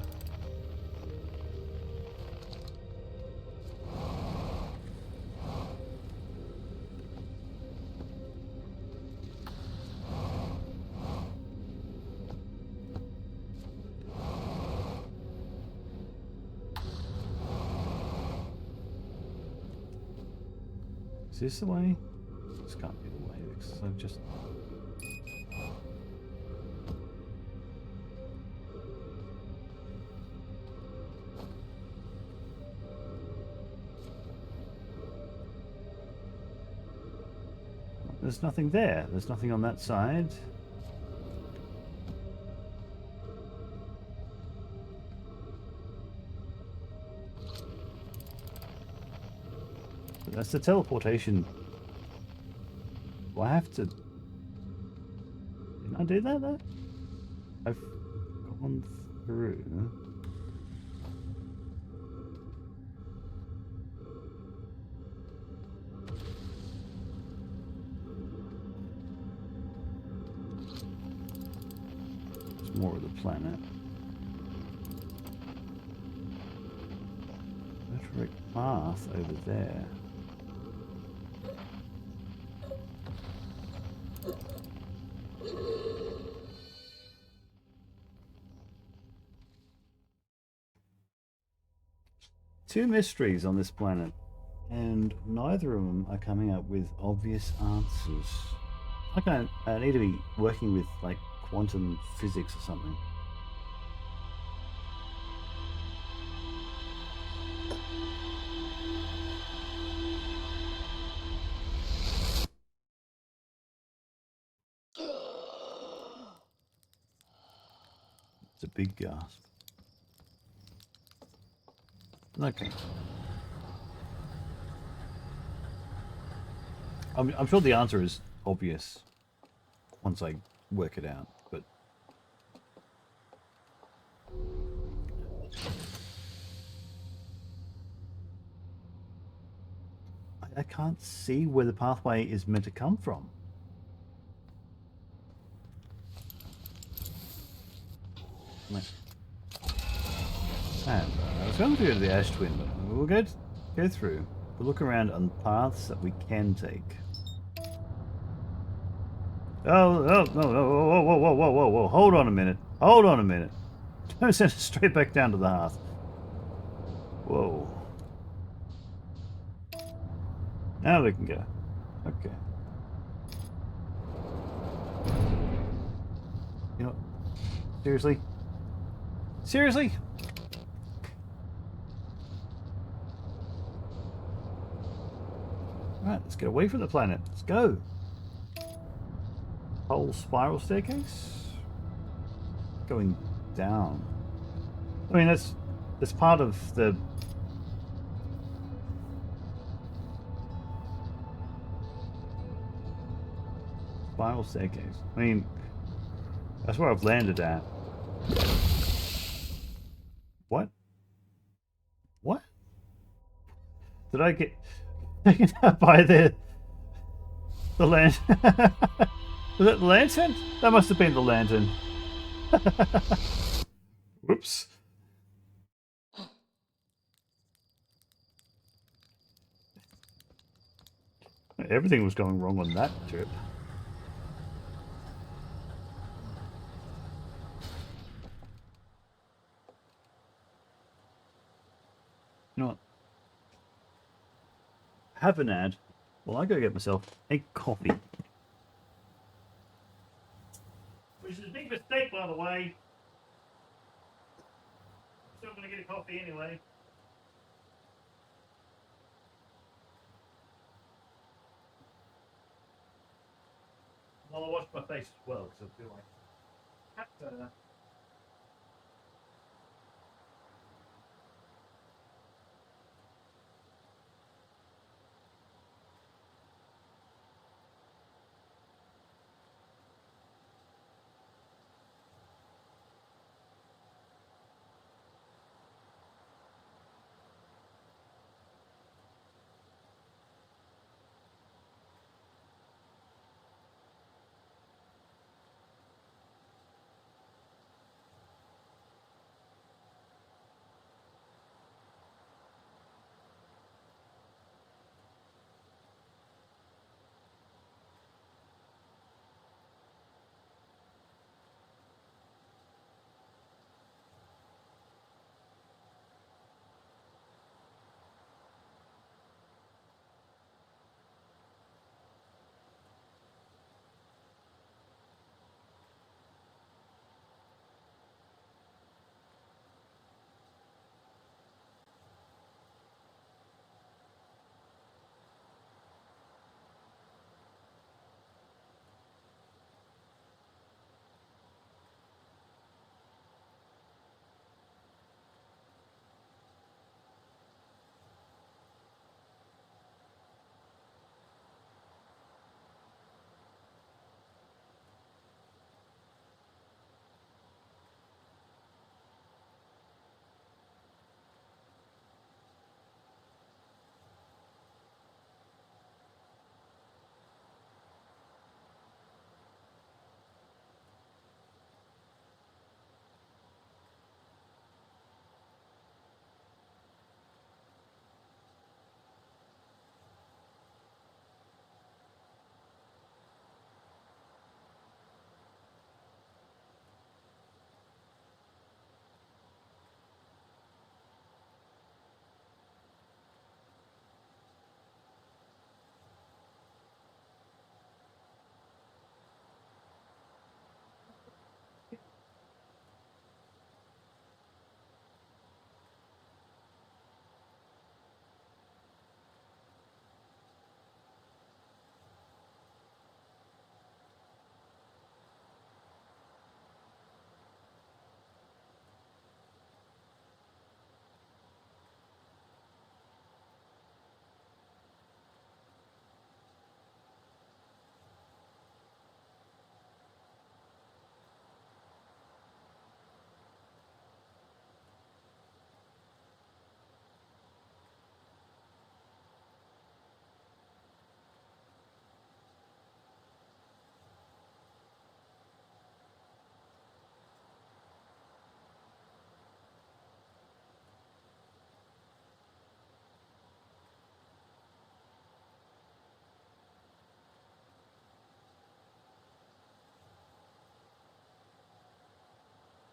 Is this the way? This can't be the way, because I've just... There's nothing there. There's nothing on that side. But that's the teleportation. Do I have to... Didn't I do that though? I've gone through... More of the planet. direct path over there. Two mysteries on this planet, and neither of them are coming up with obvious answers. I need to be working with like quantum physics or something. It's a big gasp. Okay. I'm sure the answer is obvious once I work it out, but I can't see where the pathway is meant to come from. And I was going to go to the ash twin, but we'll go through. We'll look around on paths that we can take. Oh, no, whoa, whoa, whoa, whoa, whoa, whoa. Hold on a minute. Hold on a minute. Don't send it straight back down to the hearth. Whoa. Now we can go. Okay. You know what? Seriously? Seriously? Right, let's get away from the planet. Let's go. Whole spiral staircase? Going down. I mean, that's part of the... spiral staircase. I mean, that's where I've landed at. What? What? Did I get taken out by the lantern? Was that the lantern? That must have been the lantern. Whoops. Everything was going wrong on that trip. You know what? Have an ad. Well, I go get myself a coffee. Which is a big mistake, by the way. Still gonna get a coffee anyway. Well, I wash my face as well, because I feel like cat burner.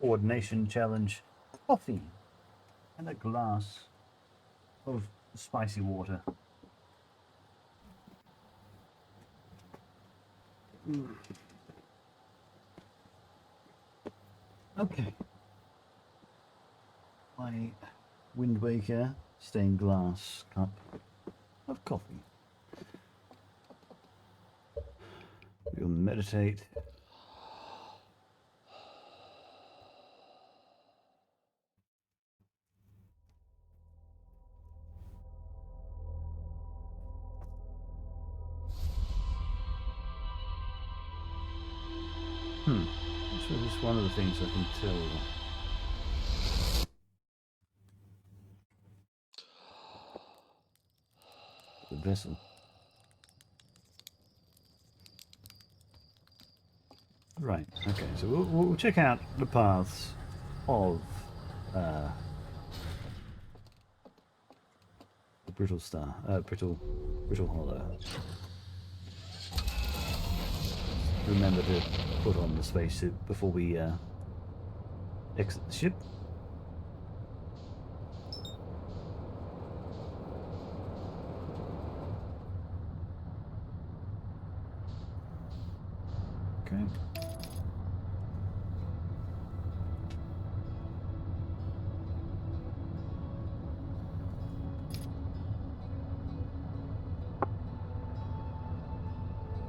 coordination challenge. Coffee and a glass of spicy water. Okay. My Wind Waker stained glass cup of coffee. We'll meditate. So this is one of the things I can tell. The vessel. Right, okay, so we'll check out the paths of the Brittle Star, Brittle Hollow. Remember to put on the spacesuit before we exit the ship. Okay.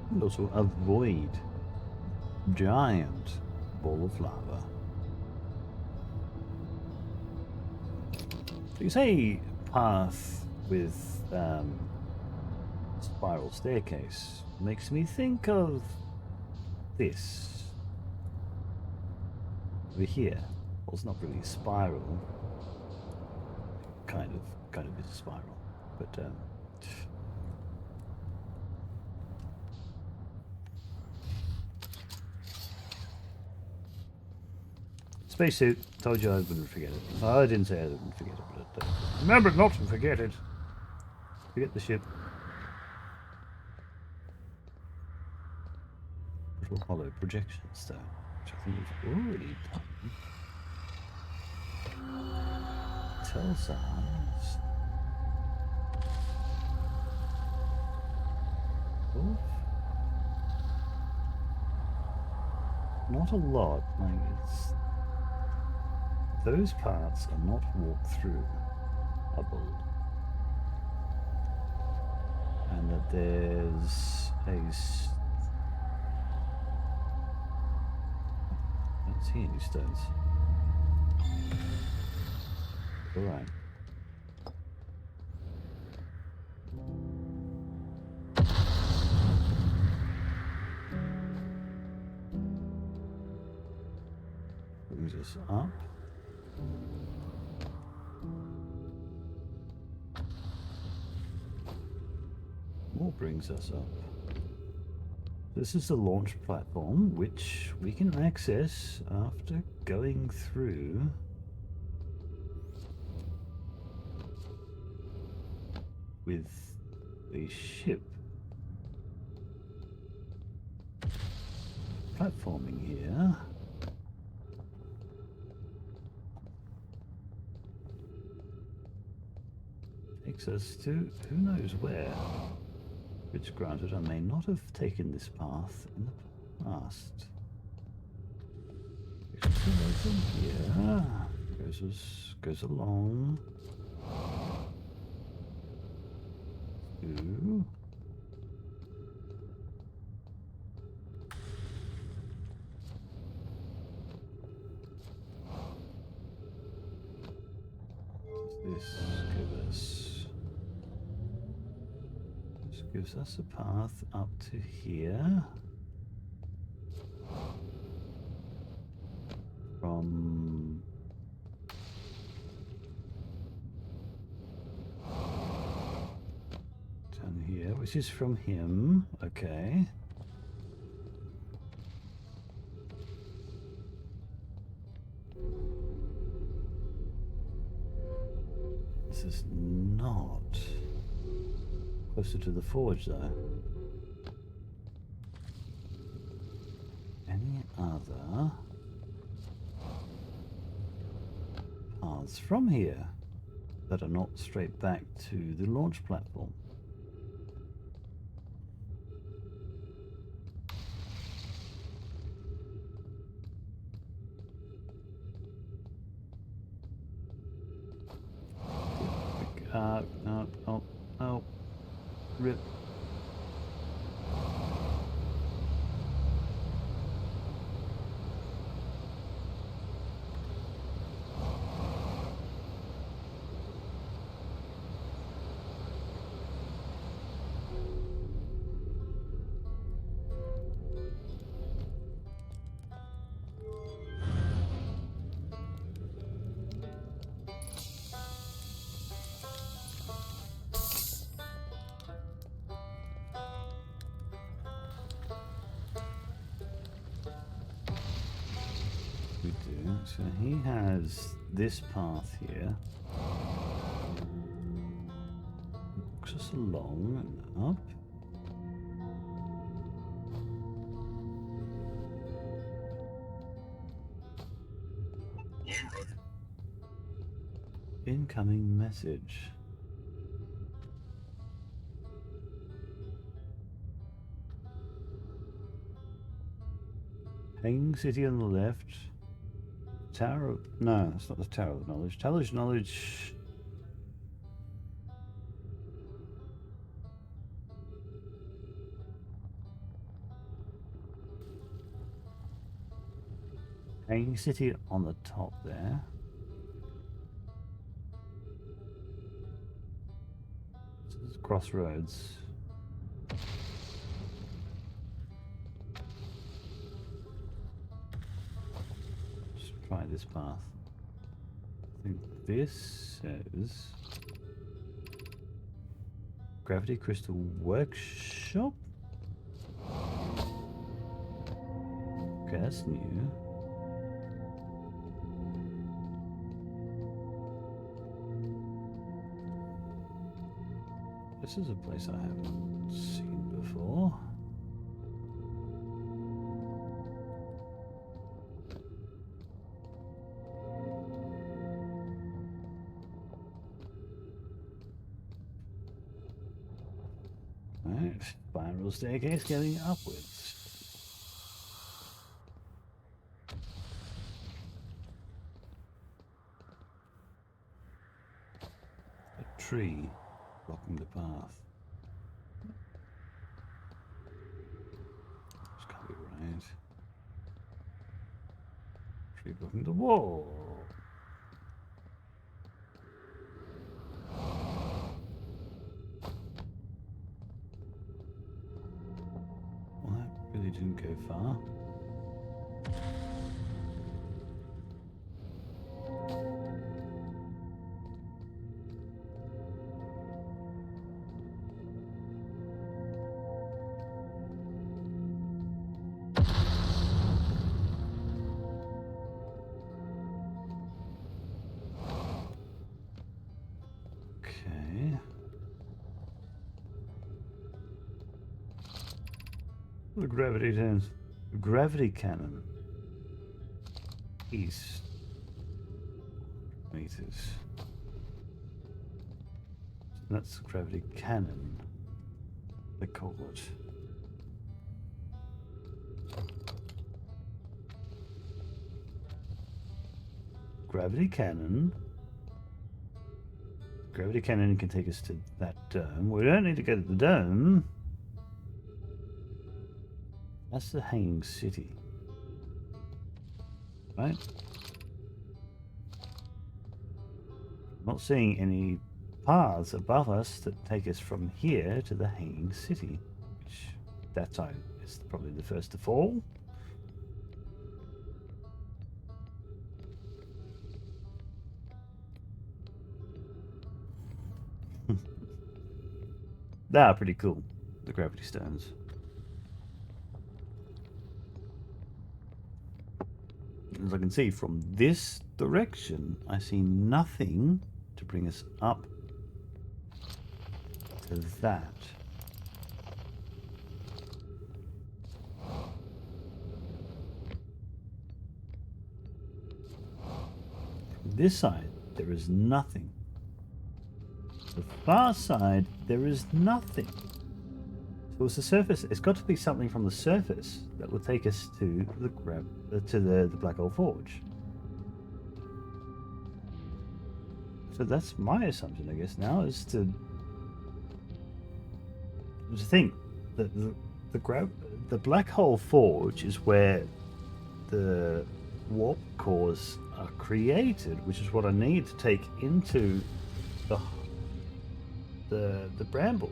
And also avoid giant ball of lava. So you say path with spiral staircase makes me think of this over here. Well, it's not really a spiral. Kind of is a spiral, but spacesuit. Told you I wouldn't forget it. Oh, I didn't say I wouldn't forget it, but remember not to forget it. Forget the ship. Little hollow projection stone, which I think we've already done. Tells us not a lot. Like it's those parts are not walked through and that there's a I don't see any stones. All right. Brings us up. More brings us up. This is the launch platform, which we can access after going through with the ship. Platforming here. Takes us to who knows where. Which granted I may not have taken this path in the past. From here goes along to this gives us a path up to here. From down here, which is from him. Okay. This is not closer to the forge, though. Any other paths from here that are not straight back to the launch platform. Oh, rip. We do. So he has this path here. Walks us along and up. Incoming message. Hanging City on the left. Tower of... No, it's not the Tower of Knowledge. Tower of Knowledge... Hanging City on the top there. This is Crossroads. Let's try this path. I think this says... Gravity Crystal Workshop? Okay, that's new. This is a place I haven't seen before. Right, spiral staircase going upwards. A tree blocking the path. This can't be right. Tree blocking the wall. Well, that really didn't go far. Okay. The gravity turns. Gravity cannon. East. Meters. That's the gravity cannon. They call it. Gravity cannon. Gravity cannon can take us to that dome. We don't need to go to the dome. That's the Hanging City. Right? Not seeing any paths above us that take us from here to the Hanging City. Which, that time, is probably the first to fall. They are pretty cool, the gravity stones. As I can see from this direction, I see nothing to bring us up to that. From this side, there is nothing. The far side, there is nothing. So it's the surface. It's got to be something from the surface that will take us to the black hole forge. So that's my assumption, I guess. Now is to think that the black hole forge is where the warp cores are created, which is what I need to take into the bramble.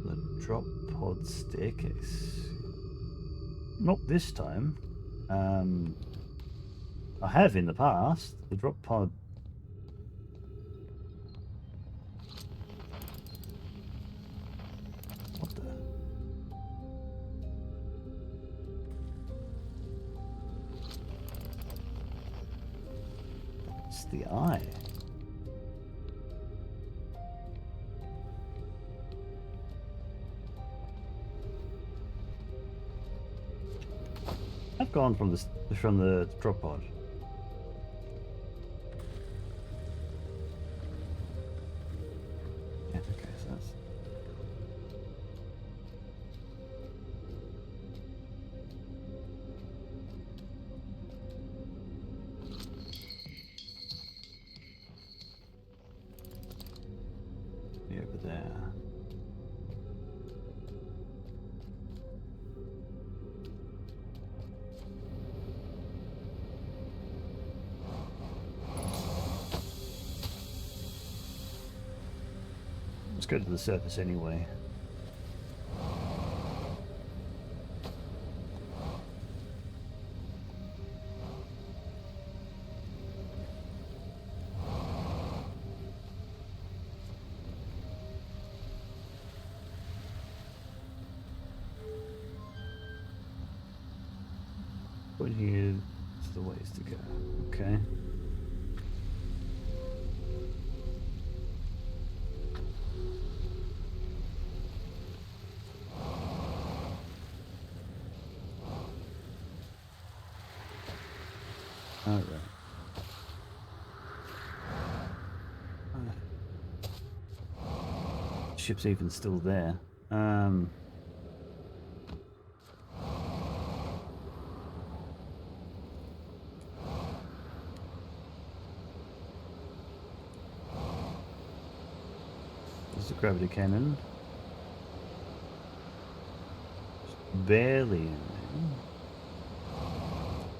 The drop pod staircase. Not this time. I have in the past. The drop pod. What the? It's the eye. I've gone from the drop pod. Yeah, okay, so that's. Yeah, over there. Let's go to the surface anyway. Put here is the ways to go. Okay. All right. Ship's even still there. There's the gravity cannon. Just barely in there.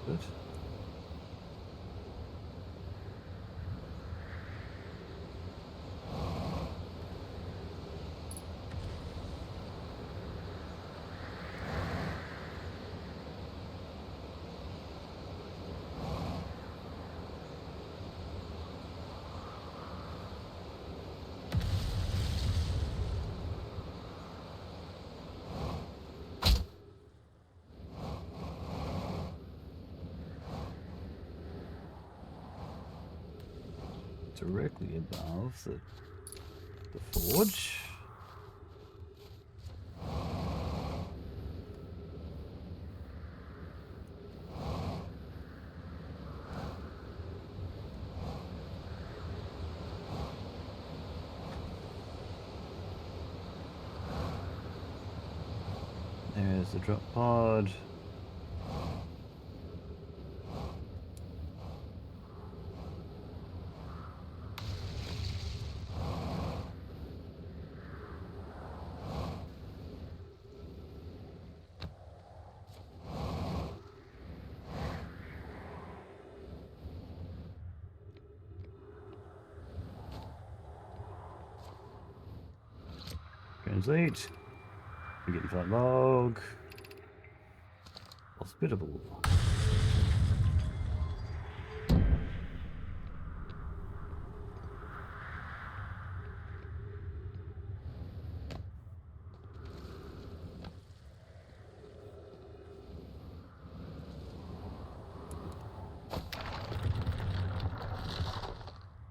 Good. Directly above the forge. There's the drop pod. Translate. Forgetting flight log. Hospitable.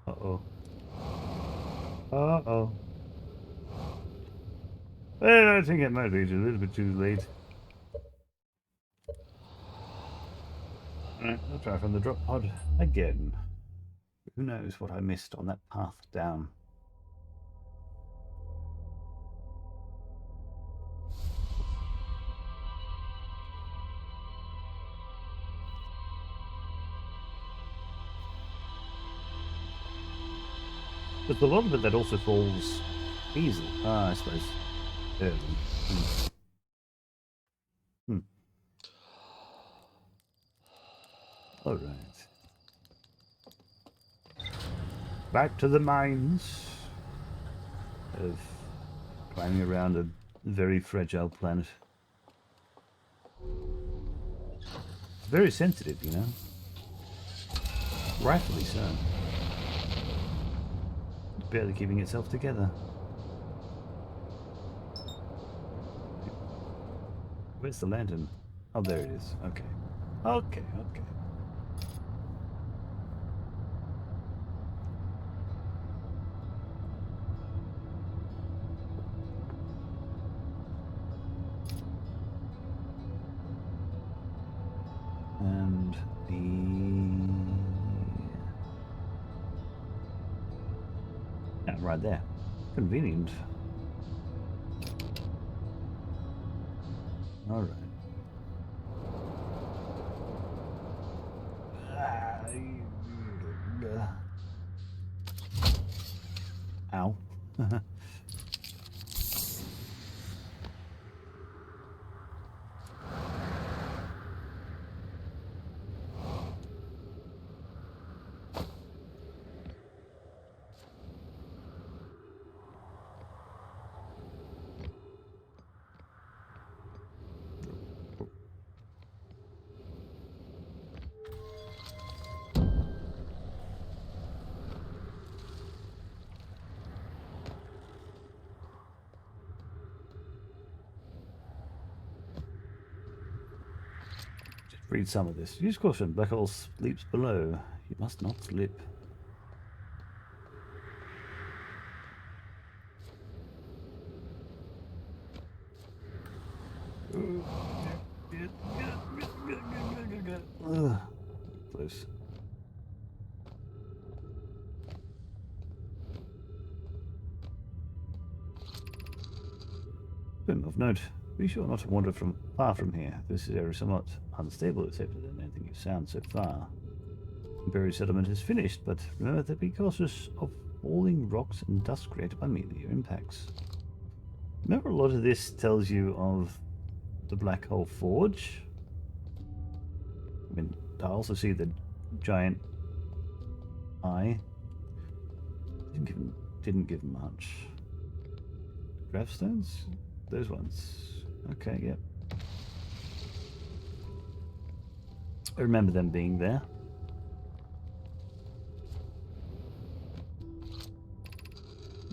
Uh-oh. Uh-oh. Well, I think it might be a little bit too late. Alright, I'll try from the drop pod again. Who knows what I missed on that path down. There's a lot of it that also falls easily. I suppose. Hmm. Hmm. Alright. Back to the mines of climbing around a very fragile planet. It's very sensitive, you know. Rightfully so. It's barely keeping itself together. Where's the lantern? Oh, there it is. Okay. Okay. And right there. Convenient. Alright. Ow. Read some of this. Use caution. Black hole sleeps below. You must not slip. Ugh. Close. Of note. Be sure not to wander far from here. This area is somewhat unstable, except for anything you sound so far. Buried settlement is finished, but remember to be cautious of falling rocks and dust created by meteor impacts. Remember, a lot of this tells you of the black hole forge. I mean, I also see the giant eye. Didn't give much. Gravestones? Those ones. Okay, yep. I remember them being there.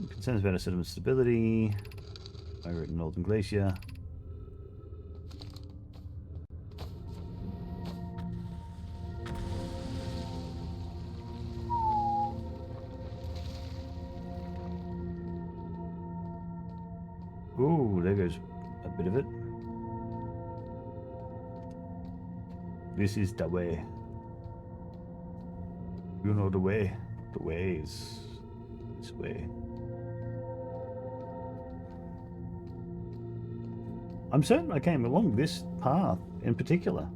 Concerns about sediment stability. Over at Northern Glacier. Ooh, there goes a bit of it. This is the way. You know the way. The way is this way. I'm certain I came along this path in particular.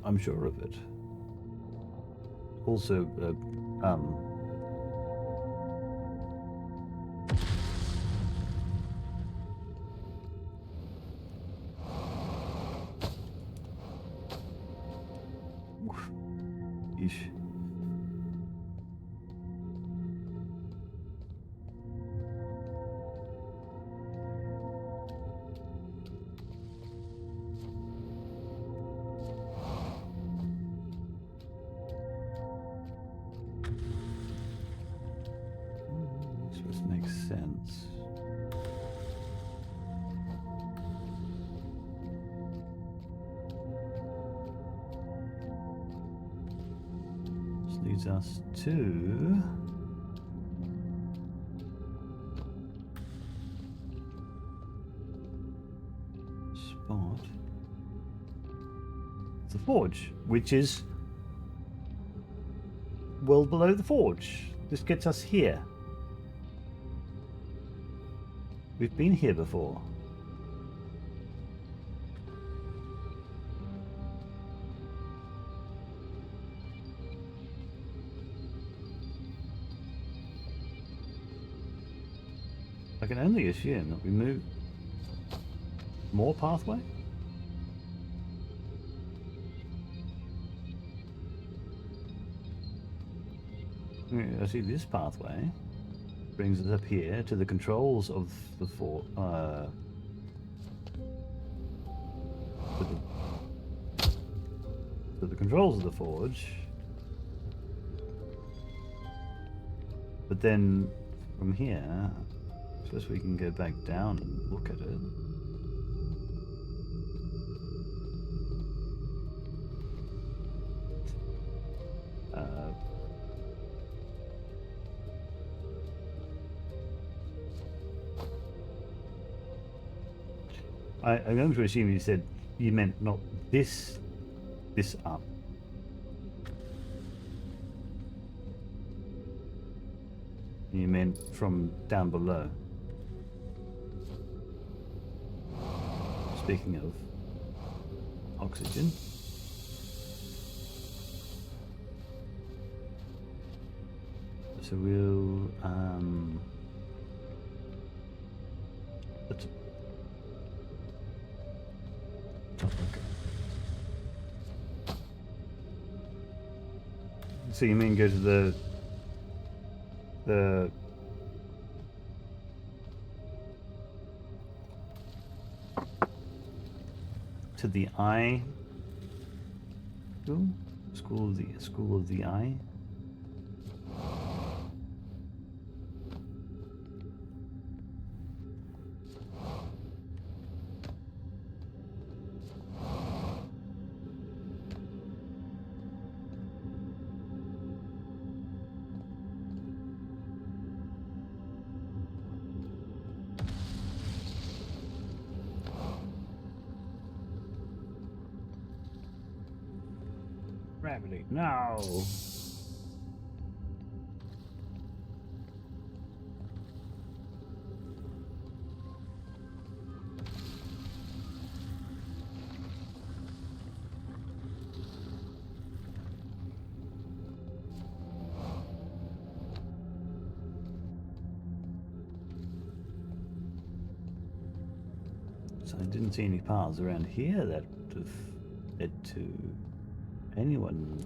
I'm sure of it. Also, Yeesh. leads us to spot the forge, which is well below the forge. This gets us here. We've been here before. I can only assume that we move more pathway. I see this pathway brings us up here to the controls of the fort. To the controls of the forge. But then from here, I suppose we can go back down and look at it. I'm going to assume you said you meant not this up. You meant from down below. Speaking of oxygen. So we'll let's so you mean go to the to the eye school of the eye. Gravity. No. So I didn't see any paths around here that would have led to anyone.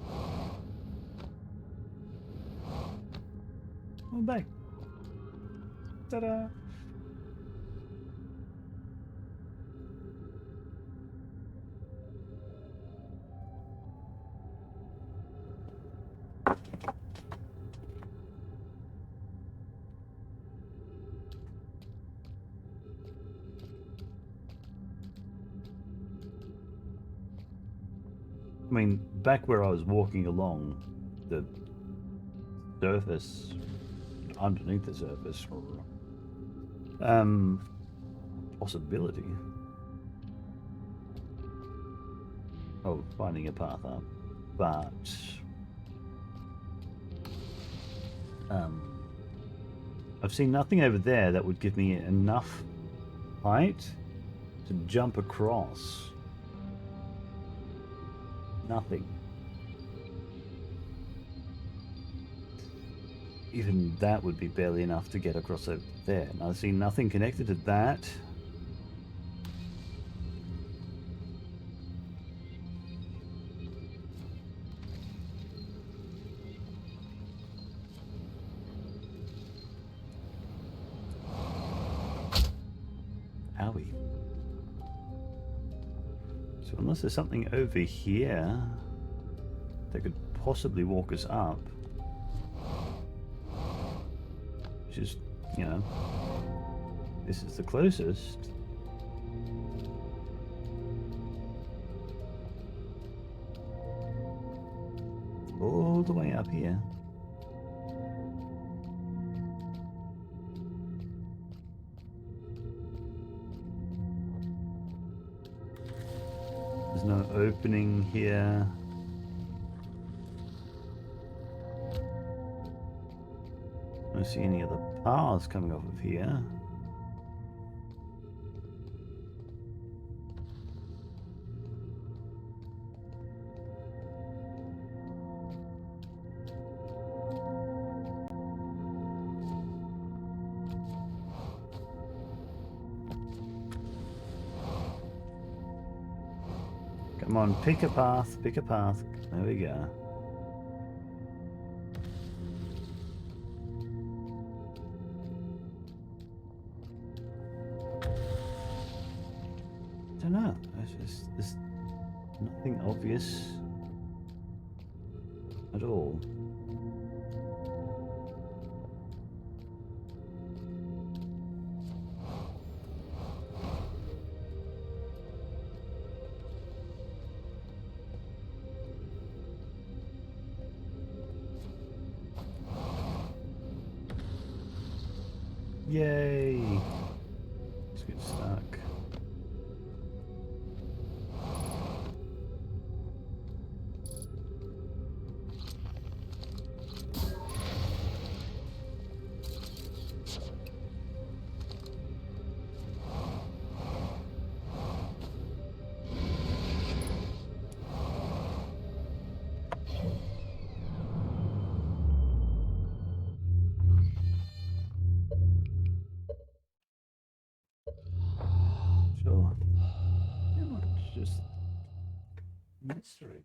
I'm back. Ta-da! I mean, back where I was walking along the surface, underneath the surface, possibility of finding a path up, but I've seen nothing over there that would give me enough height to jump across. Nothing. Even that would be barely enough to get across over there. And I see nothing connected to that. Owie. So unless there's something over here that could possibly walk us up, which is, you know, this is the closest. Oh. all the way up here. There's no opening here. I don't see any other paths coming off of here. Come on, pick a path, pick a path. There we go. I don't know. There's nothing obvious at all. Yay! Let's get stuck. Sure. Too much just mystery.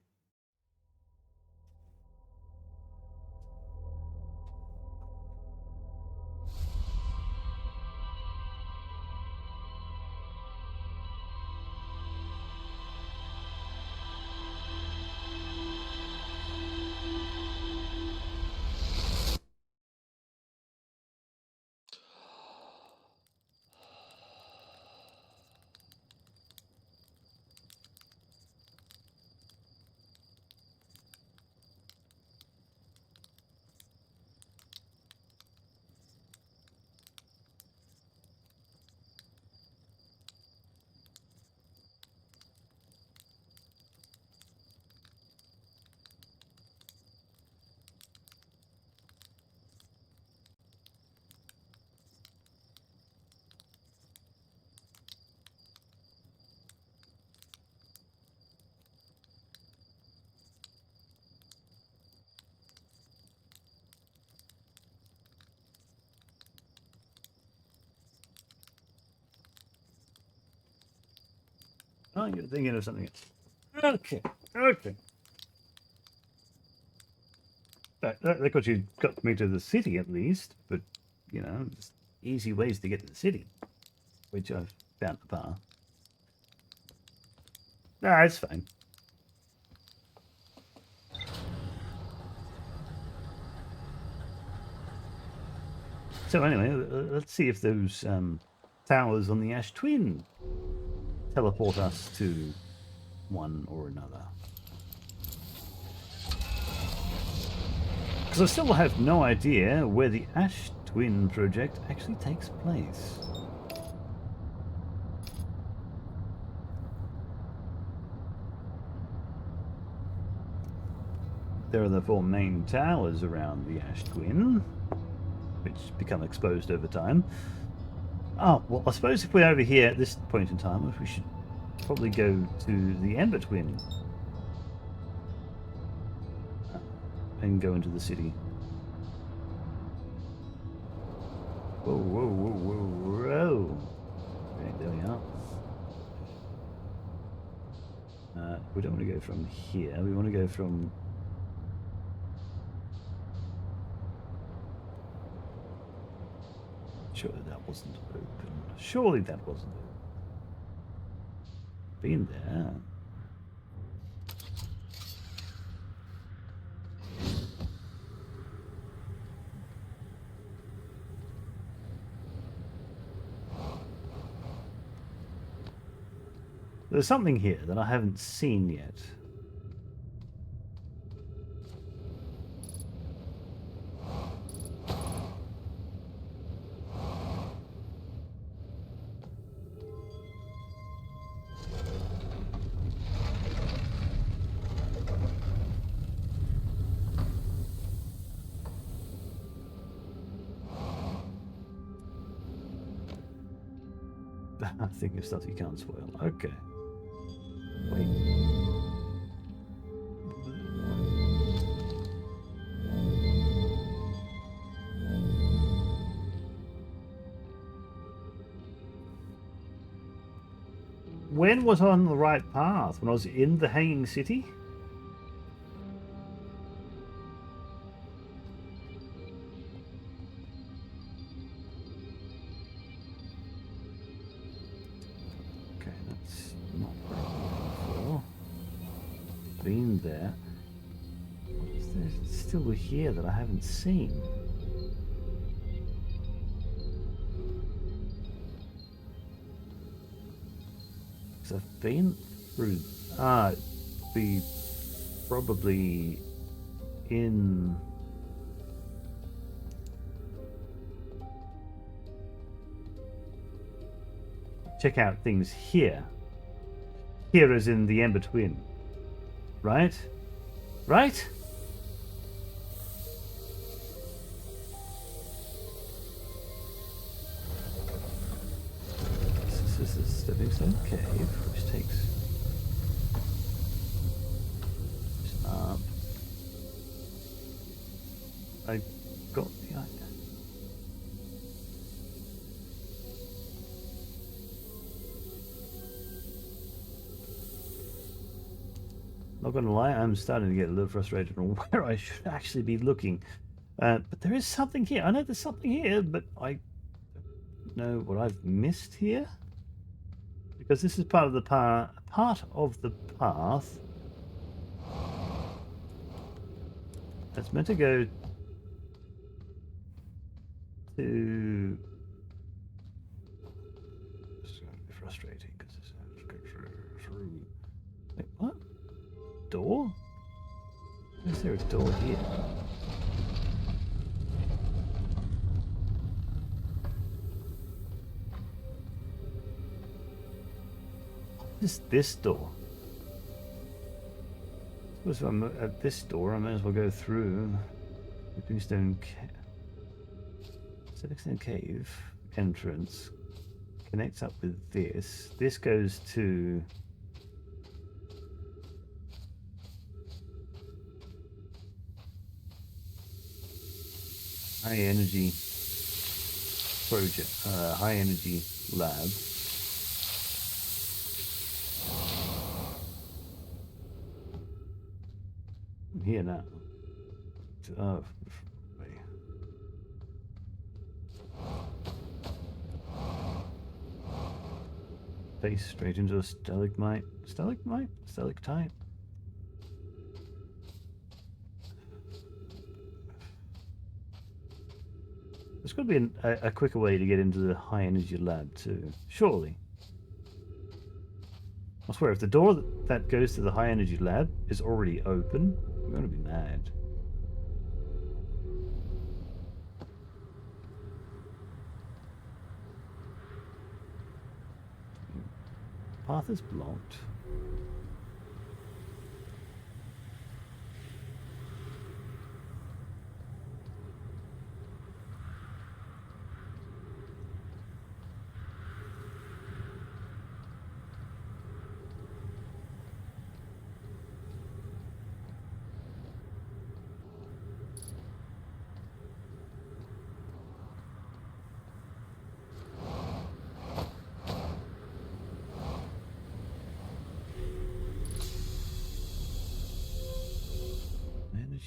Oh, you're thinking of something else. Okay, okay. That got me to the city at least, but, you know, just easy ways to get to the city, which I've found the path. Nah, it's fine. So anyway, let's see if those towers on the Ash Twin teleport us to one or another. Because I still have no idea where the Ash Twin project actually takes place. There are the 4 main towers around the Ash Twin, which become exposed over time. Oh, well, I suppose if we're over here at this point in time, we should probably go to the Ember Twin and go into the city. Whoa, whoa, whoa, whoa, whoa. Okay, there we are. We don't want to go from here. We want to go from... Surely that wasn't open. Surely that wasn't open. Been there. There's something here that I haven't seen yet. I think of stuff you can't spoil. Okay. Wait. When was I on the right path? When I was in the Hanging City? Okay, that's not what I'm looking for. Been there. What is there still here that I haven't seen? Because I've been through. Be probably in. Check out things here. Here is in the in-between. Right? Right? This is a stepping stone cave, which takes up. I got the idea. Not gonna lie, I'm starting to get a little frustrated on where I should actually be looking. But there is something here. I know there's something here, but I don't know what I've missed here. Because this is part of the path. That's meant to go to. This is going to be frustrating because this has to go through. Wait, what? Door? Is there a door here? What is this door? I suppose I'm at this door, I may as well go through Stepping Stone Cave entrance. Connects up with this. This goes to high energy project, high energy lab. I'm here now. Oh, wait. Face straight into a stalagmite. Stalagmite? Stalactite? There's got to be a quicker way to get into the high energy lab too. Surely. I swear, if the door that goes to the high energy lab is already open, I'm going to be mad. Path is blocked.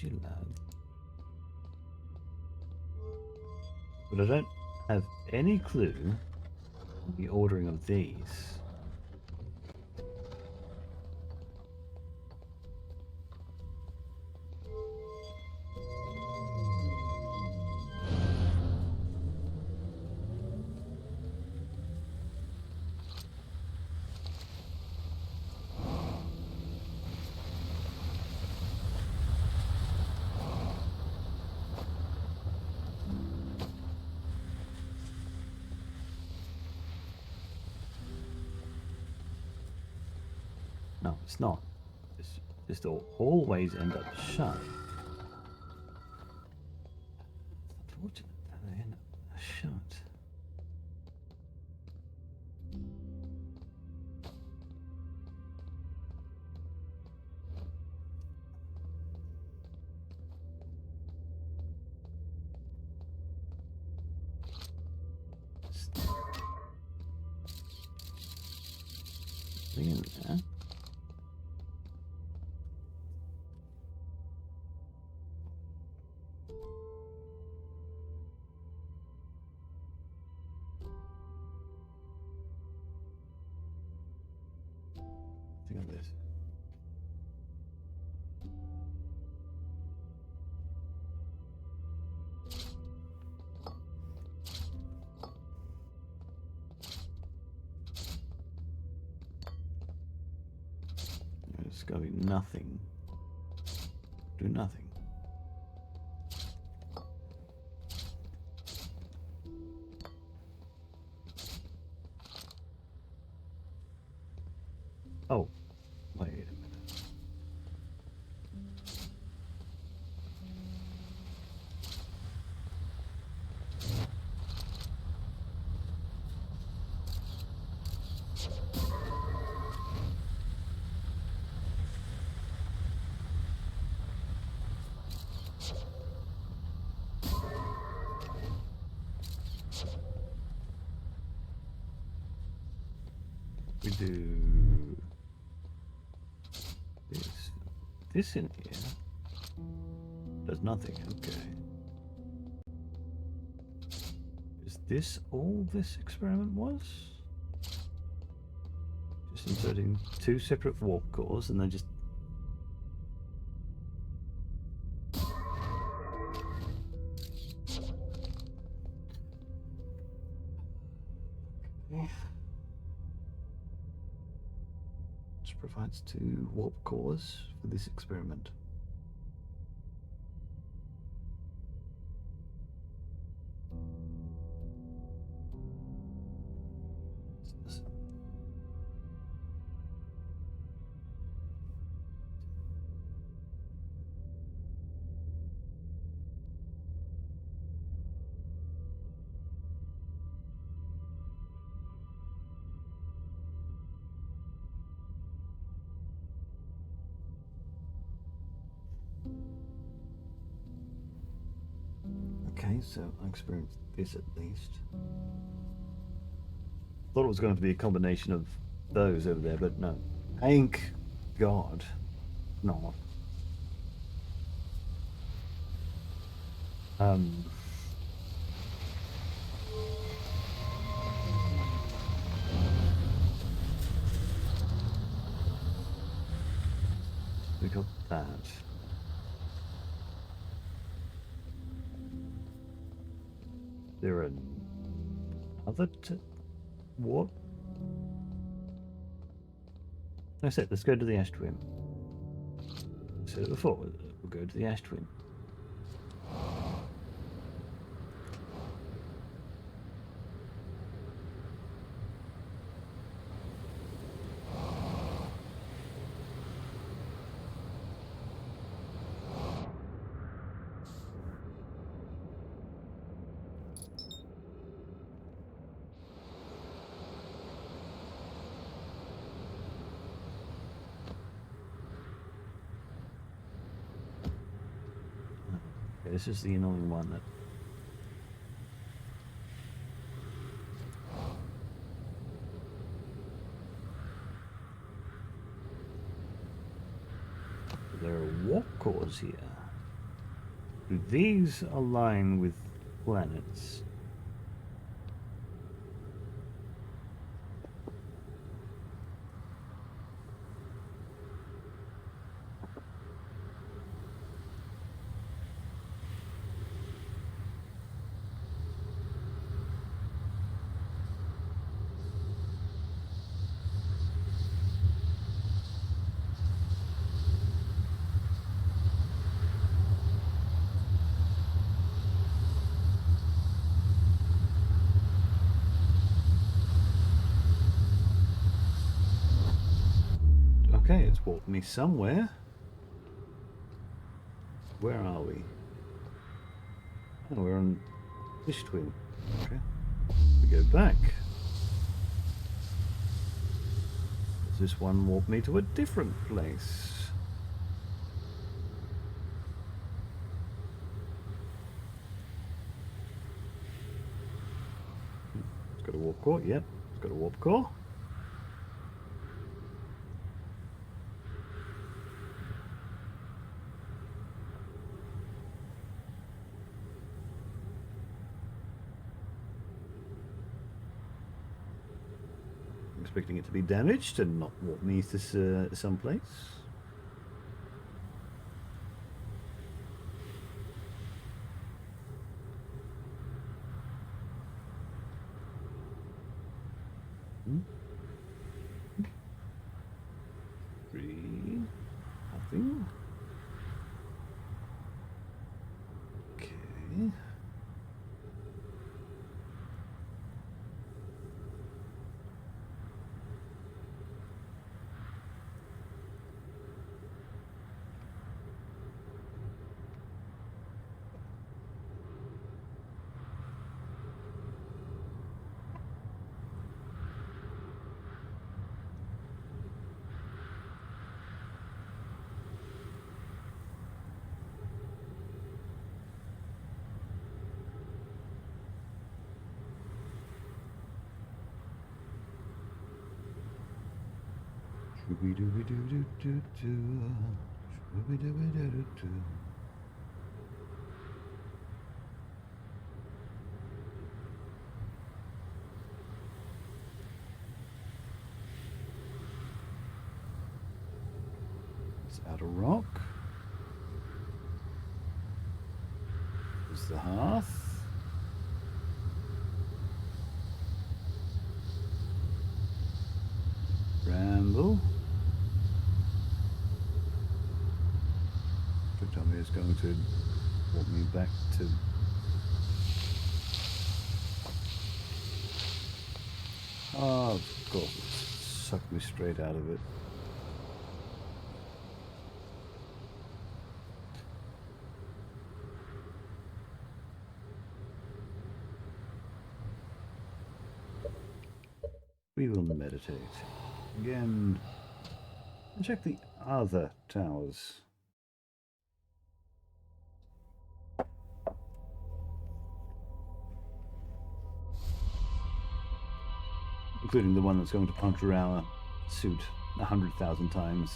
Lab. But I don't have any clue on the ordering of these. No, it's not. This door always end up shut. It's unfortunate that they end up shut. Nothing in there. Think of this. There's got to be nothing. Do nothing. Oh, wait a minute. We do this in here. Does nothing. Okay. Is this all this experiment was? Just inserting two separate warp cores and then just. Which provides two warp cores for this experiment. Okay, so I experienced this at least. Thought it was going to be a combination of those over there, but no. Thank God. Not. We got that. There are other what? I said, let's go to the ash twin. I said it before, we'll go to the ash twin. Okay, this is the annoying one that there are warp cores here. Do these align with planets? Okay, it's brought me somewhere. Where are we? Oh, we're on this twin. Okay. We go back. Does this one walk me to a different place? It's got a warp core, yep. It's got a warp core. expecting it to be damaged and not walk me to someplace. Three. Nothing. Okay. Let's add a rock. There's the hearth. Ramble. Tell me it's going to walk me back to. Oh, of course, it sucked me straight out of it. We will meditate. Again, and check the other towers. Including the one that's going to puncture our suit 100,000 times.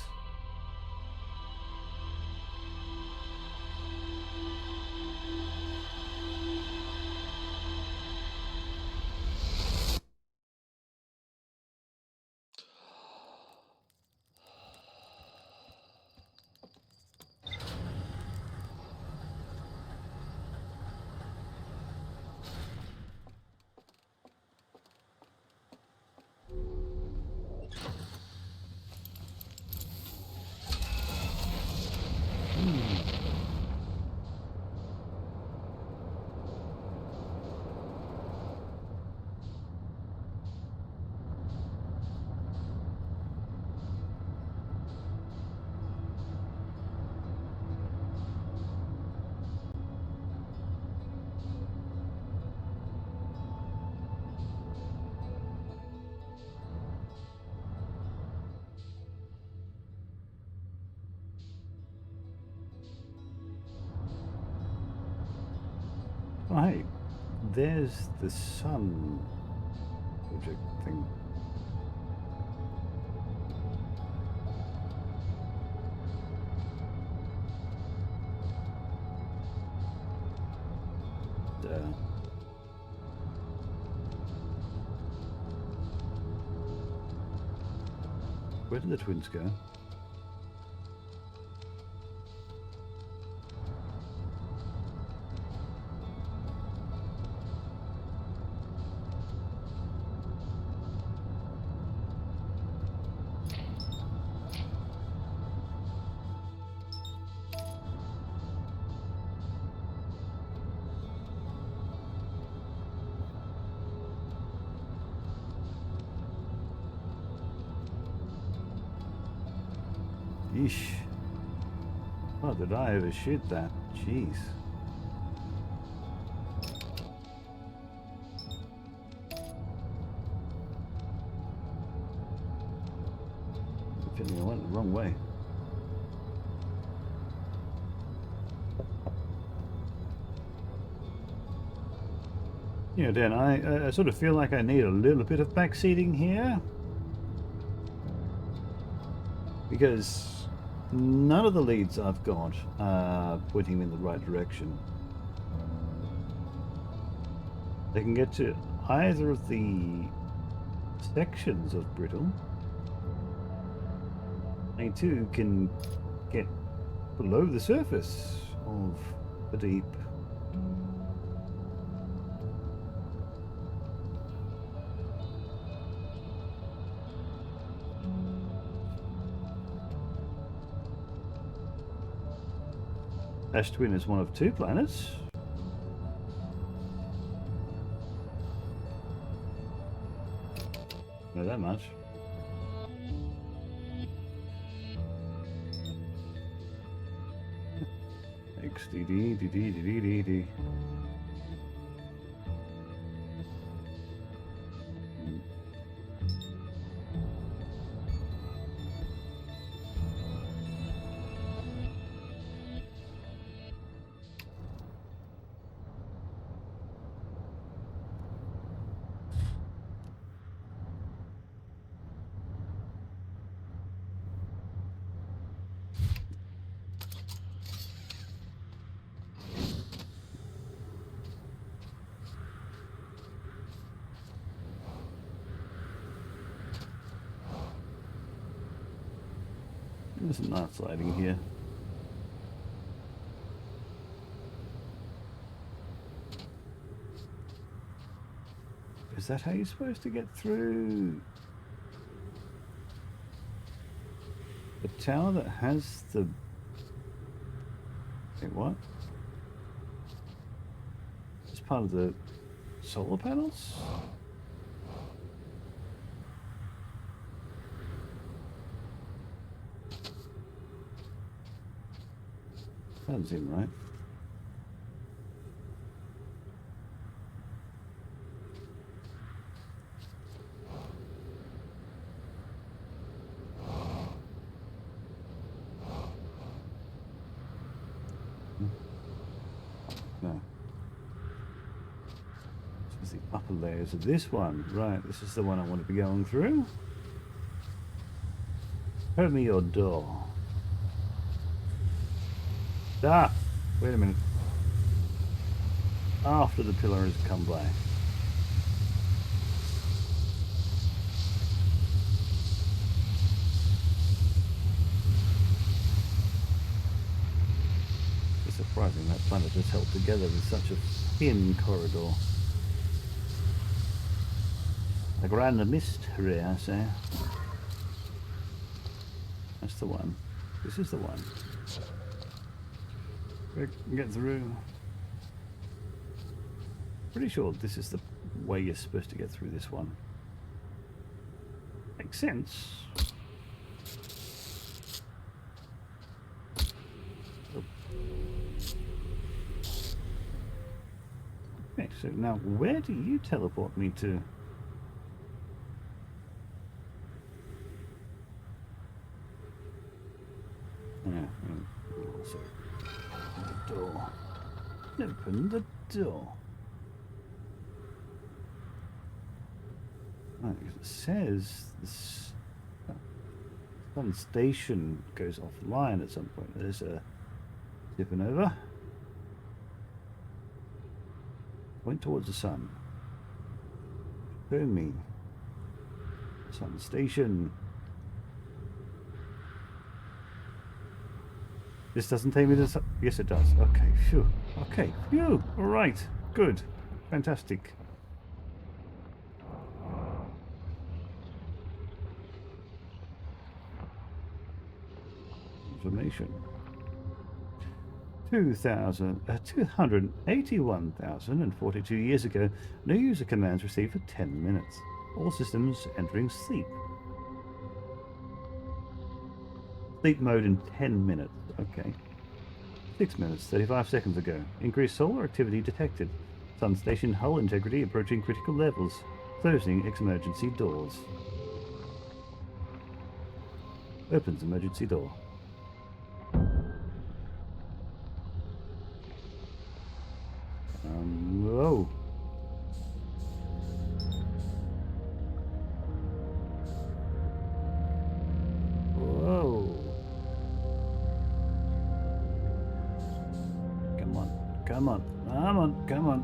Oh, hey, there's the sun project thing. Where did the twins go? Yeesh. Oh, did I overshoot that? Jeez. I went the wrong way. You know, Dan, I sort of feel like I need a little bit of backseating here. Because none of the leads I've got are pointing me in the right direction. They can get to either of the sections of brittle. They too can get below the surface of the deep. Ash Twin is one of 2 planets. Not that much. XDD. There's a nice lighting here. Is that how you're supposed to get through the tower that has the... Wait, what? It's part of the solar panels? Doesn't seem right. No. This is the upper layers of this one. Right, this is the one I want to be going through. Show me your door. Ah! Wait a minute. After the pillar has come by. It's surprising that planet is held together with such a thin corridor. A grand mystery, I say. That's the one. This is the one. We can get through. Pretty sure this is the way you're supposed to get through this one. Makes sense. Oh. Okay, so now where do you teleport me to? So, the door. Open the door. Right, it says this sun station goes offline at some point. There's a supernova. Point towards the sun. Show me. Sun station. This doesn't take me to the... Yes, it does. Okay, phew. Okay, phew. All right. Good. Fantastic. Information. 281,042 years ago, no user commands received for 10 minutes. All systems entering sleep. Sleep mode in 10 minutes. Okay. 6 minutes, 35 seconds ago. Increased solar activity detected. Sun station hull integrity approaching critical levels. Closing emergency doors. Opens emergency door. Whoa. Whoa. Come on, come on, come on, come on.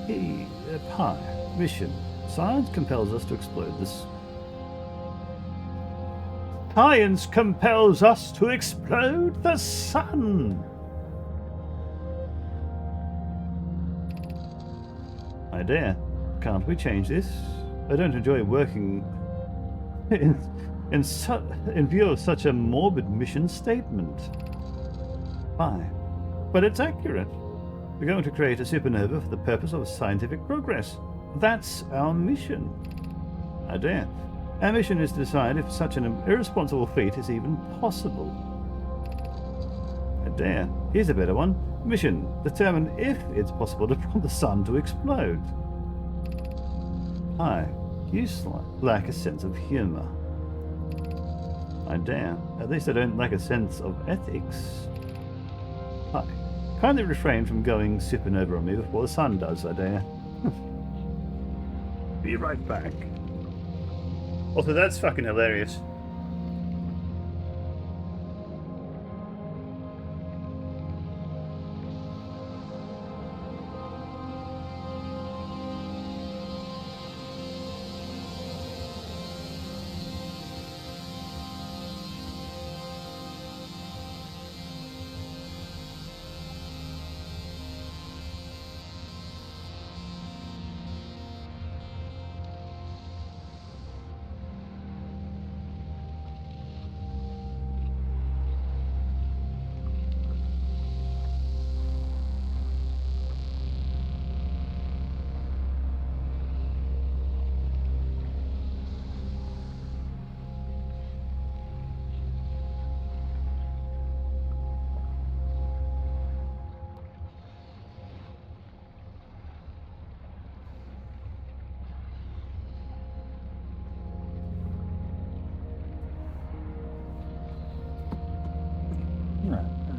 Hi. Mission. Science compels us to explode this. Science compels us to explode the sun! I dare. Can't we change this? I don't enjoy working in view of such a morbid mission statement. Fine. But it's accurate. We're going to create a supernova for the purpose of scientific progress. That's our mission. I dare. Our mission is to decide if such an irresponsible feat is even possible. I dare. Here's a better one. Mission. Determine if it's possible to prompt the sun to explode. Hi. You lack a sense of humor. I dare. At least I don't lack a sense of ethics. Hi. Kindly refrain from going supernova on me before the sun does, I dare. Be right back. Also, that's fucking hilarious.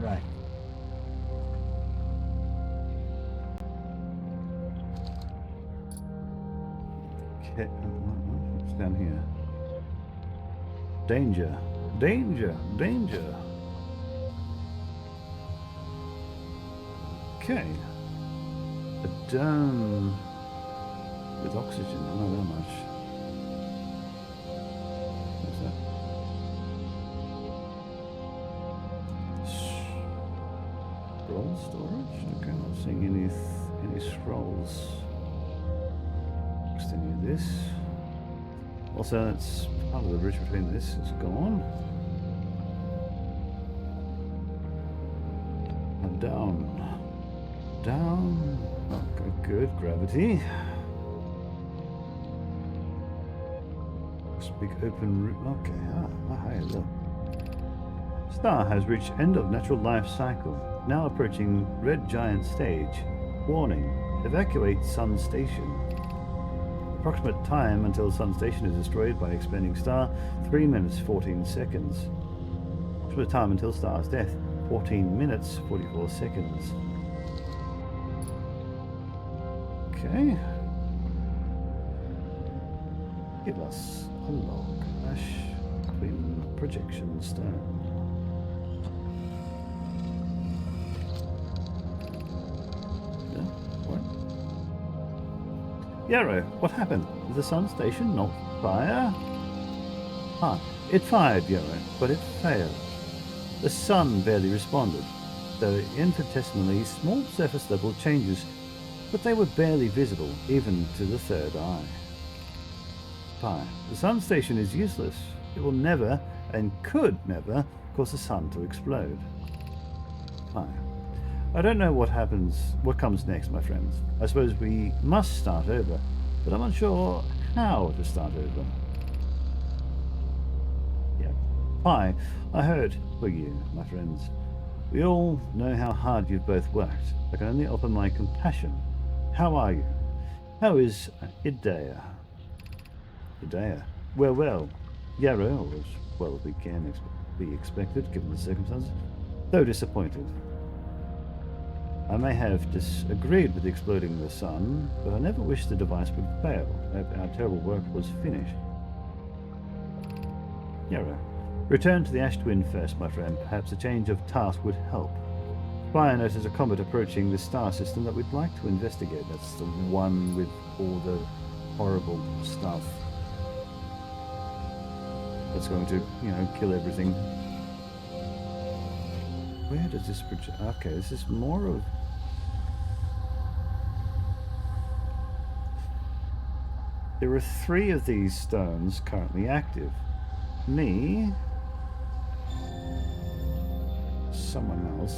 Right. Okay, what's down here? Danger. Danger. Danger. Okay. A dome with oxygen. I don't know that much. What's that? Scroll storage? Okay, I'm not seeing any scrolls. Next to any of this. Also, that's part of the bridge between this is gone. And down. Down. Okay, good. Gravity. This big open room. Okay, hey, look. Star has reached end of natural life cycle. Now approaching red giant stage. Warning. Evacuate Sun Station. Approximate time until Sun Station is destroyed by expanding star, 3 minutes 14 seconds. Approximate time until star's death, 14 minutes 44 seconds. Okay. Give us a log. Ash, twin, projection stone. Yarrow, what happened? Did the Sun Station not fire? It fired, Yarrow, but it failed. The sun barely responded, though infinitesimally small surface level changes, but they were barely visible, even to the third eye. The Sun Station is useless. It will never, and could never, cause the sun to explode. I don't know what comes next, my friends. I suppose we must start over, but I'm unsure how to start over. Yeah. Hi, I heard for you, my friends. We all know how hard you've both worked. I can only offer my compassion. How are you? How is Idea? Well. Yarrow, as well as we can be expected, given the circumstances, though disappointed. I may have disagreed with exploding the sun, but I never wished the device would fail. Our terrible work was finished. Yarrow, return to the Ash Twin first, my friend. Perhaps a change of task would help. Spire notices a comet approaching the star system that we'd like to investigate. That's the one with all the horrible stuff. That's going to, you know, kill everything. Where does this bridge... Okay, this is more of... There are 3 of these stones currently active. Me... Someone else...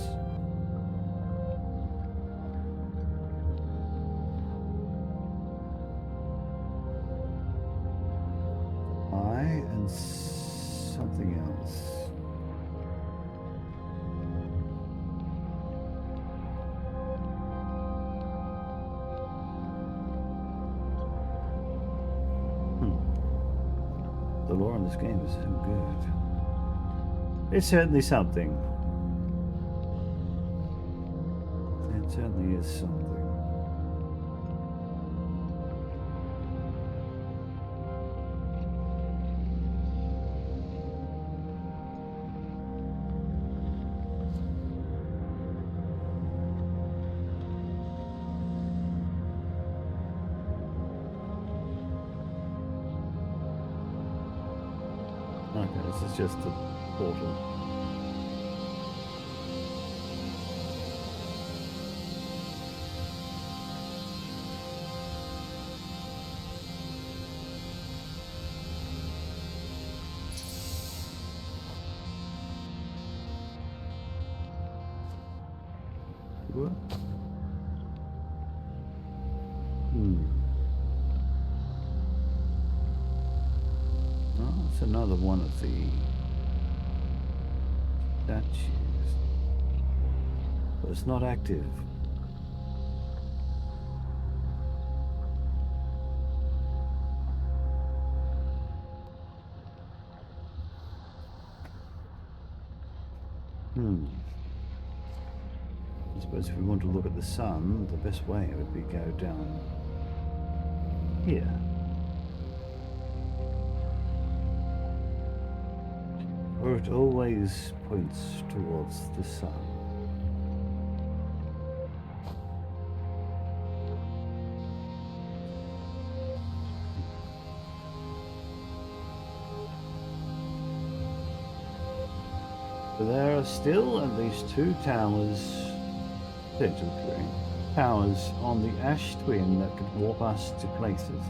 and something else. The lore on this game is so good. It's certainly something. It certainly is something. Okay, this is just the portal. What? Oh, it's another one of the statues. But it's not active. I suppose if we want to look at the sun, the best way would be go down here. Or it always points towards the sun. But there are still at least 2 towers, potentially 3, towers on the ash twin that could warp us to places.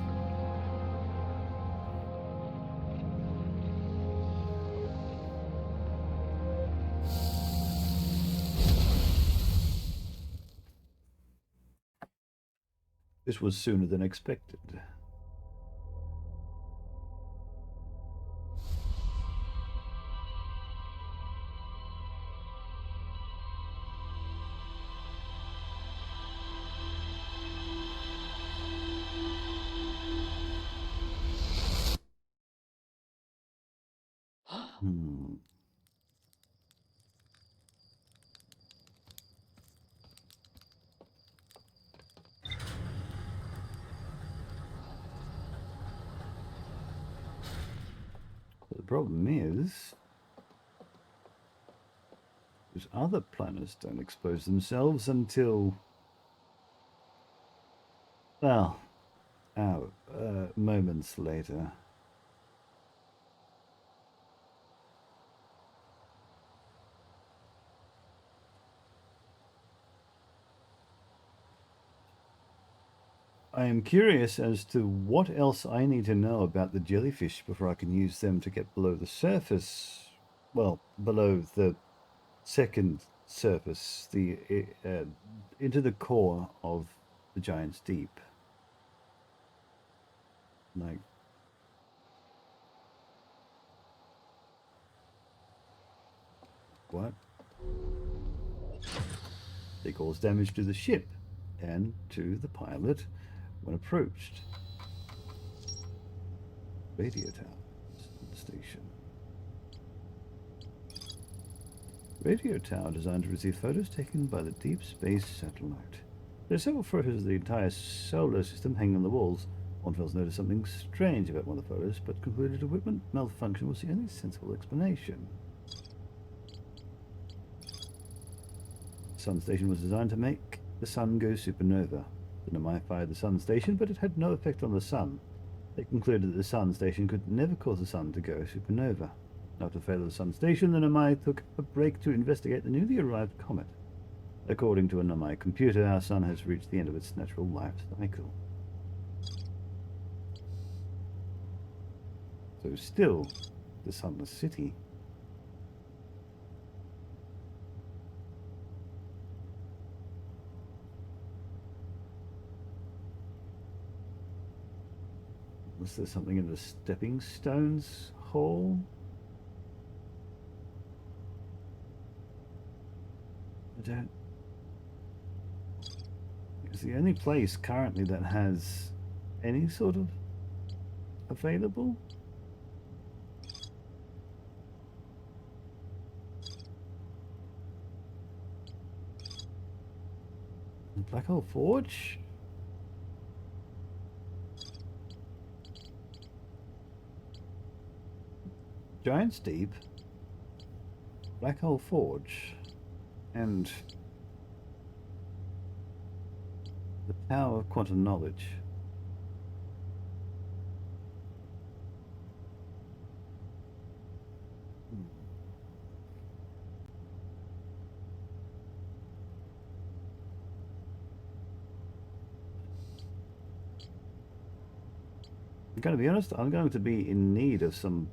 This was sooner than expected. The problem is, those other planets don't expose themselves until, well, moments later. I am curious as to what else I need to know about the jellyfish before I can use them to get below the surface. Well, below the second surface, the into the core of the Giant's Deep. Like, what? They cause damage to the ship and to the pilot when approached. Radio towers on the station. Radio tower designed to receive photos taken by the Deep Space Satellite. There are several photos of the entire solar system hanging on the walls. Bonfils noticed something strange about one of the photos, but concluded equipment malfunction was the only sensible explanation. sun station was designed to make the sun go supernova. The Nomai fired the sun station, but it had no effect on the sun. They concluded that the sun station could never cause the sun to go supernova. After the failure of the sun station, the Nomai took a break to investigate the newly arrived comet. According to a Nomai computer, our sun has reached the end of its natural life cycle. So still, the sunless city. Was there something in the stepping stones hole? I don't... It's the only place currently that has any sort of available. Black Hole Forge? Giant's Deep, Black Hole Forge, and the Power of Quantum Knowledge. I'm going to be honest, I'm going to be in need of some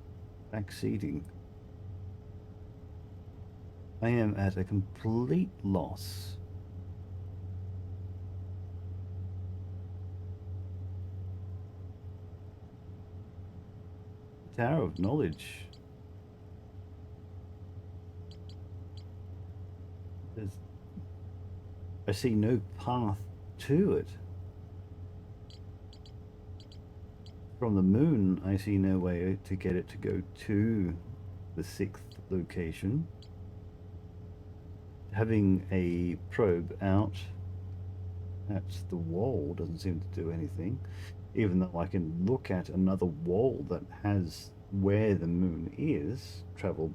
backseating. I am at a complete loss. Tower of Knowledge. I see no path to it. From the moon, I see no way to get it to go to the 6th location. Having a probe out at the wall doesn't seem to do anything, even though I can look at another wall that has where the moon is, travel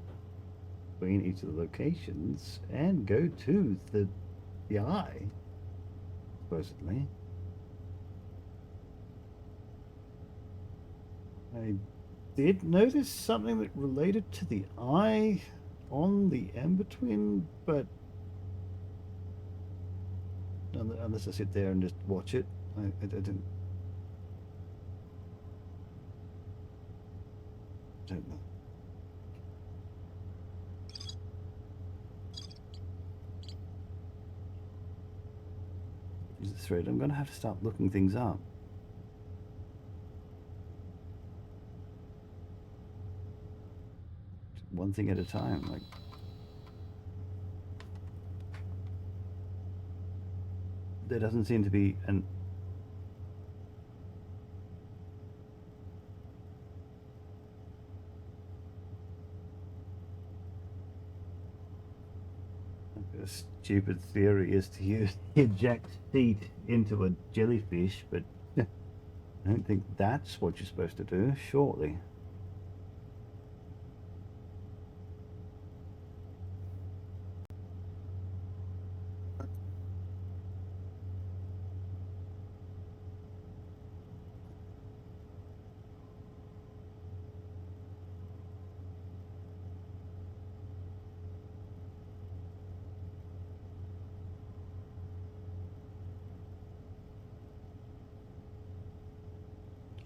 between each of the locations, and go to the eye, supposedly. I did notice something that related to the eye on the Ember Twin, but unless I sit there and just watch it, I don't know. Is the thread? I'm going to have to start looking things up. One thing at a time, like. There doesn't seem to be a stupid theory is to use the eject seat into a jellyfish, but I don't think that's what you're supposed to do, surely.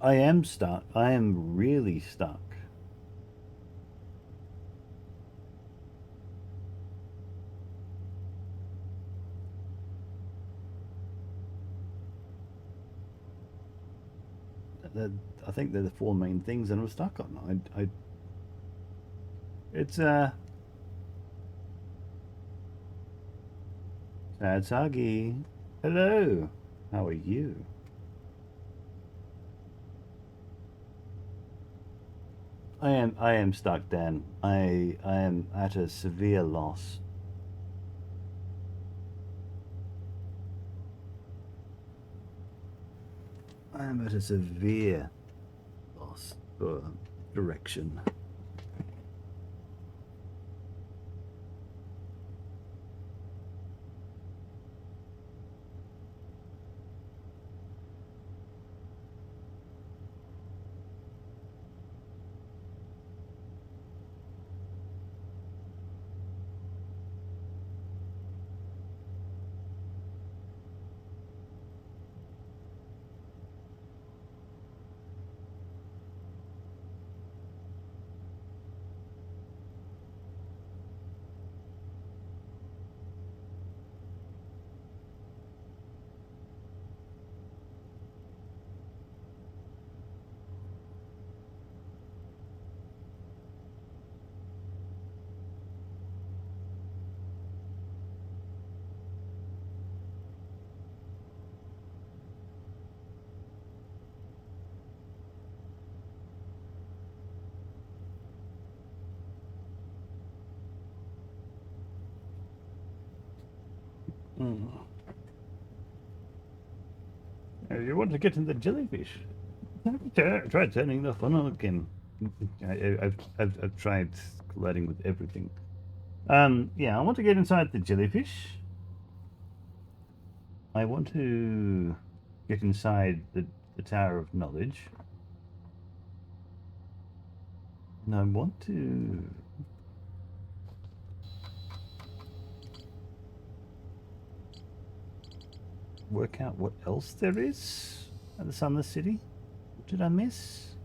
I am stuck. I am really stuck. I think they're the four main things that I'm stuck on. It's Sad Sagi. Hello. How are you? I am stuck, Dan. I am at a severe loss. I am at a severe loss for direction. You want to get in the jellyfish? Try turning the funnel again. I've tried colliding with everything. Yeah, I want to get inside the jellyfish. I want to get inside the Tower of Knowledge. And I want to work out what else there is at the Sunless City. What did I miss?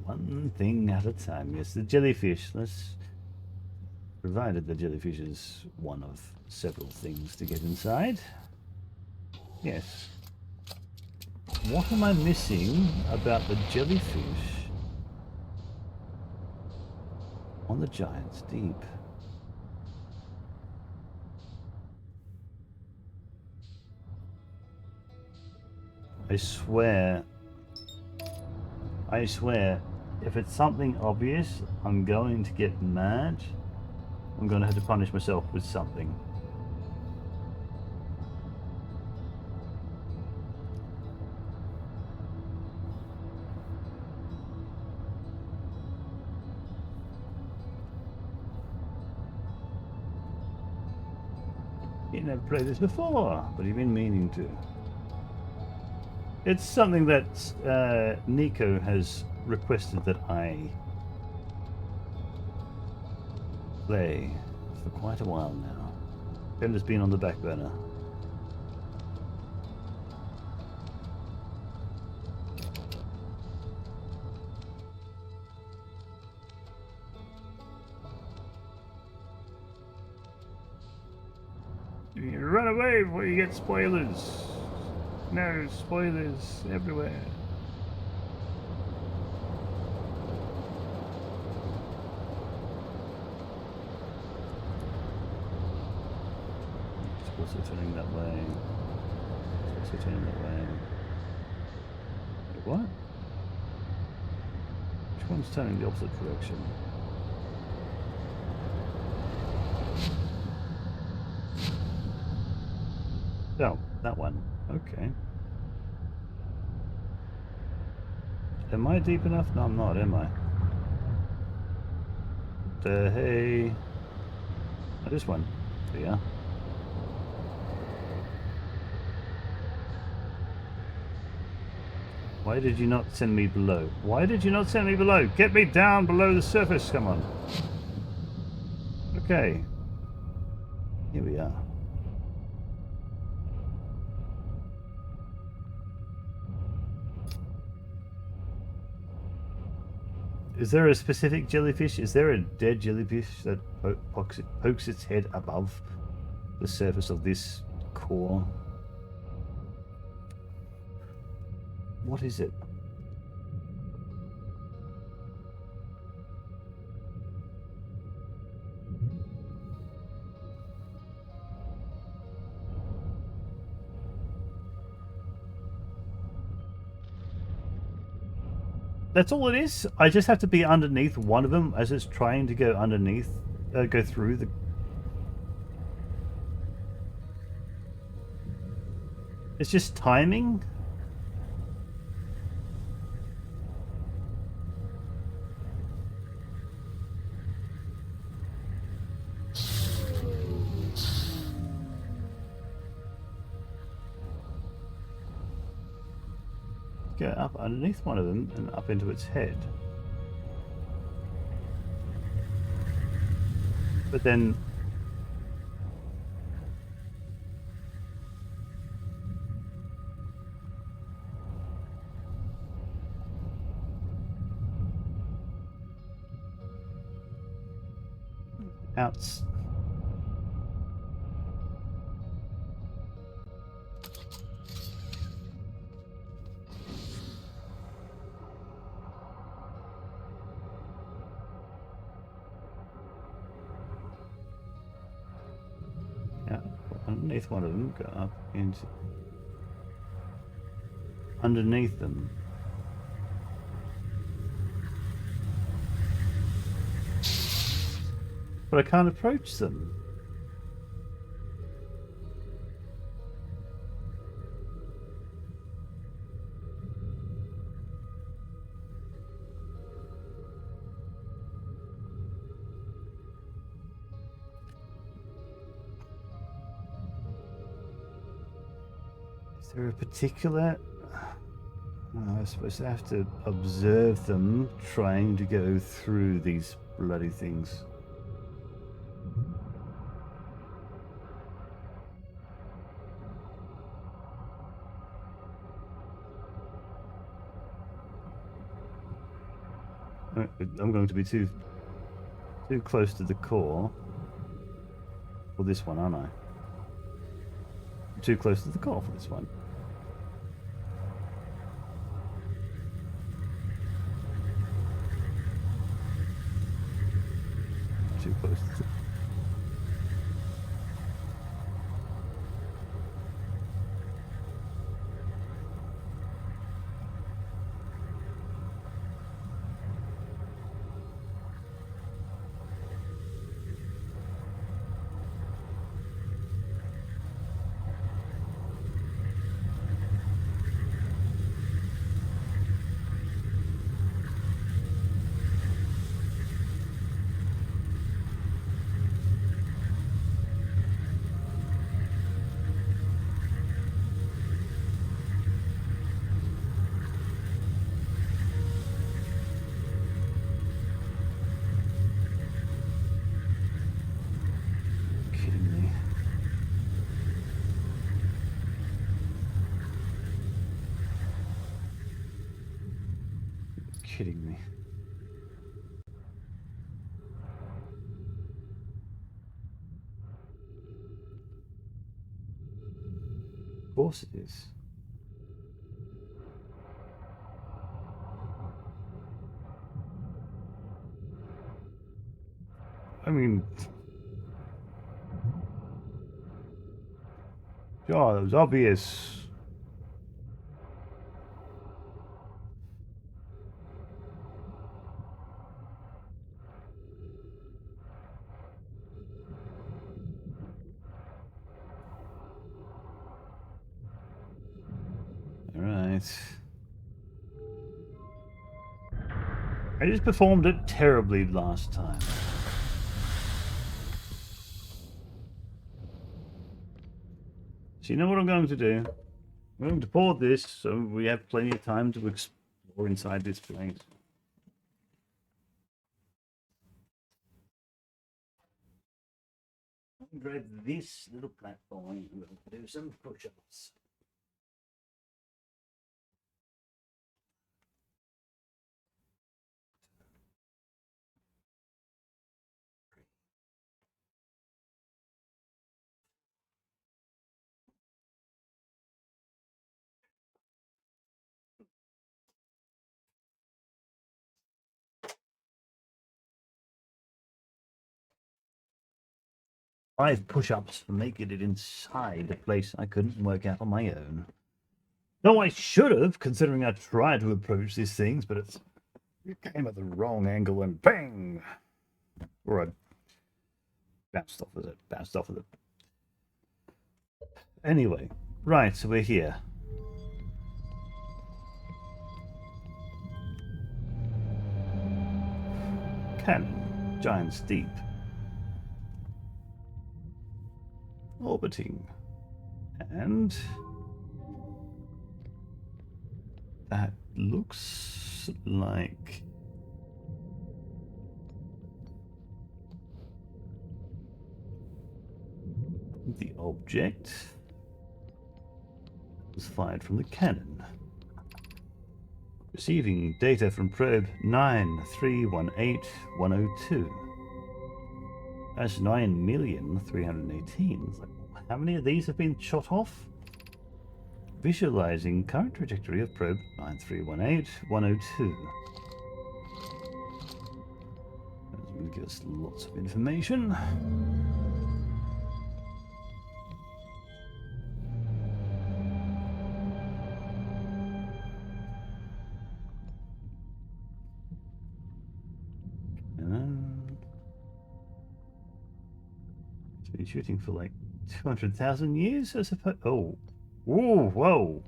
One thing at a time. Yes, the jellyfish. Provided the jellyfish is one of several things to get inside. Yes. What am I missing about the jellyfish on the Giant's Deep? I swear, if it's something obvious, I'm going to get mad. I'm going to have to punish myself with something. You never played this before, but you've been meaning to. It's something that Nico has requested that I play for quite a while now. Then it's been on the back burner. You run away before you get spoilers. No spoilers everywhere. It's also turning that way. It's also turning that way. Wait, what? Which one's turning the opposite direction? Oh, that one. Okay. Am I deep enough? No, I'm not, am I? Hey. Oh, this one. Yeah. Why did you not send me below? Why did you not send me below? Get me down below the surface, come on. Okay. Here we are. Is there a specific jellyfish? Is there a dead jellyfish that pokes its head above the surface of this core? What is it? That's all it is. I just have to be underneath one of them as it's trying to go underneath, go through the... It's just timing. Go up underneath one of them and up into its head. But then... outs... underneath one of them, go up into underneath them. But I can't approach them. Is there a particular... Oh, I suppose I have to observe them trying to go through these bloody things. I'm going to be too close to the core for this one, aren't I? Too close to the core for this one. Too close to... Kidding me. Kidding me. Of course it is. I mean... Sure, it was obvious. Alright. I just performed it terribly last time. So you know what I'm going to do? I'm going to pause this so we have plenty of time to explore inside this place. Grab this little platform and we'll do some push-ups. Five push-ups for making it inside a place I couldn't work out on my own. No, I should have, considering I tried to approach these things, but it came at the wrong angle and bang! Or I bounced off of it. Anyway, right, so we're here. Cannon, giant's deep. Orbiting. And that looks like the object was fired from the cannon. Receiving data from probe 9318102. That's 9,318,000. Like, how many of these have been shot off? Visualizing current trajectory of probe 9318102. That's going to give us lots of information. been shooting for like 200,000 years, I suppose. Oh. Ooh, whoa.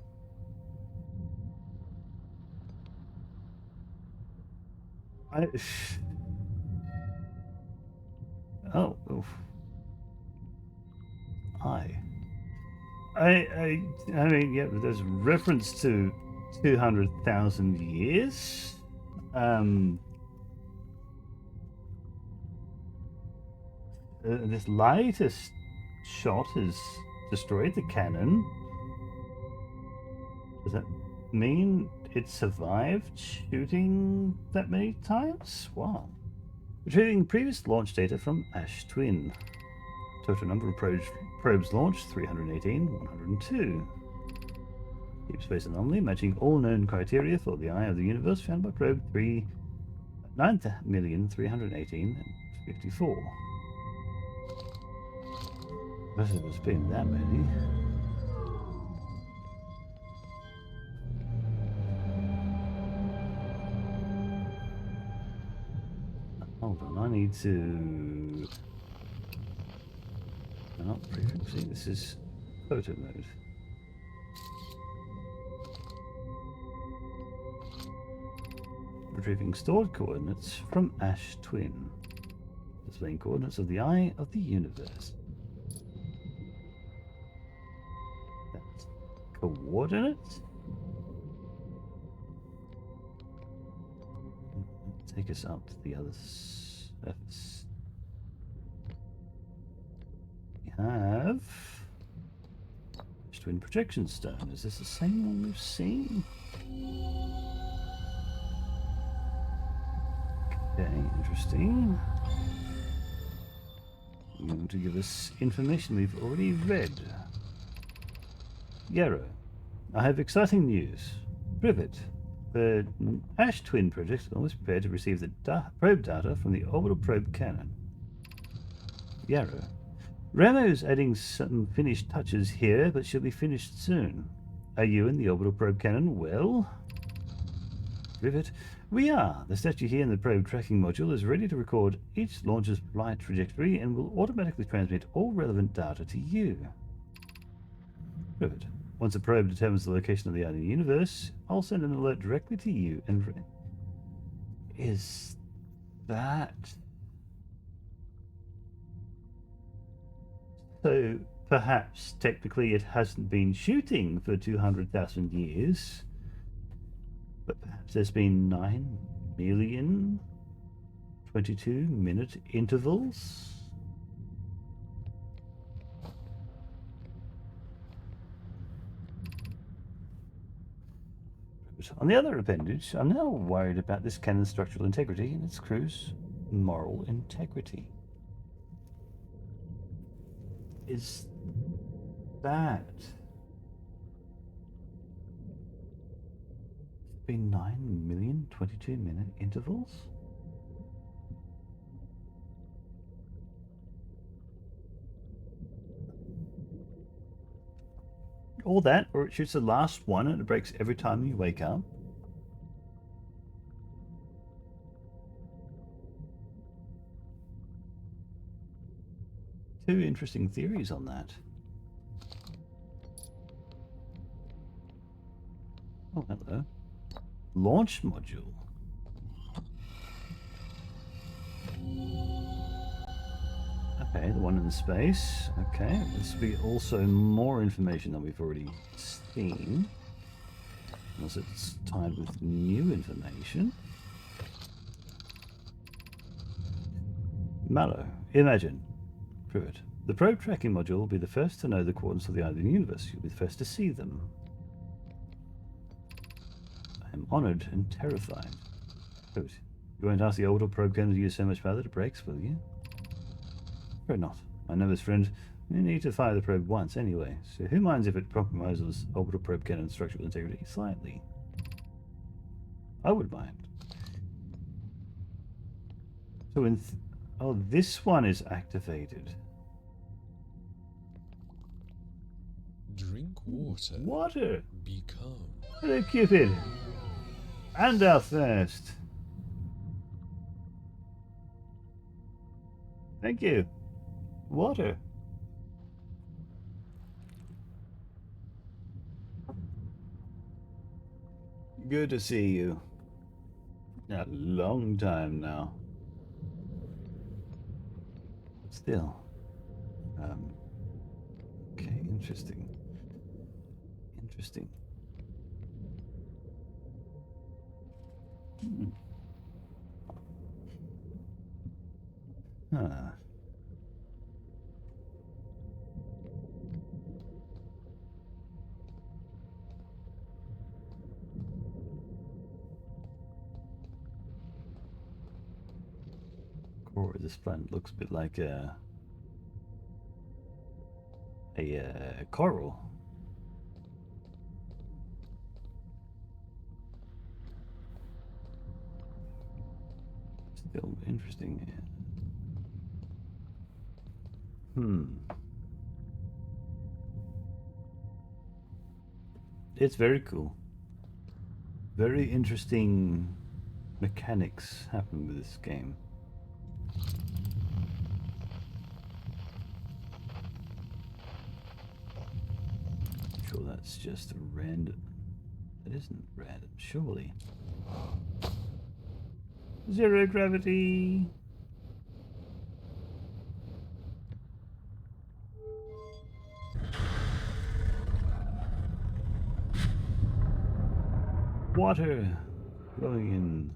I... Oh, oof. I mean, yeah, there's reference to 200,000 years. This latest shot has destroyed the cannon. Does that mean it survived shooting that many times? Wow. Retrieving previous launch data from Ash Twin. Total number of probes launched 318, 102. Deep space anomaly matching all known criteria for the eye of the universe found by probe 9,318,54. Must have been that many. Hold on, I need to... Not frequency, this is photo mode. Retrieving stored coordinates from Ash Twin. Displaying coordinates of the eye of the universe. That's coordinates? Take us up to the other surface. We have Ash Twin projection stone. Is this the same one we've seen? Okay, interesting. You want to give us information we've already read. Yarrow, I have exciting news. Privet, the Ash Twin project is almost prepared to receive the probe data from the orbital probe cannon. Yarrow, Ramo's adding some finished touches here, but she'll be finished soon. Are you and the orbital probe cannon well? Privet, we are. The statue here in the probe tracking module is ready to record each launcher's flight trajectory and will automatically transmit all relevant data to you. Privet, once a probe determines the location of the outer universe, I'll send an alert directly to you and... Is that... So, perhaps, technically it hasn't been shooting for 200,000 years, but perhaps there's been 9,000,000 22-minute intervals? On the other appendage, I'm now worried about this cannon's structural integrity and its crew's moral integrity. Is that... been 9,000,000 22-minute intervals? Or that, or it shoots the last one and it breaks every time you wake up. Two interesting theories on that. Oh, hello. Launch module. Okay, the one in space. Okay, this will be also more information than we've already seen. Unless it's tied with new information. Mallow, imagine. Privet. The probe tracking module will be the first to know the coordinates of the eye of the universe. You'll be the first to see them. I am honoured and terrified. Privet. You won't ask the orbital probe cannon to use so much power that it breaks, will you? Afraid not. My nervous friend, you need to fire the probe once anyway, so who minds if it compromises orbital probe cannon structural integrity slightly? I would mind. So oh, this one is activated. Drink water. Water! Become. Hello, Cupid! And our thirst! Thank you. Water. Good to see you. A long time now. Still. Okay, interesting. Interesting. Hmm. Huh. Core of this planet looks a bit like a coral. Still interesting. It's very cool. Very interesting mechanics happen with this game. I'm sure that's just a random. It isn't random, surely. Zero gravity. Water flowing in.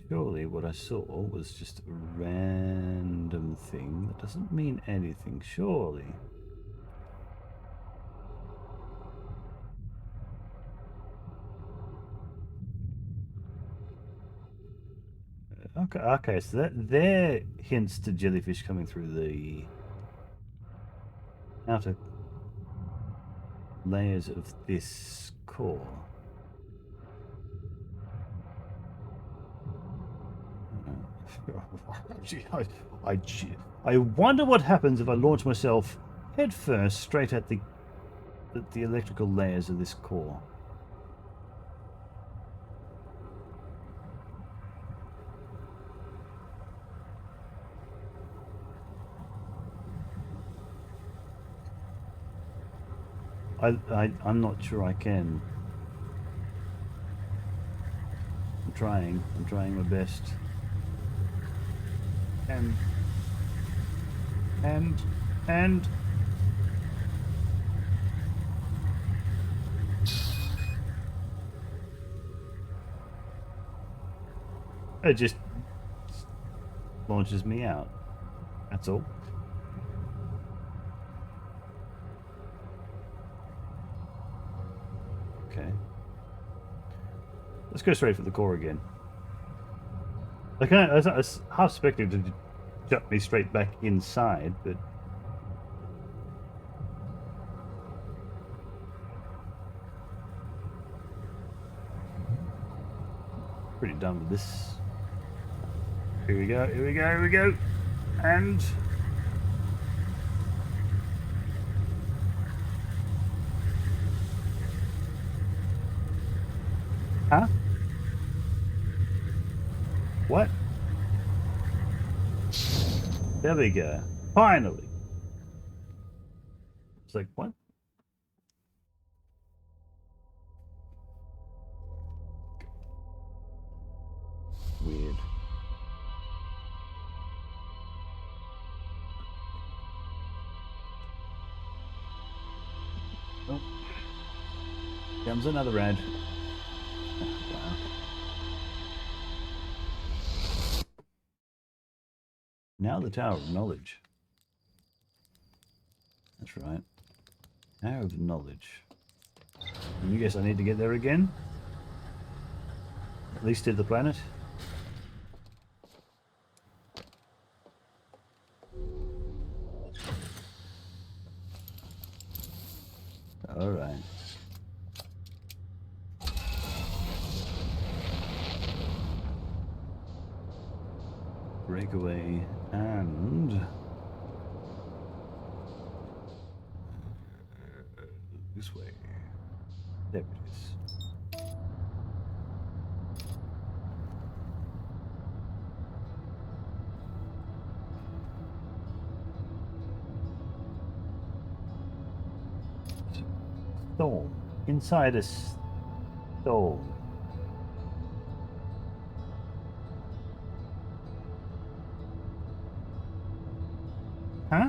Surely what I saw was just a random thing that doesn't mean anything, surely. Okay, so there hints to jellyfish coming through the outer layers of this core. I wonder what happens if I launch myself headfirst straight at the electrical layers of this core. I'm not sure I can. I'm trying my best. And it just launches me out. That's all. Okay. Let's go straight for the core again. I was half expecting to jump me straight back inside, but pretty done with this. Here we go, here we go, here we go. And huh? What? There we go. Finally. It's like, what? Weird. Oh. Comes another ad. Wow. Now the Tower of Knowledge. That's right. Tower of Knowledge. And you guess I need to get there again? At least to the planet? Alright. Breakaway and this way. There it is. Storm. inside a stall. Huh?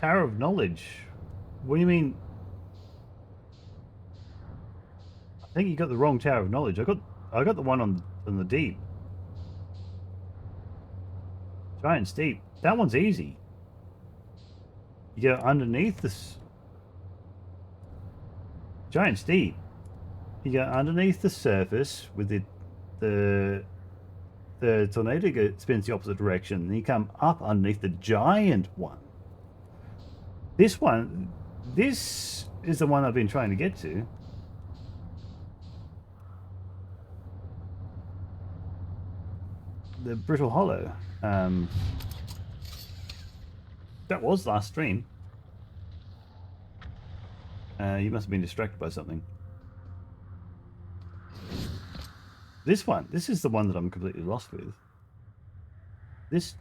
Tower of Knowledge. What do you mean? I think you got the wrong Tower of Knowledge. I got the one on the deep. Giant Steep. That one's easy. You go underneath this Giant Steep. You go underneath the surface with the tornado spins the opposite direction, and you come up underneath the giant one. This is the one I've been trying to get to. The Brittle Hollow. That was last stream. You must have been distracted by something. This is the one that I'm completely lost with. This...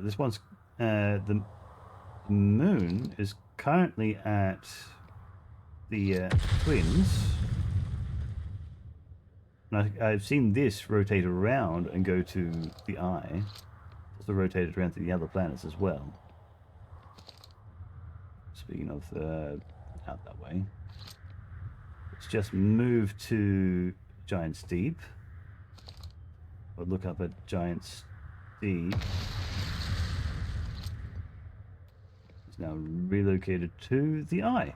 This one's the moon is currently at the twins. And I've seen this rotate around and go to the eye. Also rotated around to the other planets as well. Speaking of out that way, let's just move to Giant Steep. I'll look up at Giant Steep. It's now relocated to the eye.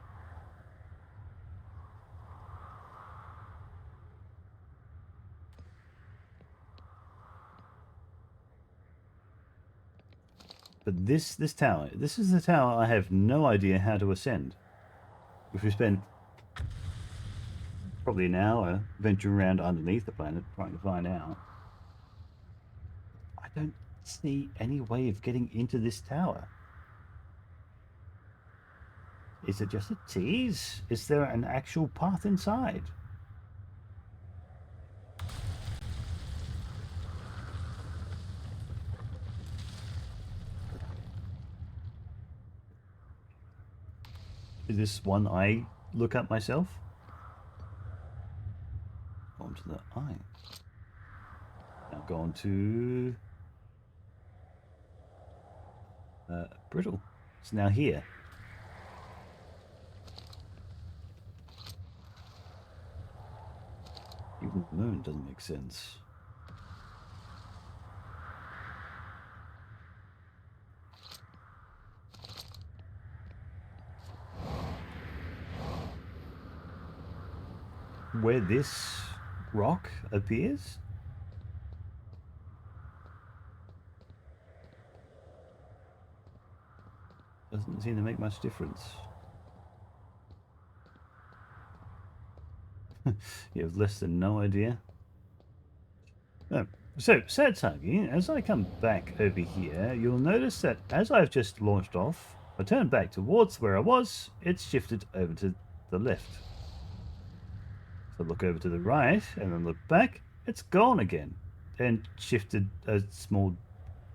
But this tower, this is the tower I have no idea how to ascend. If we spent probably an hour venturing around underneath the planet trying to find out. I don't see any way of getting into this tower. Is it just a tease? Is there an actual path inside? Is this one I look up myself? Onto the eye. Now go on to Brittle. It's now here. Even the moon doesn't make sense. Where this rock appears? Doesn't seem to make much difference. You have less than no idea. Oh, so, Satsagi, as I come back over here, you'll notice that as I've just launched off, I turn back towards where I was, it's shifted over to the left. So look over to the right, and then look back, it's gone again, and shifted a small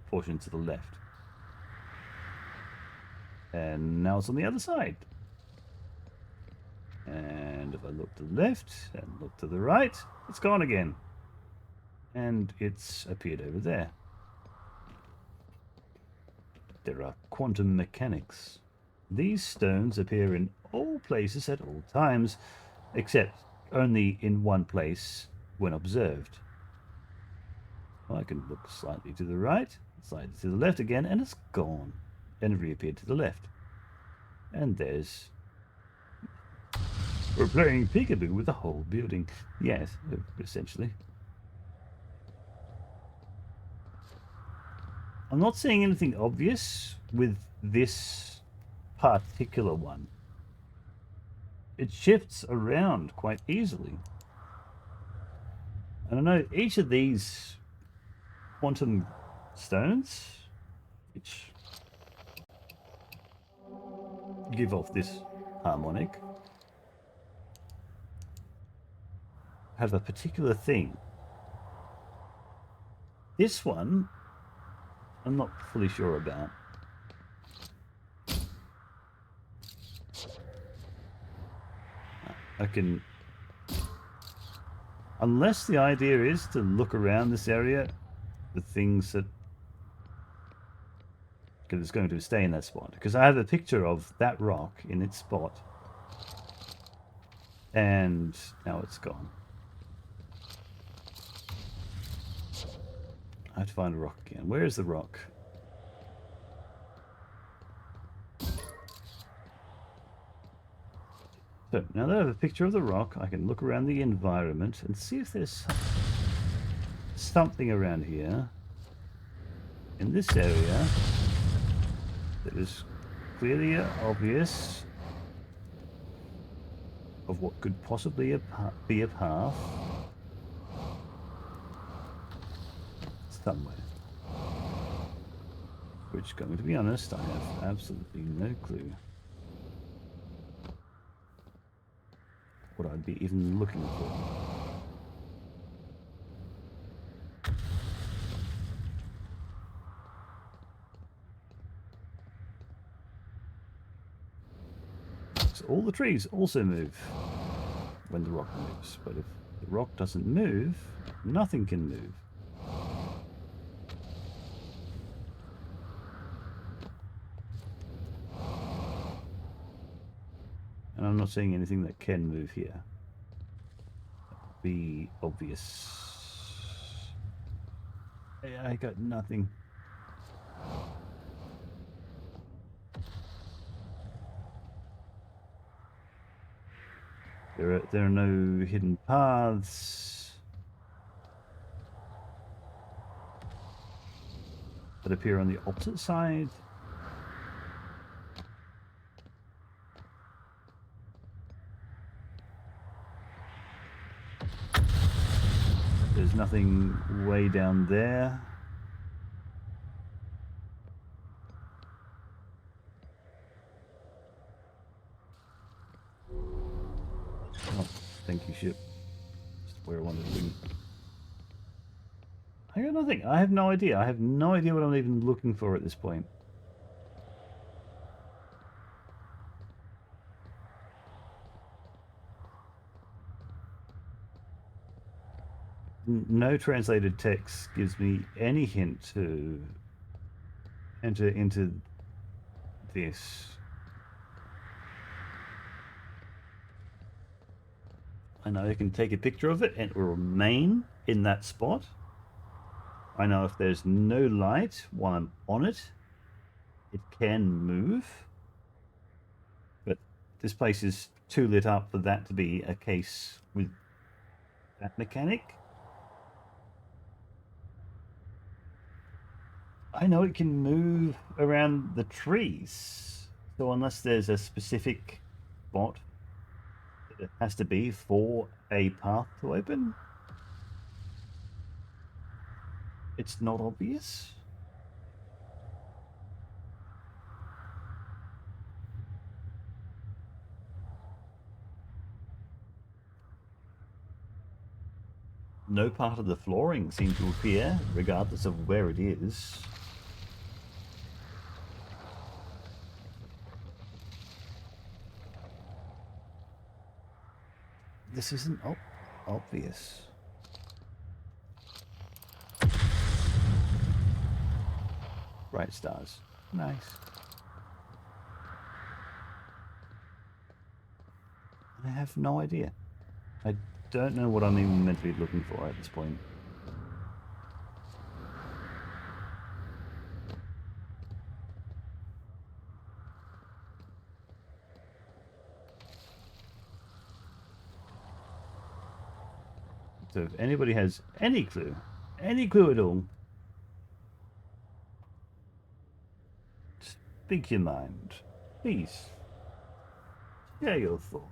portion to the left. And now it's on the other side. And if I look to the left and look to the right, it's gone again. And it's appeared over there. There are quantum mechanics. These stones appear in all places at all times, except only in one place when observed. Well, I can look slightly to the right, slightly to the left again, and it's gone. And reappeared to the left. And there's... We're playing peekaboo with the whole building. Yes, essentially. I'm not seeing anything obvious with this particular one. It shifts around quite easily. And I know each of these quantum stones, which give off this harmonic, have a particular thing. This one, I'm not fully sure about. I can... Unless the idea is to look around this area, the things that... Because it's going to stay in that spot. Because I have a picture of that rock in its spot. And now it's gone. I have to find a rock again. Where is the rock? So now that I have a picture of the rock, I can look around the environment and see if there's something around here in this area that is clearly obvious of what could possibly be a path somewhere. Which, going to be honest, I have absolutely no clue what I'd be even looking for. So all the trees also move when the rock moves, but if the rock doesn't move, nothing can move. And I'm not seeing anything that can move here. Be obvious. I got nothing. There are no hidden paths that appear on the opposite side. There's nothing way down there. Oh, thank you, ship. Just where I wanted to be. I got nothing. I have no idea. I have no idea what I'm even looking for at this point. No translated text gives me any hint to enter into this. I know I can take a picture of it and it will remain in that spot. I know if there's no light while I'm on it, it can move. But this place is too lit up for that to be a case with that mechanic. I know it can move around the trees. So unless there's a specific spot that it has to be for a path to open, it's not obvious. No part of the flooring seems to appear, regardless of where it is. This isn't obvious. Bright stars. Nice. I have no idea. I don't know what I'm even meant to be looking for at this point. So if anybody has any clue at all, Speak your mind. Please. Share your thoughts.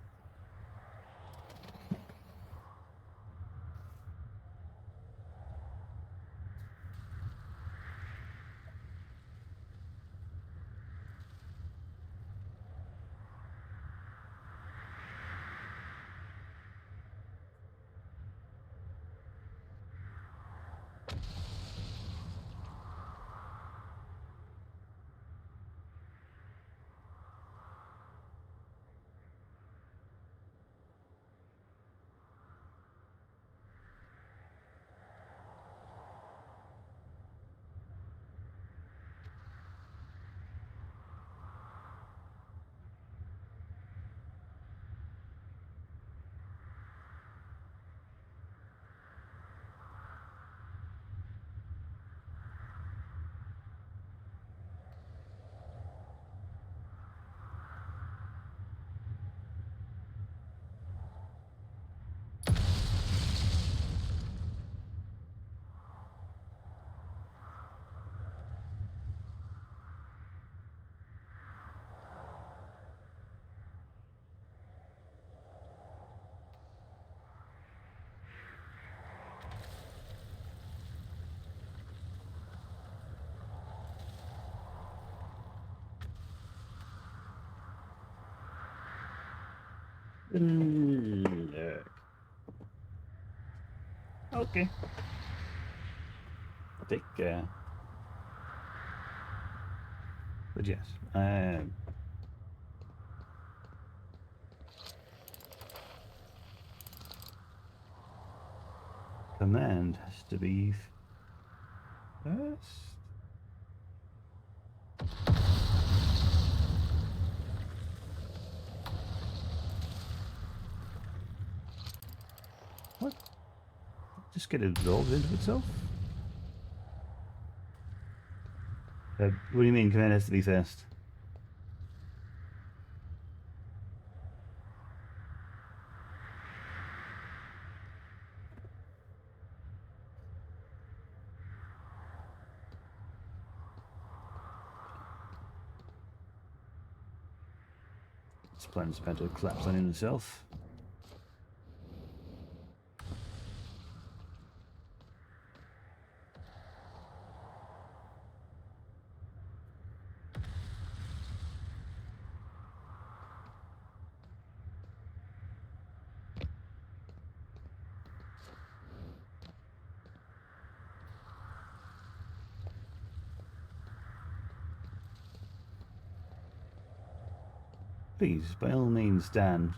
Look. Okay. Take care. But yes, command has to be first. What? Just get absorbed into itself? What do you mean command has to be first? This planet's about to collapse on itself. Please, by all means, Dan,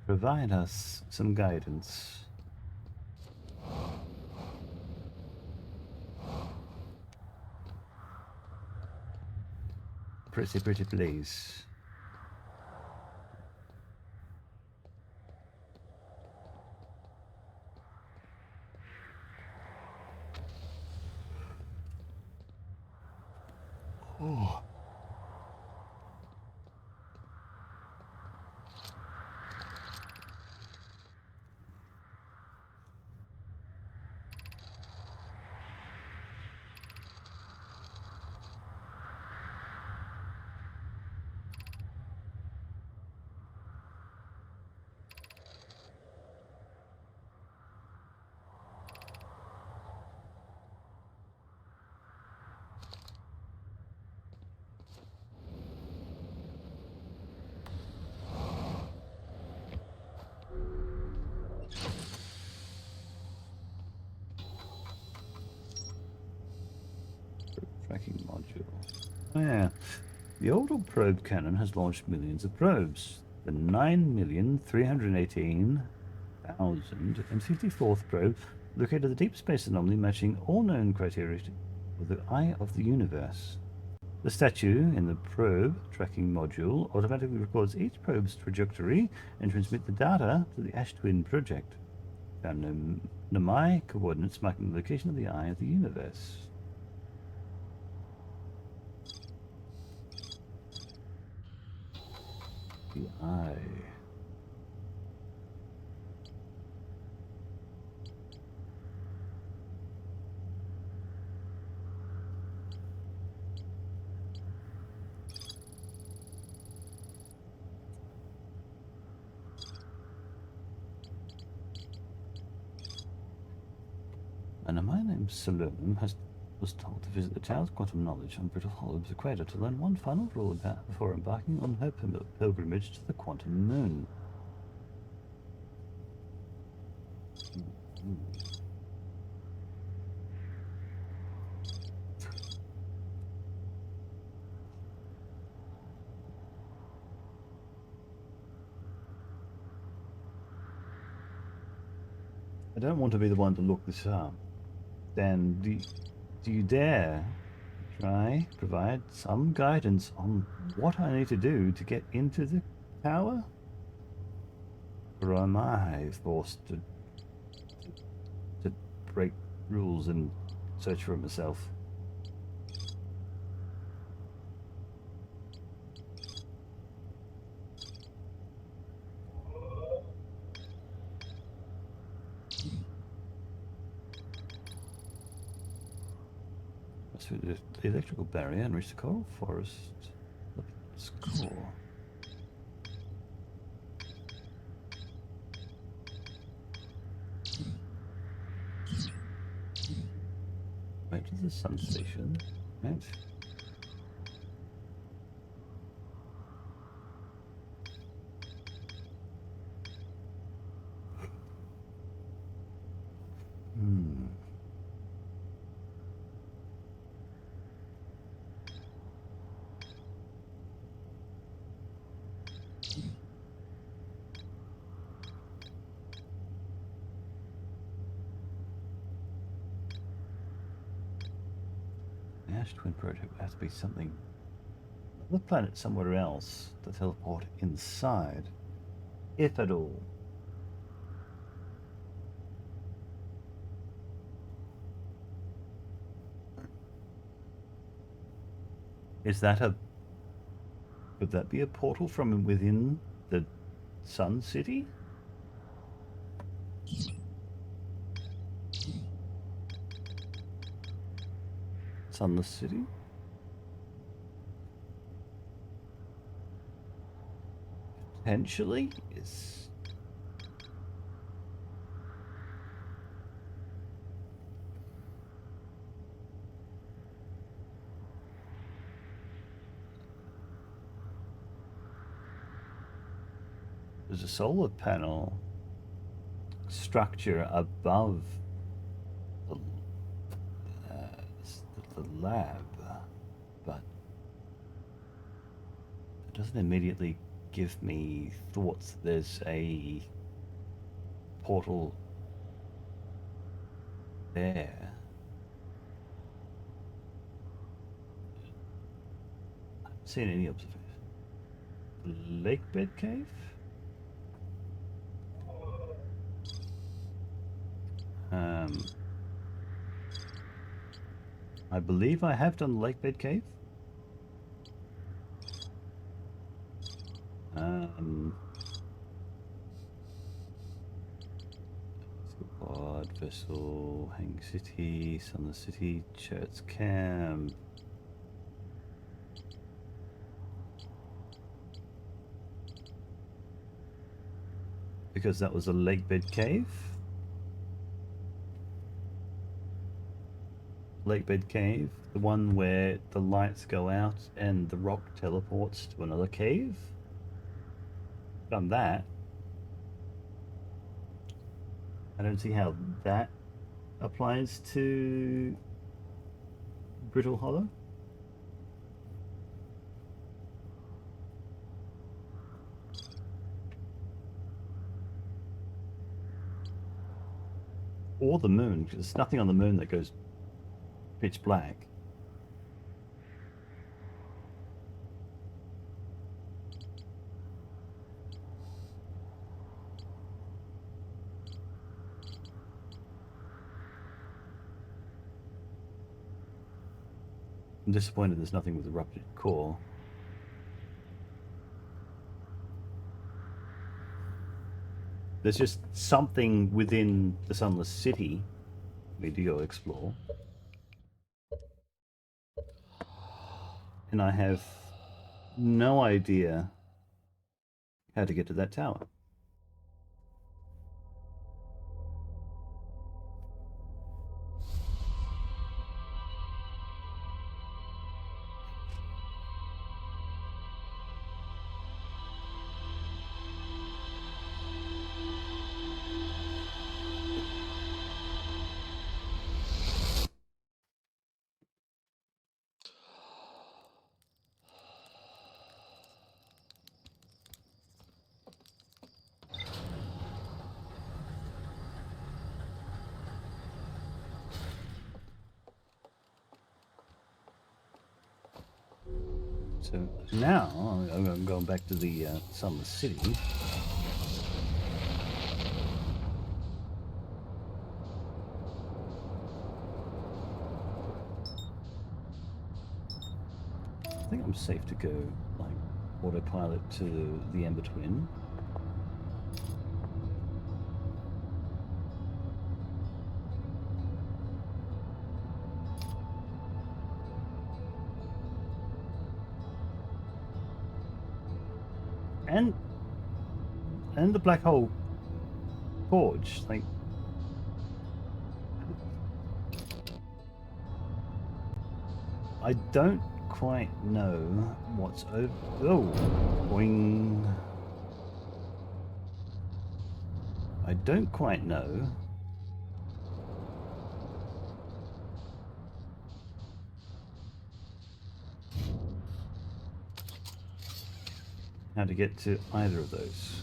provide us some guidance. Pretty please. Oh. Tracking module. Oh yeah. The older probe cannon has launched millions of probes. The 9,318,054th probe located the deep space anomaly matching all known criteria for the eye of the universe. The statue in the probe tracking module automatically records each probe's trajectory and transmits the data to the Ash Twin project. Found Namai coordinates marking the location of the eye of the universe. The eye. Salum was told to visit the tower's quantum knowledge on Brittle Hollow's equator to learn one final rule about before embarking on her pilgrimage to the quantum moon. I don't want to be the one to look this up. Dan, do you dare provide some guidance on what I need to do to get into the tower? Or am I forced to break rules and search for it myself? Through the electrical barrier and reach the coral forest. Let's go. Right to the sun station. Right. The Ash Twin project would have to be something. Another planet somewhere else to teleport inside, if at all. Is that a... Could that be a portal from within the Sun City? Sunless City? Potentially? Is... There's a solar panel structure above the, the lab, but it doesn't immediately give me thoughts that there's a portal there. I haven't seen any observations. Lake bed cave? I believe I have done the lake bed cave. Squad, vessel, Hang City, Sunless City, Church Camp. Because that was a lake bed cave. Lake bed cave, the one where the lights go out and the rock teleports to another cave. Done that. I don't see how that applies to Brittle Hollow. Or the moon, because there's nothing on the moon that goes pitch black. I'm disappointed there's nothing with the ruptured core. There's just something within the Sunless City we need to go explore. And I have no idea how to get to that tower. So now I'm going back to the Summer City. I think I'm safe to go like autopilot to the Ember Twin. And the Black Hole Forge, like I don't quite know what's over. Oh, boing. I don't quite know how to get to either of those.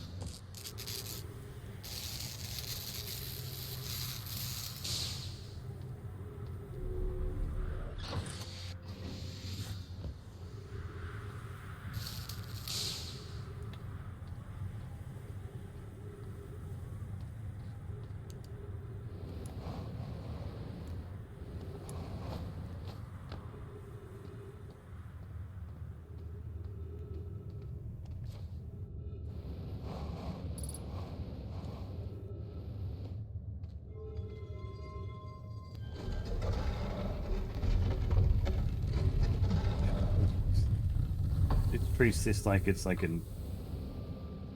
It treats this like it's like a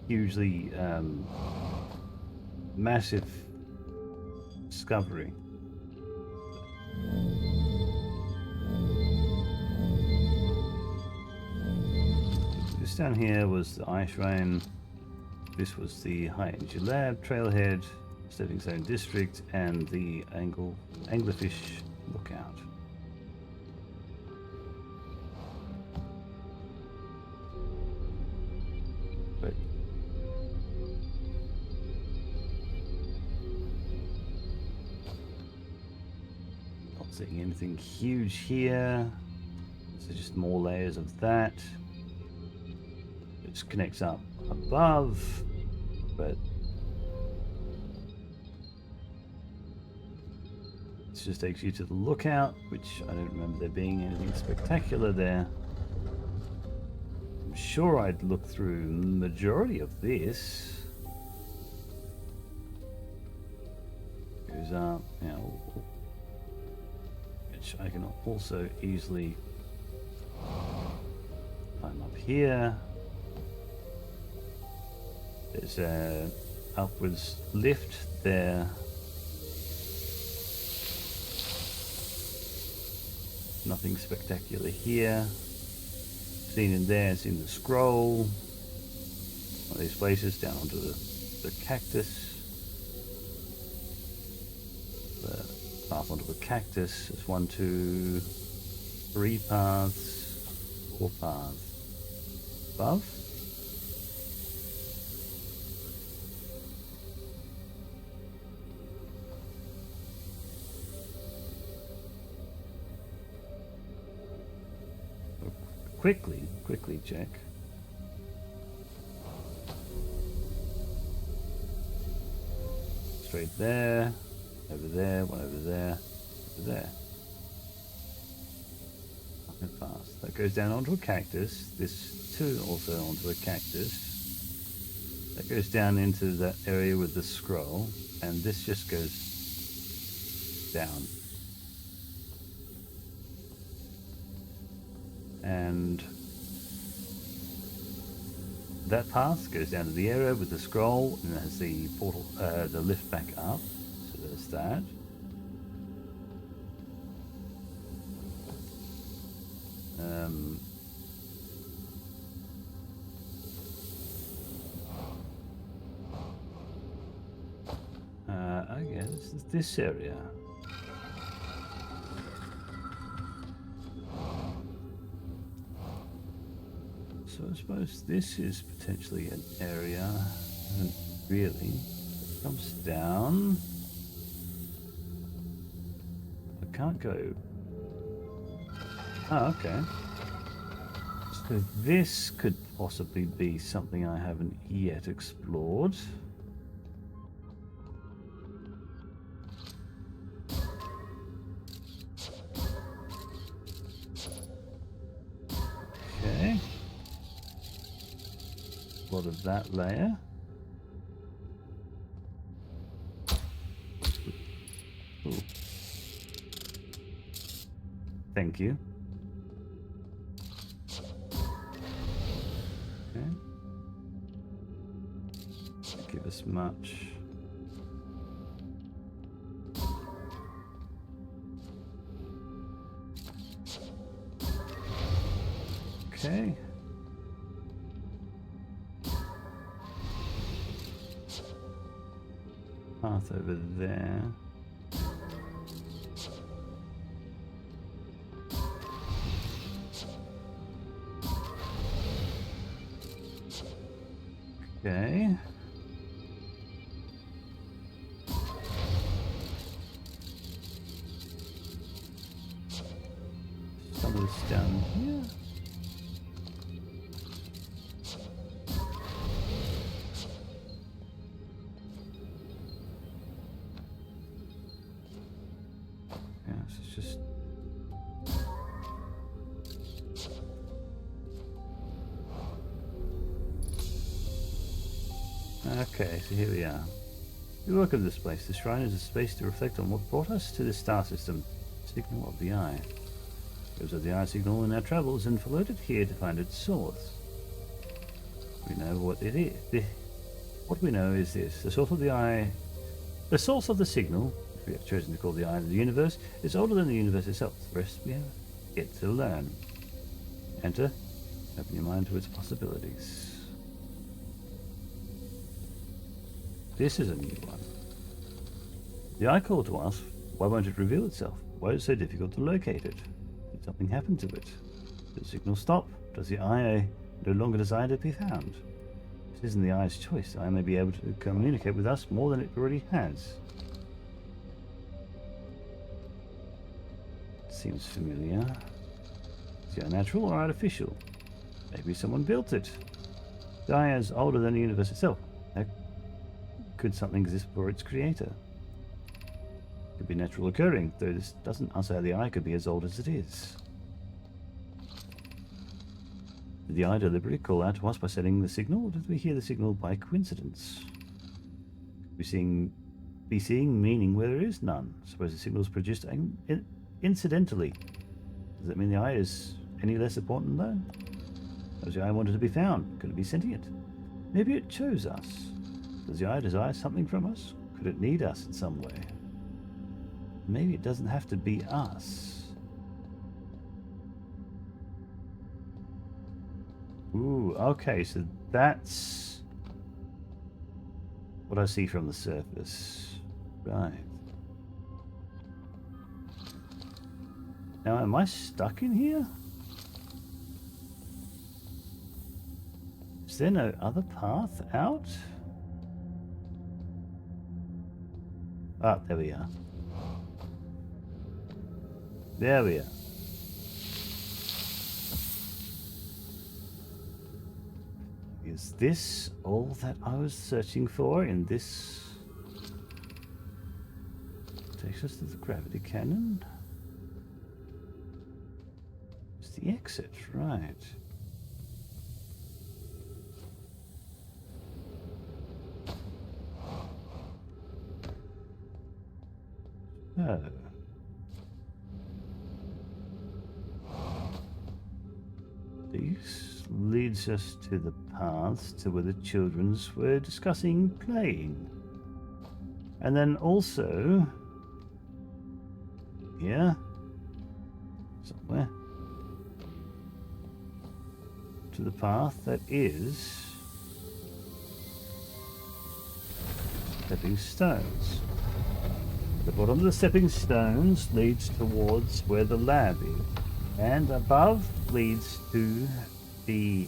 hugely massive discovery. This down here was the ice shrine. This was the high energy lab, trailhead, stepping stone district, and the anglerfish lookout. But not seeing anything huge here. So just more layers of that. It just connects up above, but this just takes you to the lookout, which I don't remember there being anything spectacular there. I'm sure I'd look through the majority of this. Goes up, which I can also easily climb up here. There's a upwards lift there. Nothing spectacular here. Seen in there, seen the scroll. One of these places down onto the cactus. The path onto the cactus. There's 1, 2, 3 paths, 4 paths. Above? Quickly check. Straight there, over there, one over there, over there. Not fast. That goes down onto a cactus. This too also onto a cactus. That goes down into that area with the scroll, and this just goes down. And that path goes down to the area with the scroll and has the portal, the lift back up. So there's that. I guess it's this area. So I suppose this is potentially an area. Isn't really. It comes down. I can't go. Oh, okay. Just So this could possibly be something I haven't yet explored. Okay. A lot of that layer. Ooh. Thank you. Okay. Give us much. Okay. Path over there. Okay. Some of this down here. Yeah, it's just okay, so here we are. We welcome this place. The shrine is a space to reflect on what brought us to this star system. Signal of the eye. Goes of the eye signal in our travels and followed it here to find its source. We know what it is. What we know is this. The source of the eye... The source of the signal, which we have chosen to call the eye of the universe, is older than the universe itself. The rest we have yet to learn. Enter. Open your mind to its possibilities. This is a new one. The eye called to us. Why won't it reveal itself? Why is it so difficult to locate it? Did something happen to it? Did the signal stop? Does the eye no longer desire to be found? This isn't the eye's choice. The eye may be able to communicate with us more than it already has. Seems familiar. Is the eye natural or artificial? Maybe someone built it. The eye is older than the universe itself. Could something exist for its creator? Could be natural occurring, though this doesn't answer how the eye could be as old as it is. Did the eye deliberately call out to us by sending the signal, or did we hear the signal by coincidence? Could we be seeing meaning where there is none? Suppose the signal is produced incidentally. Does that mean the eye is any less important, though? Does the eye wanted to be found? Could it be sentient? Maybe it chose us. Does the eye desire something from us? Could it need us in some way? Maybe it doesn't have to be us. Ooh, okay, so that's what I see from the surface. Right. Now, am I stuck in here? Is there no other path out? Ah, there we are. There we are. Is this all that I was searching for in this? Takes us to the gravity cannon. It's the exit, right. Oh. This leads us to the paths to where the children's were discussing playing. And then also here somewhere to the path that is stepping stones. The bottom of the stepping stones leads towards where the lab is, and above leads to the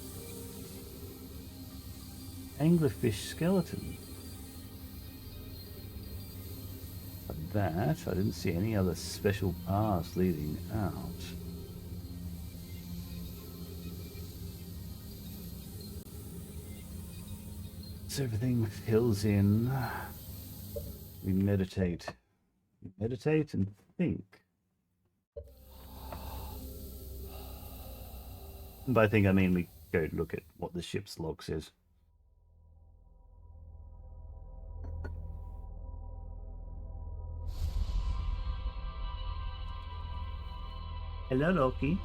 anglerfish skeleton. But that, I didn't see any other special paths leading out. So everything fills in. We meditate. We meditate and think. And by think, I mean we go look at what the ship's log says. Hello, Loki.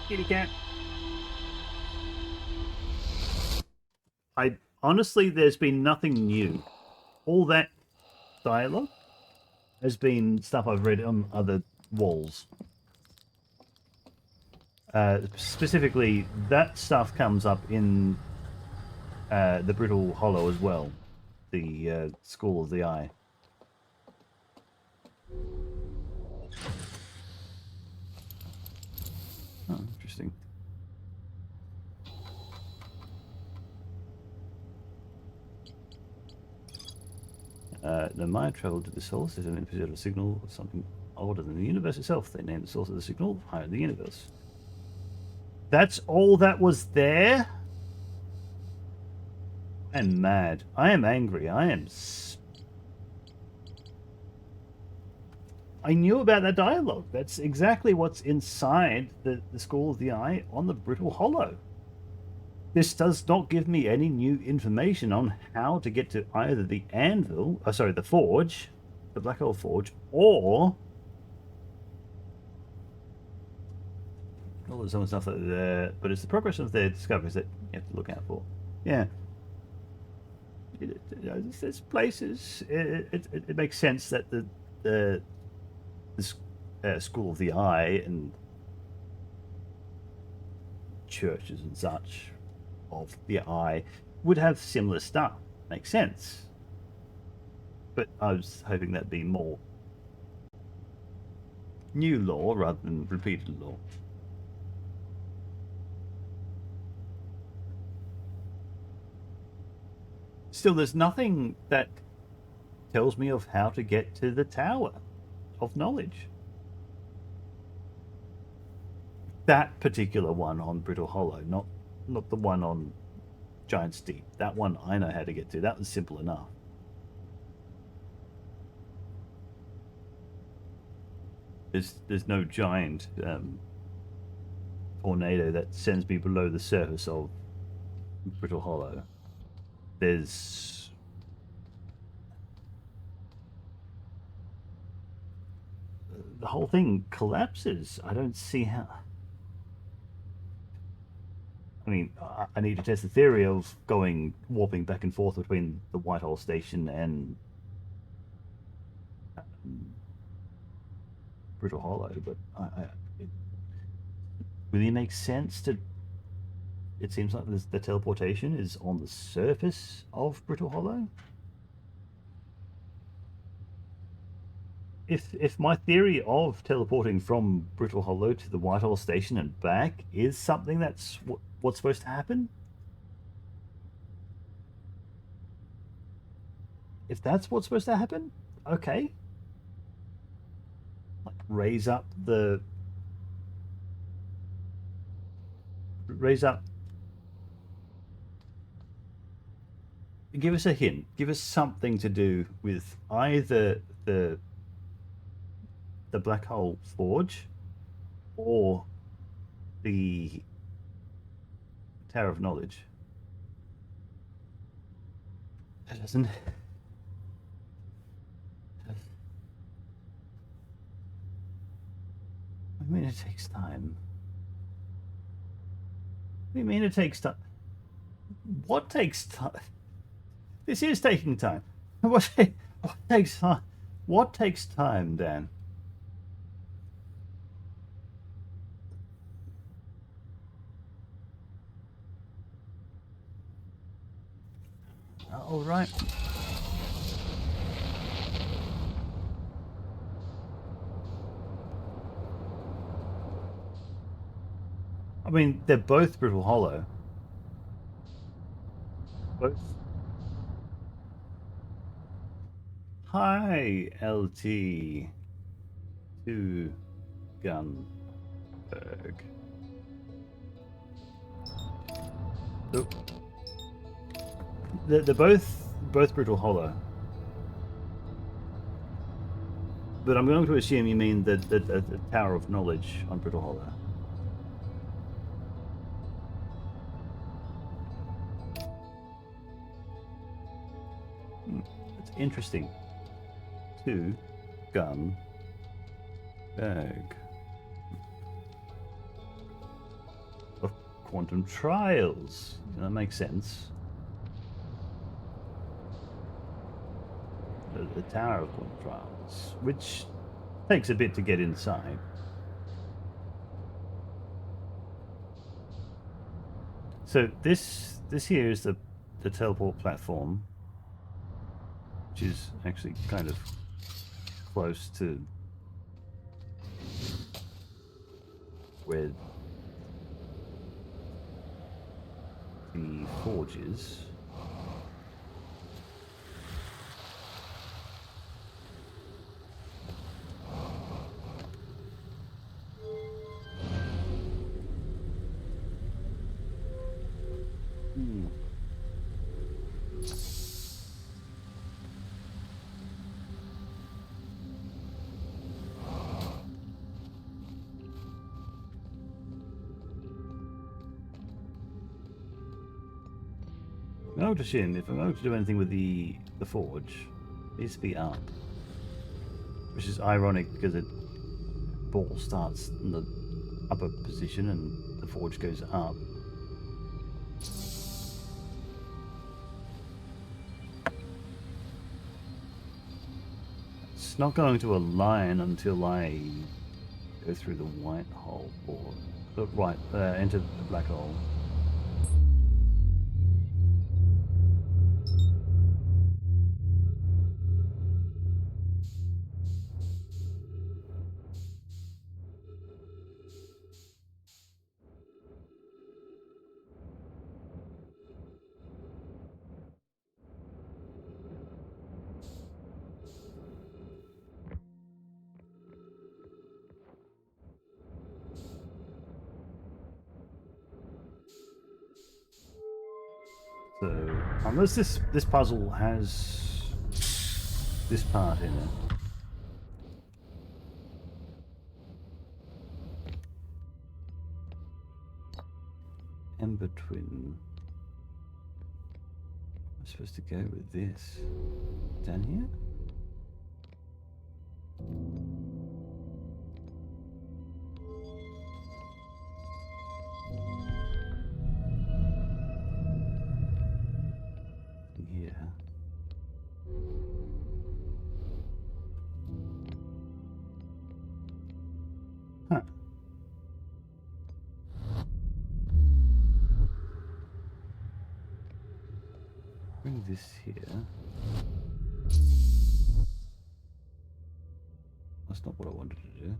Kitty cat. I honestly, there's been nothing new. All that dialogue has been stuff I've read on other walls. Specifically, that stuff comes up in the Brittle Hollow as well, the School of the Eye. Oh, interesting. The Maya traveled to the solar system and pursued a signal of something older than the universe itself. They named the source of the signal higher in the universe. That's all that was there? I'm mad. I am angry. I knew about that dialogue. That's exactly what's inside the School of the Eye on the Brittle Hollow. This does not give me any new information on how to get to either the anvil, the forge, the Black Hole Forge, or all there's some stuff that, but it's the progress of their discoveries that you have to look out for. Yeah. There's places. It makes sense that the School of the Eye and churches and such of the Eye would have similar stuff. Makes sense. But I was hoping that'd be more new lore rather than repeated lore. Still, there's nothing that tells me of how to get to the Tower of Knowledge. That particular one on Brittle Hollow, not the one on Giant's Deep. That one I know how to get to. That was simple enough. There's no giant tornado that sends me below the surface of Brittle Hollow. There's the whole thing collapses. I don't see how. I mean, I need to test the theory of warping back and forth between the Whitehall Station and Brittle Hollow, but it really makes sense to. It seems like the teleportation is on the surface of Brittle Hollow. If my theory of teleporting from Brittle Hollow to the Whitehall Station and back is something that's what's supposed to happen, if that's what's supposed to happen, okay. Like raise up. Give us a hint. Give us something to do with either the Black Hole Forge or the Tower of Knowledge. That doesn't. I mean, it takes time. What do you mean it takes time? What takes time? This is taking time. What takes time? What takes time, Dan? All right. I mean, they're both Brittle Hollow. Both. Hi, LT. 2 Gunberg. So, they're both Brittle Hollow. But I'm going to assume you mean the Tower of Knowledge on Brittle Hollow. That's interesting. 2-gun bag of quantum trials. That makes sense. The Tower of Quantum Trials, which takes a bit to get inside. So this here is the teleport platform, which is actually kind of close to where the forge is. I would assume if I'm going to do anything with the forge, it needs to be up. Which is ironic because the ball starts in the upper position and the forge goes up. It's not going to align until I go through the white hole or enter the black hole. So, unless this puzzle has this part in it. Ember twin. I'm supposed to go with this. Down here? Yeah. Huh. Bring this here. That's not what I wanted to do.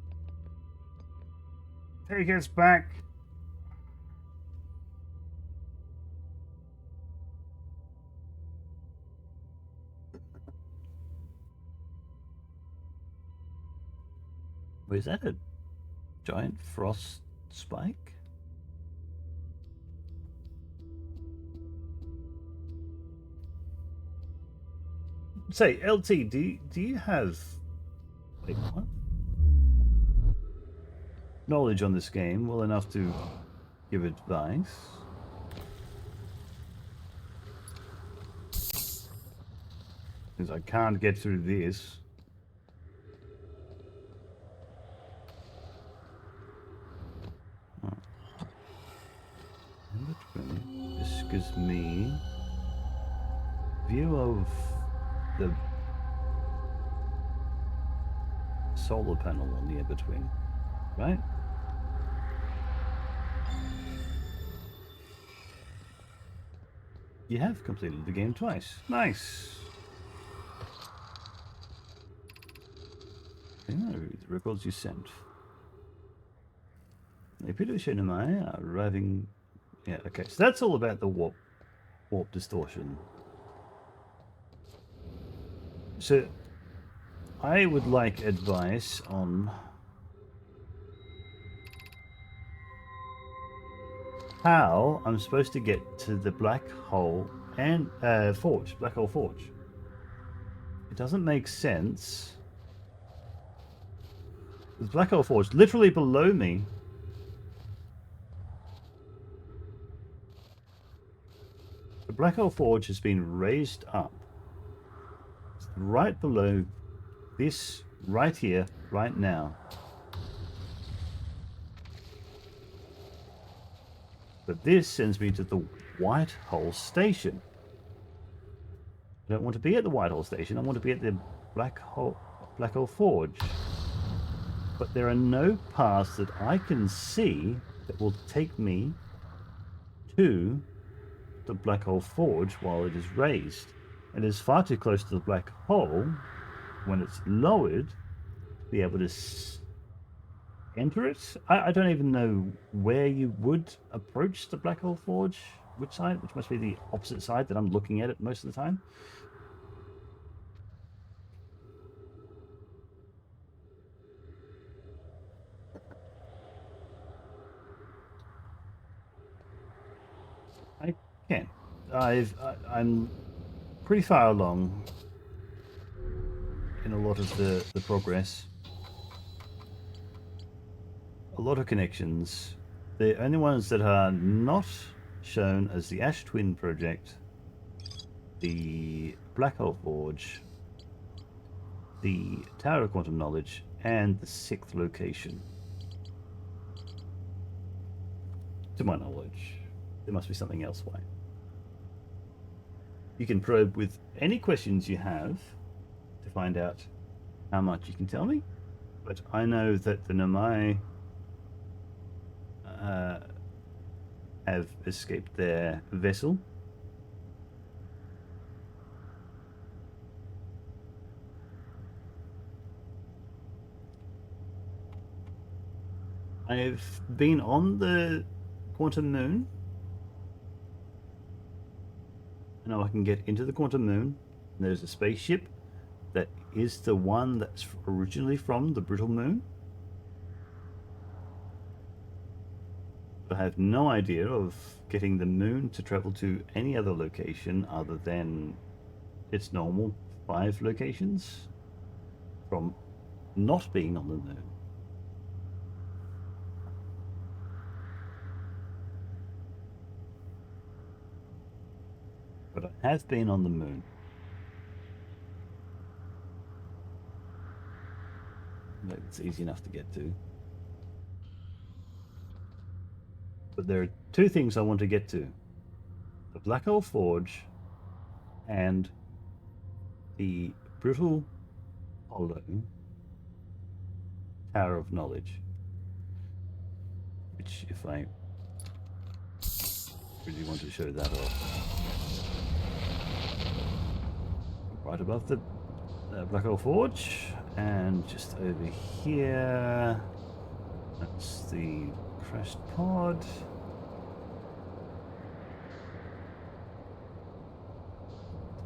Take us back. Wait, is that a giant frost spike? Say, LT, do you have... Wait, what? Knowledge on this game well enough to give advice? Because I can't get through this. This gives me view of the solar panel on the in-between, right? You have completed the game twice. Nice. The records you sent. The Peterson and I are arriving. Yeah, okay. So that's all about the warp distortion. So I would like advice on how I'm supposed to get to the black hole and forge, black hole forge. It doesn't make sense. The black hole forge literally below me. The black hole forge has been raised up right below this, right here, right now. But this sends me to the White Hole Station. I don't want to be at the White Hole Station. I want to be at the Black Hole Forge. But there are no paths that I can see that will take me to the Black Hole Forge while it is raised. It is far too close to the black hole when it's lowered to be able to enter it. I don't even know where you would approach the Black Hole Forge. Which side? Which must be the opposite side that I'm looking at it most of the time. I can. I'm pretty far along in a lot of the progress. A lot of connections. The only ones that are not shown as the Ash Twin project, the Black Hole Forge, the Tower of Quantum Knowledge, and the 6th location. To my knowledge. There must be something else. Why? You can probe with any questions you have to find out how much you can tell me. But I know that the Namai have escaped their vessel. I've been on the Quantum Moon. I know I can get into the Quantum Moon. There's a spaceship that is the one that's originally from the Brittle Moon. I have no idea of getting the moon to travel to any other location other than its normal 5 locations from not being on the moon. But I have been on the moon. It's easy enough to get to. But there are 2 things I want to get to. The Black Hole Forge and the Brittle Hollow Tower of Knowledge. Which, if I really want to show that off. Right above the Black Hole Forge, and just over here, that's the crashed pod.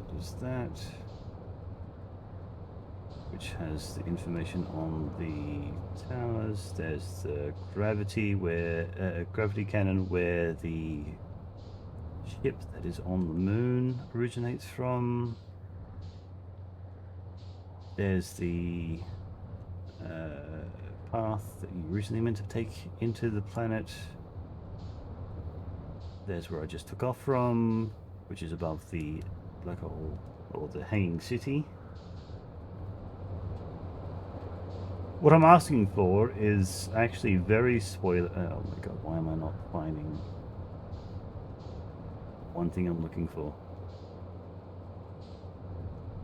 That is that, which has the information on the towers. There's the gravity cannon where the ship that is on the moon originates from. There's the path that you originally meant to take into the planet. There's where I just took off from, which is above the black hole, or the hanging city. What I'm asking for is actually very spoiler. Oh my god, why am I not finding one thing I'm looking for?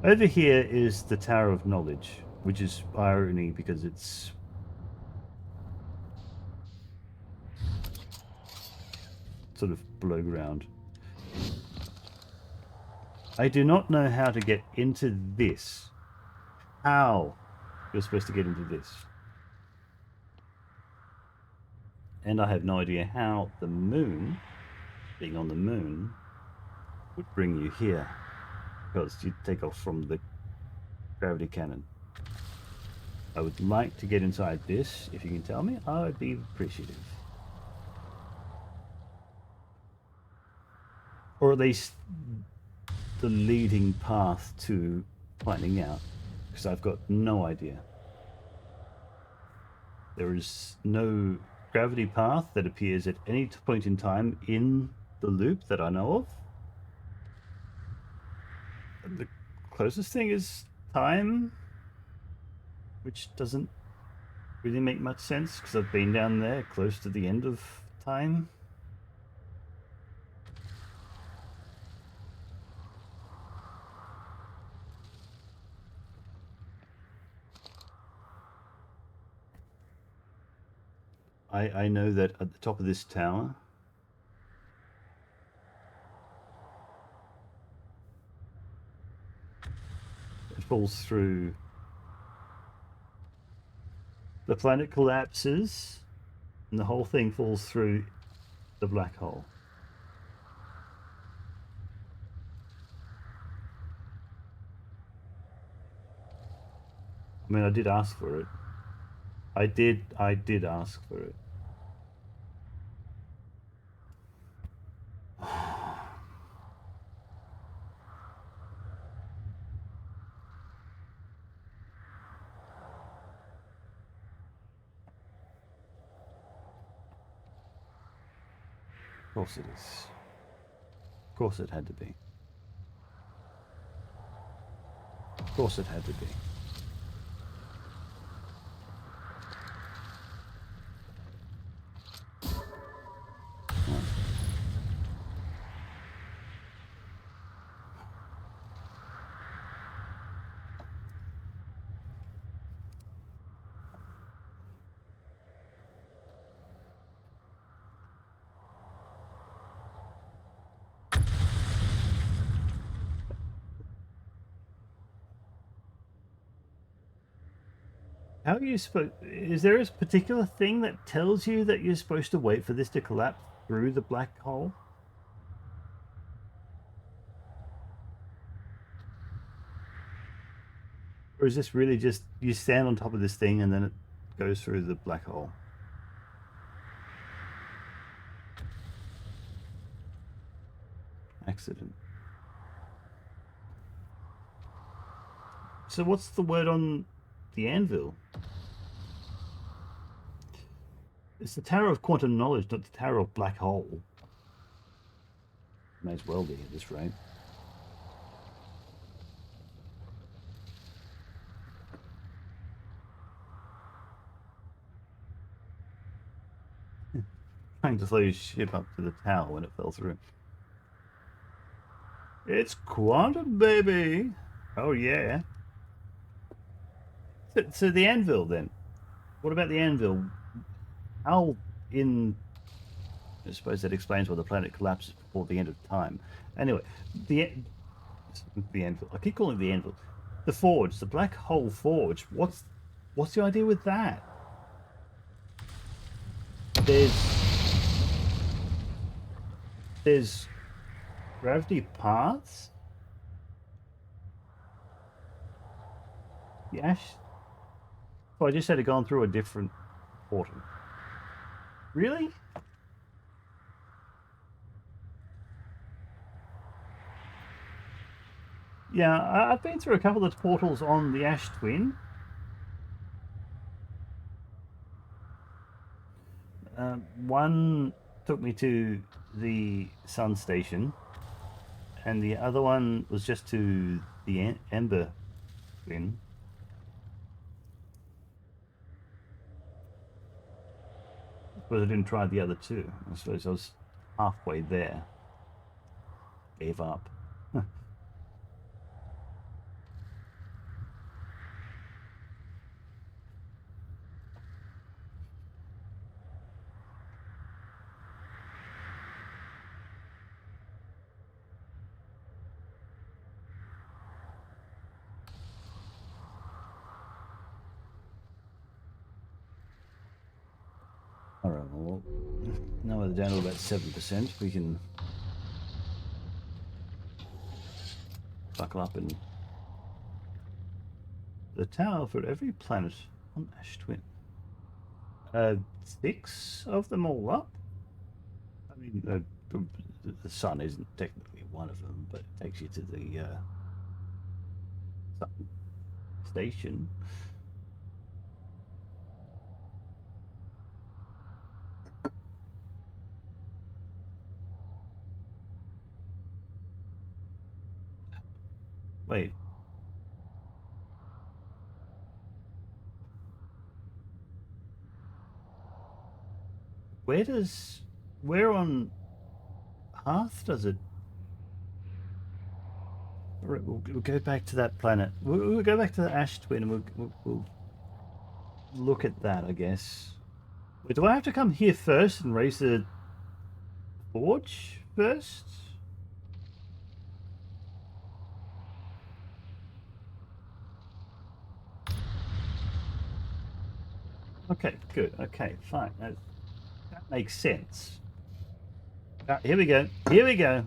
Over here is the Tower of Knowledge, which is irony because it's sort of below ground. I do not know how to get into this. How you're supposed to get into this. And I have no idea how the moon, being on the moon, would bring you here. Because you take off from the gravity cannon. I would like to get inside this. If you can tell me, I would be appreciative. Or at least the leading path to finding out, because I've got no idea. There is no gravity path that appears at any point in time in the loop that I know of. The closest thing is time, which doesn't really make much sense because I've been down there close to the end of time. I know that at the top of this tower it falls through. The planet collapses and the whole thing falls through the black hole. I mean, I did ask for it. I did ask for it. Of course it is. Of course it had to be. Of course it had to be. How are you supposed? Is there a particular thing that tells you that you're supposed to wait for this to collapse through the black hole? Or is this really just you stand on top of this thing and then it goes through the black hole? Accident. So what's the word on the anvil? It's the Tower of Quantum Knowledge, not the Tower of Black Hole. May as well be at this rate. Trying to slow your ship up to the tower when it fell through. It's quantum, baby! Oh yeah. So the anvil then? What about the anvil? How in... I suppose that explains why the planet collapses before the end of time. Anyway, the anvil. I keep calling it the anvil. The forge, the black hole forge. What's the idea with that? There's gravity paths. The ash. Oh, I just had to gone through a different portal. Really? Yeah, I've been through a couple of portals on the Ash Twin. One took me to the Sun Station, and the other one was just to the Ember Twin. But I didn't try the other two. I suppose I was halfway there. Gave up. Alright, well, now we're down to about 7%. We can buckle up and... The tower for every planet on Ash Twin. 6 of them all up? I mean, the sun isn't technically one of them, but it takes you to the station. Wait. Where on Earth does it? Right, we'll go back to that planet. We'll go back to the ash twin and we'll look at that, I guess. Wait, do I have to come here first and raise the forge first? Okay, good. Okay, fine. That makes sense. Here we go. Here we go.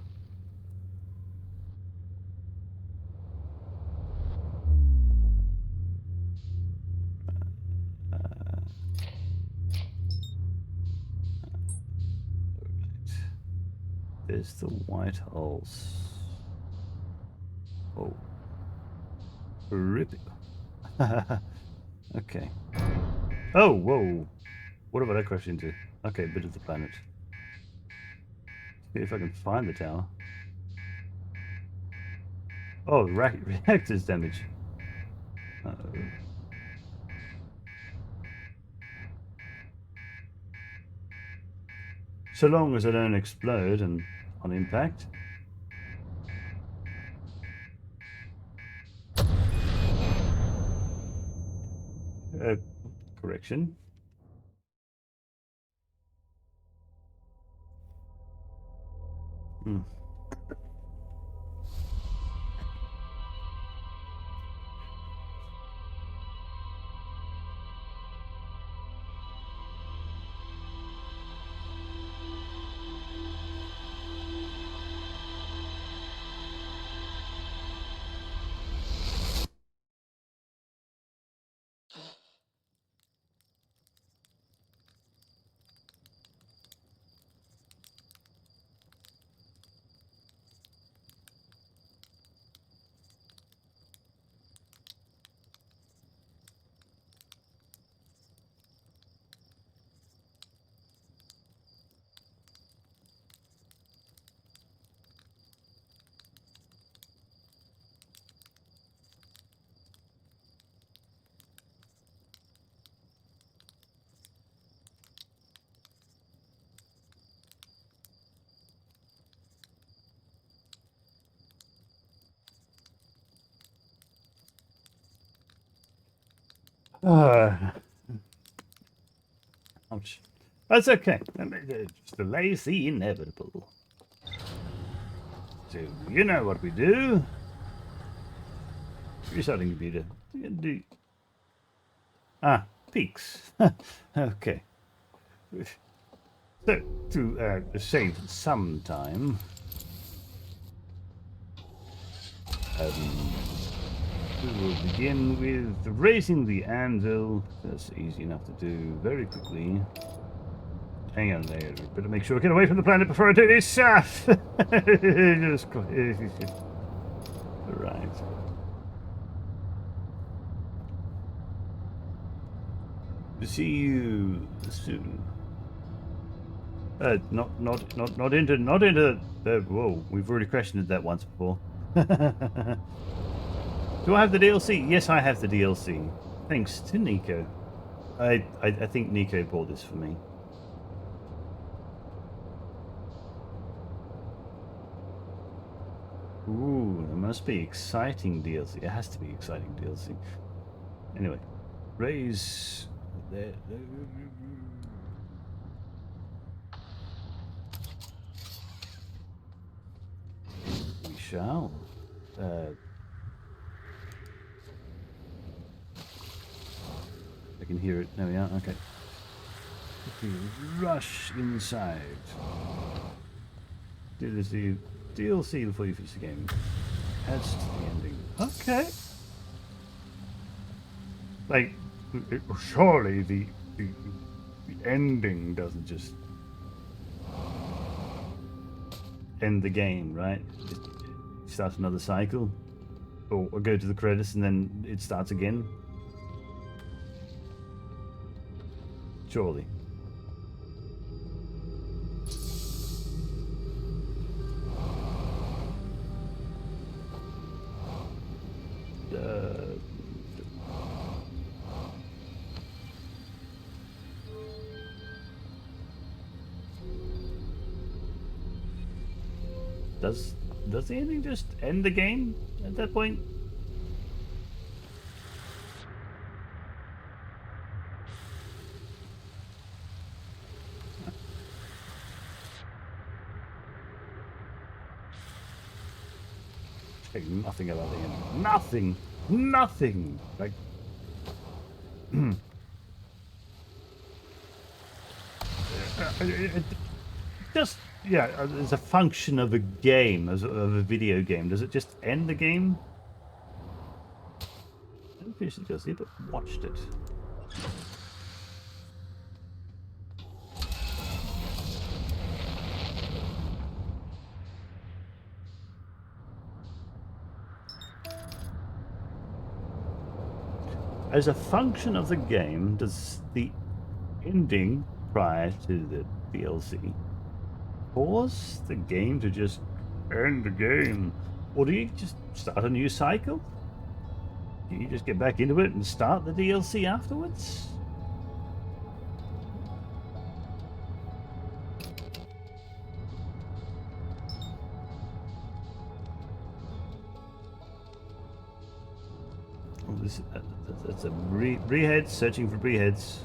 There's the white holes. Oh. Rip it. Okay. Oh, whoa. What have I crashed into? Okay, bit of the planet. See if I can find the tower. Oh, reactor's damage. Uh-oh. So long as I don't explode and on impact. Correction. Hmm. Ouch. That's okay. Just delays the inevitable. So, you know what we do. Restarting computer. Peaks. Okay. So, to save some time, we will begin with raising the anvil. That's easy enough to do very quickly. Hang on there. Better make sure I get away from the planet before I do this. Just right. See you soon. Not into. Whoa, we've already crashed into that once before. Do I have the DLC? Yes, I have the DLC. Thanks to Nico. I think Nico bought this for me. Ooh, it must be exciting DLC. It has to be exciting DLC. Anyway, raise. There. We shall. I can hear it. There we are. Okay. Rush inside. DLC before you finish the game. Adds to the ending. Okay. Like, surely the ending doesn't just end the game, right? Just start another cycle, or go to the credits and then it starts again. Surely. Does the ending just end the game at that point? Like, nothing about the end. Nothing. Nothing. Like. it just, yeah, as a function of a game, of a video game, does it just end the game? I don't finished the DLC, but watched it. As a function of the game, does the ending prior to the DLC force the game to just end the game? Or do you just start a new cycle? Do you just get back into it and start the DLC afterwards? Oh, that's a Brehead searching for Breheads.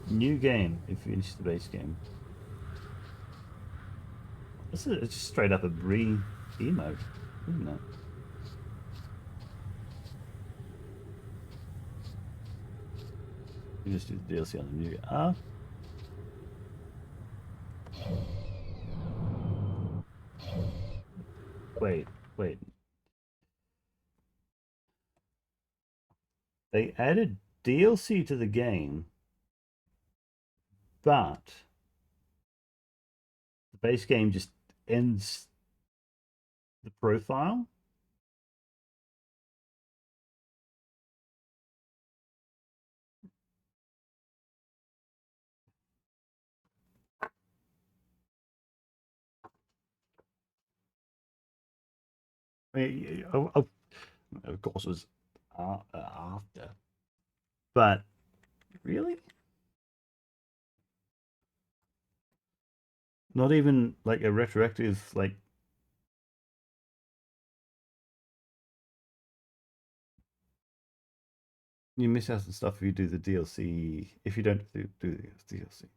New game if you finish the base game. It's just straight up a Bree emote, isn't it? You just do the DLC on the new. Wait. They added DLC to the game, but the base game just ends the profile. I mean, of course, it was after, but really, not even like a retroactive, like. You miss out on stuff if you do the DLC. If you don't do the DLC. That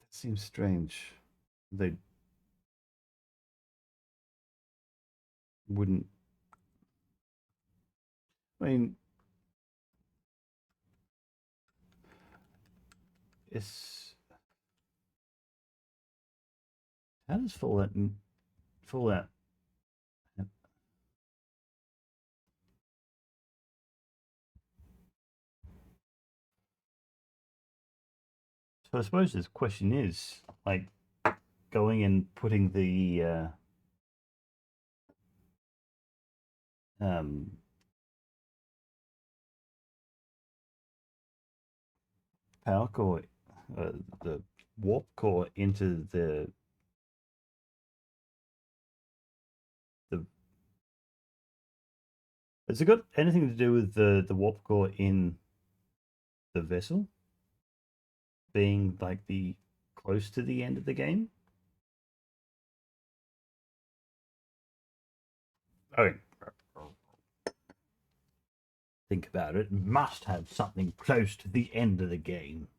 seems strange. They wouldn't. I mean, it's. How does Fallout? So I suppose the question is like going and putting the power core, the warp core into the has it got anything to do with the warp core in the vessel being like the close to the end of the game? I mean, think about it. Must have something close to the end of the game.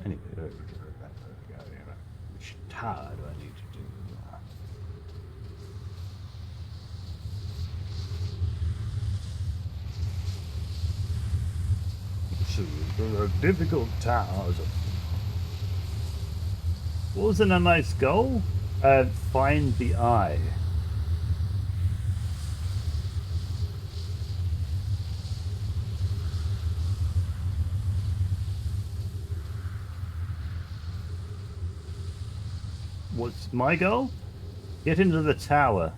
Anyway, which tower do I need to do? to the difficult towers. Wasn't a nice goal? Find the eye. What's my goal? Get into the tower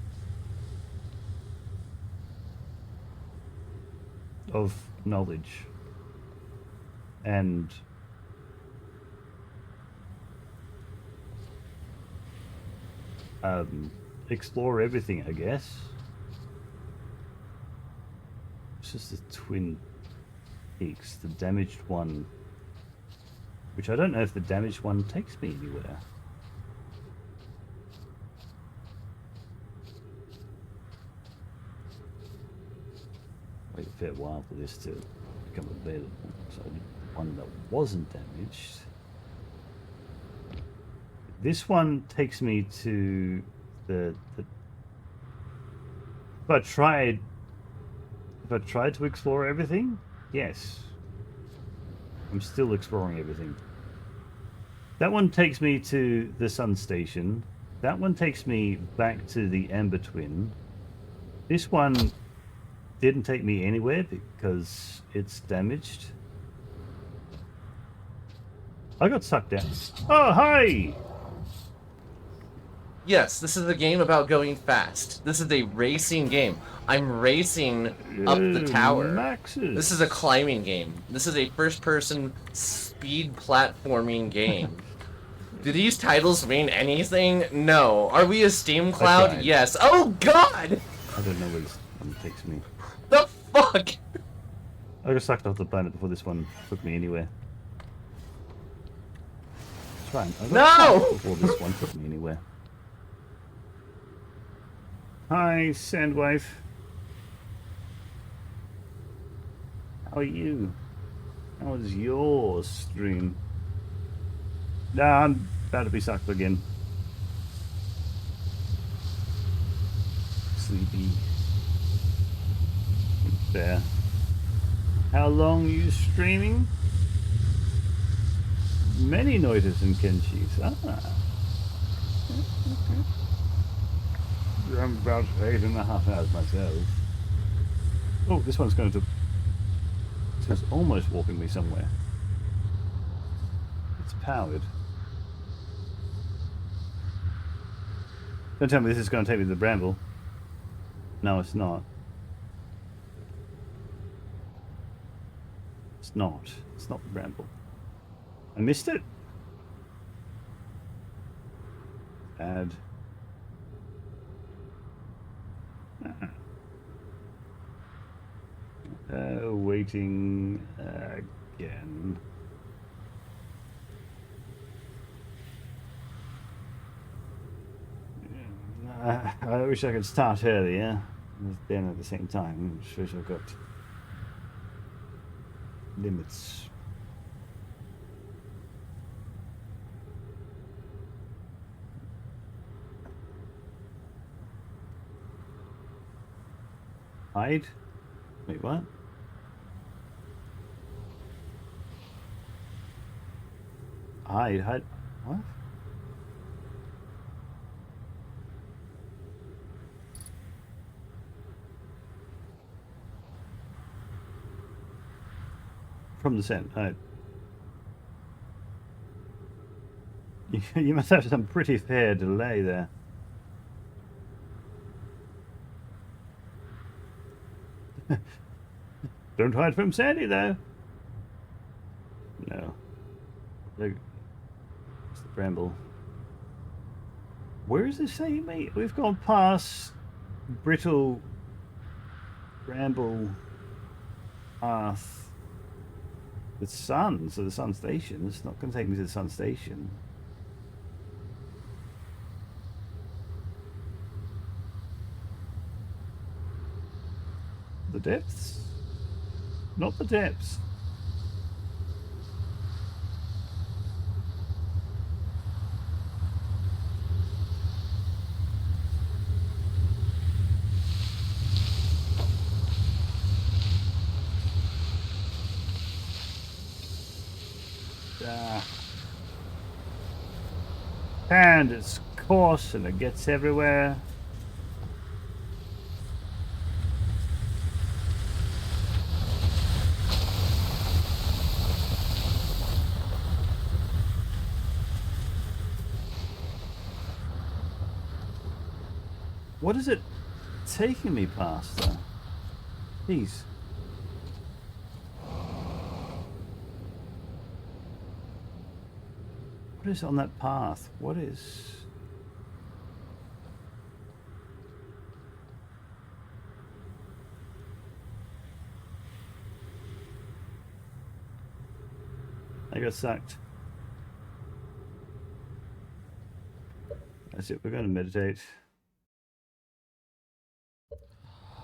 of knowledge and explore everything, I guess. It's just the Twin Peaks, the damaged one, which I don't know if the damaged one takes me anywhere. Wait a fair while for this to become available, so I did one that wasn't damaged. This one takes me to the if I tried to explore everything, yes. I'm still exploring everything. That one takes me to the sun station. That one takes me back to the Amber Twin. This one didn't take me anywhere because it's damaged. I got sucked down. Oh, hi! Yes, this is a game about going fast. This is a racing game. I'm racing up the tower. Maxes. This is a climbing game. This is a first-person speed platforming game. Do these titles mean anything? No. Are we a Steam cloud? tried. Yes. Oh, God! I don't know where this one takes me. The fuck? I got sucked off the planet before this one took me anywhere. It's fine. I got No! sucked before this one took me anywhere. Hi, Sandwife. How are you? How was your stream? Nah, I'm about to be sucked again. Sleepy. There. How long are you streaming? Many noises and Kenshis. Ah. I'm about 8.5 hours myself. Oh, this one's going to... It's almost walking me somewhere. It's powered. Don't tell me this is going to take me to the bramble. No, it's not. It's not. It's not the bramble. I missed it. Bad. Waiting again. I wish I could start earlier. Then at the same time, I wish I've got limits. Hide? Wait, what? Hide? What? From the scent, hide. You must have some pretty fair delay there. Don't hide from Sandy, though. No. It's the bramble. Where is this saying, mate? We've gone past brittle bramble path. The sun, so the sun station. It's not going to take me to the sun station. The depths? Not the depths. and it's coarse and it gets everywhere. What is it taking me past though? Jeez. What is on that path? What is... I got sucked. That's it, we're going to meditate.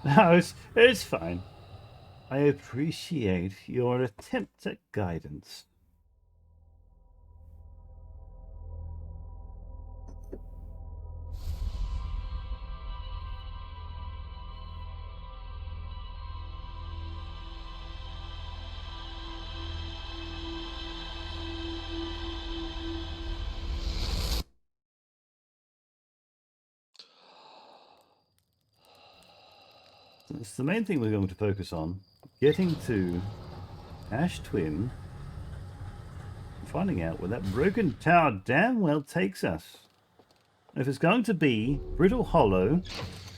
No, it's fine. I appreciate your attempt at guidance. That's the main thing we're going to focus on. Getting to Ash Twin and finding out where that broken tower damn well takes us. If it's going to be Brittle Hollow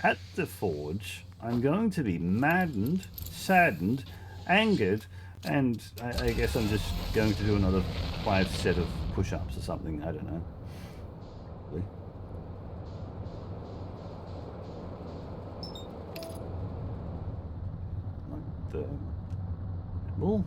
at the forge, I'm going to be maddened, saddened, angered, and I guess I'm just going to do another 5 set of push-ups or something. I don't know. Like the apple.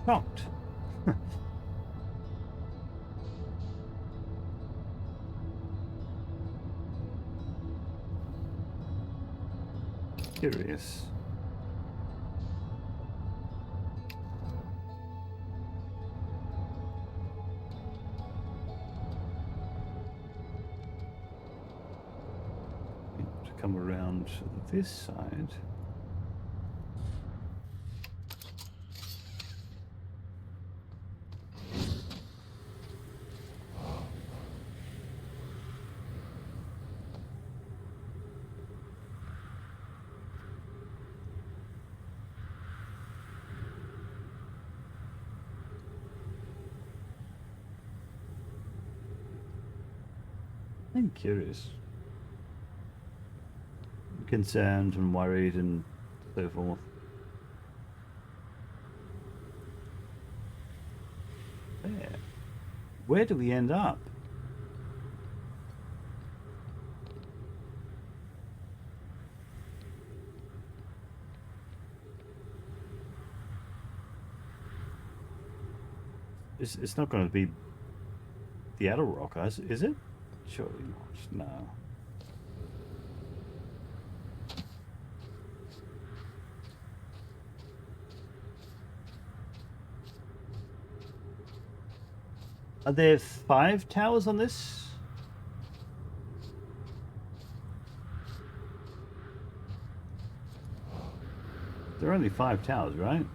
Shocked. Curious. To come around this side. I'm curious. Concerned and worried and so forth. There. Where do we end up? It's not going to be the Adder Rock, is it? Surely not. No. Are there 5 towers on this? There are only 5 towers, right?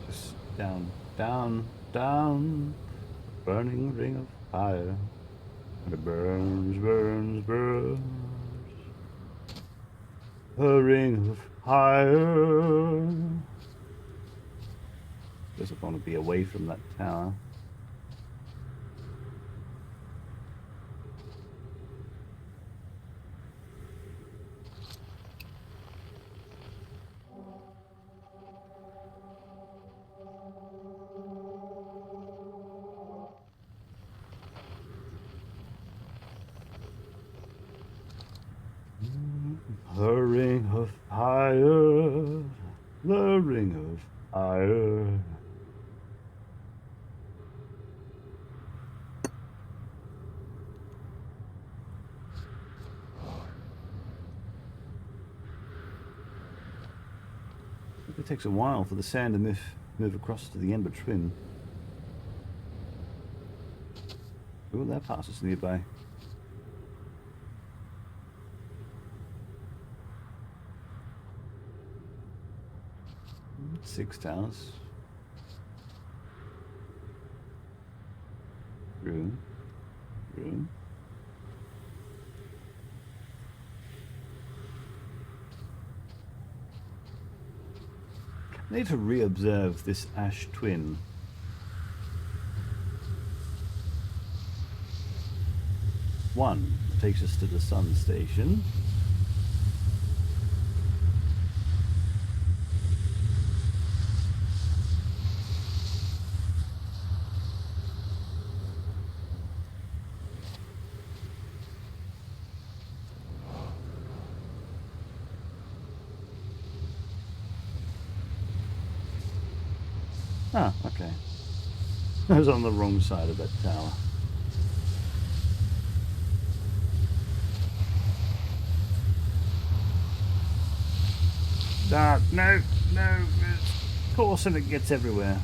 Just down, down, down, burning ring of fire. And it burns, burns, burns. A ring of fire. Just want to be away from that tower. The ring of fire. The ring of fire. It takes a while for the sand to move across to the Ember Twin. Oh, that passes nearby. Six towers. Room. Room. I need to re-observe this ash twin. One takes us to the sun station. Ah, okay. I was on the wrong side of that tower. Ah, no, no, of course, and it gets everywhere.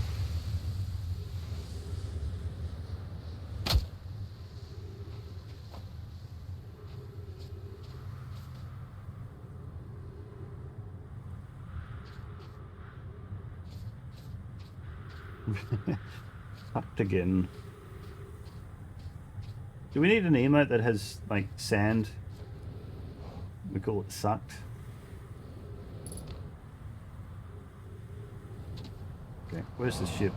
Fucked again. Do we need an emote that has, like, sand? We call it sucked. Okay, where's the ship?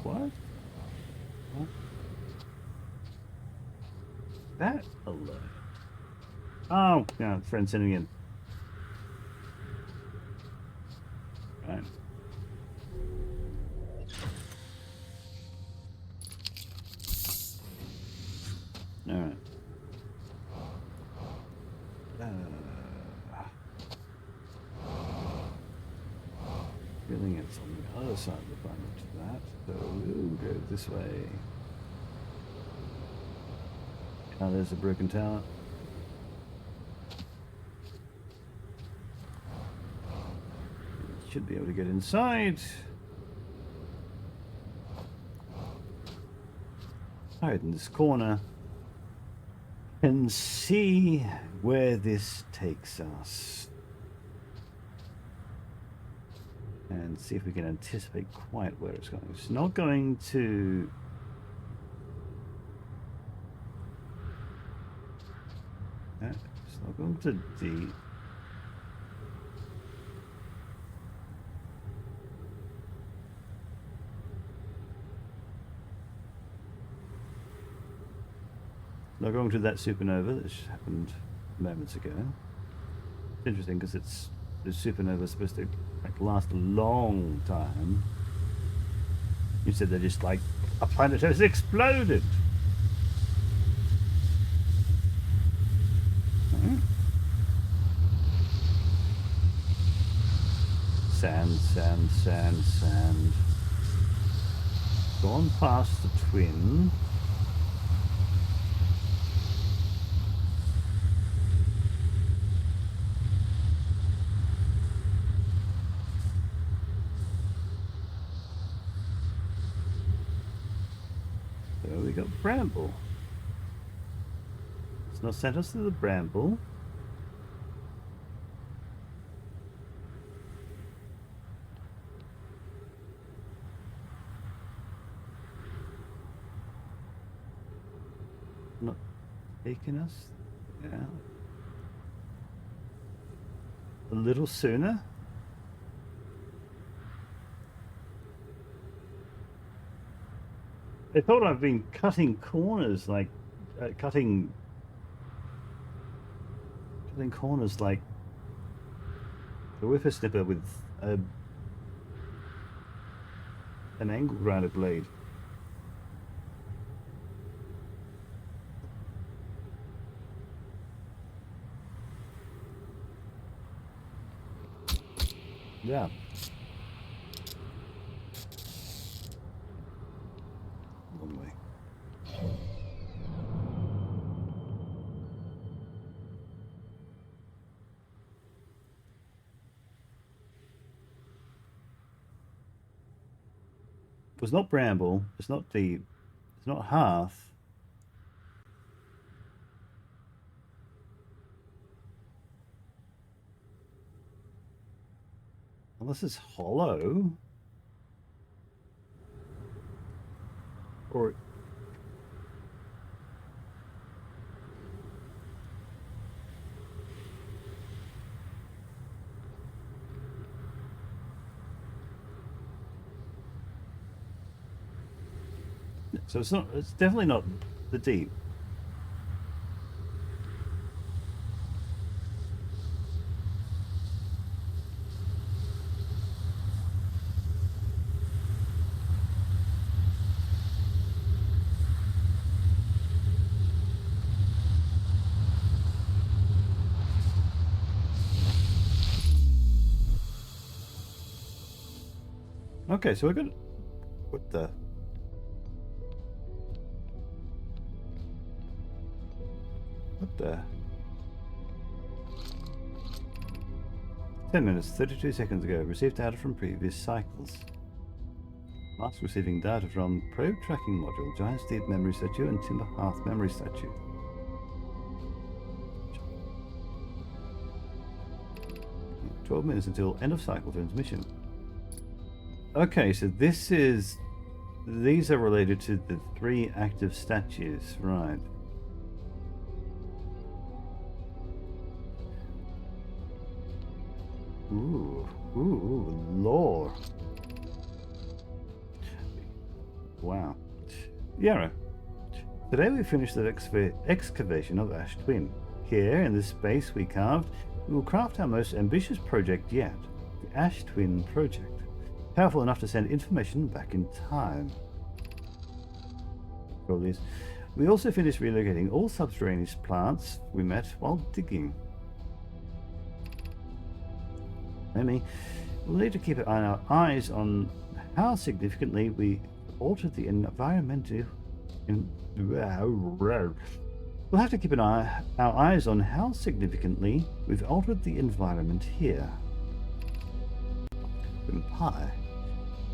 What? What? That alert. Oh, yeah, friend sending in. Right. Alright. Feeling it's on the other side of the planet to that, so we'll go this way. Oh, there's a broken tower. Should be able to get inside. Hide in this corner and see where this takes us. And see if we can anticipate quite where it's going. It's not going to... It's not going to D. Not going to that supernova that happened moments ago. It's interesting because the supernova is supposed to last a long time. You said they're just like a planet has exploded. Sand, sand, sand, sand. Gone past the twin. So we got Bramble. It's not sent us to the Bramble. Not taking us yeah. A little sooner. They thought I've been cutting corners, like cutting corners like the whippersnipper with a an angle grinder blade. Yeah. Long way. It's not bramble. It's not deep. It's not hearth. Unless it's hollow. Or so it's not. It's definitely not the deep. Okay, so we're good. What the? What the? 10 minutes, 32 seconds ago. Received data from previous cycles. Last receiving data from probe tracking module, giant steep memory statue, and timber hearth memory statue. 12 minutes until end of cycle transmission. Okay, so these are related to the 3 active statues, right? Ooh, lore. Wow. Yara, today we finished the excavation of Ash Twin. Here, in this space we carved, we will craft our most ambitious project yet, the Ash Twin Project. Powerful enough to send information back in time. We also finished relocating all subterraneous plants we met while digging. Maybe we'll need to keep our eyes on how significantly we altered the environment. We'll have to keep our eyes on how significantly we've altered the environment here. Hi.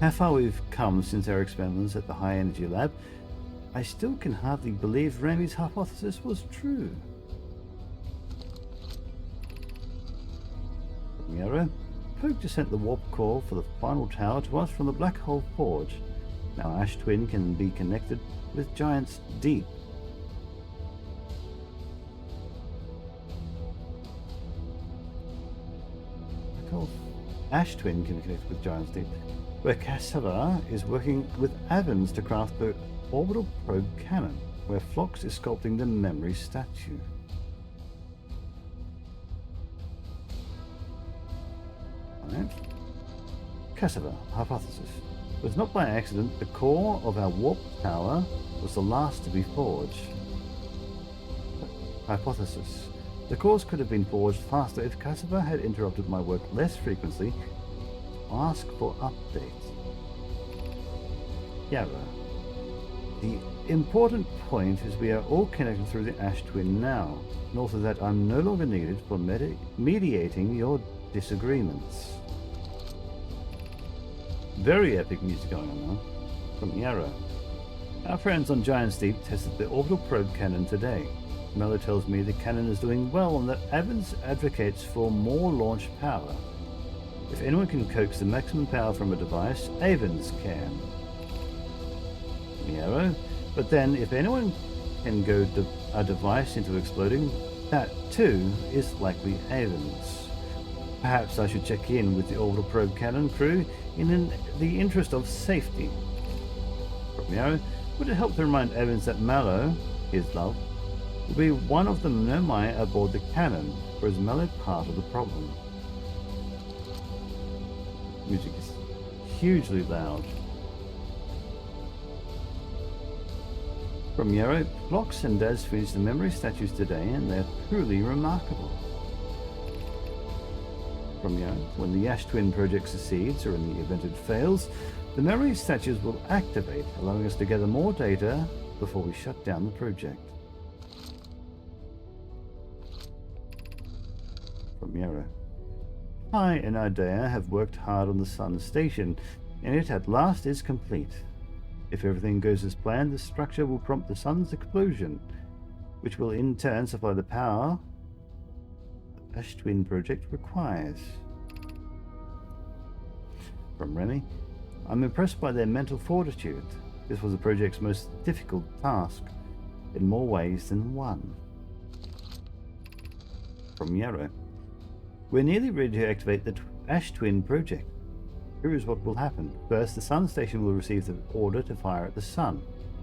How far we've come since our experiments at the High Energy Lab. I still can hardly believe Remy's hypothesis was true. Yarrow, Poke just sent the warp core for the final tower to us from the Black Hole Forge. Now Ash Twin can be connected with Giant's Deep. Ash Twin can be connected with Giant's Deep, where Cassava is working with Evans to craft the orbital probe cannon, where Phlox is sculpting the memory statue. Right. Cassava hypothesis. It was not by accident the core of our warp tower was the last to be forged. Hypothesis. The cores could have been forged faster if Cassava had interrupted my work less frequently to ask for updates. Yara. The important point is we are all connected through the Ash Twin now, and also that I'm no longer needed for mediating your disagreements. Very epic music going on now, from Yara. Our friends on Giant's Deep tested the orbital probe cannon today. Mello tells me the cannon is doing well and that Evans advocates for more launch power. If anyone can coax the maximum power from a device, Evans can. Yarrow. But then, if anyone can go a device into exploding, that too is likely Evans. Perhaps I should check in with the orbital probe cannon crew in the interest of safety. From Yarrow, would it help to remind Evans that Mallow, his love, will be one of the Nomai aboard the cannon, or is Mallow part of the problem? Music is hugely loud. From Yarrow, Blocks and Daz finished the memory statues today, and they're truly remarkable. From Yarrow, when the Ash Twin project succeeds, or in the event it fails, the memory statues will activate, allowing us to gather more data before we shut down the project. From Yarrow, I and Ardea have worked hard on the Sun Station, and it at last is complete. If everything goes as planned, the structure will prompt the Sun's explosion, which will in turn supply the power the Ash Twin project requires. From Remy, I'm impressed by their mental fortitude. This was the project's most difficult task, in more ways than one. From Yarrow, we're nearly ready to activate the Ash Twin project. Here is what will happen. First, the Sun Station will receive the order to fire at the Sun,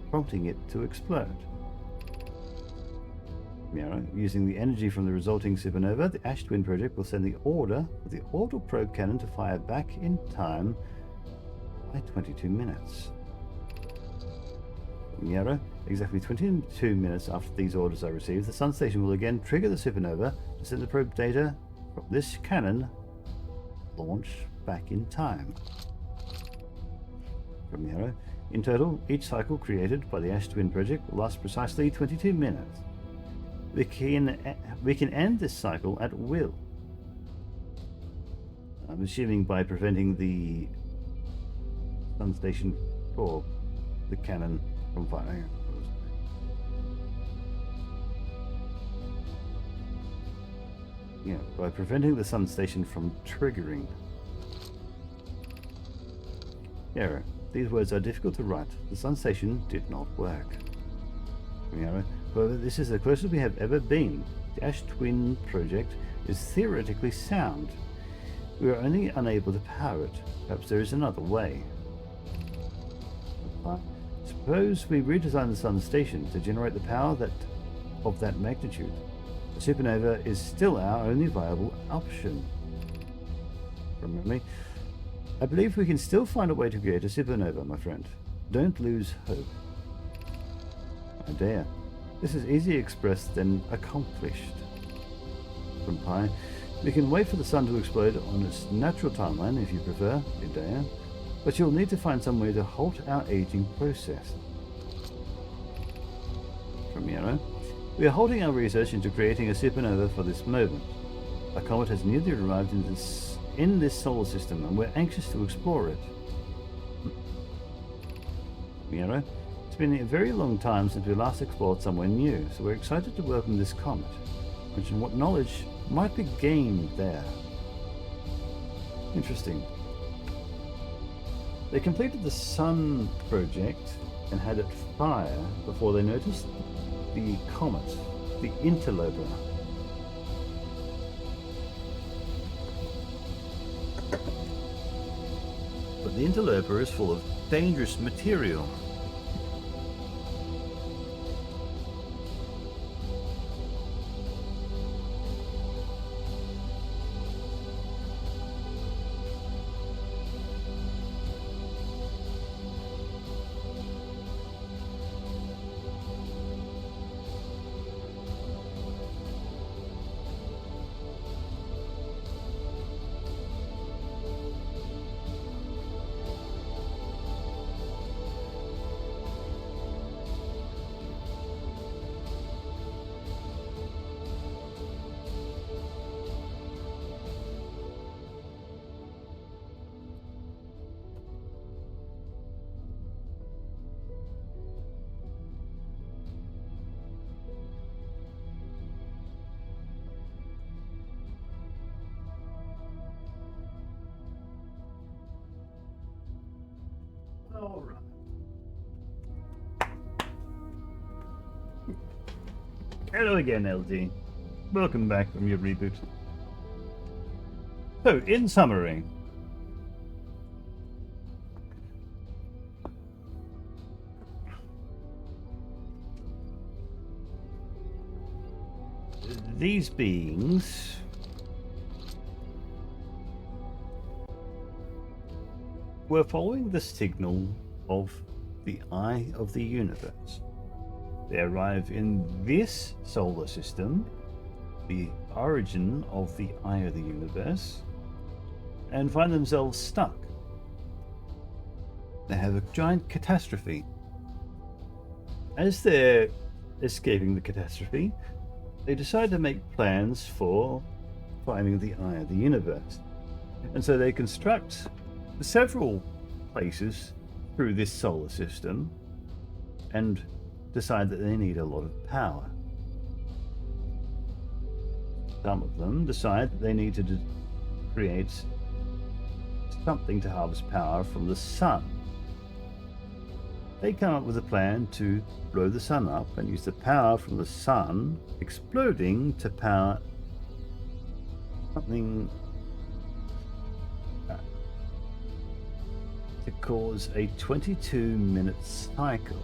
prompting it to explode. Yarrow, using the energy from the resulting supernova, the Ash Twin project will send the order for the orbital probe cannon to fire back in time by 22 minutes. Yarrow, exactly 22 minutes after these orders are received, the Sun Station will again trigger the supernova to send the probe data from this cannon launch back in time. From Yarrow, in total, each cycle created by the Ash Twin project will last precisely 22 minutes. We can end this cycle at will. I'm assuming by preventing the Sun Station or the cannon from firing. Yeah, by preventing the Sun Station from triggering. Error. These words are difficult to write. The Sun Station did not work. However, this is the closest we have ever been. The Ash Twin project is theoretically sound. We are only unable to power it. Perhaps there is another way. Suppose we redesign the Sun Station to generate the power of that magnitude. The supernova is still our only viable option. Remember me? I believe we can still find a way to create a supernova, my friend. Don't lose hope. I dare. This is easier expressed than accomplished. From Pi, we can wait for the Sun to explode on its natural timeline, if you prefer, Idea, but you'll need to find some way to halt our aging process. From Yarrow, we are holding our research into creating a supernova for this moment. A comet has newly arrived in this solar system, and we're anxious to explore it. Yarrow, it's been a very long time since we last explored somewhere new, so we're excited to welcome this comet, and what knowledge might be gained there. Interesting. They completed the Sun project and had it fire before they noticed the comet, the interloper. But the interloper is full of dangerous material. All right. Hello again, LD. Welcome back from your reboot. So, in summary, these beings were following the signal of the eye of the universe. They arrive in this solar system, the origin of the eye of the universe, and find themselves stuck. They have a giant catastrophe. As they're escaping the catastrophe, they decide to make plans for finding the eye of the universe. And so they construct several places through this solar system and decide that they need a lot of power. Some of them decide that they need to create something to harvest power from the sun. They come up with a plan to blow the sun up and use the power from the sun exploding to power something to cause a 22-minute cycle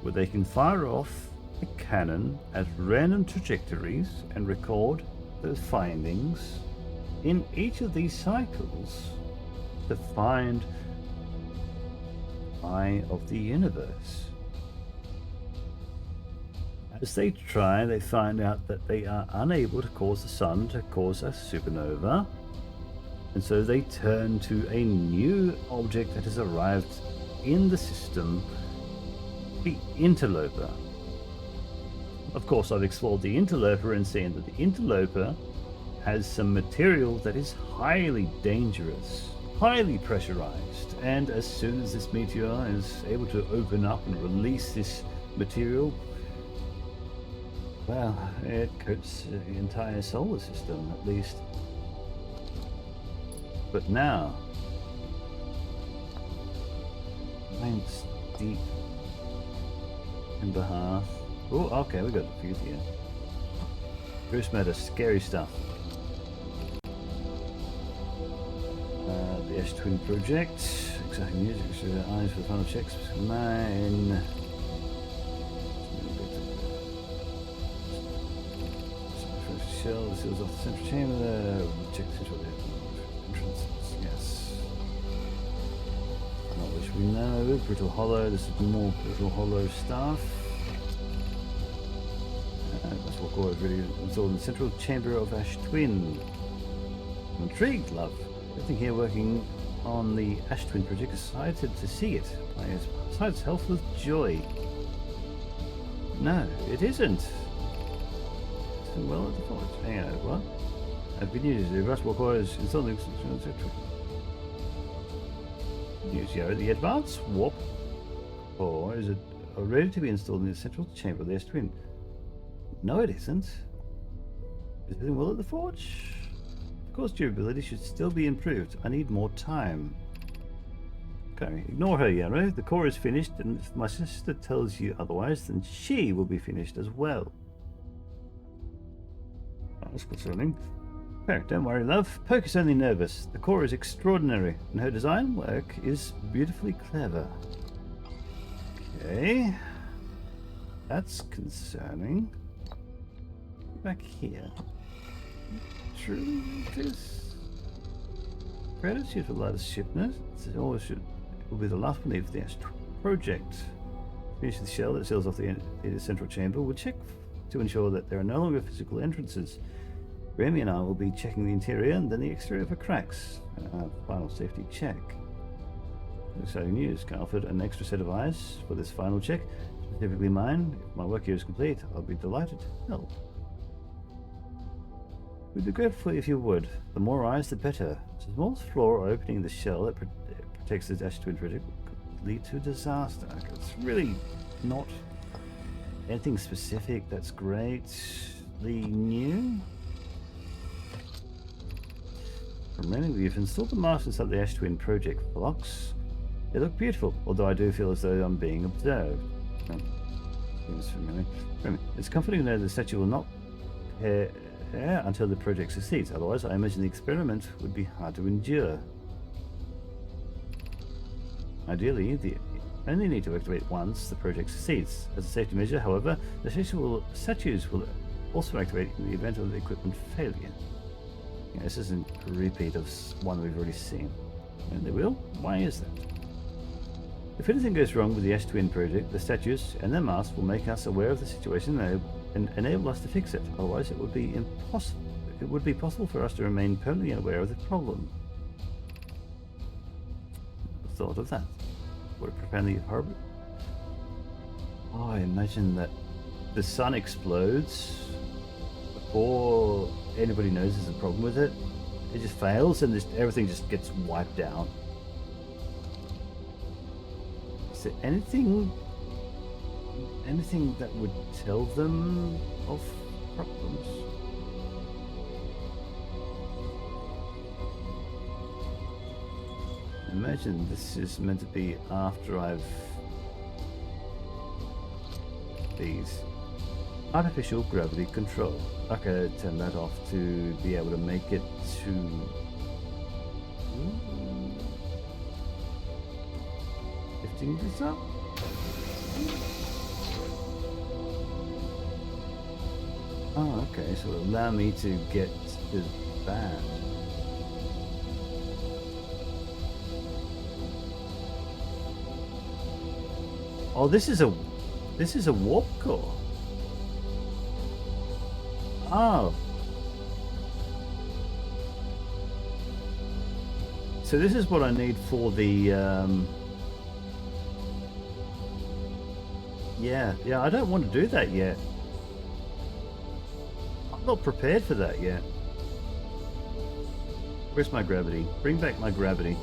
where they can fire off a cannon at random trajectories and record the findings in each of these cycles to find the eye of the universe. As they try, they find out that they are unable to cause the sun to cause a supernova, and so they turn to a new object that has arrived in the system, the interloper. Of course, I've explored the interloper and seen that the interloper has some material that is highly dangerous, highly pressurized, and as soon as this meteor is able to open up and release this material, well, it coats the entire solar system, at least. But now, thanks deep in behalf. Oh, okay, we got a few here. First matter, scary stuff. The Ash-Twin project. Exciting news. Eyes for the final checks. 9. Shell. The seals off the central chamber. Check the central entrances. Yes. Not which we know. Brittle Hollow. This is more Brittle Hollow stuff. That's what Gore is really installed in the central chamber of Ash-Twin. I'm intrigued, love. Everything here working on the Ash-Twin project is excited to see it. Besides health with joy. No, it isn't. Well, at the point. Hang on, what? Good news. The Rush Walker is installed in the central. News here. The advanced warp core is ready to be installed in the central chamber of the Ash-Twin. No, it isn't. Is everything well at the forge? Of course, durability should still be improved. I need more time. Okay, ignore her, Yarrow. The core is finished, and if my sister tells you otherwise, then she will be finished as well. Oh, that's concerning. Okay, don't worry, love. Poke is only nervous. The core is extraordinary, and her design work is beautifully clever. Okay. That's concerning. Back here. True, it is. Gratitude for the latest shipment. It always will be the last one of the project. Finish the shell that seals off the central chamber. We'll check to ensure that there are no longer physical entrances. Remy and I will be checking the interior and then the exterior for cracks. Final safety check. Exciting news. Can I offer an extra set of eyes for this final check? Specifically mine. If my work here is complete, I'll be delighted to help. We'd be grateful if you would. The more eyes, the better. It's a small flaw opening the shell that protects the Ash-Twin project could lead to disaster. It's really not anything specific. That's great. The new. Remembering we've installed the masters of the Ash-Twin project blocks. They look beautiful, although I do feel as though I'm being observed. It's comforting to know the statue will not pair until the project succeeds. Otherwise, I imagine the experiment would be hard to endure. Ideally, the only need to activate once the project succeeds. As a safety measure, however, the statues will also activate in the event of the equipment failure. Yeah, this isn't a repeat of one we've already seen. And they will? Why is that? If anything goes wrong with the Ash Twin project, the statues and their masks will make us aware of the situation and enable us to fix it. Otherwise, it would be impossible. It would be possible for us to remain permanently aware of the problem. The thought of that would have profoundly horrible. Oh, I imagine that the sun explodes before anybody knows there's a problem with it. It just fails and everything just gets wiped out. Is there anything that would tell them of problems? Imagine this is meant to be after I've these artificial gravity control. Okay, turn that off to be able to make it to lifting this up. Oh, okay, so it'll allow me to get to that. Oh, this is a warp core. Oh. So this is what I need for the yeah, I don't want to do that yet. I'm not prepared for that yet. Where's my gravity? Bring back my gravity.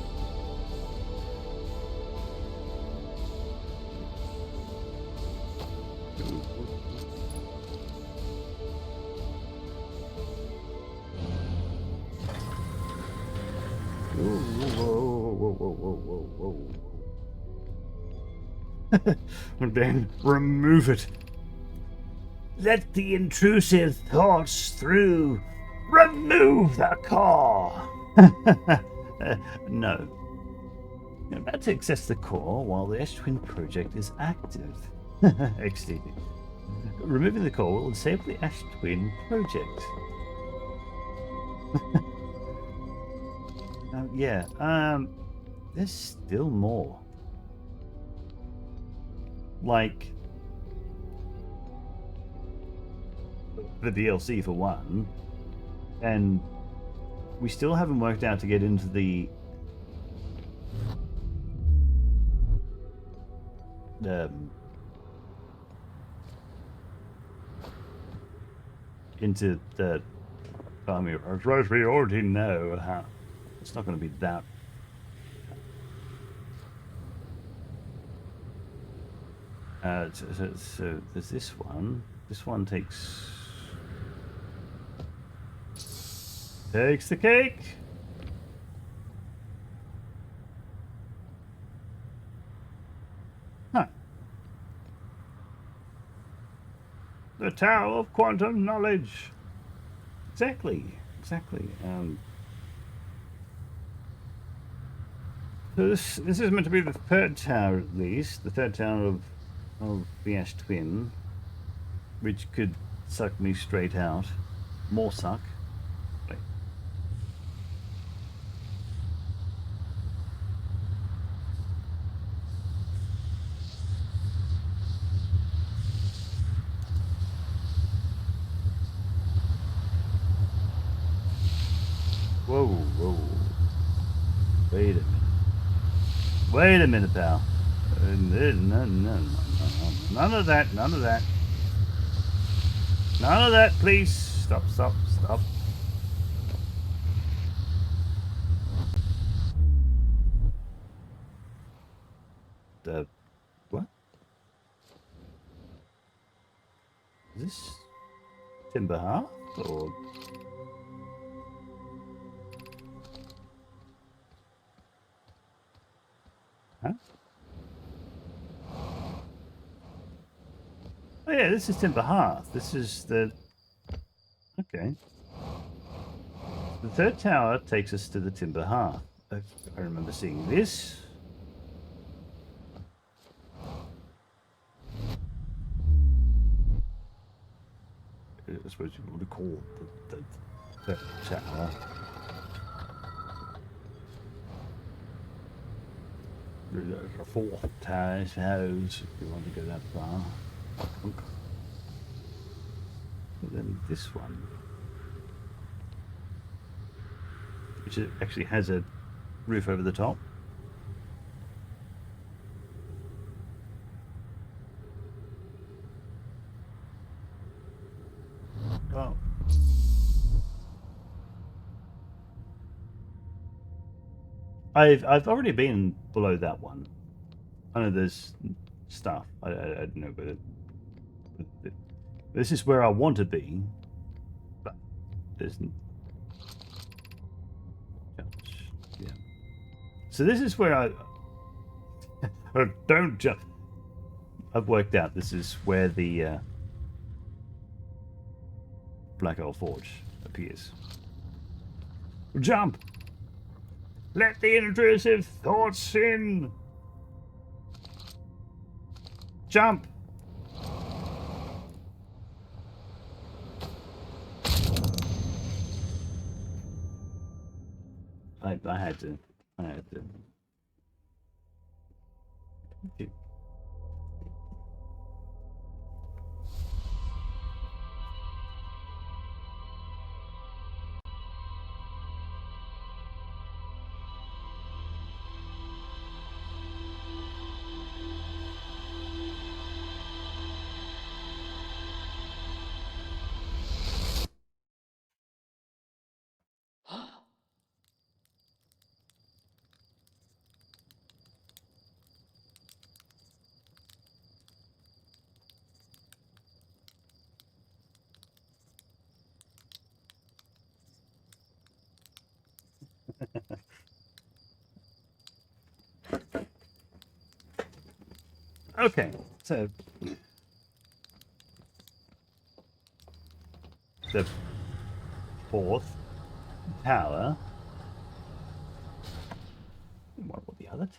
And then remove it. Let the intrusive thoughts through. Remove the core. No. You're about to access the core while the Ash Twin project is active. XD. Removing the core will disable the Ash Twin project. There's still more. Like the DLC for one, and we still haven't worked out to get into the I mean, I suppose we already know how it's not going to be that. So there's this one. This one takes the cake. Huh. The Tower of Quantum Knowledge. Exactly. So this is meant to be the third tower, at least. The third tower of the Ash Twin, which could suck me straight out. More suck. Wait. Whoa. Wait a minute, pal. No. None of that. None of that, please. Stop. What? Is this Timber Hearth or? Huh? Oh yeah, this is Timber Hearth. This is the... Okay. The third tower takes us to the Timber Hearth. I remember seeing this. I suppose you would call the third tower. There's a fourth terrace house if you want to go that far. And then this one, which actually has a roof over the top. Oh. I've already been below that one. I know there's stuff. I don't know whether this is where I want to be, but there's yeah. So this is where I don't jump. I've worked out this is where the Black Hole Forge appears. Jump! Let the intrusive thoughts in! Jump! I had to. I had to. Okay, so the fourth tower. What about the other?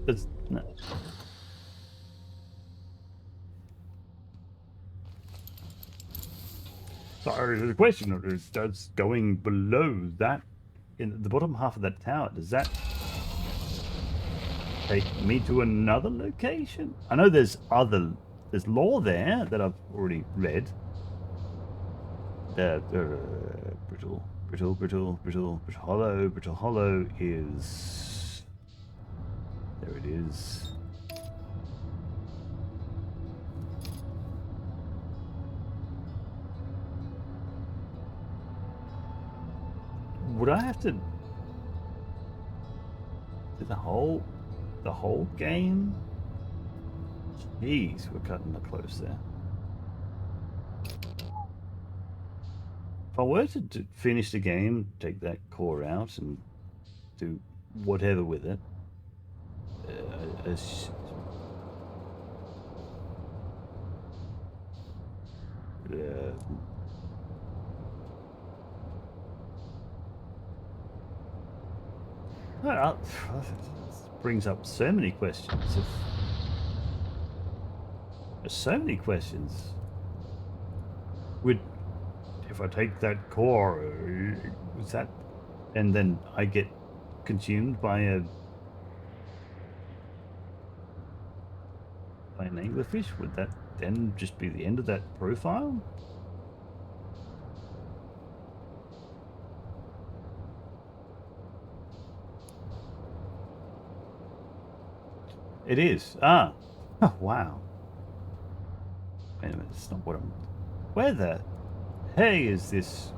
It's no. Sorry, the question is, does going below that, in the bottom half of that tower, does that take me to another location? I know there's lore there that I've already read. Brittle hollow is... There it is. Would I have to do the whole game? Jeez, we're cutting it close there. If I were to finish the game, take that core out and do whatever with it, well, brings up so many questions. There's so many questions. If I take that core, is that, and then I get consumed by an anglerfish, would that then just be the end of that profile? It is. Ah. Oh, wow. Wait a minute, it's not what I'm... Where the... Hey, is this...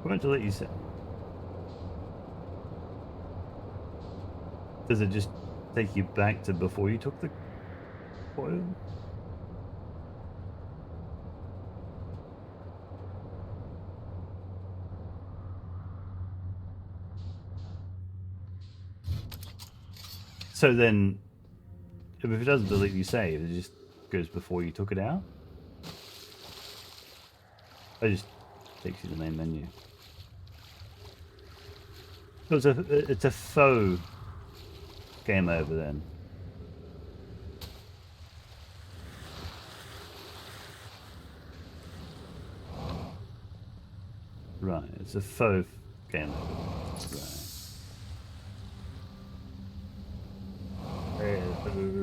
I'm going to let you say. Does it just take you back to before you took the coil? So then, if it doesn't delete you save, it just goes before you took it out? It just takes you to the main menu. It's a faux game over then. Right, it's a faux game over.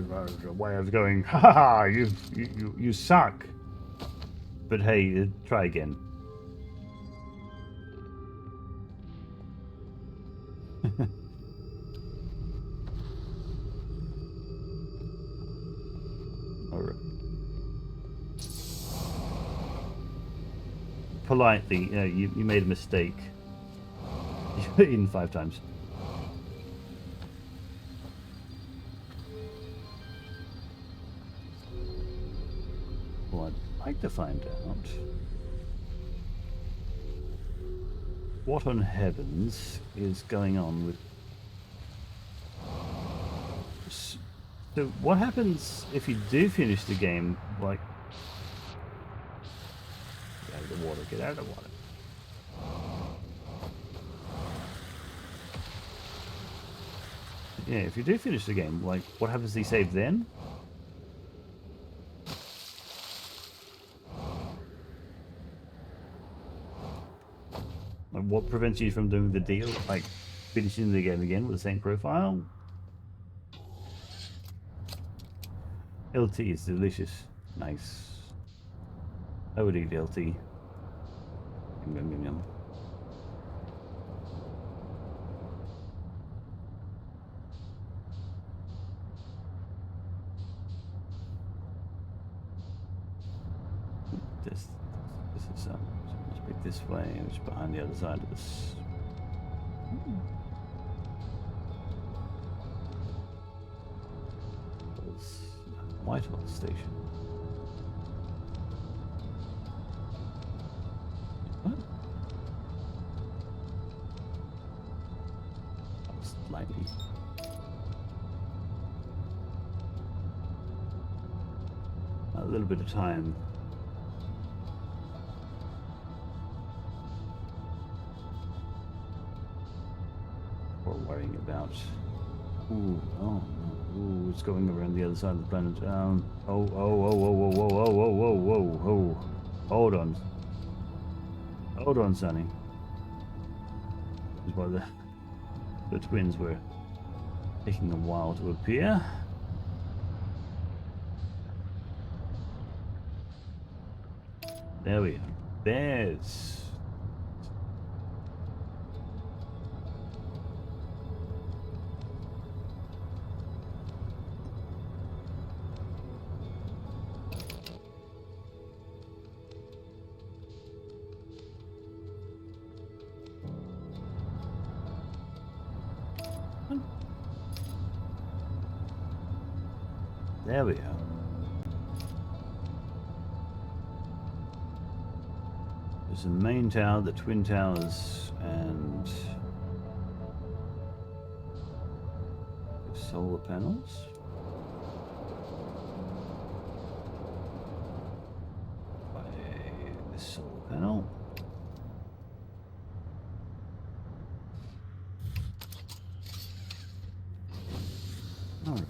Right. There's a way of going, ha ha ha, you suck. But hey, try again. Alright. Politely, you made a mistake. You've eaten 5 times. Well, I'd like to find out what on heavens is going on with... So what happens if you do finish the game, like... Get out of the water, get out of the water. Yeah, if you do finish the game, like, what happens to the save then? Like, what prevents you from doing the deal? Like, finishing the game again with the same profile? LT is delicious. Nice. I would eat LT. Yum, yum, yum, yum. This is must be this way, which is behind the other side of this. Whitehall Station. What? That was slightly. A little bit of time. We're worrying about. Ooh, oh, ooh, it's going around the other side of the planet. Whoa. Hold on. Hold on, Sonny. This is why the twins were taking a while to appear. There we are. There's... There we are. There's the main tower, the twin towers, and solar panels. By this solar panel. All right.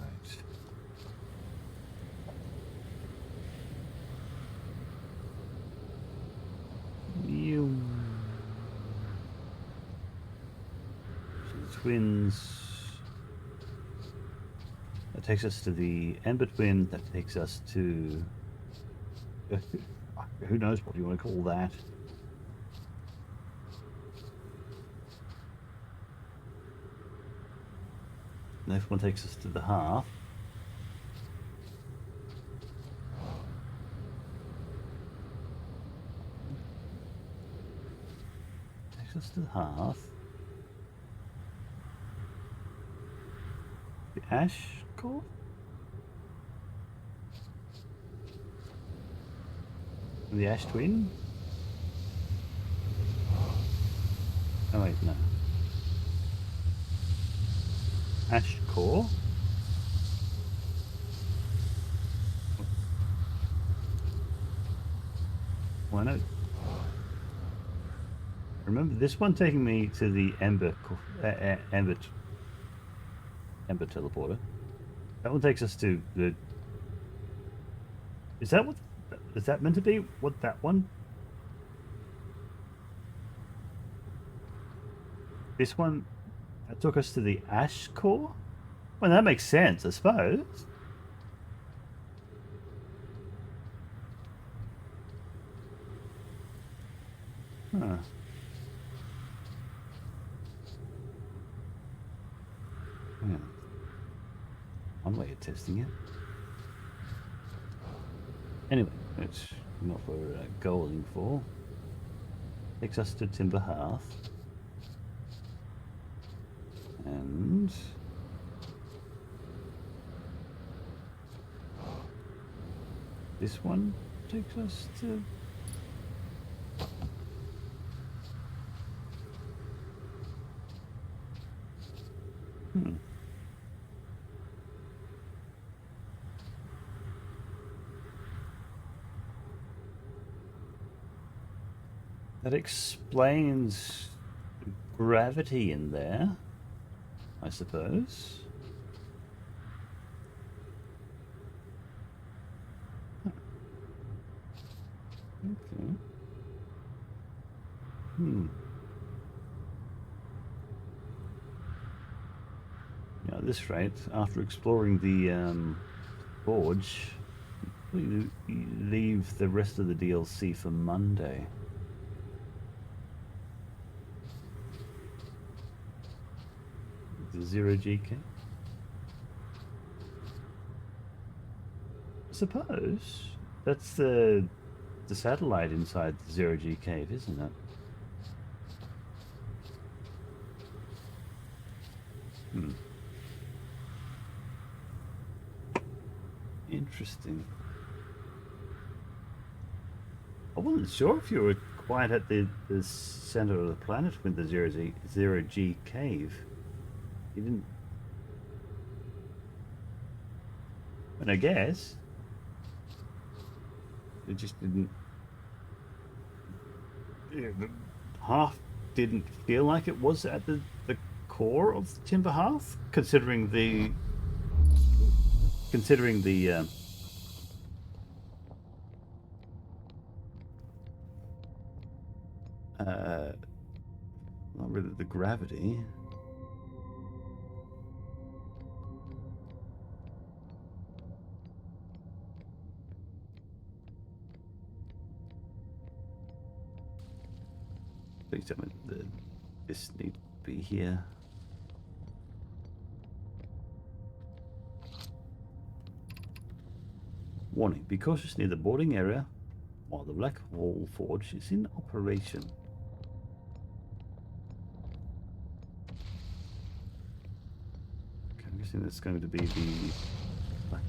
Twins. That takes us to the Ember Twin. That takes us to who knows what you want to call that. Next one takes us to the Half. Takes us to the Half. The Ash Core? And the Ash Twin? Oh wait, no. Ash Core? Why not? Remember this one taking me to the Ember teleporter. That one takes us to the. Is that what? Is that meant to be what that one? This one that took us to the Ash Core? Well, that makes sense, I suppose. Huh. Yeah. One way of testing it. Anyway, that's not what we're going for. Takes us to Timber Hearth. And this one takes us to that explains gravity in there, I suppose. Okay. Yeah, at this rate, after exploring the forge, we leave the rest of the DLC for Monday. The 0GK? I suppose that's the satellite inside the 0G cave, isn't it? Interesting. I wasn't sure if you were quite at the center of the planet with the 0G cave. You didn't. And I guess it just didn't. Half didn't feel like it was at the core of the Timber Hearth, considering the not really the gravity. Please tell me that this needs to be here. Warning, be cautious near the boarding area while the Black Hole Forge is in operation. Okay, I'm guessing that's going to be the Black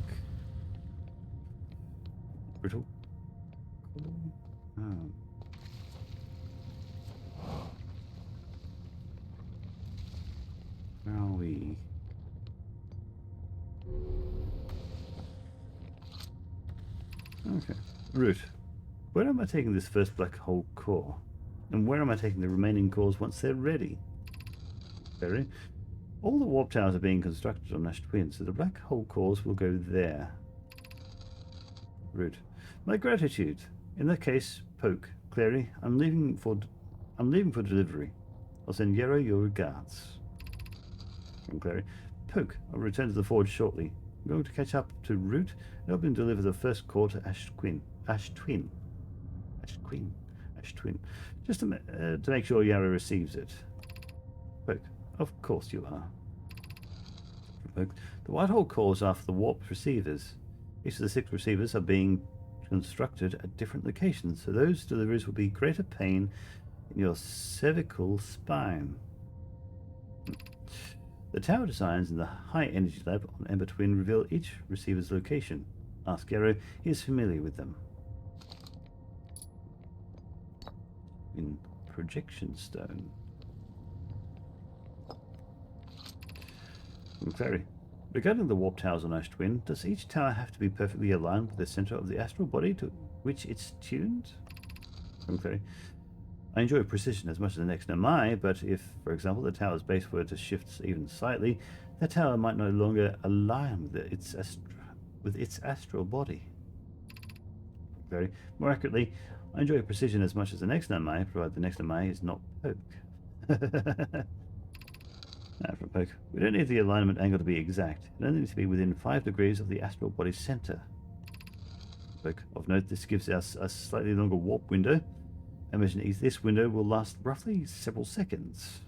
Brittle. Oh. Where are we? Okay. Route. Where am I taking this first black hole core? And where am I taking the remaining cores once they're ready? Very. All the warp towers are being constructed on Ash Twin, so the black hole cores will go there. Route. My gratitude. In that case, Poke, Clary, I'm leaving for delivery. I'll send Yarrow your regards. From Clary. Poke, I'll return to the forge shortly. I'm going to catch up to Root and help him deliver the first core to Ash Twin. Just to make sure Yarrow receives it. Poke, of course you are. Poke, the white hole cores are for the warped receivers. Each of the 6 receivers are being constructed at different locations, so those deliveries will be greater pain in your cervical spine. The tower designs in the High Energy Lab on Ember Twin reveal each receiver's location. Ask Yarrow, he is familiar with them. In Projection Stone. From Clary. Regarding the warp towers on Ash Twin, does each tower have to be perfectly aligned with the center of the astral body to which it's tuned? From Clary. I enjoy precision as much as the next Nomai, but if, for example, the tower's base were to shift even slightly, that tower might no longer align with its astral body. Very more accurately, I enjoy precision as much as the next Nomai, provided the next Nomai is not poke. From poke, we don't need the alignment angle to be exact. It only needs to be within 5 degrees of the astral body's center. Poke. Of note, this gives us a slightly longer warp window. Imagine this window will last roughly several seconds.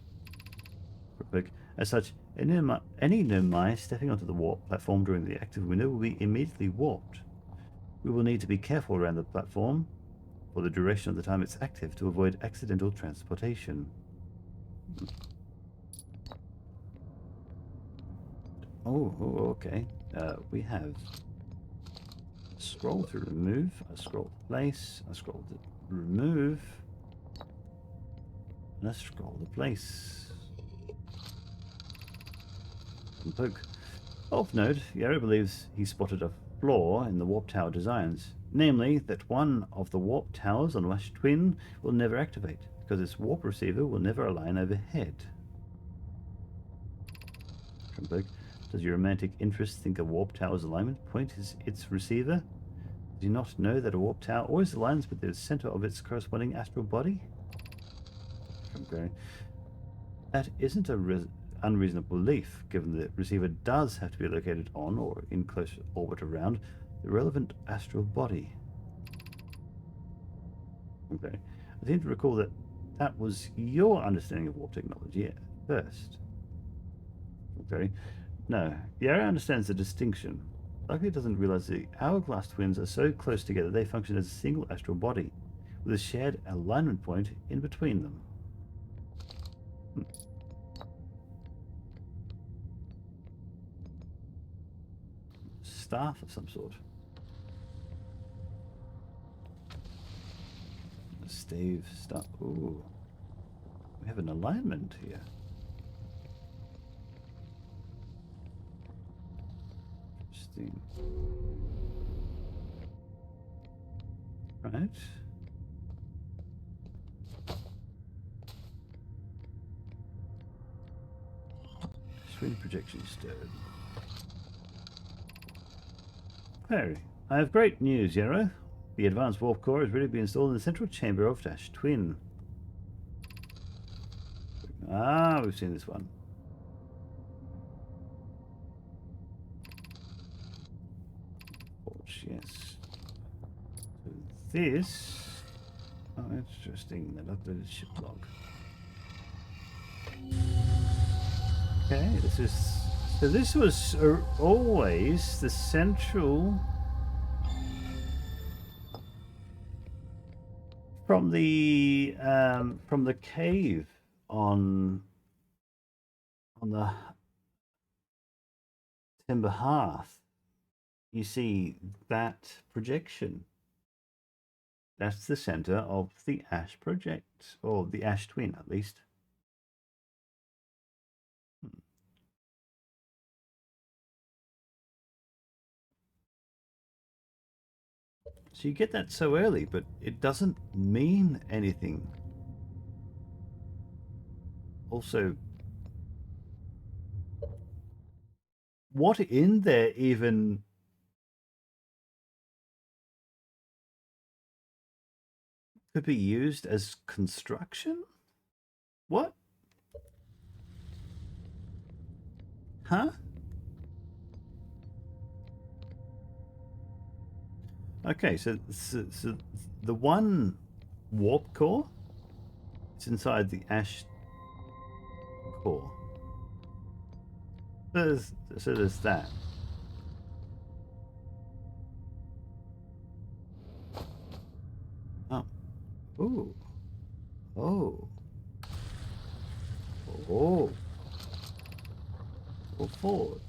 As such, any Nomai stepping onto the warp platform during the active window will be immediately warped. We will need to be careful around the platform for the duration of the time it's active to avoid accidental transportation. Okay. We have a scroll to remove, a scroll to place, a scroll to remove, and a scroll to place. And poke. Of note, Yarrow believes he spotted a flaw in the warp tower designs, namely that one of the warp towers on Wash Twin will never activate because its warp receiver will never align overhead. From poke. Does your romantic interest think a warp tower's alignment point is its receiver? Do you not know that a warp tower always aligns with the center of its corresponding astral body? That isn't an unreasonable belief, given the receiver does have to be located on or in close orbit around the relevant astral body. Okay. I seem to recall that that was your understanding of warp technology at first. Okay. No, Yara understands the distinction. Likely doesn't realize the hourglass twins are so close together they function as a single astral body, with a shared alignment point in between them. Staff of some sort. A stave staff. Ooh. We have an alignment here. Interesting. Right. Screen projection stone. Query. I have great news, Yarrow. The advanced warp core is ready to be installed in the central chamber of Dash Twin. Ah, we've seen this one. Forge, yes. So this... Oh, interesting. That updated ship log. Okay, this is... So this was always the central... From the cave on the timber hearth, you see that projection. That's the center of the Ash project, or the Ash Twin, at least. So you get that so early, but it doesn't mean anything. Also, what in there even could be used as construction? What? Huh? Okay, so the one warp core is inside the Ash core. So there's that. Oh. Ooh. Oh. Oh. Oh, forge.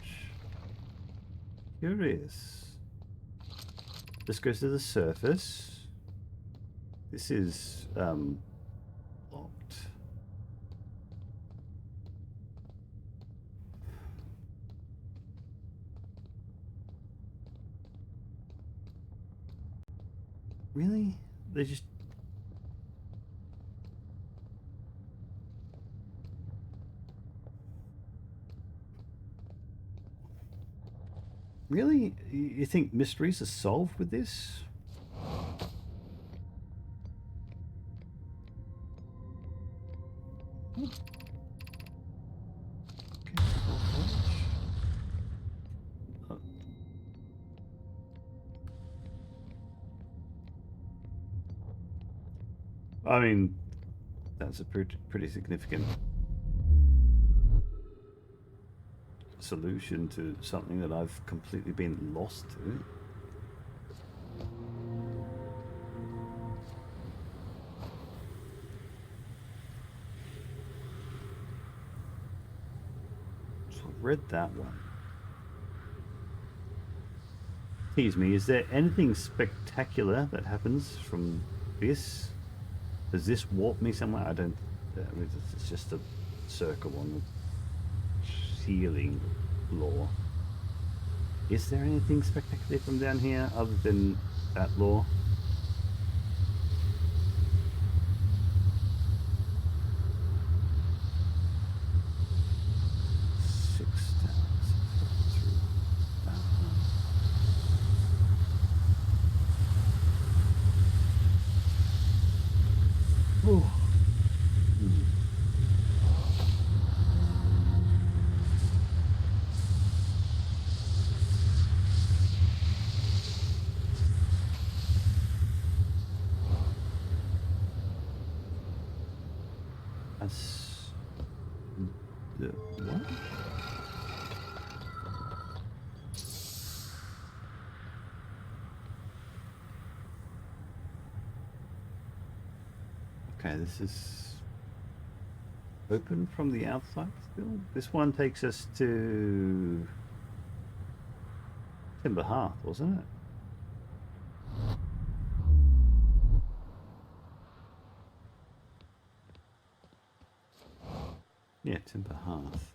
Curious. This goes to the surface. This is locked. Really? They just... Really? You think mysteries are solved with this? Hmm. Okay, oh. I mean, that's a pretty significant solution to something that I've completely been lost to. So I've read that one. Tease me, is there anything spectacular that happens from this? Does this warp me somewhere? I don't. I mean, it's just a circle on the ceiling law. Is there anything spectacular from down here other than that law? Six stars. Oh. That's the what? Okay, this is open from the outside still. This one takes us to Timber Hearth, wasn't it? Yeah, Timber Hearth.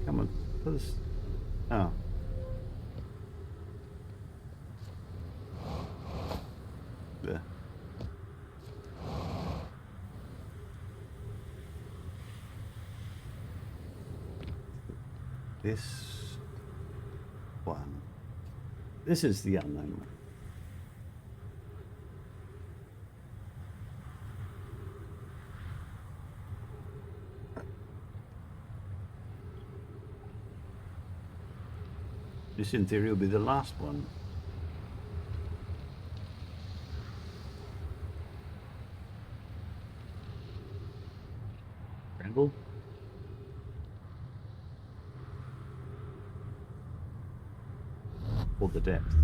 Come on, put us. Oh. There. This one. This is the unknown one. This in theory will be the last one. Ramble? Or the depth?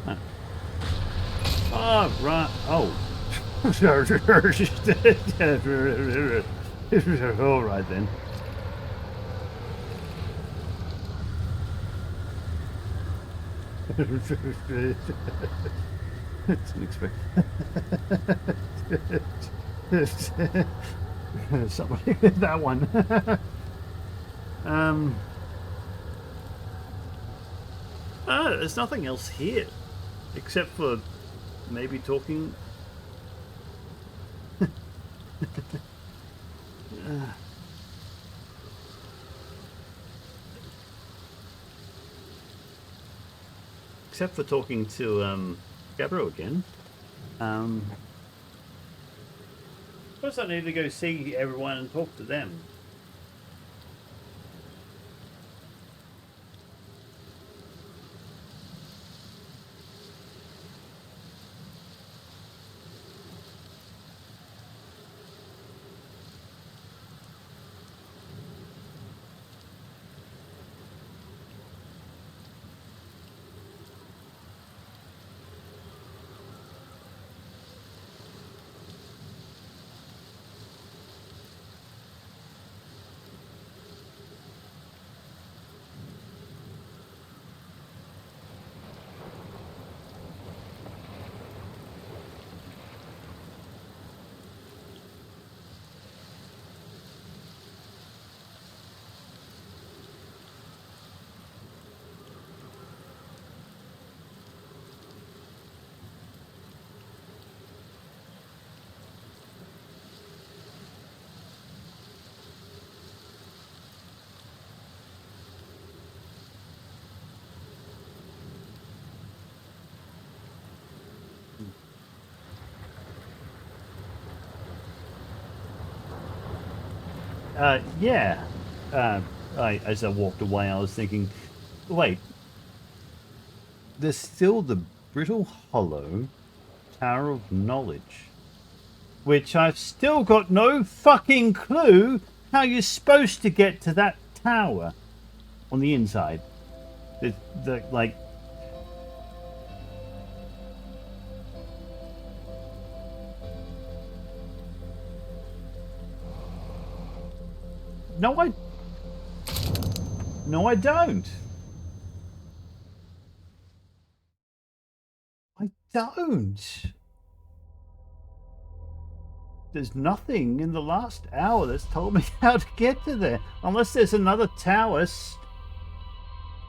Huh. Oh, right. Oh. All right then. Didn't expect. Somebody that one. There's nothing else here except for maybe talking. Except for talking to Gabriel again. First I need to go see everyone and talk to them. Yeah. As I walked away, I was thinking, wait, there's still the brittle hollow Tower of Knowledge, which I've still got no fucking clue how you're supposed to get to that tower on the inside. Like, no, I don't. I don't. There's nothing in the last hour that's told me how to get to there. Unless there's another tower.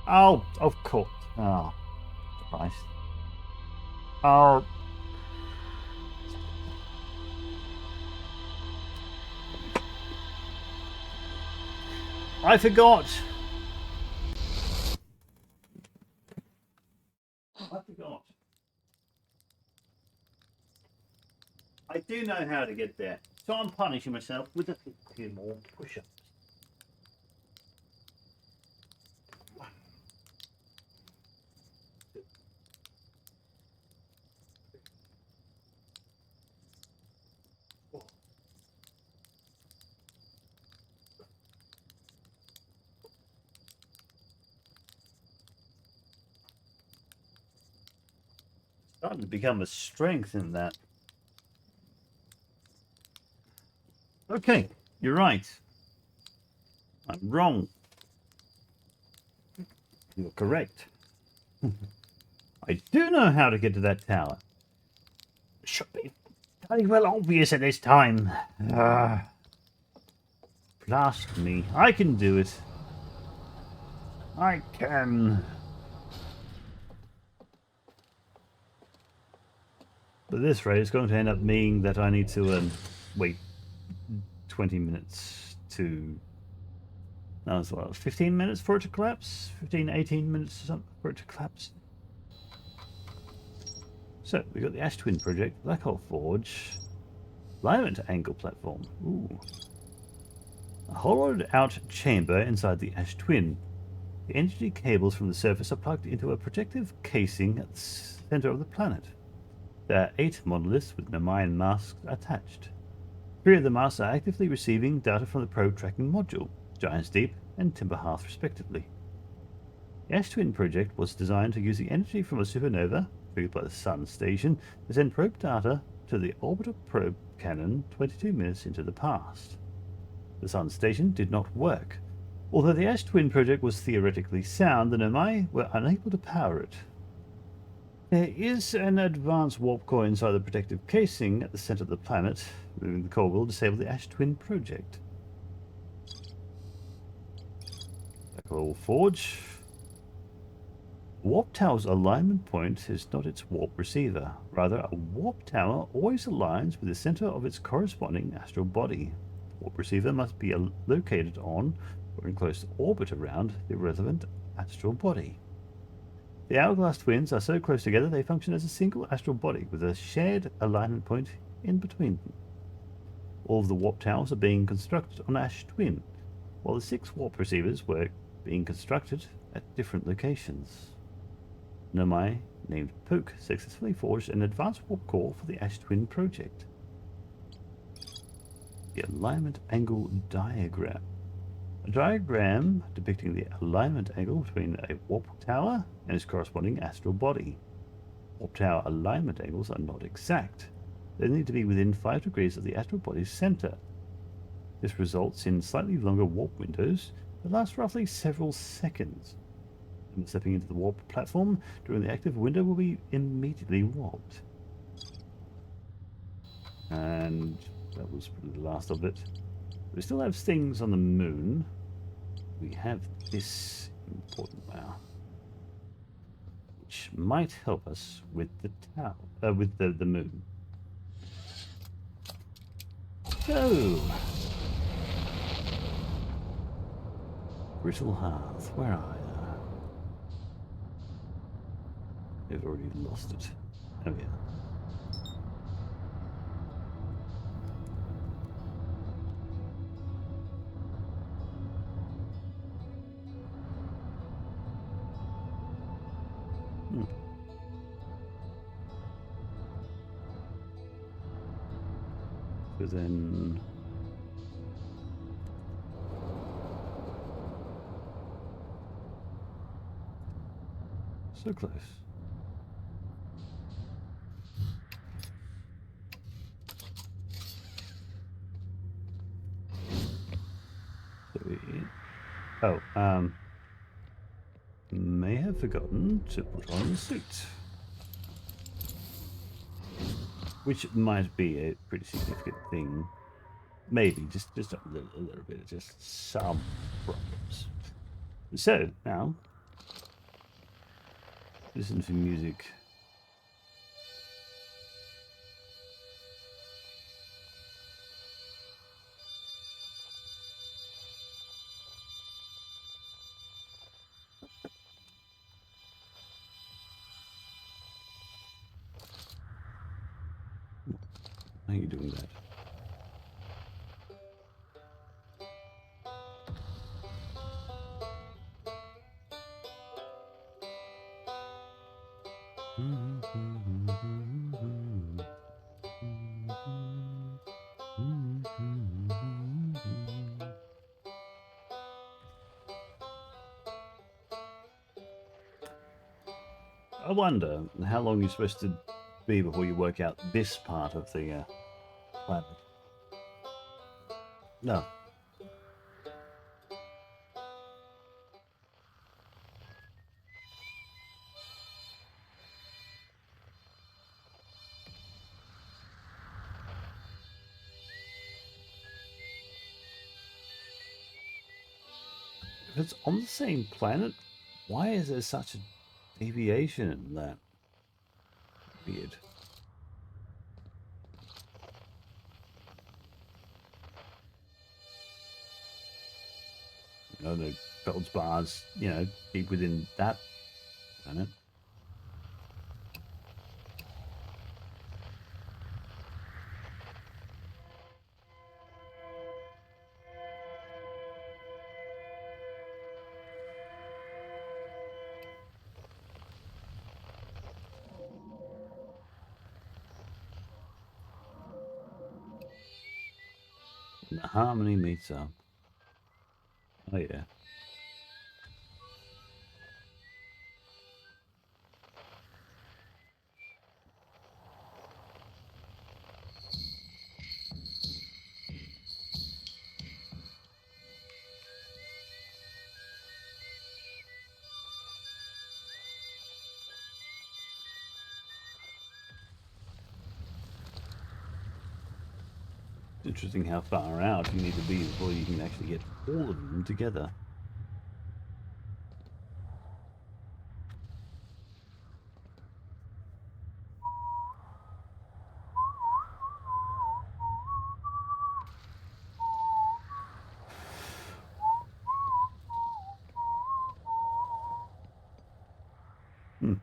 Oh, of course. Oh, Christ. Oh. I forgot. I do know how to get there, so I'm punishing myself with a few more push-ups. Starting to become a strength in that. Okay, you're right. I'm wrong. You're correct. I do know how to get to that tower. Should be very well obvious at this time. Blast me. I can do it. I can. But this rate is going to end up meaning that I need to wait 20 minutes to... No, as well, 15 minutes for it to collapse? 15, 18 minutes or something for it to collapse? So, we got the Ash Twin Project, Black Hole Forge, alignment angle platform. Ooh. A hollowed out chamber inside the Ash Twin. The energy cables from the surface are plugged into a protective casing at the center of the planet. There are 8 monoliths with Nemayan masks attached. 3 of the masks are actively receiving data from the probe tracking module, Giant's Deep and Timber Hearth respectively. The Ash Twin project was designed to use the energy from a supernova, triggered by the Sun Station, to send probe data to the orbital probe cannon 22 minutes into the past. The Sun Station did not work. Although the Ash Twin project was theoretically sound, the Nomai were unable to power it. There is an advanced warp core inside the protective casing at the center of the planet. Removing the core will disable the Ash Twin project. Black Hole Forge. Warp Tower's alignment point is not its warp receiver. Rather, a warp tower always aligns with the center of its corresponding astral body. The warp receiver must be located on or in close orbit around the relevant astral body. The Hourglass twins are so close together they function as a single astral body with a shared alignment point in between them. All of the warp towers are being constructed on Ash Twin, while the 6 warp receivers were being constructed at different locations. Nomai, named Poke, successfully forged an advanced warp core for the Ash Twin project. The alignment angle diagram. A diagram depicting the alignment angle between a warp tower and its corresponding astral body. Warp tower alignment angles are not exact. They need to be within 5 degrees of the astral body's center. This results in slightly longer warp windows that last roughly several seconds. When stepping into the warp platform during the active window will be immediately warped. And that was probably the last of it. We still have things on the moon. We have this important wow, which might help us with the tower, with the moon. So, Brittle Hearth, where are you? They've already lost it. Oh yeah. but then... So close. Oh, may have forgotten to put on the suit. Which might be a pretty significant thing. Maybe, just a little bit, just some problems. So, now, listen to music. Why are you doing that? I wonder how long you're supposed to be before you work out this part of the planet. No. If it's on the same planet, why is there such a deviation in that? Weird. You know, the feldspars, you know, keep within that planet. And the harmony meets up. Oh yeah. Interesting how far out you need to be before you can actually get all of them together. Oh,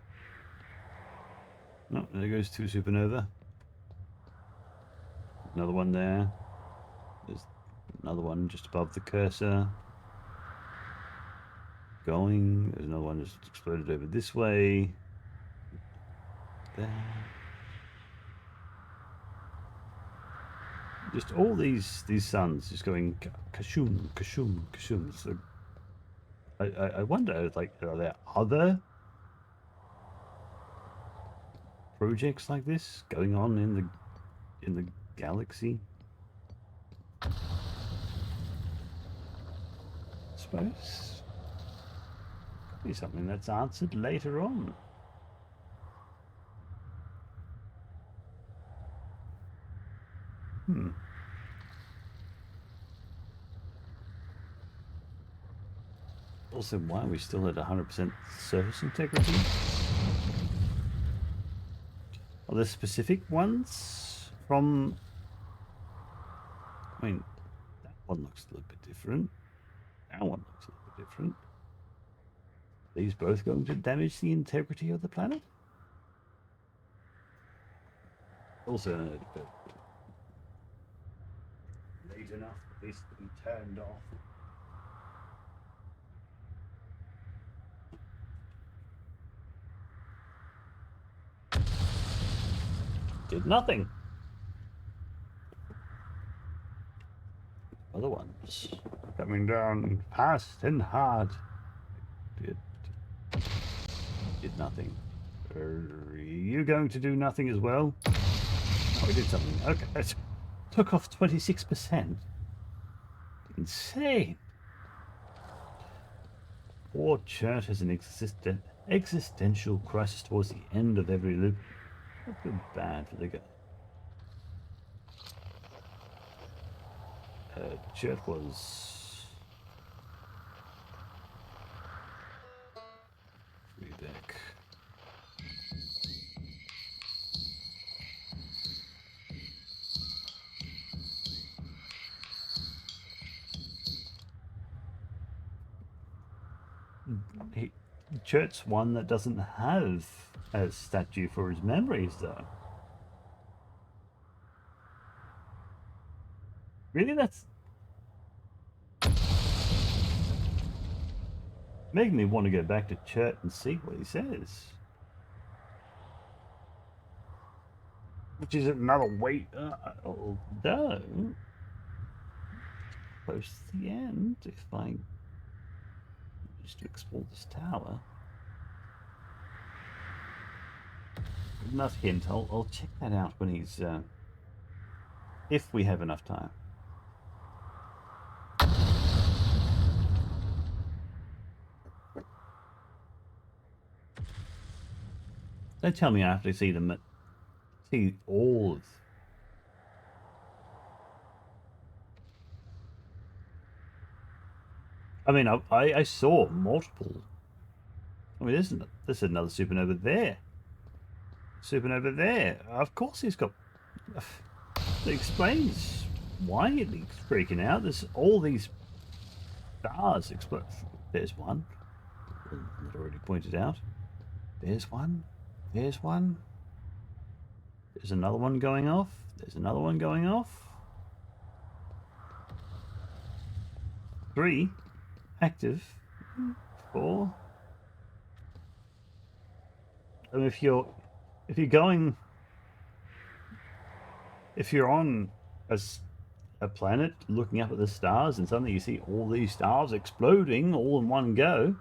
there goes two supernova. Another one there. There's another one just above the cursor. Going. There's another one just exploded over this way. There. Just all these suns just going kashoom, kashoom, kashoom. So I wonder, like, are there other projects like this going on in the galaxy? I suppose could be something that's answered later on. Also, why are we still at 100% surface integrity? Are there specific ones from... I mean, that one looks a little bit different. That one looks a little bit different. Are these both going to damage the integrity of the planet? Also, late enough for this to be turned off. Did nothing. other ones. Coming down fast and hard. Did nothing. Are you going to do nothing as well? Oh, we did something. Okay, that took off 26%. Insane. VRChat has an existential crisis towards the end of every loop. I feel bad for the guy. Chat was back. Chat's one that doesn't have a statue for his memories, though. Really, that's making me want to go back to Chat and see what he says. Which is another wait. Although, close to the end, if I just to explore this tower. Enough hint. I'll check that out when he's if we have enough time. Don't tell me I have to see them. See all of. I mean, I saw multiple. I mean, there's another supernova there. Supernova there. Of course, he's got. It explains why he's freaking out. There's all these stars explode. There's one that already pointed out. There's one. There's one. There's another one going off. There's another one going off. 3 active. 4. I mean, if you're on a planet looking up at the stars and suddenly you see all these stars exploding all in one go.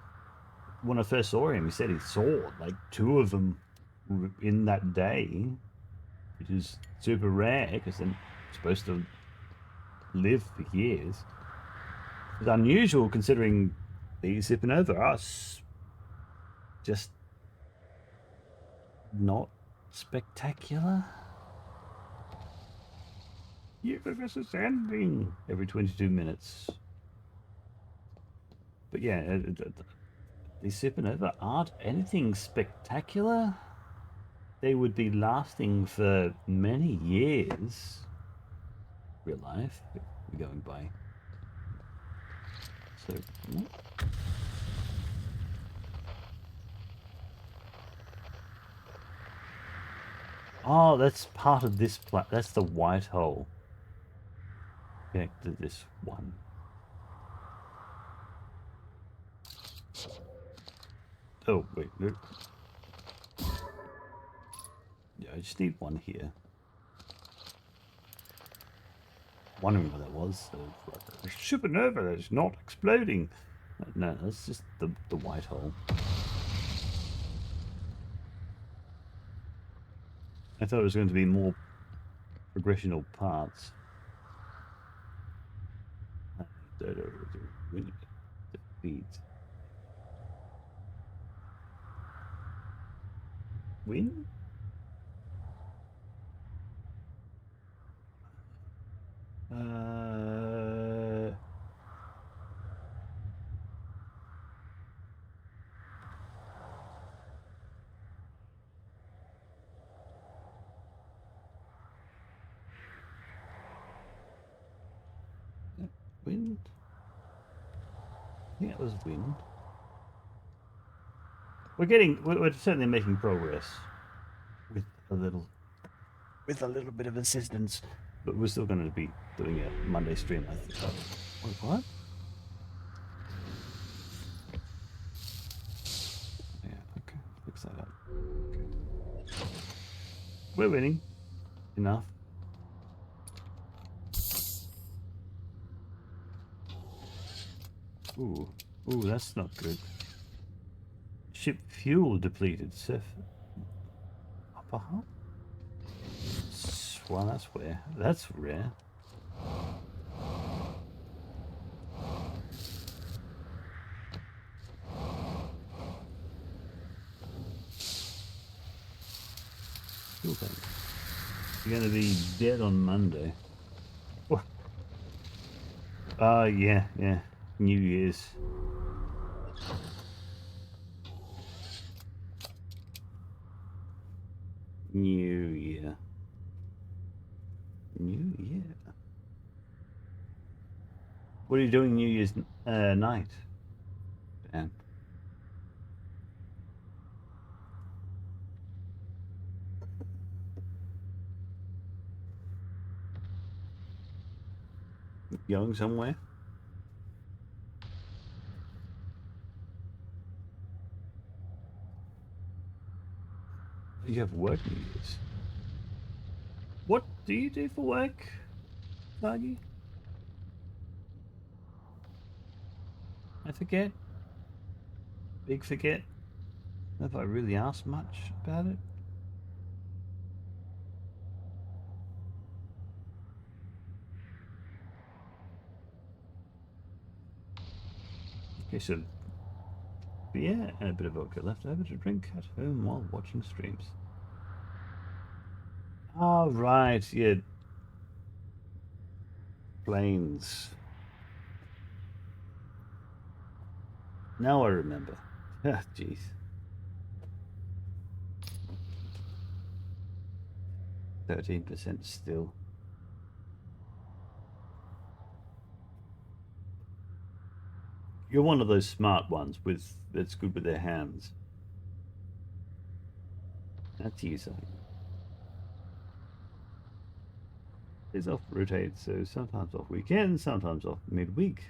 When I first saw him, he said he saw like 2 of them in that day, which is super rare because they're supposed to live for years. It's unusual considering these supernova are just not spectacular. Universe is ending every 22 minutes. But yeah, these supernova aren't anything spectacular. They would be lasting for many years. Real life, we're going by. So, oh, that's part of this that's the white hole. Connect to this one. Oh, wait, no. Yeah, I just need one here. Wondering what that was. A supernova that's not exploding. No, that's just the white hole. I thought it was going to be more progressional parts. Defeat. Win? Wind? Yeah, it was wind. We're certainly making progress with a little bit of assistance, but we're still going to be doing a Monday stream, I think. Wait, what? Yeah, okay, fix that up. Okay. We're winning enough. Ooh. Ooh, that's not good. Ship fuel depleted. Surf. Upper hull? Well, that's rare. That's rare. Fuel tank. You're gonna be dead on Monday. Yeah, yeah. New Year's. New Year. New Year. What are you doing New Year's night? Dan? Going somewhere? You have work New Year's. What do you do for work, Foggy? I forget. Big forget. Have I really asked much about it? Okay, so beer and a bit of vodka left over to drink at home while watching streams. Oh, right, yeah. Planes. Now I remember. Ah, jeez. %13 still. You're one of those smart ones that's good with their hands. That's you, son. It's off rotate, so sometimes off weekends, sometimes off midweek.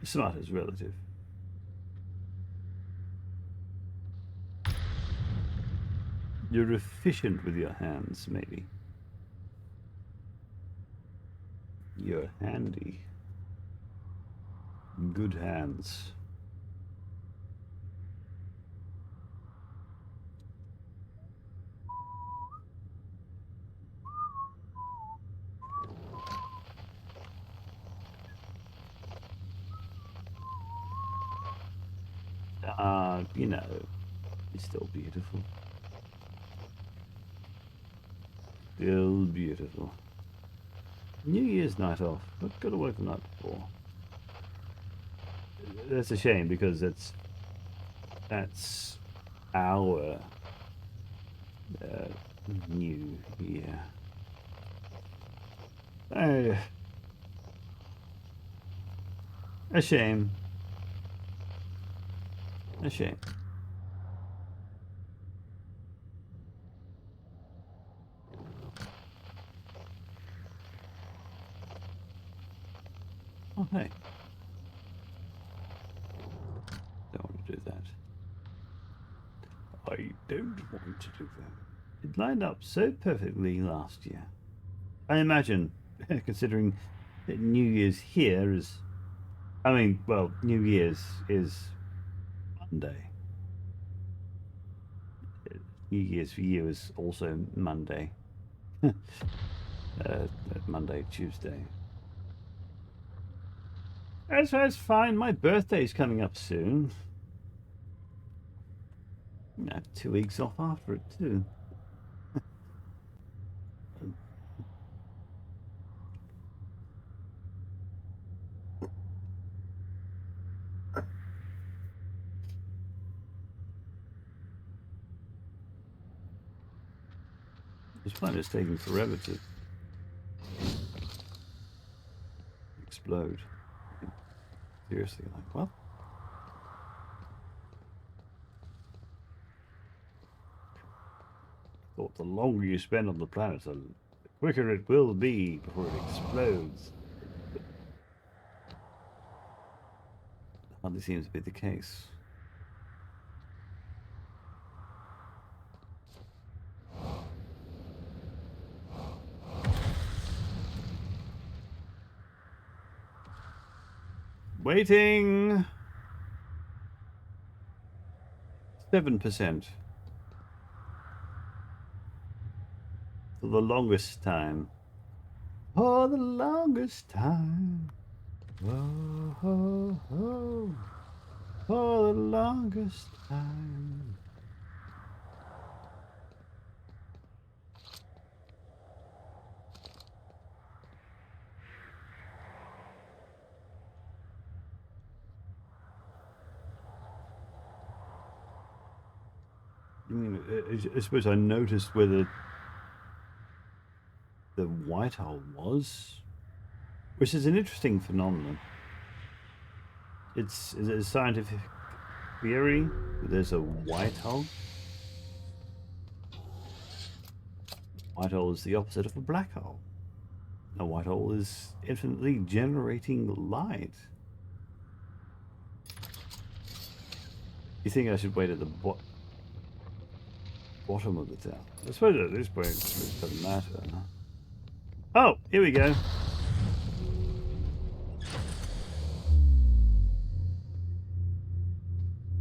Smart is relative. You're efficient with your hands, maybe. You're handy. Good hands. You know, it's still beautiful. Still beautiful. New Year's night off. I've got to work the night before. That's a shame because that's our New Year. A shame. A shame. Oh, hey. Don't want to do that. I don't want to do that. It lined up so perfectly last year. I imagine, considering that New Year's here is... I mean, well, New Year's is Monday. New Year's for you is also Monday. Monday, Tuesday. That's fine. My birthday's coming up soon. I have 2 weeks off after it, too. This planet is taking forever to explode. Seriously, like, well... Thought the longer you spend on the planet, the quicker it will be before it explodes. Hardly seems to be the case. Waiting. 7%. For the longest time. For the longest time. Oh, oh, oh. For the longest time. I mean, I suppose I noticed whether the white hole was, which is an interesting phenomenon. It's a scientific theory that there's a white hole. White hole is the opposite of a black hole. A white hole is infinitely generating light. You think I should wait at the bottom of the tower? I suppose at this point it doesn't matter. Huh? Oh, here we go.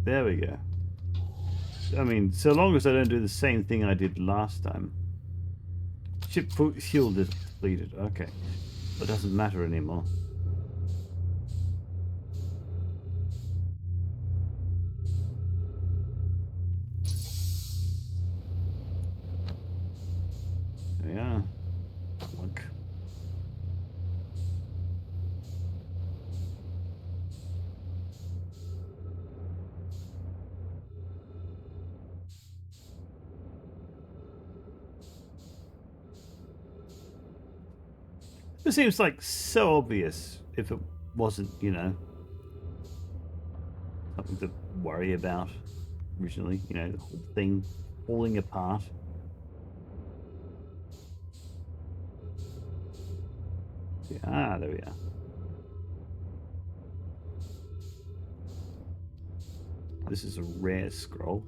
There we go. I mean, so long as I don't do the same thing I did last time. Ship shield is depleted. Okay. That doesn't matter anymore. There we are. Look. It seems like so obvious if it wasn't, you know, something to worry about originally, you know, the whole thing falling apart. Ah, there we are. This is a rare scroll.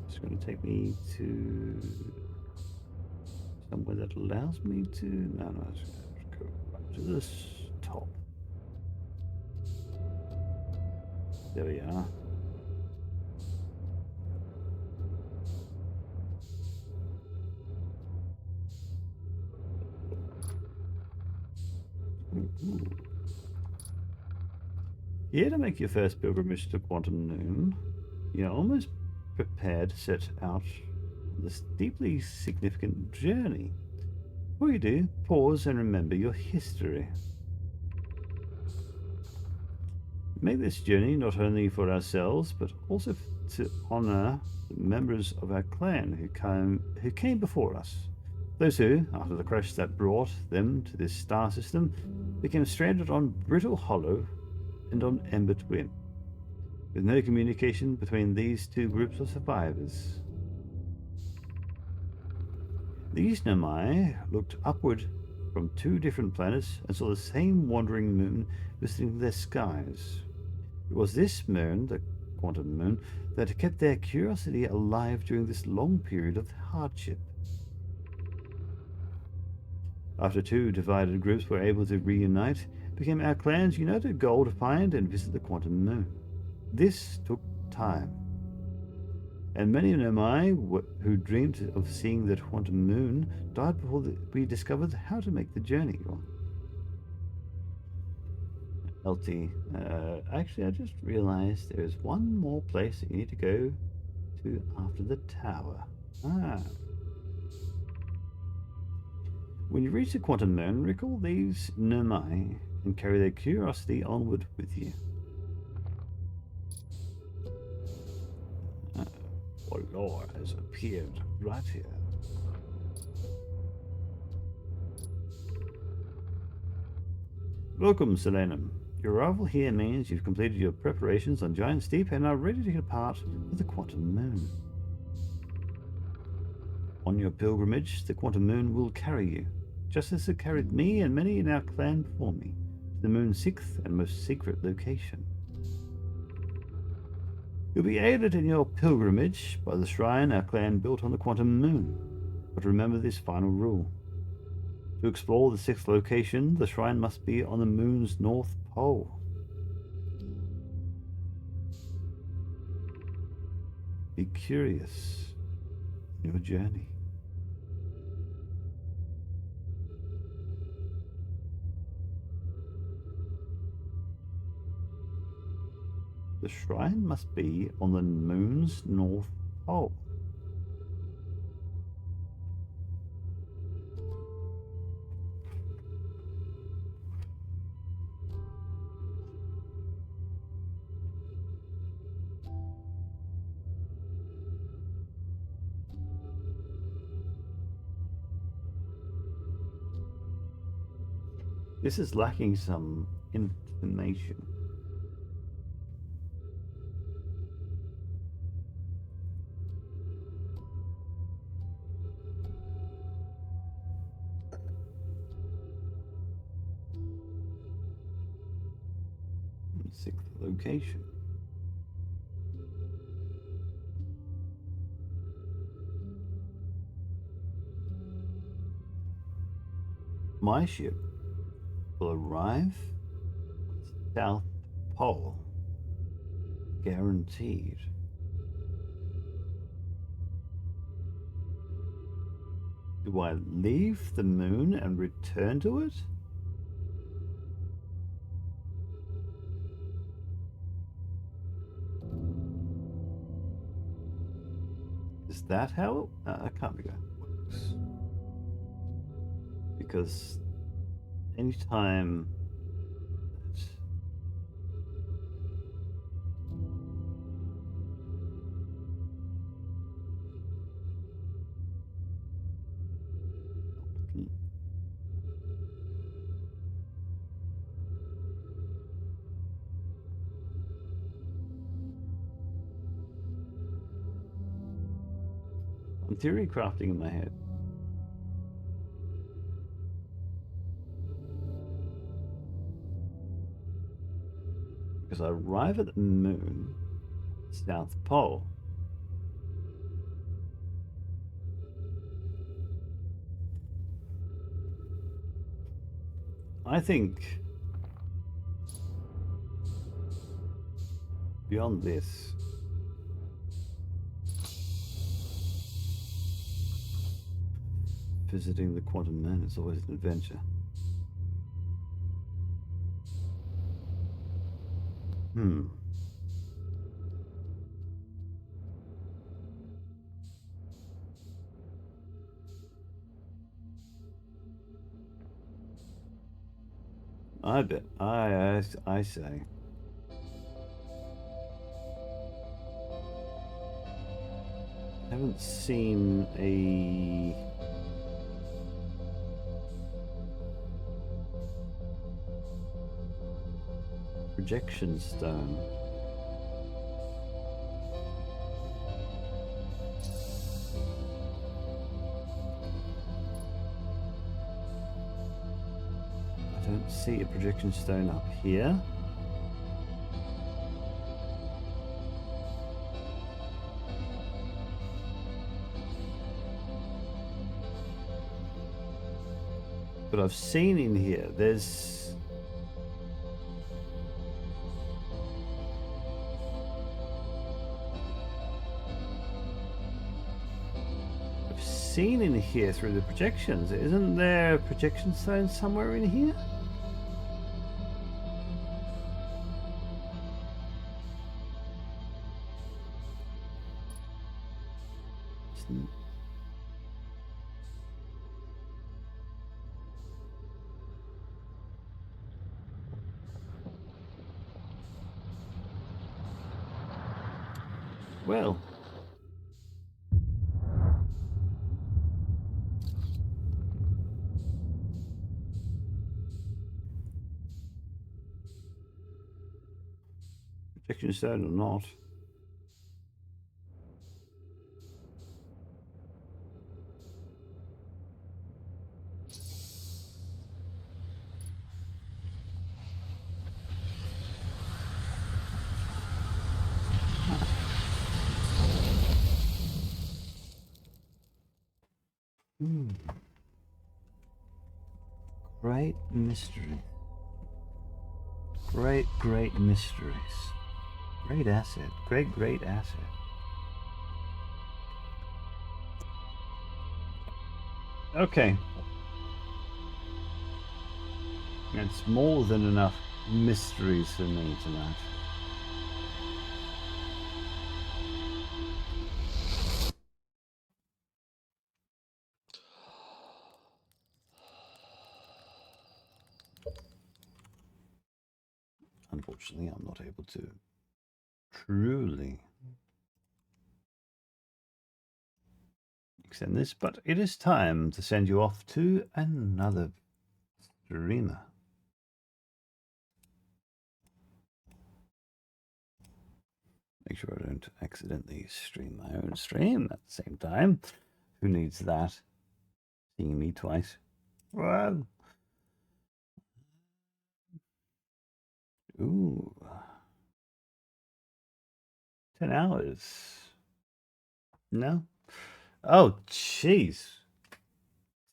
It's going to take me to somewhere that allows me to... No, it's going to go right to this top. There we are. Ooh. Here to make your first pilgrimage to Quantum Noon, you're almost prepared to set out on this deeply significant journey. Before you do, pause and remember your history. Make this journey not only for ourselves, but also to honor the members of our clan who came before us. Those who, after the crash that brought them to this star system, became stranded on Brittle Hollow and on Ember Twin, with no communication between these two groups of survivors. These Nomai looked upward from two different planets and saw the same wandering moon visiting their skies. It was this moon, the Quantum Moon, that kept their curiosity alive during this long period of hardship. After two divided groups were able to reunite, it became our clan's united goal to find and visit the Quantum Moon. This took time, and many Nomai who dreamed of seeing the Quantum Moon died before we discovered how to make the journey. LT, actually I just realized there is one more place that you need to go to after the tower. When you reach the Quantum Moon, recall these Nomai and carry their curiosity onward with you. Lore has appeared right here. Welcome, Selenum. Your arrival here means you've completed your preparations on Giant Steep and are ready to depart for the Quantum Moon. On your pilgrimage, the Quantum Moon will carry you, just as it carried me and many in our clan before me, to the Moon's sixth and most secret location. You'll be aided in your pilgrimage by the shrine our clan built on the Quantum Moon, but remember this final rule. To explore the sixth location, the shrine must be on the moon's north pole. Be curious in your journey. The shrine must be on the moon's north pole. This is lacking some information. Sixth location. My ship will arrive South Pole. Guaranteed. Do I leave the moon and return to it? Is that how I can't be going works? Because anytime that I'm theory crafting in my head. Because I arrive at the moon, South Pole. I think beyond this, visiting the quantum man is always an adventure. I bet. I say. I haven't seen a projection stone. I don't see a projection stone up here. But I've seen in here, there's seen in here through the projections. Isn't there a projection stone somewhere in here? Well, projection stone or not. great mystery. Great, great mysteries. Great asset. Great, great asset. Okay. It's more than enough mysteries for me tonight. Unfortunately, I'm not able to truly extend this, but it is time to send you off to another streamer. Make sure I don't accidentally stream my own stream at the same time. Who needs that? Seeing me twice. Well, ooh, 10 hours. No. Oh, jeez.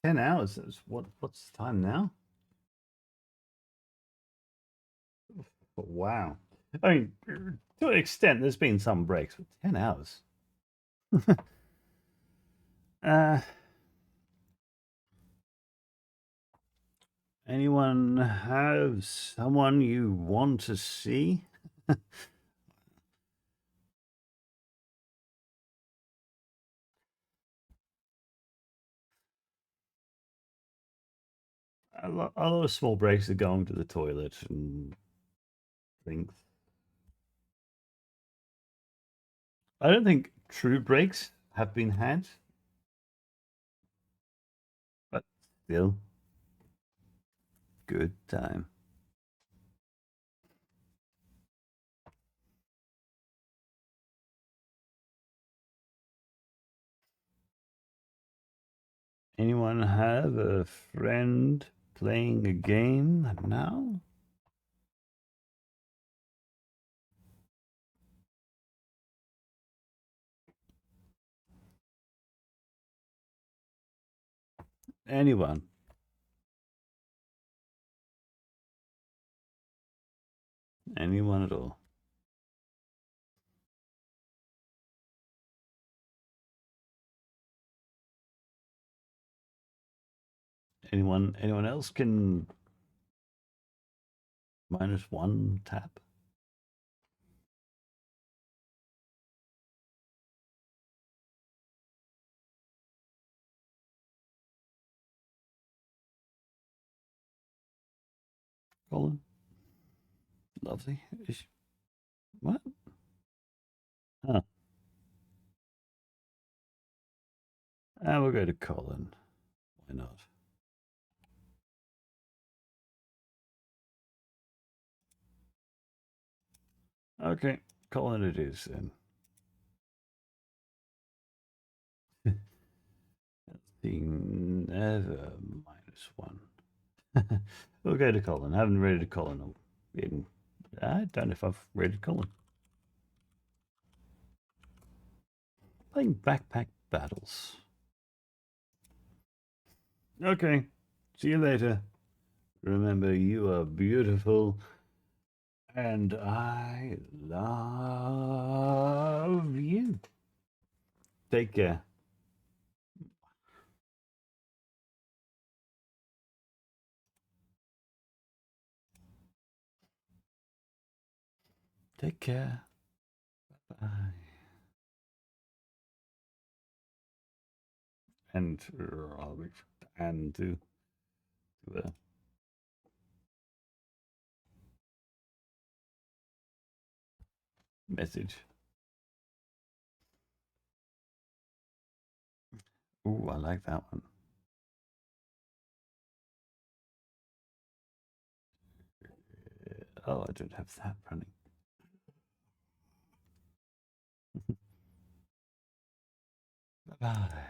10 hours. That's what's the time now? Wow. I mean, to an extent, there's been some breaks, but 10 hours. Anyone have someone you want to see? A lot of small breaks are going to the toilet and things. I don't think true breaks have been had, but still, good time. Anyone have a friend playing a game now? Anyone? Anyone at all? Anyone else can -1 tap? Colin? Lovely. What? Huh. We'll go to Colin. Why not? Okay, Colin it is then. The never -1. We'll go to Colin. I haven't rated Colin. I don't know if I've rated Colin. Playing backpack battles. Okay. See you later. Remember, you are beautiful. And I love you. Take care. Take care. Bye. And to a message. Ooh, I like that one. Oh, I don't have that running. Bye-bye.